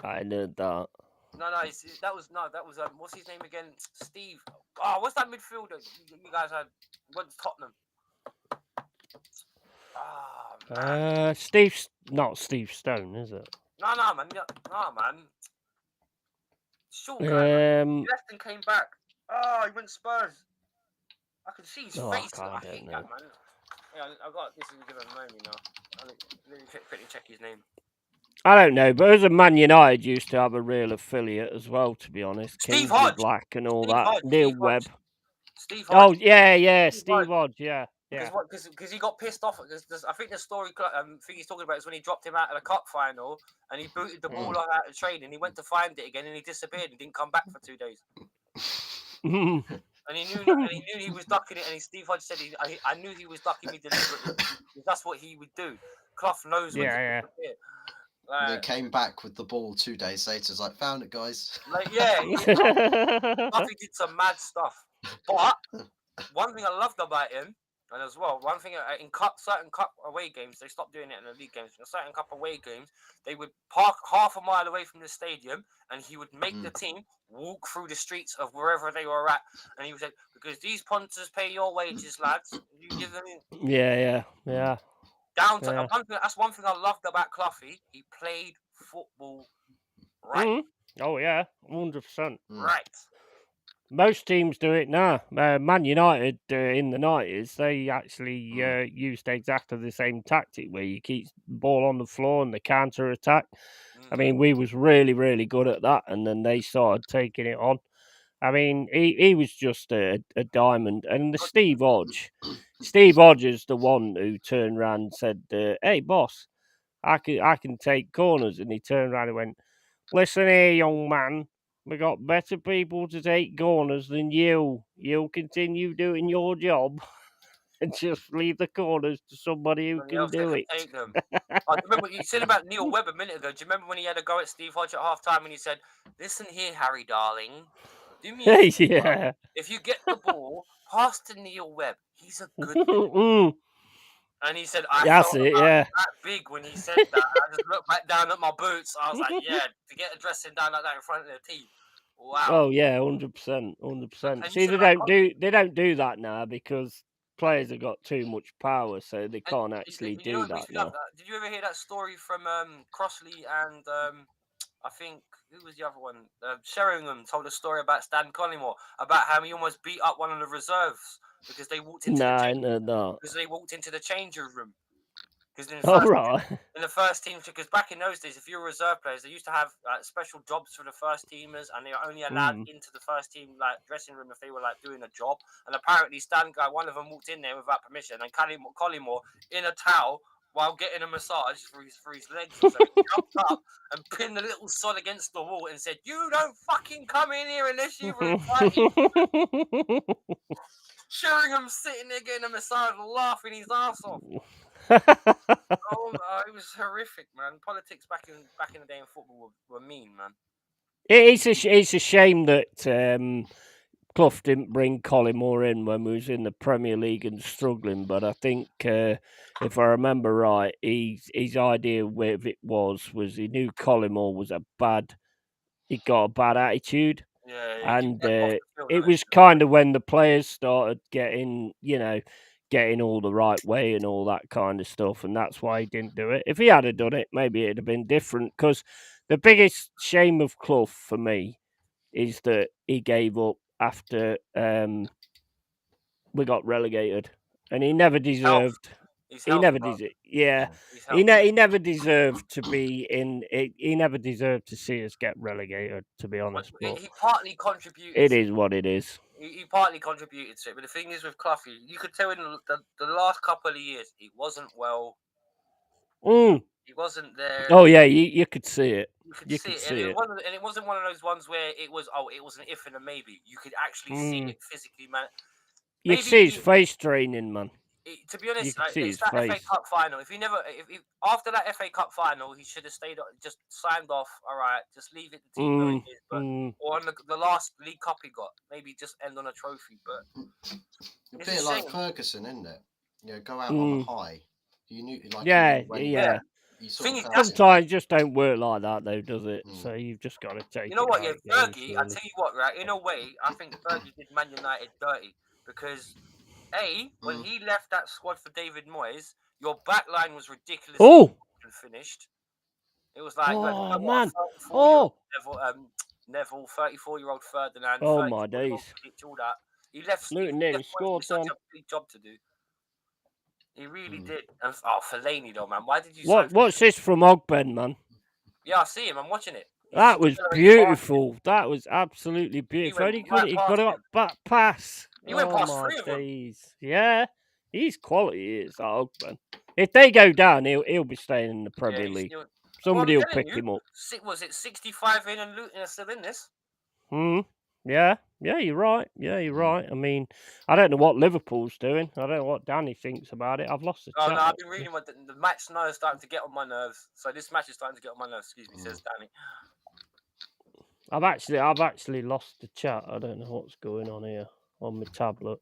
I know that. No, that was what's his name again? Steve. Oh, what's that midfielder you guys had? What's Tottenham? Not Steve Stone, is it? No, man. Short guy. He left and came back. Oh, he went Spurs. I can see his face. I hate that, man. Yeah, I got this. Is gonna annoy me now. Let me quickly check his name. I don't know, but as a Man United used to have a real affiliate as well, to be honest. Steve Hodge. Black and all that. Neil Webb. Steve Hodge. Oh, yeah, Steve Hodge, yeah. Because he got pissed off. I think the story he's talking about is when he dropped him out of the cup final and he booted the ball out of training. He went to find it again and he disappeared and didn't come back for 2 days. And he knew he was ducking it. And Steve Hodge said, "I knew he was ducking me deliberately. Because that's what he would do." Clough knows when to disappear. They came back with the ball 2 days later. It's like, "Found it, guys." Clough did some mad stuff. But one thing I loved about him, and as well, one thing in certain cup away games, they stopped doing it in the league games. In certain cup away games, they would park half a mile away from the stadium, and he would make the team walk through the streets of wherever they were at. And he would say, "Because these punters pay your wages, lads. You give them in." Yeah. Down to that's one thing I loved about Cloughie. He played football right. Oh yeah, 100%. Right. Most teams do it now. Man United in the 90s, they actually used exactly the same tactic where you keep the ball on the floor and the counter attack. I mean, we was really, really good at that, and then they started taking it on. I mean, he was just a diamond. And the Steve Hodge is the one who turned around and said, "Hey, boss, I can take corners." And he turned around and went, "Listen here, young man. We got better people to take corners than you. You'll continue doing your job and just leave the corners to somebody who can do it." Take them. I remember you said about Neil Webb a minute ago. Do you remember when he had a go at Steve Hodge at half time and he said, "Listen here, Harry darling. Do me a favor. If you get the ball, pass to Neil Webb. He's a good man." And he said, "I felt that big when he said that." I just looked back down at my boots. I was like, "Yeah, to get a dressing down like that in front of the team, wow." Oh yeah, 100%. See, they don't do that now because players have got too much power, so they can't actually do that now. Did you ever hear that story from Crossley and I think who was the other one? Sheringham told a story about Stan Collymore about how he almost beat up one of the reserves because they walked into the changing room. Because in the first team, because back in those days, if you were reserve players, they used to have special jobs for the first teamers, and they were only allowed into the first team dressing room if they were doing a job. And apparently, one of them walked in there without permission, and Collymore in a towel while getting a massage for his legs. So he jumped up and pinned the little sod against the wall and said, "You don't fucking come in here unless you've invited." Sheringham sitting there getting a massage, laughing his ass off. It was horrific, man. Politics back in the day in football were mean, man. It's a shame that Clough didn't bring Collymore in when we was in the Premier League and struggling. But I think, if I remember right, his idea with it was he knew Collymore was he got a bad attitude. Yeah, and it was kind of when the players started getting all the right way and all that kind of stuff, and that's why he didn't do it. If he had done it, maybe it'd have been different. Because the biggest shame of Clough for me is that he gave up after we got relegated, and he never deserved. He never deserved. Yeah, he never deserved to be in. He never deserved to see us get relegated. To be honest, but he partly contributed. It is what it is. He partly contributed to it, but the thing is with Clough, you could tell in the last couple of years he wasn't well. He wasn't there. Oh yeah, you could see it. You could see it, and it wasn't one of those ones where it was an if and a maybe. You could actually see it physically, man. You could see his face training, man. To be honest, it's that FA Cup final. If after that FA Cup final, he should have stayed, just signed off. All right, just leave it the team where it is. But or on the last League Cup he got, maybe just end on a trophy. But a bit like Ferguson, isn't it? Yeah, go out on a high. You knew, like, yeah. Sometimes it just don't work like that, though, does it? So you've just got to take. You know what? Yeah, Fergie. I tell you what, right? In a way, I think Fergie did Man United dirty because. When he left that squad for David Moyes, your back line was ridiculous. Finished. It was like, man. Neville, 34-year-old Ferdinand. Oh my days! All that. He left. Luton nearly scored such a big job to do. He really did. And Fellaini though, man. Why did you? What's this from Ogben, man? Yeah, I see him. I'm watching it. That was beautiful. That was absolutely beautiful. He got a back pass. He went past three of them. Yeah, he's quality. He is that Ogben. If they go down, he'll be staying in the Premier League. Somebody will pick him up. Was it 65 in and Luton are still in this? Yeah, you're right. I mean, I don't know what Liverpool's doing. I don't know what Danny thinks about it. I've lost the chat. No, I've been reading what the match now is starting to get on my nerves. So this match is starting to get on my nerves. Excuse me, says Danny. I've actually lost the chat. I don't know what's going on here on my tablet.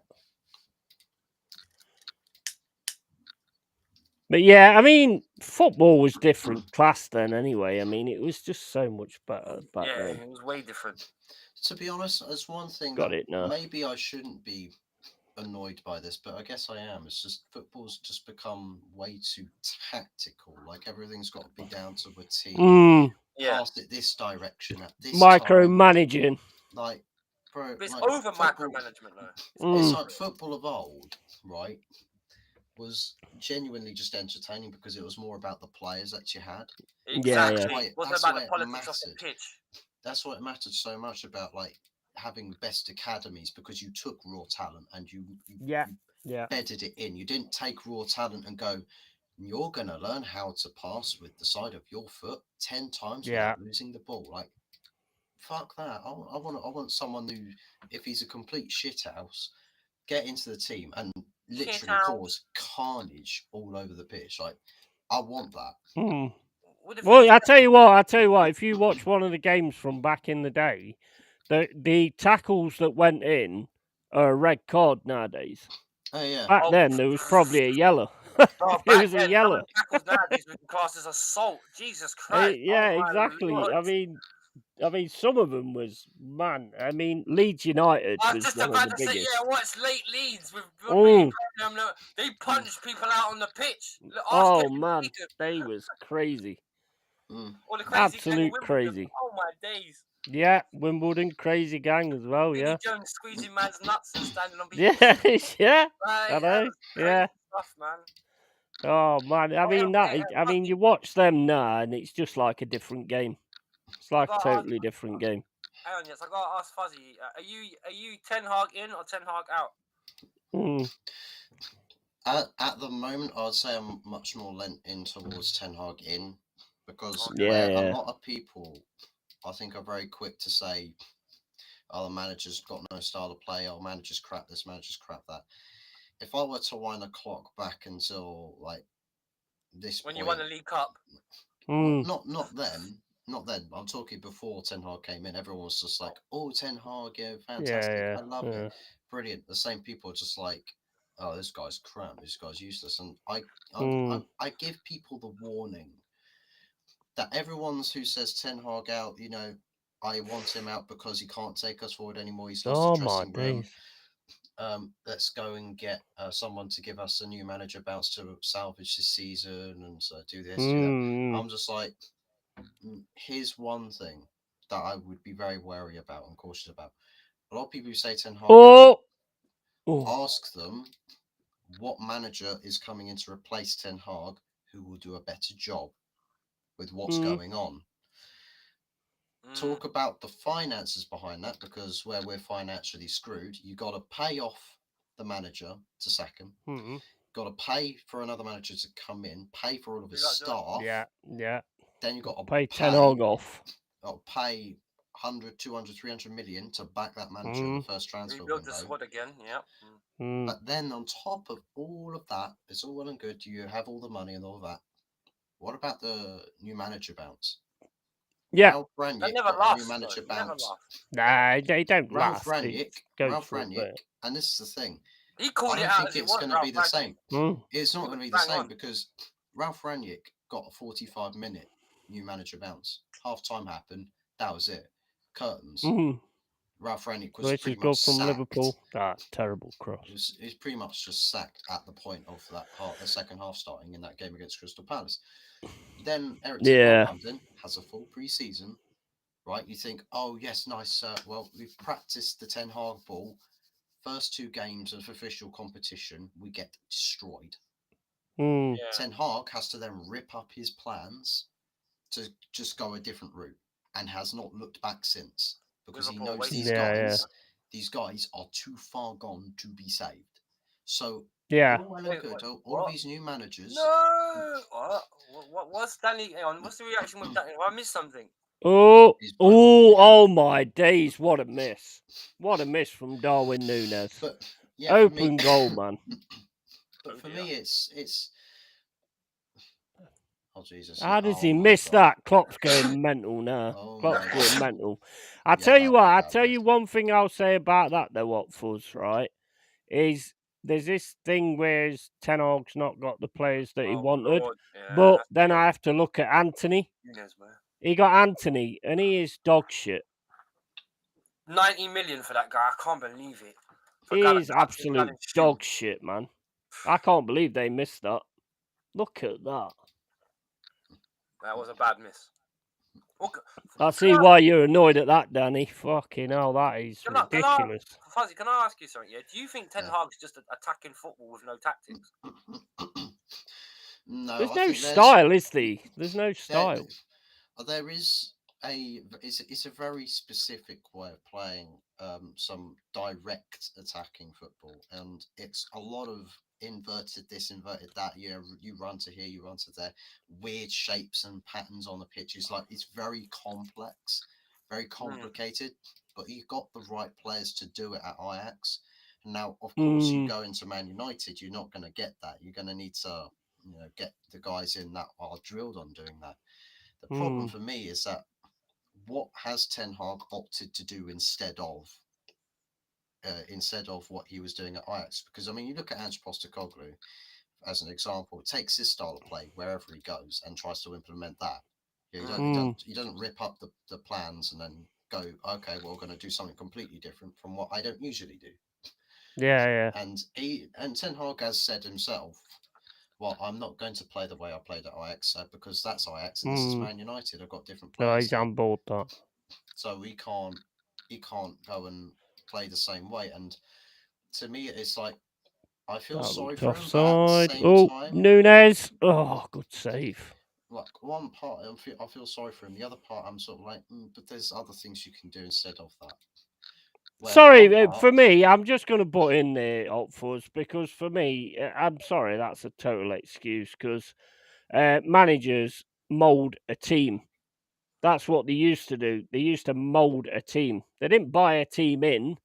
But yeah, I mean, football was different class then anyway. I mean, it was just so much better back then. Yeah, it was way different. To be honest, there's one thing maybe I shouldn't be annoyed by this, but I guess I am. It's just football's just become way too tactical. Like everything's got to be down to a team. Pass it this direction at this micromanaging. Like, bro, it's over micromanagement though. It's like football of old, right? Was genuinely just entertaining because it was more about the players that you had. Exactly. It wasn't about the politics of the pitch. That's why it mattered so much about like having the best academies, because you took raw talent and you bedded it in. You didn't take raw talent and go, you're going to learn how to pass with the side of your foot 10 times without losing the ball. Like, fuck that. I want someone who, if he's a complete shithouse, get into the team and literally cause carnage all over the pitch. Like, I want that. Well, I tell you what. If you watch one of the games from back in the day, the tackles that went in are a red card nowadays. Oh yeah. Back then there was probably a yellow. It was a yellow. Tackles nowadays with the class as assault. Jesus Christ. Exactly. I mean, some of them was I mean, Leeds United was just one of the biggest. Say, what's late Leeds with they punched people out on the pitch. Man, they was crazy. Absolute crazy. Oh my days. Yeah, Wimbledon crazy gang as well. Billy Jones squeezing man's nuts and standing on beach. I know. Yeah. Stuff, man. Oh man, I mean, you watch them now, and it's just like a different game. It's like a totally different game. Hang on, yes, I gotta ask Fuzzy. Are you Ten Hag in or Ten Hag out? At the moment, I'd say I'm much more lent in towards Ten Hag in, because a lot of people, I think, are very quick to say, "Oh, the manager's got no style of play. Oh, manager's crap this, manager's crap that." If I were to wind the clock back until like this when point, you won the League Cup. Well, not then. I'm talking before Ten Hag came in. Everyone was just like, "Oh, Ten Hag, fantastic! I love it, brilliant." The same people are just like, "Oh, this guy's crap. This guy's useless." And I give people the warning that everyone's who says Ten Hag out, I want him out because he can't take us forward anymore. He's lost the dressing room. Let's go and get someone to give us a new manager bounce to salvage this season and do this, do that. I'm just like, here's one thing that I would be very wary about and cautious about. A lot of people who say Ten Hag out, ask them what manager is coming in to replace Ten Hag who will do a better job with what's going on. Talk about the finances behind that, because where we're financially screwed, you got to pay off the manager to sack him. Got to pay for another manager to come in, pay for all of his staff. Yeah. Then you got to pay Ten Hag off. Got to pay 100, 200, 300 million to back that manager in the first transfer window. Rebuild the squad again, yeah. But then on top of all of that, it's all well and good. You have all the money and all that. What about the new manager bounce? Yeah. Ralph Rangnick never got lasts, a new manager bounce. Nah, they don't Ralph last. Rangnick, and this is the thing. He called I don't think it's going to be the same. It's not going to be the same because Ralph Rangnick got a 45-minute new manager bounce. Half time happened. That was it. Curtains. Ralph Rangnick was pretty much from sacked. Liverpool. That terrible cross. He's pretty much just sacked at the point of the second half starting in that game against Crystal Palace. Then Eric Ten Hag comes in, has a full pre-season. Right, you think, oh yes, nice. Well, we've practiced the Ten Hag ball. First 2 games of official competition, we get destroyed. Ten Hag has to then rip up his plans to just go a different route, and has not looked back since, because he knows these guys are too far gone to be saved. So all well and good. All of these new managers. No, what's Danny? Hang on, what's the reaction with Danny? I missed something. Oh my days! What a miss! What a miss from Darwin Núñez. But yeah, open goal, man. But for me, it's. Oh Jesus! How does he miss that? Klopp's going mental now. Klopp's going mental. I tell you what. I tell you one thing I'll say about that though, Watford, right? Is there's this thing where Ten Hag's not got the players that he wanted, but then I have to look at Anthony. He got Anthony, and he is dog shit. 90 million for that guy. I can't believe it. He is absolute dog shit, man. I can't believe they missed that. Look at that. That was a bad miss. I see why you're annoyed at that, Danny. Fucking hell, that is ridiculous. Fuzzy, can I ask you something? Yeah, do you think Ten Hag's just attacking football with no tactics? No, there's no style, is there? There's no style. There is it's a very specific way of playing some direct attacking football, and it's a lot of inverted this, inverted that. You run to here, you run to there, weird shapes and patterns on the pitch. It's very complex, very complicated, but you've got the right players to do it at Ajax. Now, of course, you go into Man United, you're not going to get that. You're going to need to get the guys in that are drilled on doing that. The problem for me is that what has Ten Hag opted to do instead of what he was doing at Ajax? Because I mean, you look at Ange Postecoglou as an example. Takes his style of play wherever he goes and tries to implement that. He doesn't rip up the plans and then go, okay, well, we're going to do something completely different from what I don't usually do. Yeah. And Ten Hag has said himself, well, I'm not going to play the way I played at Ajax because that's Ajax and this is Man United. I've got different players. No, he's on board that. So he can't go and play the same way. And to me, it's like I feel sorry for him. But at the same time, Núñez. Oh, good save. Like one part, I feel sorry for him. The other part, I'm sort of like, but there's other things you can do instead of that. Sorry, for me, I'm just going to put in there, Opfors, because for me, I'm sorry, that's a total excuse, because managers mould a team. That's what they used to do. They used to mould a team. They didn't buy a team in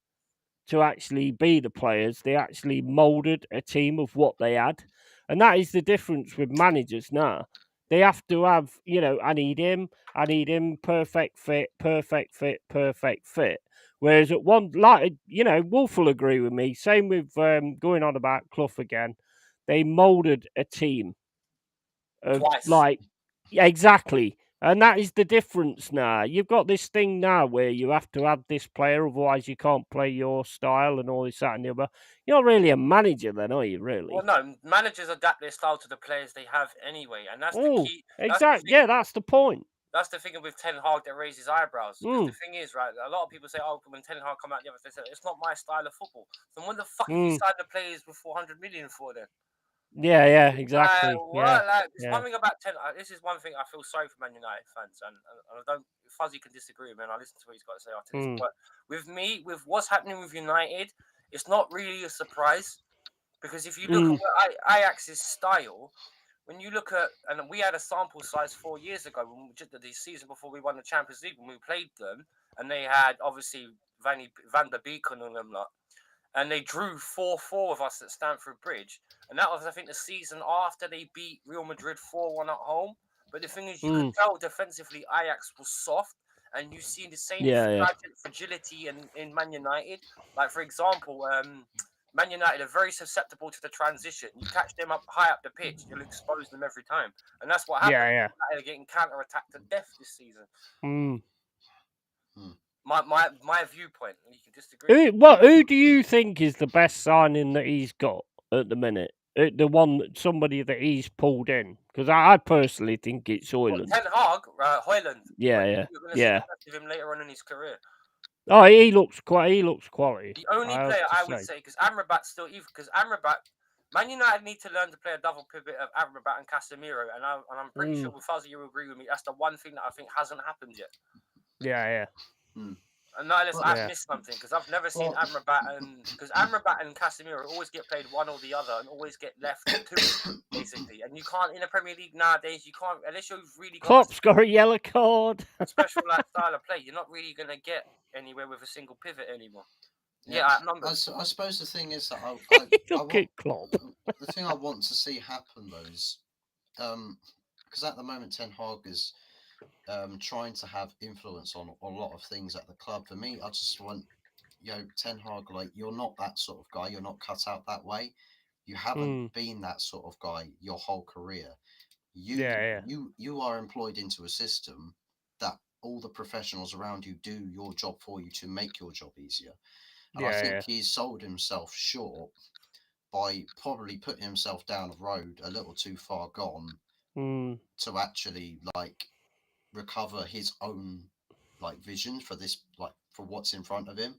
to actually be the players. They actually moulded a team of what they had. And that is the difference with managers now. They have to have, I need him, perfect fit. Whereas at one, Wolf will agree with me. Same with going on about Clough again. They moulded a team of Twice. Exactly. And that is the difference now. You've got this thing now where you have to have this player, otherwise you can't play your style and all this, that, and the other. You're not really a manager then, are you, really? Well, no, managers adapt their style to the players they have anyway, and that's the key. Exactly. Yeah, that's the point. That's the thing with Ten Hag that raises eyebrows. Because the thing is, right, a lot of people say, oh, when Ten Hag come out the other, they say, it's not my style of football. So when the fuck have you signed the players with 400 million for then? Yeah, exactly. It's one thing about this is one thing I feel sorry for Man United fans, and I don't. Fuzzy can disagree with me, and I listen to what he's got to say after this. But with me, with what's happening with United, it's not really a surprise because if you look at Ajax's style, when you look at, and we had a sample size 4 years ago, the season before we won the Champions League, when we played them, and they had obviously Van der Beek and them lot. And they drew 4-4 with us at Stamford Bridge. And that was, I think, the season after they beat Real Madrid 4-1 at home. But the thing is, you could tell defensively Ajax was soft. And you see the same fragility in Man United. Like, for example, Man United are very susceptible to the transition. You catch them up high up the pitch, you'll expose them every time. And that's what happened. They're getting counter-attacked to death this season. My viewpoint, you can disagree. Who do you think is the best signing that he's got at the minute? The one, somebody that he's pulled in? Because I personally think it's Højlund. Ten Hag, Højlund. Yeah. You're going to see the best of him later on in his career. Oh, he looks quality. The only player I would say, because Amrabat still, because Amrabat, Man United need to learn to play a double pivot of Amrabat and Casemiro, and I'm pretty sure with Fuzzy you will agree with me. That's the one thing that I think hasn't happened yet. Yeah. And not unless I've missed something, because I've never seen Amrabat because Amrabat and Casemiro always get played one or the other and always get left two, basically. And you can't, in the Premier League nowadays, you can't, unless you've really got Klopp's got a yellow card. Special style of play, you're not really going to get anywhere with a single pivot anymore. I suppose the thing is that Klopp. The thing I want to see happen though is, because at the moment Ten Hag is trying to have influence on a lot of things at the club. For me, I just want, Ten Hag, like, you're not that sort of guy. You're not cut out that way. You haven't been that sort of guy your whole career. You are employed into a system that all the professionals around you do your job for you to make your job easier. And I think he's sold himself short by probably putting himself down a road a little too far gone to actually recover his own vision for this, for what's in front of him.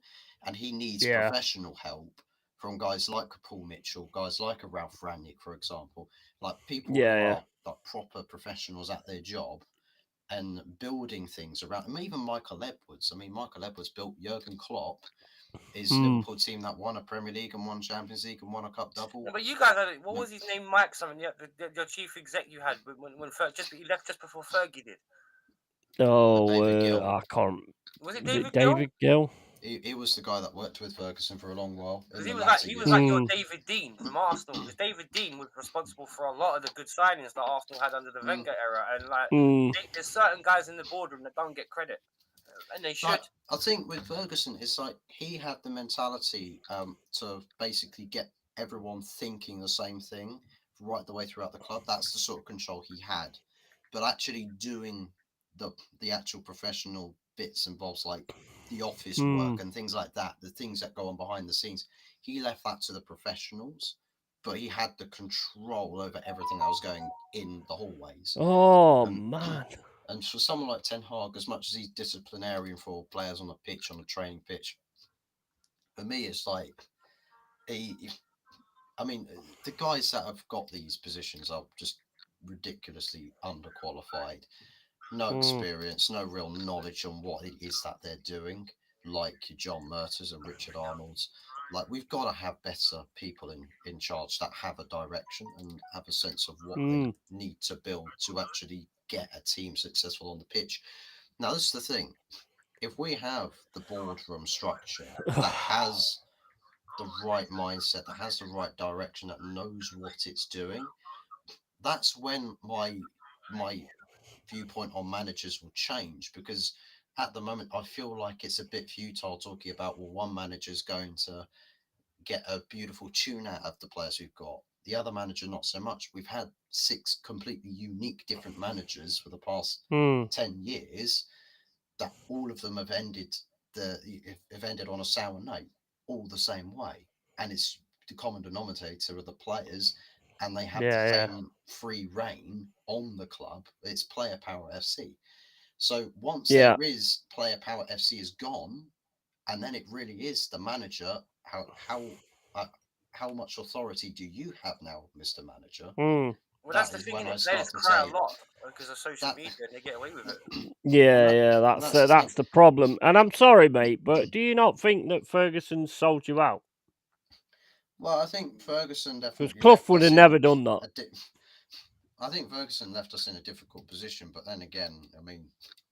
And he needs professional help from guys like Paul Mitchell, guys like a Ralph Rangnick, for example, people who are proper professionals at their job and building things around them. Even Michael Edwards. I mean, Michael Edwards built Jurgen Klopp, his Liverpool team that won a Premier League and won Champions League and won a cup double. Yeah, but you guys had what was his name, Mike? Something. Your chief exec you had when he left just before Fergie did. I can't. Was it David Gill? He was the guy that worked with Ferguson for a long while. Because he was like your David Dean from Arsenal. Because David Dean was responsible for a lot of the good signings that Arsenal had under the Wenger era. And there's certain guys in the boardroom that don't get credit, and they should. I think with Ferguson, it's like he had the mentality to basically get everyone thinking the same thing right the way throughout the club. That's the sort of control he had. But actually doing the actual professional bits and bobs, like the office work and things like that, the things that go on behind the scenes, he left that to the professionals, but he had the control over everything that was going in the hallways. Man. And for someone like Ten Hag, as much as he's disciplinarian for players on the pitch, on the training pitch, for me, it's like the guys that have got these positions are just ridiculously underqualified. No experience, no real knowledge on what it is that they're doing, like John Murtaghs and Richard Arnold's. We've got to have better people in charge that have a direction and have a sense of what they need to build to actually get a team successful on the pitch. Now, this is the thing. If we have the boardroom structure that has the right mindset, that has the right direction, that knows what it's doing, that's when my viewpoint on managers will change, because at the moment I feel like it's a bit futile talking about, well, one manager's going to get a beautiful tune out of the players we've got, the other manager not so much. We've had 6 completely unique different managers for the past 10 years that all of them have ended on a sour note, all the same way, and it's the common denominator of the players, and they have the same free reign on the club. It's Player Power FC. So once there is Player Power FC is gone, and then it really is the manager. How much authority do you have now, Mr. Manager? Well, that's the thing. Players cry a lot because of social media, and they get away with it. That's the problem. And I'm sorry, mate, but do you not think that Ferguson sold you out? Well, I think Ferguson definitely. Because Clough would have never done that. I think Ferguson left us in a difficult position, but then again, I mean.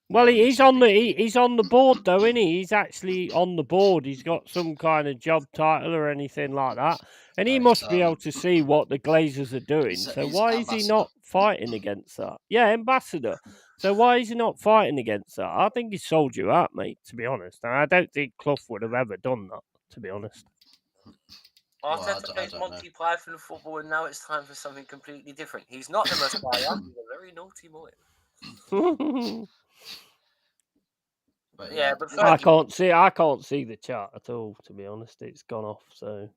Well, he's on the board though, isn't he? He's actually on the board. He's got some kind of job title or anything like that, and he must be able to see what the Glazers are doing. So why is he not fighting against that? Yeah, ambassador. So why is he not fighting against that? I think he sold you out, mate. To be honest, and I don't think Clough would have ever done that. To be honest. Arteta plays Monty Python football, and now it's time for something completely different. He's not the Messiah. He's a very naughty boy. But yeah, but I can't see the chart at all. To be honest, it's gone off. So.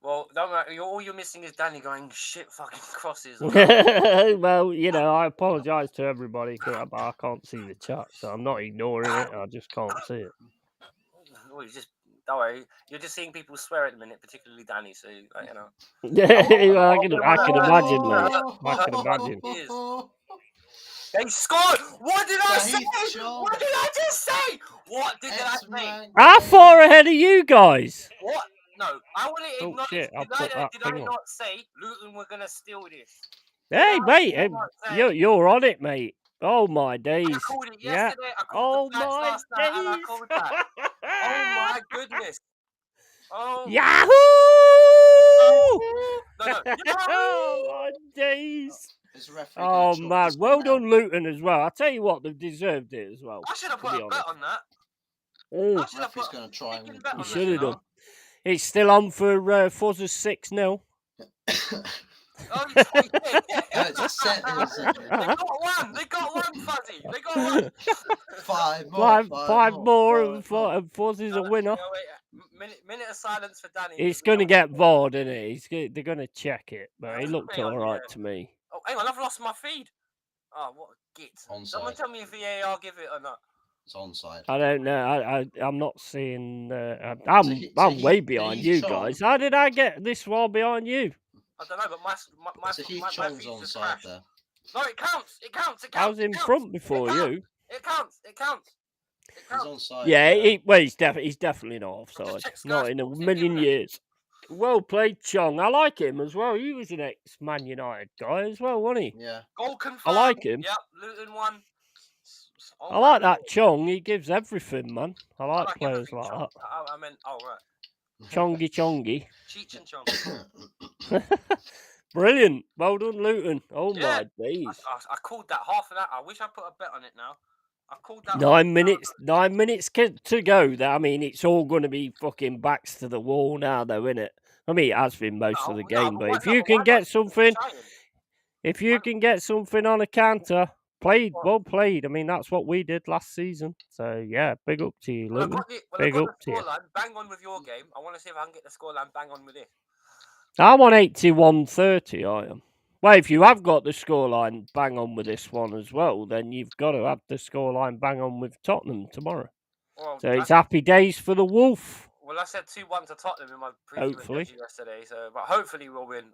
Well, don't worry. All you're missing is Danny going shit fucking crosses. Well, I apologise to everybody, but I can't see the chat, so I'm not ignoring it. I just can't see it. Well, don't worry. You're just seeing people swear at the minute, particularly Danny. So Yeah, I can imagine, mate. I can imagine. They scored! What did I say? What did I just say? What did I say? How far ahead are you guys? What? No, I want to acknowledge. Shit, did I not say Luton were going to steal this? Hey, mate, you're on it, mate. Oh, my days. I called it yesterday. I called the facts last night, and I called that. Oh, my goodness. Oh. Yahoo! No. Oh, my days. Oh, man. Well done, Luton, as well. I tell you what, they've deserved it as well. I should have put a bet on that. I should have put a try. You should have done. It's still on for Fuzz's 6-0. Oh, they got one, Fuzzy. They got one. Five more, and Fuzz is a winner. Minute of silence for Danny. It's going to get VAR'd, isn't it? They're going to check it, but it looked all right to me. Oh, hang on, I've lost my feed. Oh, what a git. Someone tell me if VAR give it or not. It's onside. I don't know. I'm not seeing. I'm way behind you guys. How did I get this far behind you? I don't know, but my feed's onside there. No, it counts. I was in front before you. It counts. He's onside. Yeah, he's definitely not offside. Not in a million years. Well played, Chong. I like him as well. He was an ex-Man United guy as well, wasn't he? Yeah. Goal confirmed. I like him. Yep, Luton won. I like that Chong. He gives everything, man. I like players like that. I meant, right. Chongy. Cheech and Chong. Brilliant. Well done, Luton. Oh, my days. I called that half of that. I wish I put a bet on it now. I called that 9 minutes. 9 minutes to go. I mean, it's all going to be fucking backs to the wall now, though, isn't it? I mean, it has been most of the game, but if you can get something, on a counter, well played. I mean, that's what we did last season. So yeah, big up to you, Luton. Big up to you. Bang on with your game. I want to see if I can get the scoreline bang on with it. I'm on 81-30. I am. Well, if you have got the scoreline bang on with this one as well, then you've got to have the scoreline bang on with Tottenham tomorrow. Well, so it's happy days for the Wolf. Well, I said 2-1 to Tottenham in my preview yesterday, but hopefully we'll win.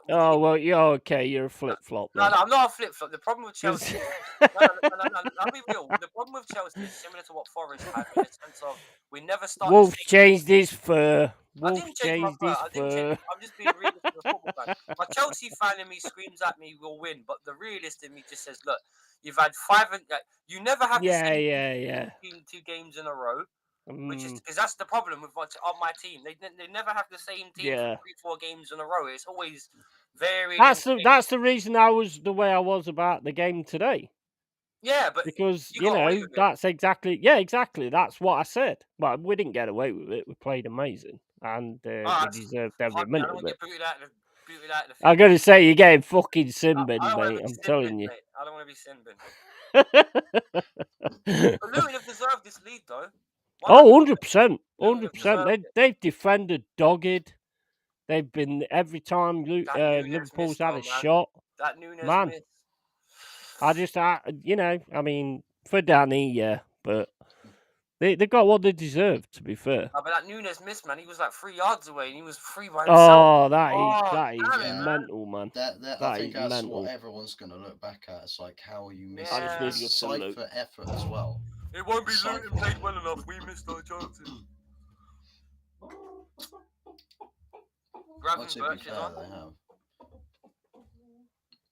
You're okay. You're a flip-flop. No, I'm not a flip-flop. The problem with Chelsea... I'll be real. The problem with Chelsea is similar to what Forest had in the sense of we never started... Wolf changed his fur. I'm just being realistic as a football fan. My Chelsea fan in me screams at me, we'll win, but the realist in me just says, look, you've had 5... you never have the same 2 games in a row. Which is because that's the problem with on my team. They never have the same team for 3-4 games in a row. It's always varied. That's the reason I was the way I was about the game today. Yeah, but because that's exactly that's what I said. But we didn't get away with it. We played amazing, and we deserved every minute of it. I'm gonna say you're getting fucking sin-binned, mate. I'm telling you. Mate. I don't want to be sin-binned. But Luton have deserved this lead, though. 100%, 100%. They've defended dogged. They've been every time Liverpool's had a shot. That Nunes miss. I mean, for Danny, yeah, but they got what they deserve, to be fair. Oh, but that Nunes miss, man, he was like 3 yards away and he was free by himself. Oh, that is mental, man. I think that's mental. What everyone's going to look back at. It's like, how are you missing for effort as well? It won't be Luton played well enough. We missed our chances.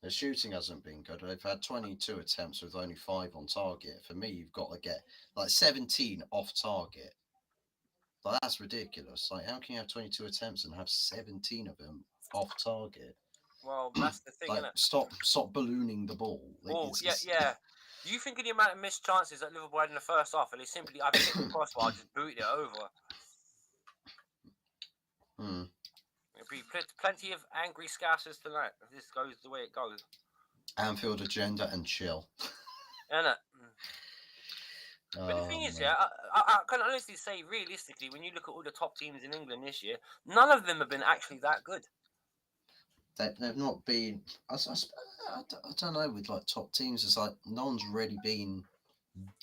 The shooting hasn't been good. They've had 22 attempts with only 5 on target. For me, you've got to get like 17 off target. Like, that's ridiculous. Like, how can you have 22 attempts and have 17 of them off target? Well, that's the thing, like, isn't it? Stop ballooning the ball. Like, yeah. Do you think of the amount of missed chances that Liverpool had in the first half, and they simply either hit the crossbar or just booted it over? There'll be plenty of angry scousers tonight if this goes the way it goes. Anfield agenda and chill. Isn't it? But the thing is, I can honestly say, realistically, when you look at all the top teams in England this year, none of them have been actually that good. They've not been. I don't know. With like top teams, it's like no one's really been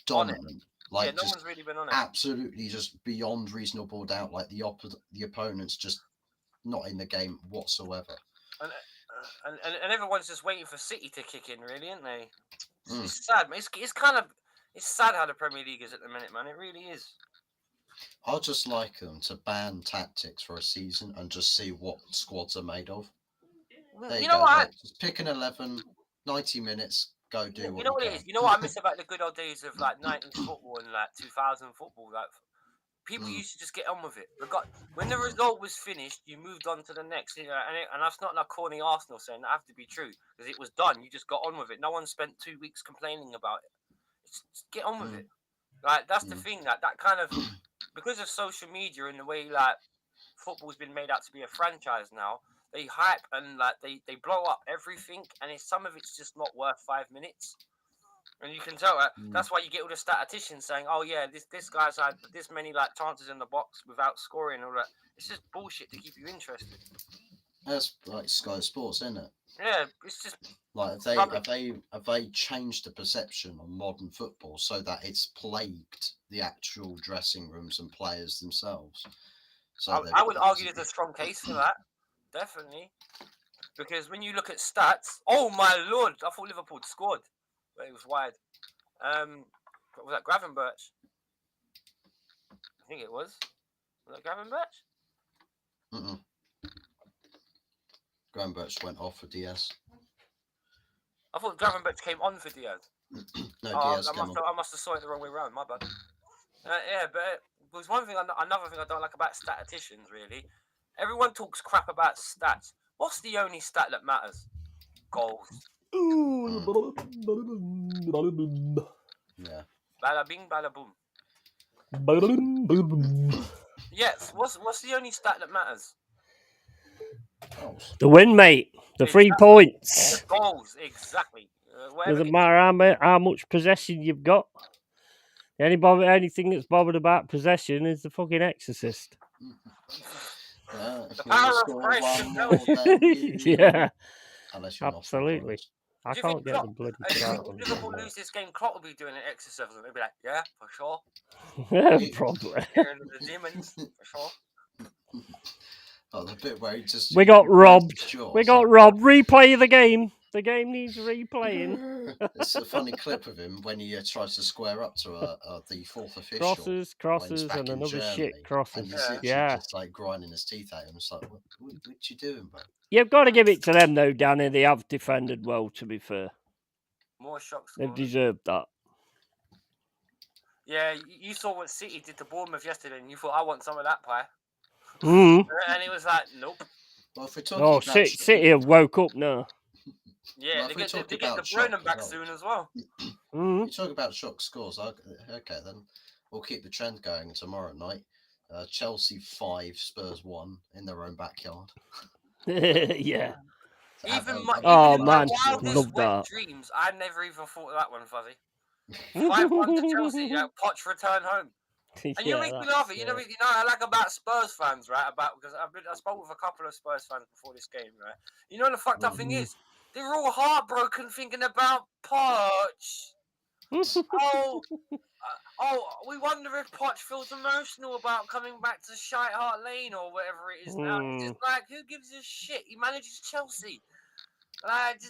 dominant. Like, no one's really been on it. Absolutely, just beyond reasonable doubt. Like the opponent's just not in the game whatsoever. And everyone's just waiting for City to kick in, really, aren't they? It's sad, man. It's sad how the Premier League is at the minute, man. It really is. I'd just like them to ban tactics for a season and just see what squads are made of. There you know go. What? Just pick an 11, 90 minutes, go do what you know what it is. You know what I miss about the good old days of like 90s football and like 2000 football? Like, people used to just get on with it. When the result was finished, you moved on to the next. And that's not like corny Arsenal saying that have to be true, because it was done. You just got on with it. No one spent 2 weeks complaining about it. Just get on with it. Like, that's the thing. That kind of, because of social media and the way like football's been made out to be a franchise now, they hype and like they blow up everything, and some of it's just not worth 5 minutes. And you can tell that. That's why you get all the statisticians saying, "Oh yeah, this guy's had this many like chances in the box without scoring," and all that. It's just bullshit to keep you interested. That's like Sky Sports, isn't it? Yeah, it's just like have they changed the perception on modern football so that it's plagued the actual dressing rooms and players themselves? So I would argue there's a strong case for that, definitely, because when you look at stats, oh my lord, I thought Liverpool had scored. But it was wide. What was that, Gravenberch? I think it was. Was that Gravenberch? Gravenberch went off for Diaz. I thought Gravenberch came on for Diaz. Diaz I must have saw it the wrong way around. My bad. Yeah, but there's another thing I don't like about statisticians, really. Everyone talks crap about stats. What's the only stat that matters? Goals. Yeah. Bada bing, bada boom. Yes. What's the only stat that matters? The win, mate. The 3 points. The goals, exactly. Doesn't matter how much possession you've got. Anything that's bothered about possession is the fucking Exorcist. The power of Christ. Yeah. Absolutely. I can't get the bloody chart on. If Liverpool lose this game, Klopp will be doing an exorcism. He'll be like, yeah, for sure. Yeah, probably. The demons, for sure. Oh, the bit where he just... We got robbed. Replay the game. The game needs replaying. It's a funny clip of him when he tries to square up to the fourth official. Crosses, and another shit crosses. And he's just like grinding his teeth at him. It's like, what you doing, bro? You've got to give it to them, though, Danny. They have defended well, to be fair. More shocks. They've deserved that. Yeah, you saw what City did to Bournemouth yesterday, and you thought, I want some of that pie. And it was like, nope. Well, if we're talking about City have woke up now. Yeah, they get the Brennan back soon as well. You talk about shock scores. Okay, then we'll keep the trend going tomorrow night. Chelsea 5, Spurs 1 in their own backyard. Yeah. Even my wildest wet dreams, I never even thought of that one, Fuzzy. 5-1 to Chelsea, Poch return home. And you make me laugh. You know I like about Spurs fans, right? Because I spoke with a couple of Spurs fans before this game, right? You know the fucked up thing is, they're all heartbroken thinking about Poch. We wonder if Poch feels emotional about coming back to Shite Hart Lane or whatever it is now. It's just like, who gives a shit? He manages Chelsea. And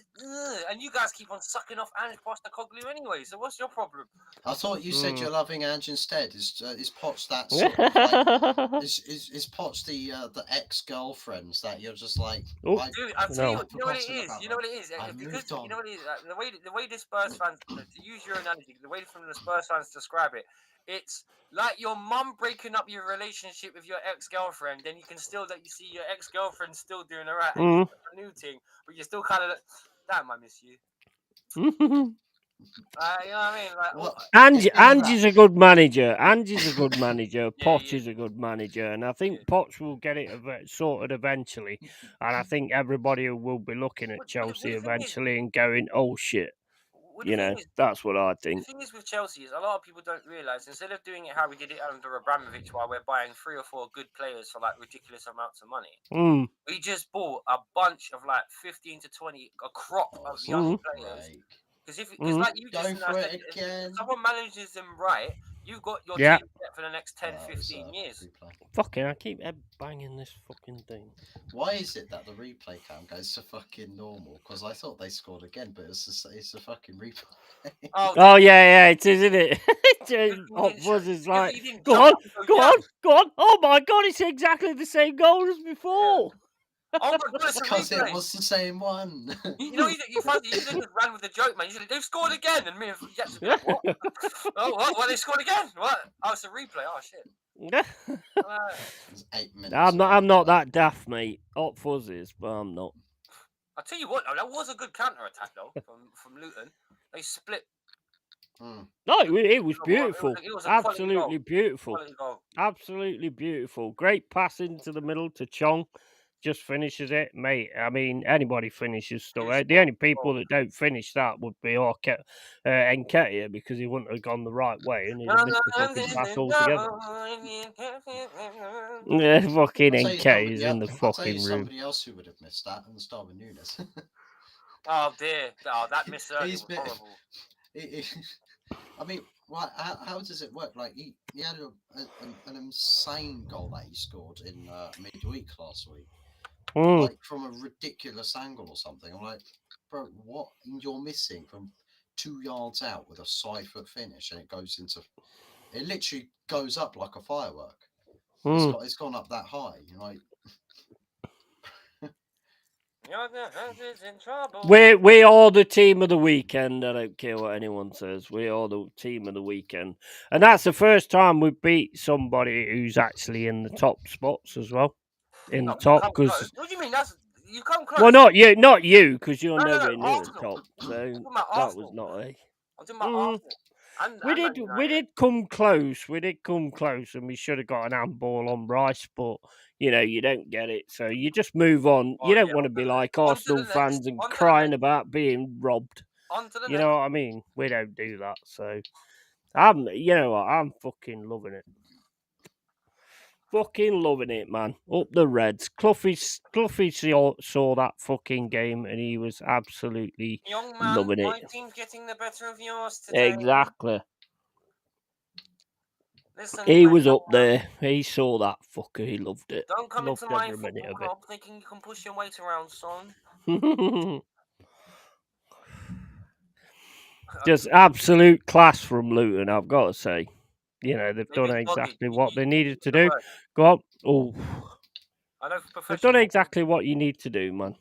you guys keep on sucking off Ange Postecoglou anyway. So what's your problem? I thought you said you're loving Ange instead. Is Poch that sort of like? Is Poch the ex-girlfriends that you're just like? Dude, I'll tell you what. You know what it is. You know what it is. Because you know what it is. The way the Spurs fans, to use your analogy, the way from the Spurs fans describe it, it's like your mum breaking up your relationship with your ex-girlfriend, then you can still you see your ex-girlfriend still doing alright, and you a new thing, but you're still kind of like, damn, I miss you. You know what I mean? Angie's a good manager. Angie's a good manager. Poch is a good manager, and I think Poch will get it sorted eventually. And I think everybody will be looking at Chelsea eventually and going, "Oh shit." That's what I think. The thing is with Chelsea is a lot of people don't realise, instead of doing it how we did it under Abramovich, while we're buying 3 or 4 good players for like ridiculous amounts of money, we just bought a bunch of like 15 to 20, a crop of young players. Because like you just said, if someone manages them right, you've got your team set for the next 10, 15 years. Fucking, I keep banging this fucking thing. Why is it that the replay cam goes to fucking normal? Because I thought they scored again, but it's a fucking replay. Oh yeah, it is, isn't it? Buzz is like, go on. Oh my god, it's exactly the same goal as before. Oh my god, it's because it was the same one. You just ran with the joke, man. They've scored again, and me and Jets would be like, what? What? They scored again? What? Oh, it's a replay. Oh shit. 8 minutes. I'm not that daft, mate. Hot Fuzzies, but I'm not. I'll tell you what, though, that was a good counter attack though from Luton. They split. No, it was beautiful. It was absolutely beautiful. Absolutely beautiful. Great pass into the middle to Chong. Just finishes it, mate. I mean, anybody finishes stuff. The only people that don't finish that would be Nketiah, because he wouldn't have gone the right way and he'd have missed the fucking pass altogether. Yeah, fucking Nketiah's in the fucking room. Somebody else who would have missed that, and Darwin Núñez. Oh dear! Oh, that miss was horrible. I mean, how does it work? Like he had an insane goal that he scored in midweek last week, like from a ridiculous angle or something. I'm like, bro, what you're missing from 2 yards out with a side foot finish, and it literally goes up like a firework. It's gone up that high, like. We are the team of the weekend. I don't care what anyone says. We are the team of the weekend, and that's the first time we've beat somebody who's actually in the top spots as well. In the top, because what do you mean? You come close. Well, not you, because you're nowhere near the top. So that was not a. I'm talking about Arsenal. We did come close. We did come close, and we should have got an handball on Rice, but you don't get it. So you just move on. You don't want to be like Arsenal fans and crying about being robbed. You know what I mean? We don't do that. So I'm fucking loving it. Fucking loving it, man. Up the Reds. Cluffy saw that fucking game and he was absolutely loving it. My team's getting the better of yours today. Exactly. Listen, he was up there. He saw that fucker. He loved it. Don't come into my football club thinking you can push your weight around, son. Just absolute class from Luton, I've got to say. They've done exactly what they needed to do. Go on. Oh, they've done exactly what you need to do, man.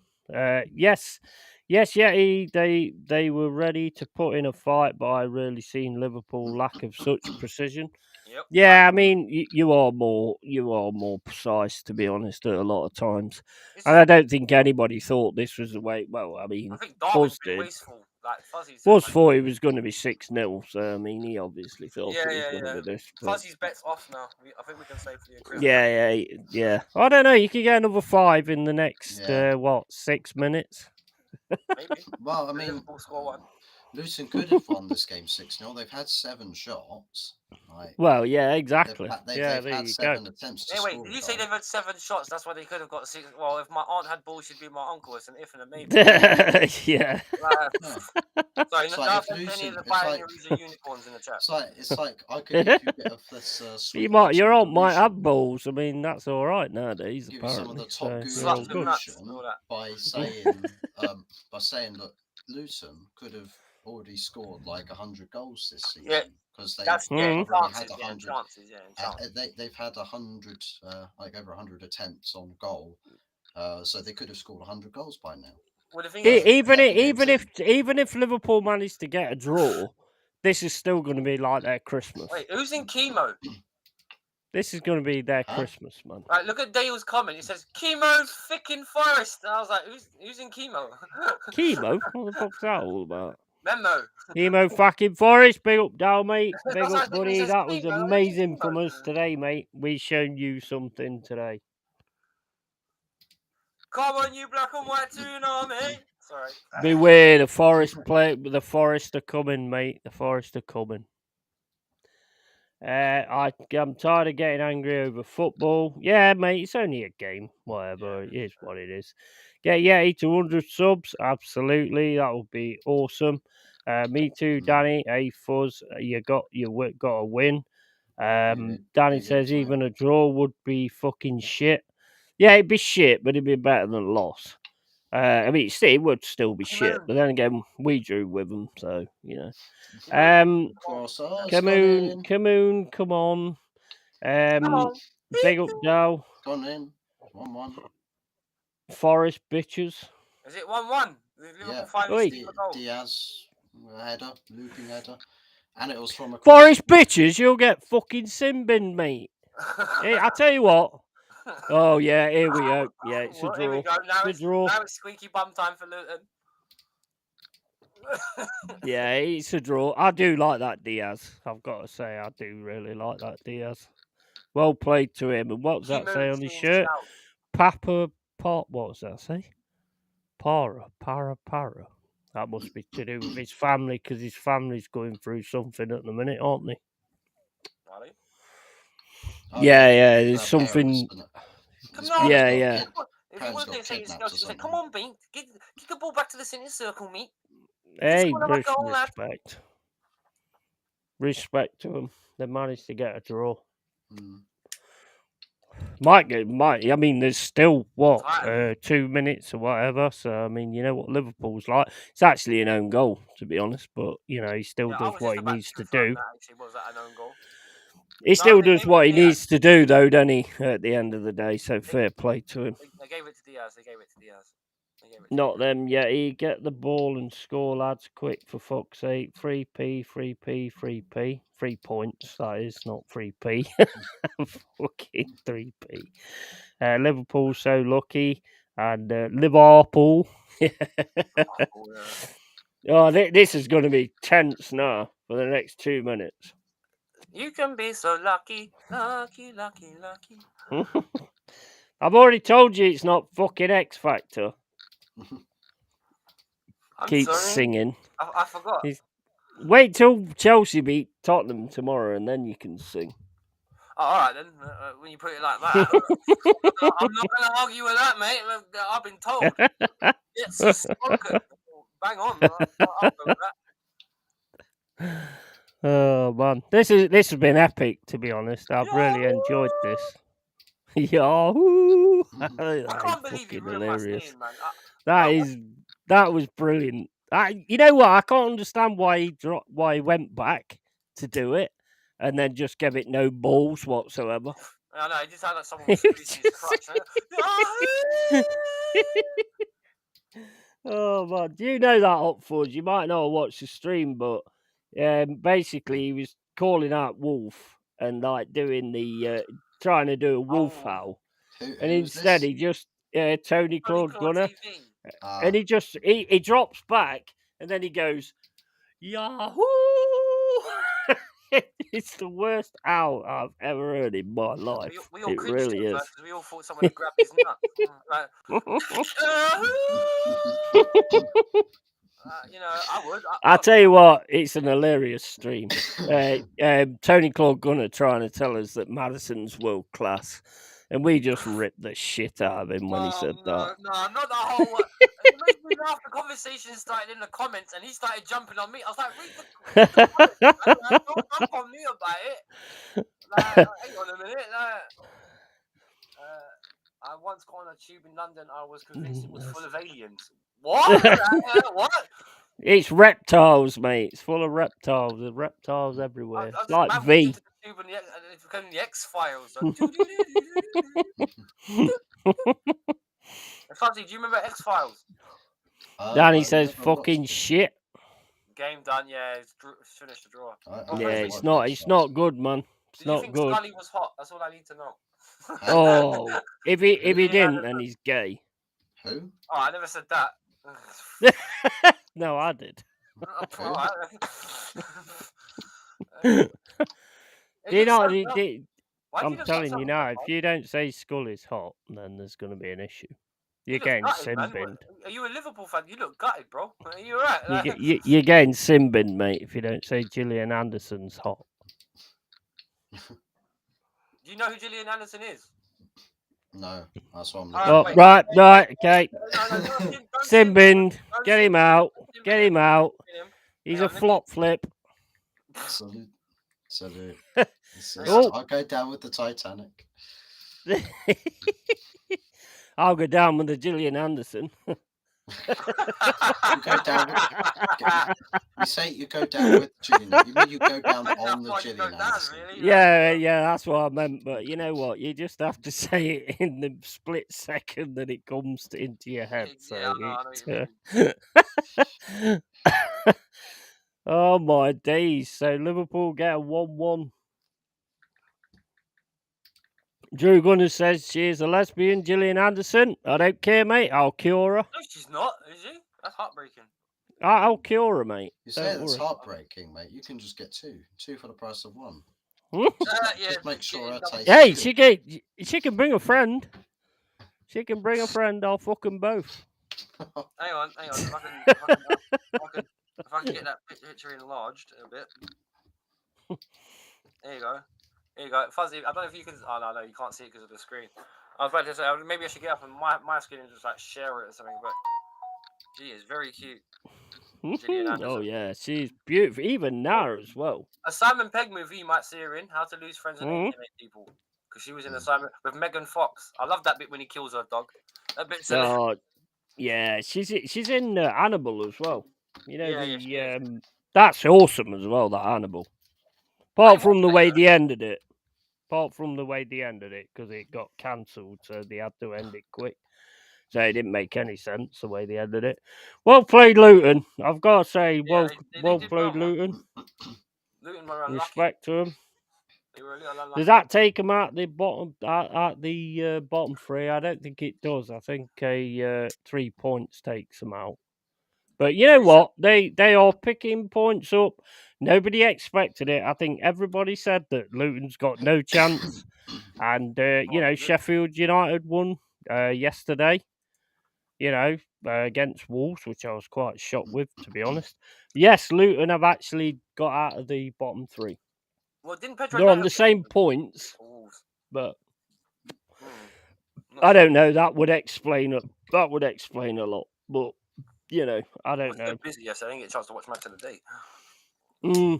Yes, they were ready to put in a fight, but I really seen Liverpool lack of such precision. Yep. Yeah, I mean, you are more precise, to be honest, at a lot of times. And I don't think anybody thought this was the way. Well, I mean, I think Darwin's Fuzz been did. wasteful. Like Fuzzy Fuzz thought it was going to be 6-0, so I mean, he obviously thought it was going to be this. But... Fuzzy's bet's off now. I think we can safely agree. Yeah. I don't know. You could get another 5 in the next 6 minutes. Maybe. Well, I mean, Liverpool score 1. Luton could have won this game 6-0. They've had 7 shots. Right. Well, yeah, exactly. They've had 7 attempts to score. Wait, did you say they've had 7 shots? That's why they could have got 6. Well, if my aunt had balls, she'd be my uncle. It's an if and a maybe. Yeah. Sorry, no offense to any of the binaries and unicorns in the chat. It's like I could give you a bit of this. Your aunt might have balls. I mean, that's all right nowadays. Give apparently, some of the top by saying that Luton could have already scored like 100 goals this season because they've had 100. They've had 100, like over 100 attempts on goal, so they could have scored 100 goals by now. Well, the thing even if Liverpool managed to get a draw, this is still going to be like their Christmas. Wait, who's in chemo? This is going to be their Christmas, man. Right, look at Dale's comment. It says chemo ficking Forest. And I was like, who's in chemo? Chemo? What the fuck's that all about? Memo. Chemo fucking Forest. Big up, Dale, mate. Big up, buddy. That was amazing from us today, mate. We've shown you something today. Come on, you black and white tsunami. Sorry. Beware, the Forest are coming, mate. The Forest are coming. I'm tired of getting angry over football. Yeah, mate, it's only a game. Whatever, it is what it is. Get Yeti to 100 subs. Absolutely, that would be awesome. Me too, Danny. Hey, Fuzz, you got a win. Danny says even a draw would be fucking shit. Yeah, it'd be shit, but it'd be better than a loss. I mean, it would still be shit, but then again, we drew with them, so you know. Camoon, come on. Big up, Dow. Gone in. 1-1. Forest bitches. Is it 1-1? Diaz header, looping header, and it was from a Forest bitches. You'll get fucking sin-binned, mate. Hey, I tell you what. Oh yeah, here we go. Yeah, it's a draw. Here we go. Now it's squeaky bum time for Luton. Yeah, it's a draw. I do like that Diaz. I've got to say, I do really like that Diaz. Well played to him. And what does that say on his shirt? Papa Pot. What does that say? Para. That must be to do with his family because his family's going through something at the minute, aren't they? Are they? Yeah. There's something. Yeah. If you want to say anything else, you say, "Come on, Bean, get the ball back to the centre circle, mate." Hey, respect to them. They managed to get a draw. Might. I mean, there's still 2 minutes or whatever. So I mean, you know what Liverpool's like. It's actually an own goal, to be honest. But you know, he still does what he needs to do. Was that an own goal? He still does what he needs to do, though, doesn't he? At the end of the day, so fair play to him. They gave it to Diaz. Not them yet. He get the ball and score, lads, quick for fuck's sake. 3p. 3 points, that is, not 3p. Fucking 3p. Liverpool so lucky. And Liverpool. Oh, this is going to be tense now for the next 2 minutes. You can be so lucky. I've already told you it's not fucking X Factor. Keep singing. I forgot. Wait till Chelsea beat Tottenham tomorrow and then you can sing. Oh, all right then. When you put it like that, I'm not going to argue with that, mate. I've been told. It's spoken. Bang on. I'll go with that. Oh man, this has been epic, to be honest. I've really enjoyed this. Yahoo! I can't believe you ruined my singing, man. That was brilliant. You know what? I can't understand why he went back to do it and then just gave it no balls whatsoever. I know, it just sounded like someone was squeezing his crotch. Oh man, do you know that up Fudge? You might not have watched the stream, but basically he was calling out Wolf and like doing the trying to do a wolf howl, and instead he just Tony Claude Gunner, and he just he drops back, and then he goes Yahoo! It's the worst owl I've ever heard in my life. We all it really is. Because we all thought someone had grabbed his nut. I would. I'll tell you what, it's an hilarious stream. Tony Claude Gunner trying to tell us that Madison's world class, and we just ripped the shit out of him when he said that. No, not the whole. It made me laugh. The conversation started in the comments, and he started jumping on me. I was like, read the comments, man. Don't jump on me about it. Hang on a minute. I once got on a tube in London. I was convinced it was full of aliens. What? What? It's reptiles, mate. It's full of reptiles. There's reptiles everywhere. It's like V. It's becoming the X-Files. Fuzzy, do you remember X-Files? Danny says fucking shit. Game done, yeah. It's finished the draw. It's not good, man. It's not good. Do you think Scully was hot? That's all I need to know. Oh, if he didn't, then he's gay. Who? Oh, I never said that. No, I did. I'm telling you now, if you don't say Scully's hot, then there's going to be an issue. You're getting sin-binned. Are you a Liverpool fan? You look gutted, bro. Are you alright? You're getting sin-binned, mate, if you don't say Gillian Anderson's hot. Do you know who Gillian Anderson is? No, that's what I'm looking right, okay. Sin-binned. Get him out. Get him out. He's a flop flip. Salute. I'll go down with the Titanic. I'll go down with the Gillian Anderson. You say you go down with Gillian. You mean you go down on the Gillian Anderson? Really? Yeah, that's what I meant. But you know what? You just have to say it in the split second that it comes into your head. Oh my days! So Liverpool get a 1-1. Drew Gunner says she is a lesbian, Gillian Anderson. I don't care, mate. I'll cure her. No, she's not, is she? That's heartbreaking. I'll cure her, mate. You say it's heartbreaking, mate. You can just get two for the price of one. Just make sure her taste. Hey, she can bring a friend. She can bring a friend. I'll fuck them both. Hang on. If I can get that picture enlarged a bit. There you go. Fuzzy, I don't know if you can. Oh, no, you can't see it because of the screen. I was about to say, maybe I should get up on my screen and just like share it or something, but she is very cute. Oh, yeah, she's beautiful. Even now as well. A Simon Pegg movie you might see her in, How to Lose Friends and Alienate People. Because she was in a Simon with Megan Fox. I love that bit when he kills her dog. That bit's silly. Oh, yeah, she's in Hannibal as well. You know, that's awesome as well, that Hannibal. Apart from the way they ended it. Because it got cancelled, so they had to end it quick. So it didn't make any sense the way they ended it. Well played, Luton. I've got to say, well played, Luton. Luton were unlucky. Respect to them. They were a little unlucky. Does that take them out the bottom bottom three? I don't think it does. I think 3 points takes them out. But you know what? They are picking points up. Nobody expected it. I think everybody said that Luton's got no chance. And, Sheffield United won yesterday, against Wolves, which I was quite shocked with, to be honest. Yes, Luton have actually got out of the bottom 3. Well, didn't Pedro They're on the same points, but I don't know. That would explain a lot. But, I don't know. Busy yesterday. I didn't get a chance to watch Match of the Day. Mad.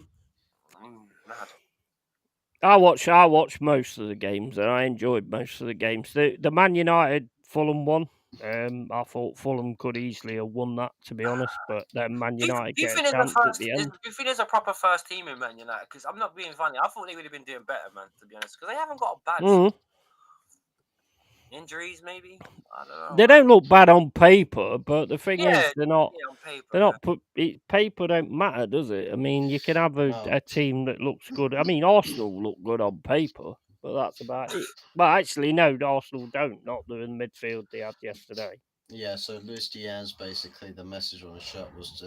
I watched most of the games, and I enjoyed most of the games. The Man United Fulham one. I thought Fulham could easily have won that, to be honest. But then Man United get a chance at the end. Do you think there's a proper first team in Man United? Because I'm not being funny. I thought they would have been doing better, man. To be honest, because they haven't got a bad. injuries, maybe. I don't know. They don't look bad on paper, but the thing is, they're not. Yeah, on paper, They're not put. Paper don't matter, does it? I mean, you can have a team that looks good. I mean, Arsenal look good on paper, but that's about it. But actually, no, Arsenal don't. Not the midfield they had yesterday. Yeah, so Luis Diaz, basically, the message on his shirt was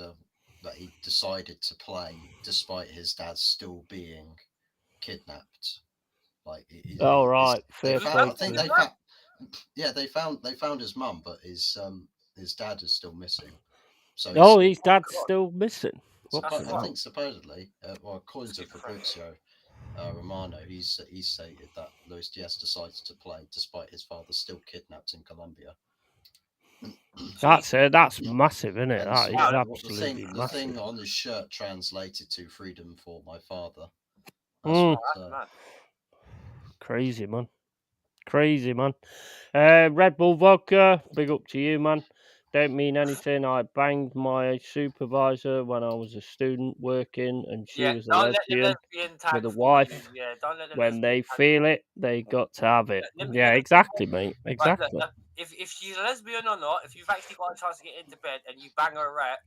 that he decided to play despite his dad still being kidnapped. Like, Right, they fair found, I play. think they found, yeah, they found his mum, but his dad is still missing. So his dad's still missing. I think supposedly, well, according to Fabrizio Romano, he's stated that Luis Diaz decided to play despite his father still kidnapped in Colombia. That's massive, isn't it? And That is absolutely the massive. thing on his shirt translated to "Freedom for my father." That's crazy, man. Crazy, man. Red Bull vodka, big up to you, man. Don't mean anything. I banged my supervisor when I was a student working, and she was a lesbian with a wife. Don't let the when they feel it, they got to have it. Exactly, mate. Exactly. Right, look, if she's a lesbian or not, if you've actually got a chance to get into bed and you bang her rat,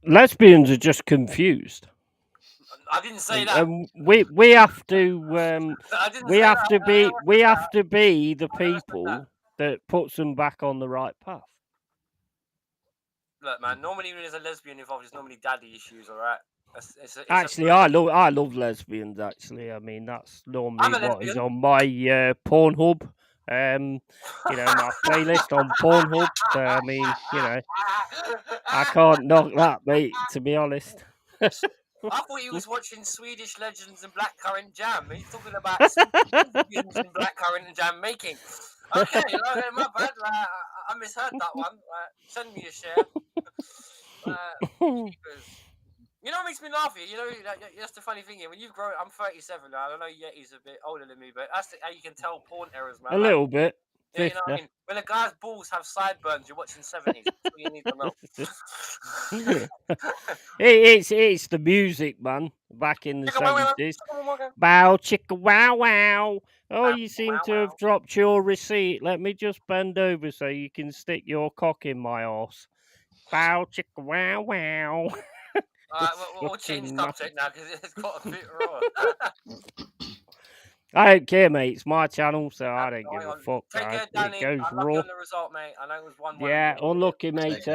lesbians are just confused. I didn't say that. We have to we have to be the people that puts them back on the right path. Look, man. Normally, when there's a lesbian involved, there's normally daddy issues. All right. Actually, I love lesbians. Actually, I mean that's normally what is on my Pornhub. My playlist on Pornhub. So I mean, I can't knock that, mate. To be honest. I thought he was watching Swedish Legends and Blackcurrant Jam. He's talking about lesbians and Blackcurrant and Jam making. Okay, my bad. I misheard that one. Send me a share. You know what makes me laugh here? That's the funny thing here. When you've grown, I'm 37 now. I know Yeti's a bit older than me, but that's how you can tell porn errors, man. A little bit. Yeah, you know what I mean? When a guy's balls have sideburns, you're watching 70s. That's all you need to know. It's the music, man. Back in the 70s. Bow, chicka, wow, wow. Oh, you seem to have dropped your receipt. Let me just bend over so you can stick your cock in my arse. Bow, chicka, wow, wow. Alright, we'll change the subject now because it's got a bit raw. I don't care, mate. It's my channel, so I don't give a fuck. Take care, Danny. It goes I'm raw. on the result, mate. I know it was 1-1. Yeah, unlucky, mate.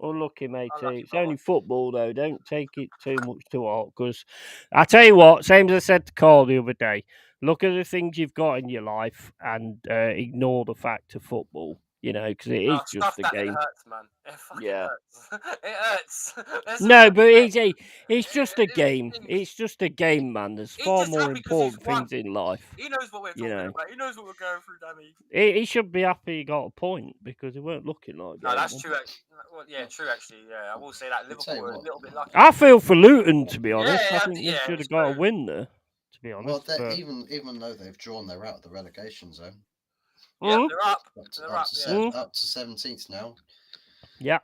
Unlucky, mate. It's only football, though. Don't take it too much to heart. Because I tell you what, same as I said to Carl the other day, look at the things you've got in your life and ignore the fact of football. Because it is just a game. It hurts, man. It fucking hurts. It hurts. No, but it's just a game. It's just a game, man. There's far more important things in life. He knows what we're talking about. He knows what we're going through, Danny. He should be happy he got a point because he weren't looking like that. No, that's true. Well, yeah, true, actually. Yeah, I will say that. Liverpool were a little bit lucky. I feel for Luton, to be honest. I think they should have got a win there, to be honest. Well, even though they've drawn, they're out of the relegation zone. Yeah, they're up. Up to 17th now. Yeah,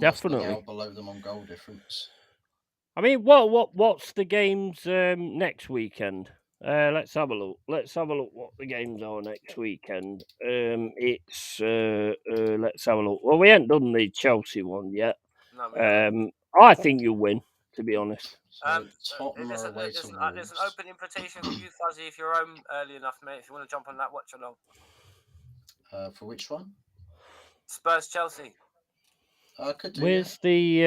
definitely. Now below them on goal difference. I mean, what's the games next weekend? Let's have a look. Let's have a look what the games are next weekend. It's let's have a look. Well, we ain't done the Chelsea one yet. No, I think you'll win, to be honest. There's an open invitation for you, Fuzzy, if you're home early enough, mate. If you want to jump on that, watch along. For which one? Spurs Chelsea. I could do. Where's the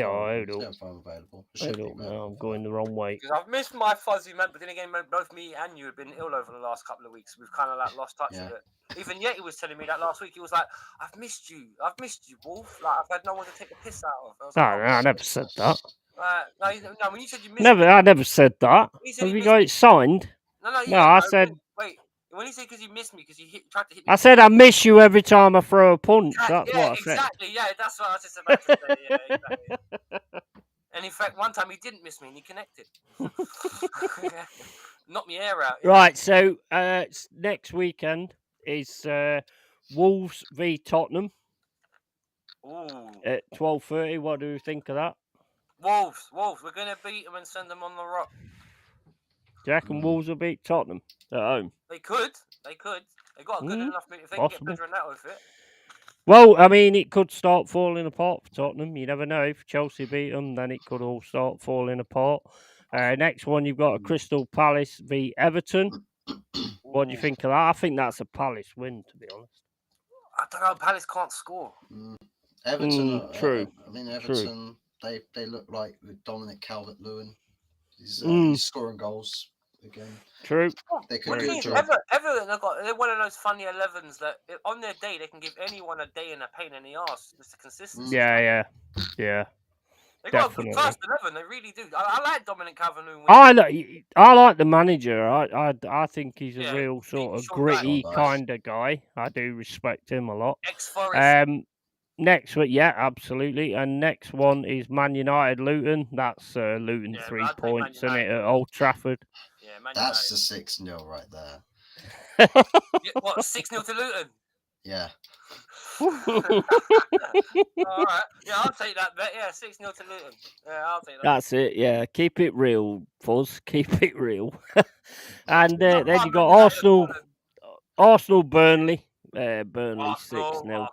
hold up. I'm going the wrong way. Because I've missed my Fuzzy, man. But then again, both me and you have been ill over the last couple of weeks. We've kind of lost touch with it. Even Yeti was telling me that last week. He was like, "I've missed you, Wolf. Like I've had no one to take the piss out of." I never said that. No, when you said you missed I never said that. Have you got it signed? No, I said. Wait. When you say because you missed me, because you tried to hit me. I said I miss you every time I throw a punch. That's what I said. Exactly. Yeah, that's what I was just about to say. Yeah, exactly. And in fact, one time he didn't miss me and he connected. Knocked me air out. Right. So next weekend is Wolves v Tottenham. Ooh. At 12:30. What do you think of that? Wolves. We're gonna beat them and send them on the rock. Do you reckon Wolves will beat Tottenham at home? They could. They got a good enough if they can get Pedro Neto with it. Well, I mean, it could start falling apart for Tottenham. You never know. If Chelsea beat them, then it could all start falling apart. Next one, you've got a Crystal Palace v Everton. What do you think of that? I think that's a Palace win, to be honest. I don't know. Palace can't score. Everton, true. I mean, Everton, true. They look like with Dominic Calvert-Lewin. He's scoring goals again. True. They could do a job. Everton, they're one of those funny 11s that on their day they can give anyone a day in a pain in the arse. It's the consistency. Yeah. They got a good first 11. They really do. I like Dominic Calvert-Lewin. I like the manager. I think he's a real sort of gritty kind of guy. I do respect him a lot. Ex-Forest. Next one, yeah, absolutely. And next one is Man United Luton. That's Luton 3 points, isn't it, at Old Trafford? Yeah, Man That's the 6-0 right there. What, 6-0 to Luton? Yeah. All right. Yeah, I'll take that bet. Yeah, 6-0 to Luton. Yeah, I'll take that. That's it. Yeah, keep it real, Fuzz. Keep it real. And then you got Arsenal, Burnley. Burnley 6-0.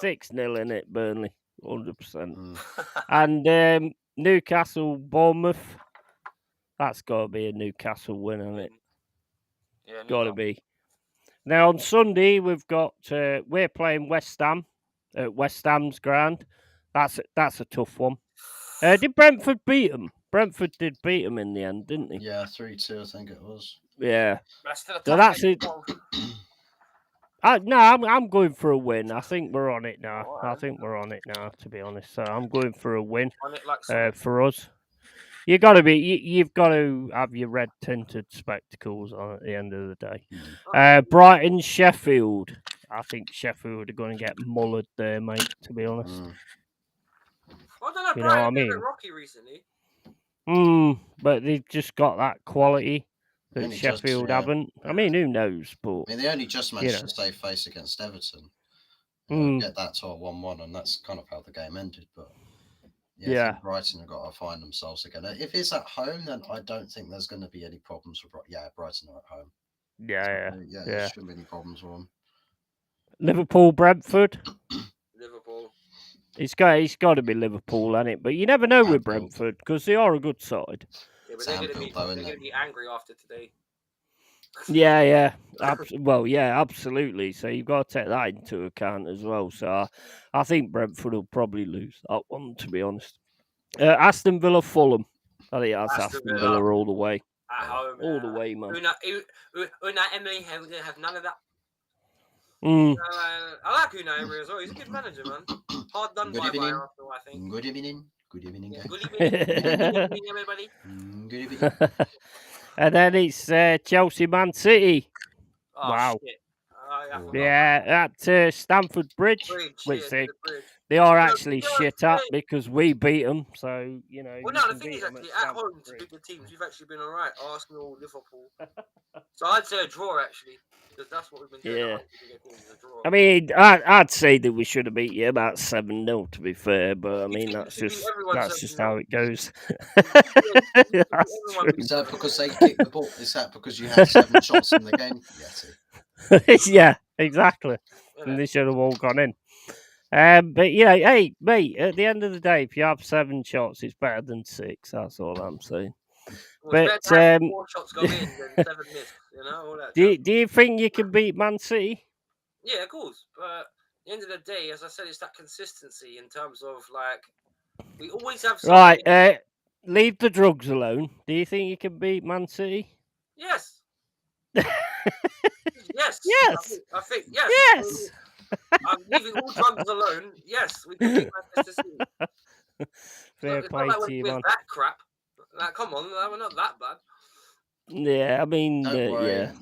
6-0 in it, Burnley, 100%. And Newcastle, Bournemouth. That's got to be a Newcastle win, isn't it? Yeah, got to be. Now on Sunday we've got we're playing West Ham at West Ham's ground. That's a tough one. Did Brentford beat them? Brentford did beat them in the end, didn't they? Yeah, 3-2, I think it was. Yeah. So that's it. No, I'm going for a win. I think we're on it now. To be honest. So I'm going for a win for us. You've got to have your red tinted spectacles on at the end of the day. Brighton, Sheffield. I think Sheffield are going to get mullered there, mate, to be honest. I don't know, Brighton been a bit rocky recently. But they've just got that quality that Sheffield haven't. I mean, who knows? But they only just managed to save face against Everton. Get that to a 1-1, and that's kind of how the game ended. But I think Brighton have got to find themselves again. If it's at home, then I don't think there's going to be any problems for Brighton. Yeah, Brighton are at home. There shouldn't be any problems for them. Liverpool, Brentford. Liverpool. It's got to be Liverpool, hasn't it? But you never know with Brentford because they are a good side. Yeah, but they're going to be angry after today. Yeah. Absolutely. So you've got to take that into account as well. So I think Brentford will probably lose that one, to be honest. Aston Villa, Fulham. I think that's Aston Villa all the way. At home, all the way, man. Unai Emery have none of that. I like Unai Emery as well. He's a good manager, man. Hard done by Arsenal, I think. Good evening. Good evening, guys. Good evening, everybody. Good evening. And then it's Chelsea, Man City. Oh, wow. Shit. At Stamford Bridge, which they are actually shit at because we beat them. So, Well, no, the thing is actually at home to beat the teams, we've actually been all right. Arsenal, Liverpool. So I'd say a draw, actually, because that's what we've been doing. I mean, I'd say that we should have beat you about 7-0, to be fair. But I mean, that's just how it goes. That's true. Is that because they kicked the ball? Is that because you had 7 shots in the game? Yeah, exactly. And they should have all gone in. But hey, mate, at the end of the day, if you have 7 shots, it's better than 6. That's all I'm saying. Well, but 4 shots go in than 7 missed. All that. Do you think you can beat Man City? Yeah, of course. But at the end of the day, as I said, it's that consistency in terms of we always have. Right. Leave the drugs alone. Do you think you can beat Man City? Yes. Yes. Yes. I think yes. Yes. I'm leaving all drugs alone. Yes, we can beat Manchester City. Fair play to you, man. That crap. Come on, we're not that bad. Yeah, I mean, don't worry, yeah.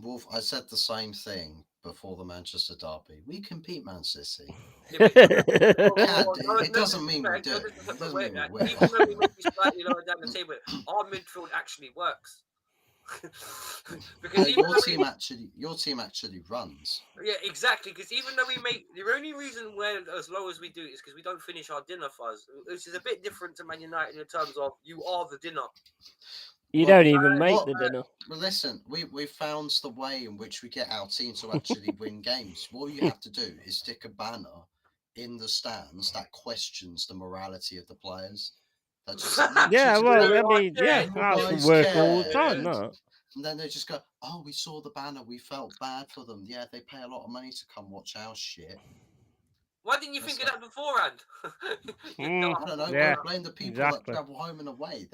Wolf, I said the same thing before the Manchester derby. We can beat Man City. It doesn't mean we do. It doesn't mean we win. Even though we may be slightly lower down the table, our midfield actually works. Because your team actually runs. Yeah, exactly. Because even though the only reason we're as low as we do is because we don't finish our dinner, Fuzz, which is a bit different to Man United in terms of you are the dinner. You don't even make the dinner. Well, listen, we found the way in which we get our team to actually win games. All you have to do is stick a banner in the stands that questions the morality of the players. That just yeah, well, I mean, yeah, that work all the time, that. And then they just go, "Oh, we saw the banner, we felt bad for them. Yeah, they pay a lot of money to come watch our shit." Why didn't you think of that beforehand? I don't know. Yeah, Go blame the people that travel home and away.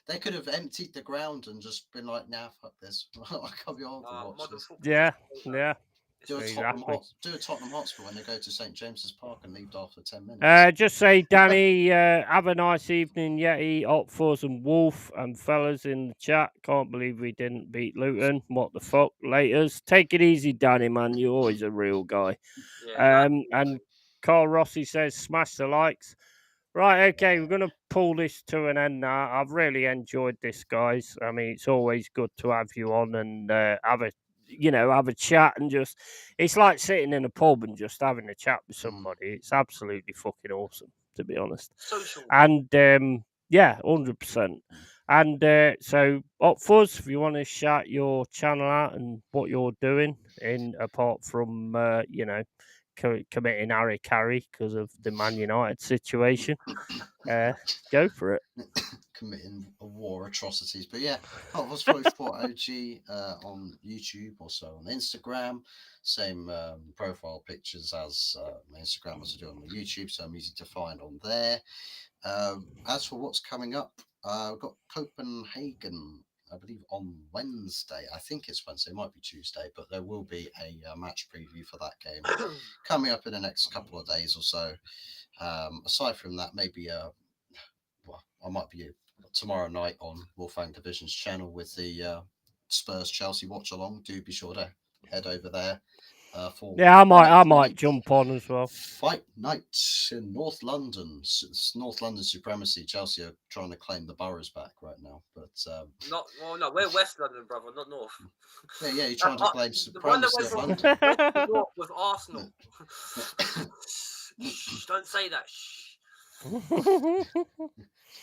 They could have emptied the ground and just been like, "Nah, fuck this. I can't be on to watch this." Yeah. Do a Tottenham Hotspur when they go to St James's Park and leave after 10 minutes. Just say, Danny, have a nice evening, Yeti, Opfuzz and Wolf, and fellas in the chat. Can't believe we didn't beat Luton. What the fuck? Laters. Take it easy, Danny, man. You're always a real guy. And Carl Rossi says, smash the likes. Right, okay, we're going to pull this to an end now. I've really enjoyed this, guys. I mean, it's always good to have you on and have a chat and just, it's like sitting in a pub and just having a chat with somebody. It's absolutely fucking awesome, to be honest. Social. And, 100%. And so, Opfuzz, if you want to shout your channel out and what you're doing, apart from, committing Harry Carey because of the Man United situation, go for it. Committing war atrocities, but yeah, Opfuzz 44 OG on YouTube, also on Instagram. Same profile pictures as my Instagram as I do on my YouTube, so I'm easy to find on there. As for what's coming up, we've got Copenhagen, I believe, on Wednesday. I think it's Wednesday, it might be Tuesday, but there will be a match preview for that game coming up in the next couple of days or so. Aside from that, maybe I might be tomorrow night on Wolfgang Division's channel with the Spurs Chelsea watch along. Do be sure to head over there. I might jump on as well. Fight night in North London. North London supremacy. Chelsea are trying to claim the boroughs back right now, but no, we're West London, brother, not North. Yeah, you're trying to claim supremacy of London. North was Arsenal. Don't say that.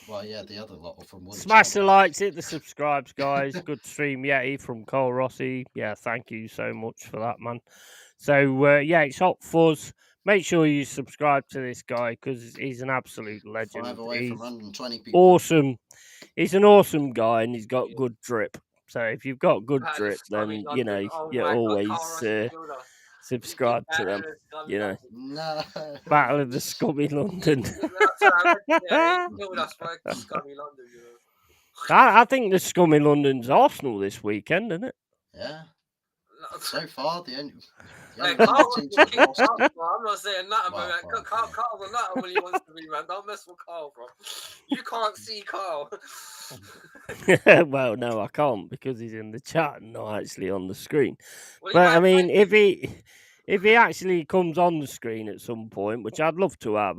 Well, yeah, the other lot are from Smash the likes, hit the subscribes, guys. Good stream, Yeti from Cole Rossi. Yeah, thank you so much for that, man. So, it's Opfuzz. Make sure you subscribe to this guy because he's an absolute legend. 5 away from 120 people. Awesome. He's an awesome guy and he's got good drip. So, if you've got good drip, then, you always subscribe to them. No. Battle of the Scummy London. I think the Scummy London's Arsenal this weekend, isn't it? Yeah. So far, the only. I'm not saying nothing, but Carl's on that when he wants to be, man. Don't mess with Carl, bro. You can't see Carl. Well, no, I can't because he's in the chat and not actually on the screen. But I mean, if he actually comes on the screen at some point, which I'd love to have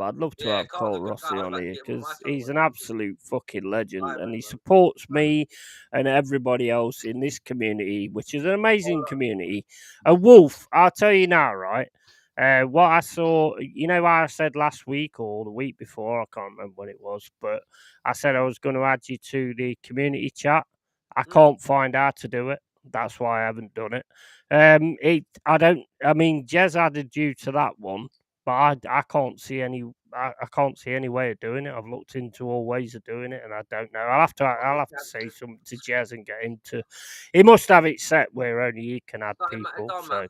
Cole Rossi on here because he's an absolute fucking legend and he supports me and everybody else in this community, which is an amazing community. A Wolf, I'll tell you now, right? What I saw, what I said last week or the week before, I can't remember when it was, but I said I was going to add you to the community chat. I can't find how to do it. That's why I haven't done it. Jez added you to that one, but I can't see any. I can't see any way of doing it. I've looked into all ways of doing it, and I don't know. I'll have to say something to Jez and get him to. He must have it set where only he can add people. So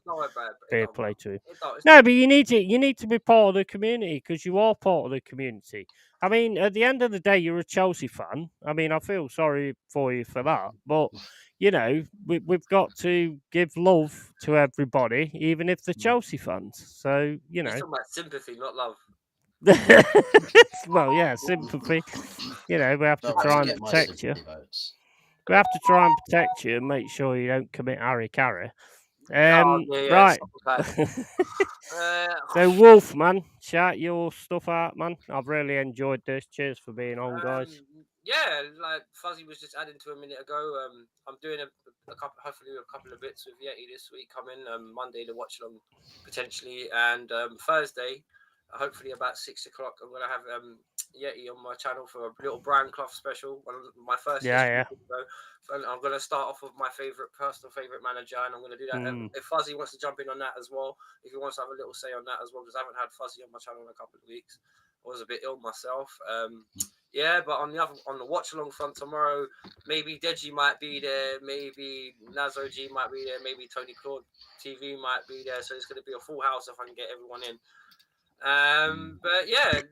fair play to him. No, but you need to be part of the community because you are part of the community. I mean, at the end of the day, you're a Chelsea fan. I mean, I feel sorry for you for that, but. We've got to give love to everybody, even if they're Chelsea fans. So, It's talking about sympathy, not love. Well, yeah, sympathy. We have to try and protect you. We have to try and protect you and make sure you don't commit Harry Carey. Right. So, Wolf, man, shout your stuff out, man. I've really enjoyed this. Cheers for being on, guys. Yeah, like Fuzzy was just adding to a minute ago. I'm doing hopefully a couple of bits with Yeti this week coming. Monday to watch along potentially, and Thursday, hopefully about 6 o'clock, I'm gonna have Yeti on my channel for a little Brian Clough special. My first Yeah. video. And I'm going to start off with my personal favorite manager, and I'm going to do that. If Fuzzy wants to jump in on that as well, if he wants to have a little say on that as well, because I haven't had Fuzzy on my channel in a couple of weeks. I was a bit ill myself. Yeah, but on the watch along front tomorrow, maybe Deji might be there, maybe Nazo G might be there, maybe Tony Claude TV might be there. So it's going to be a full house if I can get everyone in. But yeah,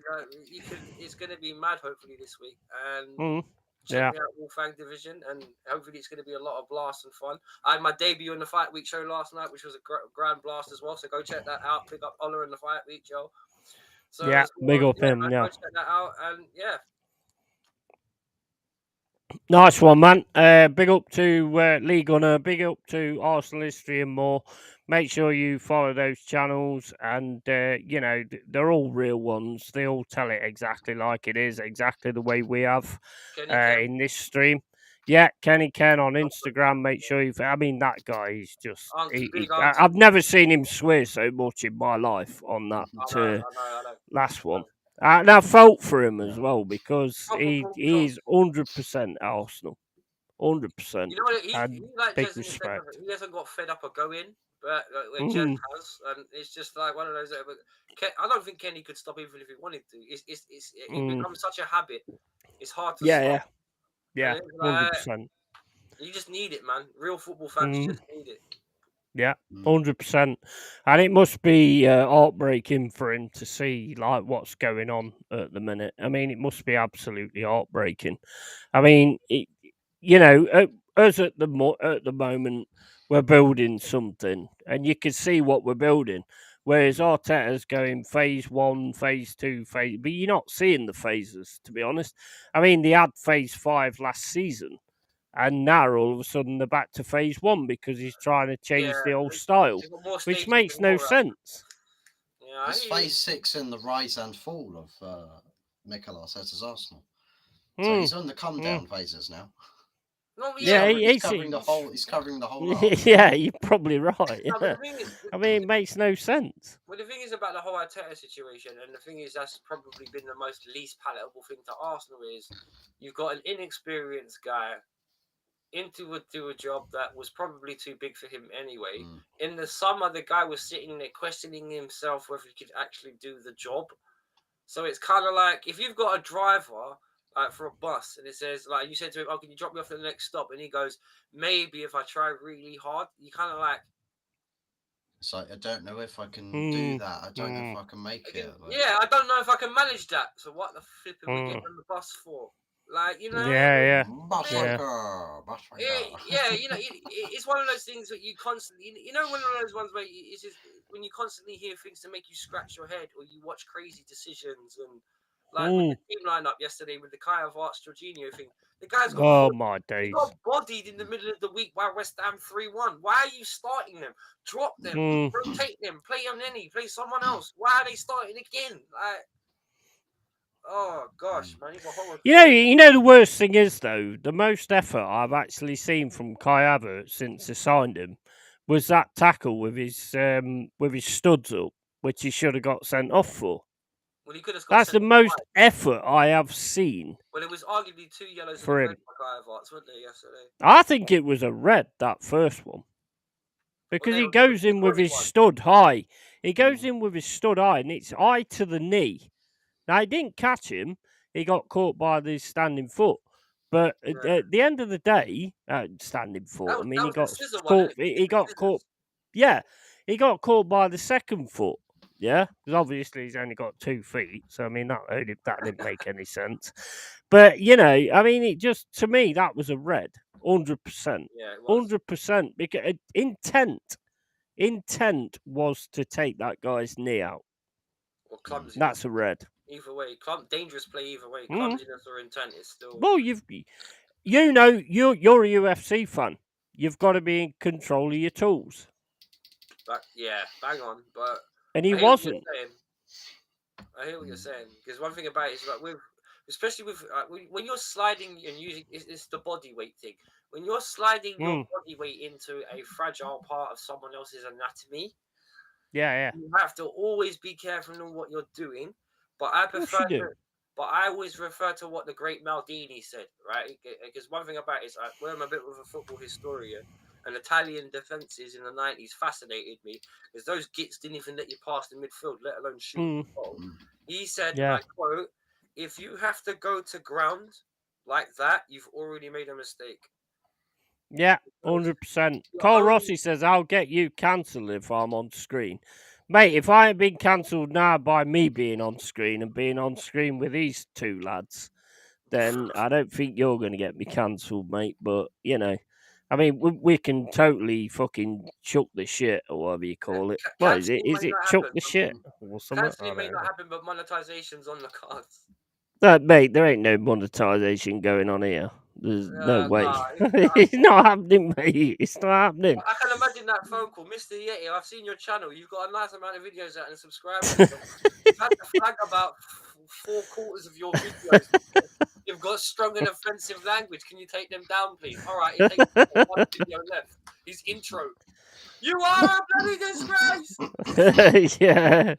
it's going to be mad hopefully this week, and check me out Wolfgang Division, and hopefully it's going to be a lot of blast and fun. I had my debut in the Fight Week show last night, which was a grand blast as well. So go check that out. Pick up Ola in the Fight Week, Joe. So yeah, big up him. man, go check that out, and yeah. Nice one, man. Big up to Lee Gunner. Big up to Arsenal History and more. Make sure you follow those channels, and they're all real ones. They all tell it exactly like it is, exactly the way we have in this stream. Yeah, Kenny Ken on Instagram. Make sure you. I mean, that guy is just. I've never seen him swear so much in my life on that I know. last one. And I felt for him as well, because he's 100% Arsenal. 100%. You know what? He like big Jez respect. He hasn't got fed up of going, but Jez has, and it's just like one of those. I don't think Kenny could stop even if he wanted to. It becomes such a habit. It's hard to stop. Yeah, 100%. You just need it, man. Real football fans just need it. Yeah, 100%. And it must be heartbreaking for him to see like what's going on at the minute. I mean, it must be absolutely heartbreaking. I mean, us at the moment, we're building something, and you can see what we're building. Whereas Arteta's going phase 1, phase 2, but you're not seeing the phases, to be honest. I mean, they had phase 5 last season. And now all of a sudden they're back to phase 1 because he's trying to change the old style, which makes no sense. Yeah, it's phase 6 in the rise and fall of Mikel Arteta's Arsenal. So he's on the come down phases now. No, he's covering the whole. He's covering the whole arc. Yeah, you're probably right. Yeah. I mean, it makes no sense. Well, the thing is about the whole Arteta situation, and the thing is that's probably been the most least palatable thing to Arsenal is you've got an inexperienced guy do a job that was probably too big for him anyway. In the summer, the guy was sitting there questioning himself whether he could actually do the job. So it's kind of like if you've got a driver for a bus and it says, like, you said to him, "Oh, can you drop me off at the next stop?" And he goes, "Maybe if I try really hard." You kind of like, it's like, I don't know if I can do that. I don't know if I can make it. Like, yeah, I don't know if I can manage that. So what the flip are we getting on the bus for? Like, you know, yeah, it's one of those things that you constantly, one of those ones where it's just when you constantly hear things to make you scratch your head, or you watch crazy decisions, and like with the team lineup yesterday with the Kai Havertz Jorginho thing, the guys got he got bodied in the middle of the week by West Ham 3-1. Why are you starting them? Drop them, rotate them, play on any, play someone else. Why are they starting again? Like, oh gosh, man! You know the worst thing is though, the most effort I've actually seen from Kai Havertz since they signed him was that tackle with his studs up, which he should have got sent off for. Well, he could have got That's the most effort I have seen. Well, it was arguably 2 yellows for and a him. red for Kai Havertz, wasn't it, yesterday? I think it was a red, that first one. Because he goes in with his stud high. He goes in with his stud high, and it's eye to the knee. Now, he didn't catch him. He got caught by the standing foot. But at the end of the day, standing foot, I mean, he got caught. He got caught. Yeah, he got caught by the second foot. Yeah, because obviously he's only got 2 feet. So, I mean, that didn't make any sense. But, I mean, it just, to me, that was a red. 100%. Yeah, it was. 100%. Because intent was to take that guy's knee out. Or clumsiness. That's a red. Either way, dangerous play either way. Clumsiness or intent is still. Well, you're a UFC fan. You've got to be in control of your tools. Yeah, bang on. But and he wasn't. I hear what you're saying, because one thing about it is like especially with when you're sliding and using it's the body weight thing. When you're sliding your body weight into a fragile part of someone else's anatomy, yeah, you have to always be careful on what you're doing. But I prefer But I always refer to what the great Maldini said, right? Because one thing about it is, I'm a bit of a football historian, and Italian defences in the 90s fascinated me because those gits didn't even let you pass the midfield, let alone shoot the goal. He said, and I quote, "If you have to go to ground like that, you've already made a mistake." Yeah, 100%. Cole Rossi says, I'll get you cancelled if I'm on screen. Mate, if I ain't been cancelled now by me being on screen and being on screen with these two lads, then I don't think you're going to get me cancelled, mate. But, you know, I mean, we can totally fucking chuck the shit or whatever you call it. What is it? Is it chuck the shit or something? Cancelling may not happen, but monetization's on the cards. Mate, there ain't no monetization going on here. There's no way. It's not happening, mate. It's not happening. I can imagine that phone call. Mr. Yeti, I've seen your channel. You've got a nice amount of videos out and subscribers. You've had to flag about 4/4 of your videos. You've got strong and offensive language. Can you take them down, please? All right, he takes one video left. His intro. You are a bloody disgrace! Yeah.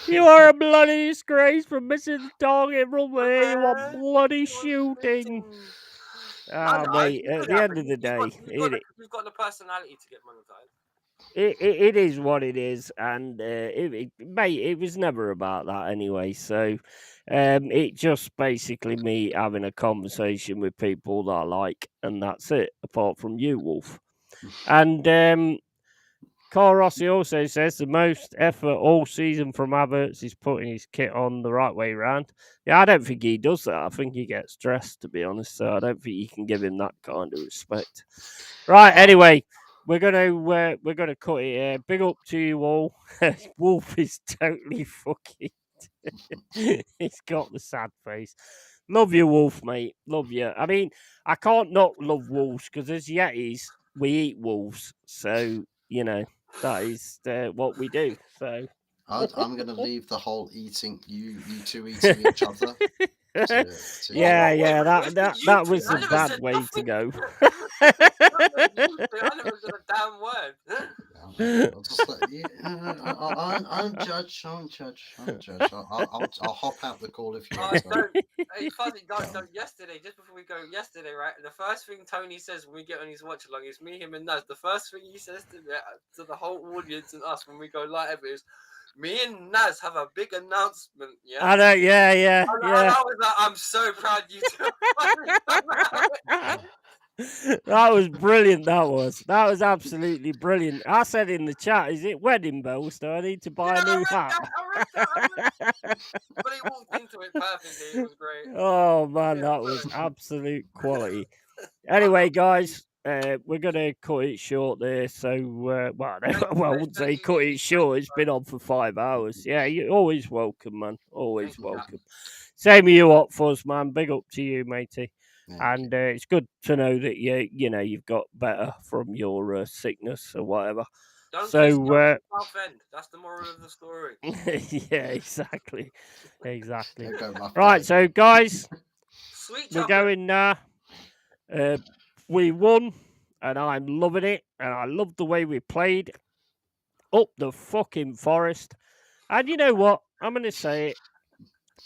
You are a bloody disgrace for missing the target from there. You are bloody shooting. Mate, at the end of the day, you've got the personality to get monetized. It is what it is, and mate, it was never about that anyway. So, it just basically me having a conversation with people that I like, and that's it. Apart from you, Wolf, and Carl Rossi also says the most effort all season from Havertz is putting his kit on the right way round. Yeah, I don't think he does that. I think he gets stressed, to be honest. So I don't think you can give him that kind of respect. Right. Anyway, we're gonna cut it here. Big up to you all. Wolf is totally fucking. He's got the sad face. Love you, Wolf, mate. Love you. I mean, I can't not love wolves because as Yetis, we eat wolves. So you know. That is what we do. So I'm going to leave the whole eating you two eating each other. Yeah. That was a bad way to go. I never said a damn word. I'm judge. I'll hop out the call if you want. Hey, Fuzzy, don't. Yesterday, just before we go, right? The first thing Tony says when we get on his watch along is me, him, and Naz. The first thing he says to the whole audience and us when we go live is, "Me and Naz have a big announcement." Yeah. I know. Yeah. And I was like, "I'm so proud you two." That was brilliant. That was absolutely brilliant. I said in the chat, "Is it wedding bells? Do I need to buy a new hat?" I read that. But he walked into it perfectly. It was great. Oh man, that was absolute quality. Anyway, guys, we're gonna cut it short there. So, I wouldn't say cut it short. It's been on for 5 hours. Yeah, you're always welcome, man. Always welcome. Same with you, Hot Fuzz, man. Big up to you, matey. And it's good to know that you've got better from your sickness or whatever. Don't South End. That's the moral of the story. Yeah, exactly. Right, so guys, we're going now. We won, and I'm loving it, and I love the way we played up the fucking forest. And you know what? I'm gonna say it,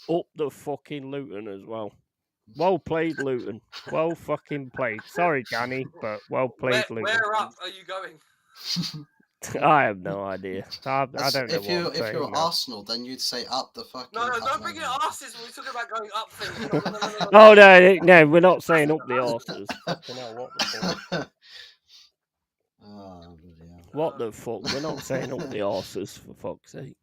up the fucking Luton as well. Well played, Luton. Well fucking played. Sorry, Danny, but well played, Luton. Where up are you going? I have no idea. I don't know. If you're Arsenal, then you'd say up the fucking. No, don't bring in arses when we're talking about going up things. Oh no, we're not saying up the arses. Fucking hell, what the fuck? What the fuck? We're not saying up the arses, for fuck's sake.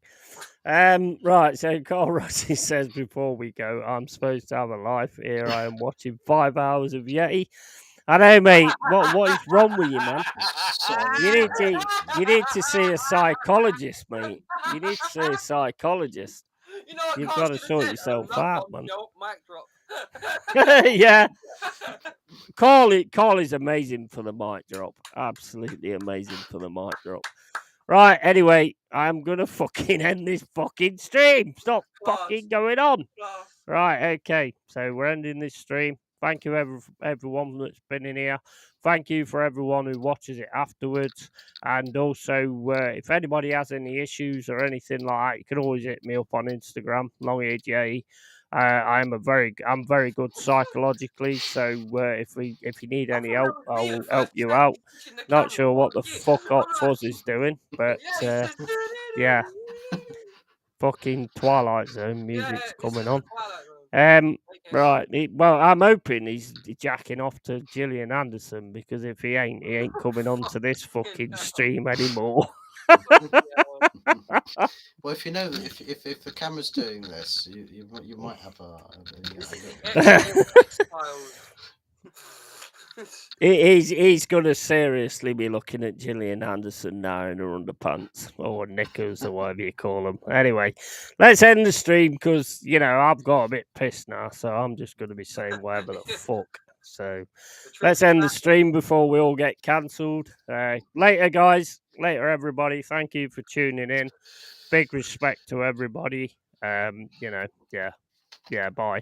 Right, so Carl Rossi says before we go, I'm supposed to have a life. Here I am watching 5 hours of Yeti. I know, mate. What is wrong with you, man? You need to see a psychologist, mate. You need to see a psychologist. You've got to sort yourself out, man. Mic drop. Yeah. Carl is amazing for the mic drop. Absolutely amazing for the mic drop. Right, anyway, I'm going to fucking end this fucking stream. Stop fucking going on. Right, okay. So we're ending this stream. Thank you, everyone that's been in here. Thank you for everyone who watches it afterwards. And also, if anybody has any issues or anything like that, you can always hit me up on Instagram, LongHairedYeti. I'm very good psychologically. So if you need any help, I will help you out. Not sure what the fuck up Fuzz is doing, but yeah, fucking Twilight Zone music's coming on. Right. Well, I'm hoping he's jacking off to Gillian Anderson, because if he ain't coming on to this fucking stream anymore. Well, if you know, if the camera's doing this, you might have a He's going to seriously be looking at Gillian Anderson now in her underpants, or knickers, or whatever you call them. Anyway, let's end the stream, because, I've got a bit pissed now, so I'm just going to be saying whatever the fuck. So let's end the stream before we all get cancelled. Later, guys. Later, everybody. Thank you for tuning in. Big respect to everybody. Yeah, bye.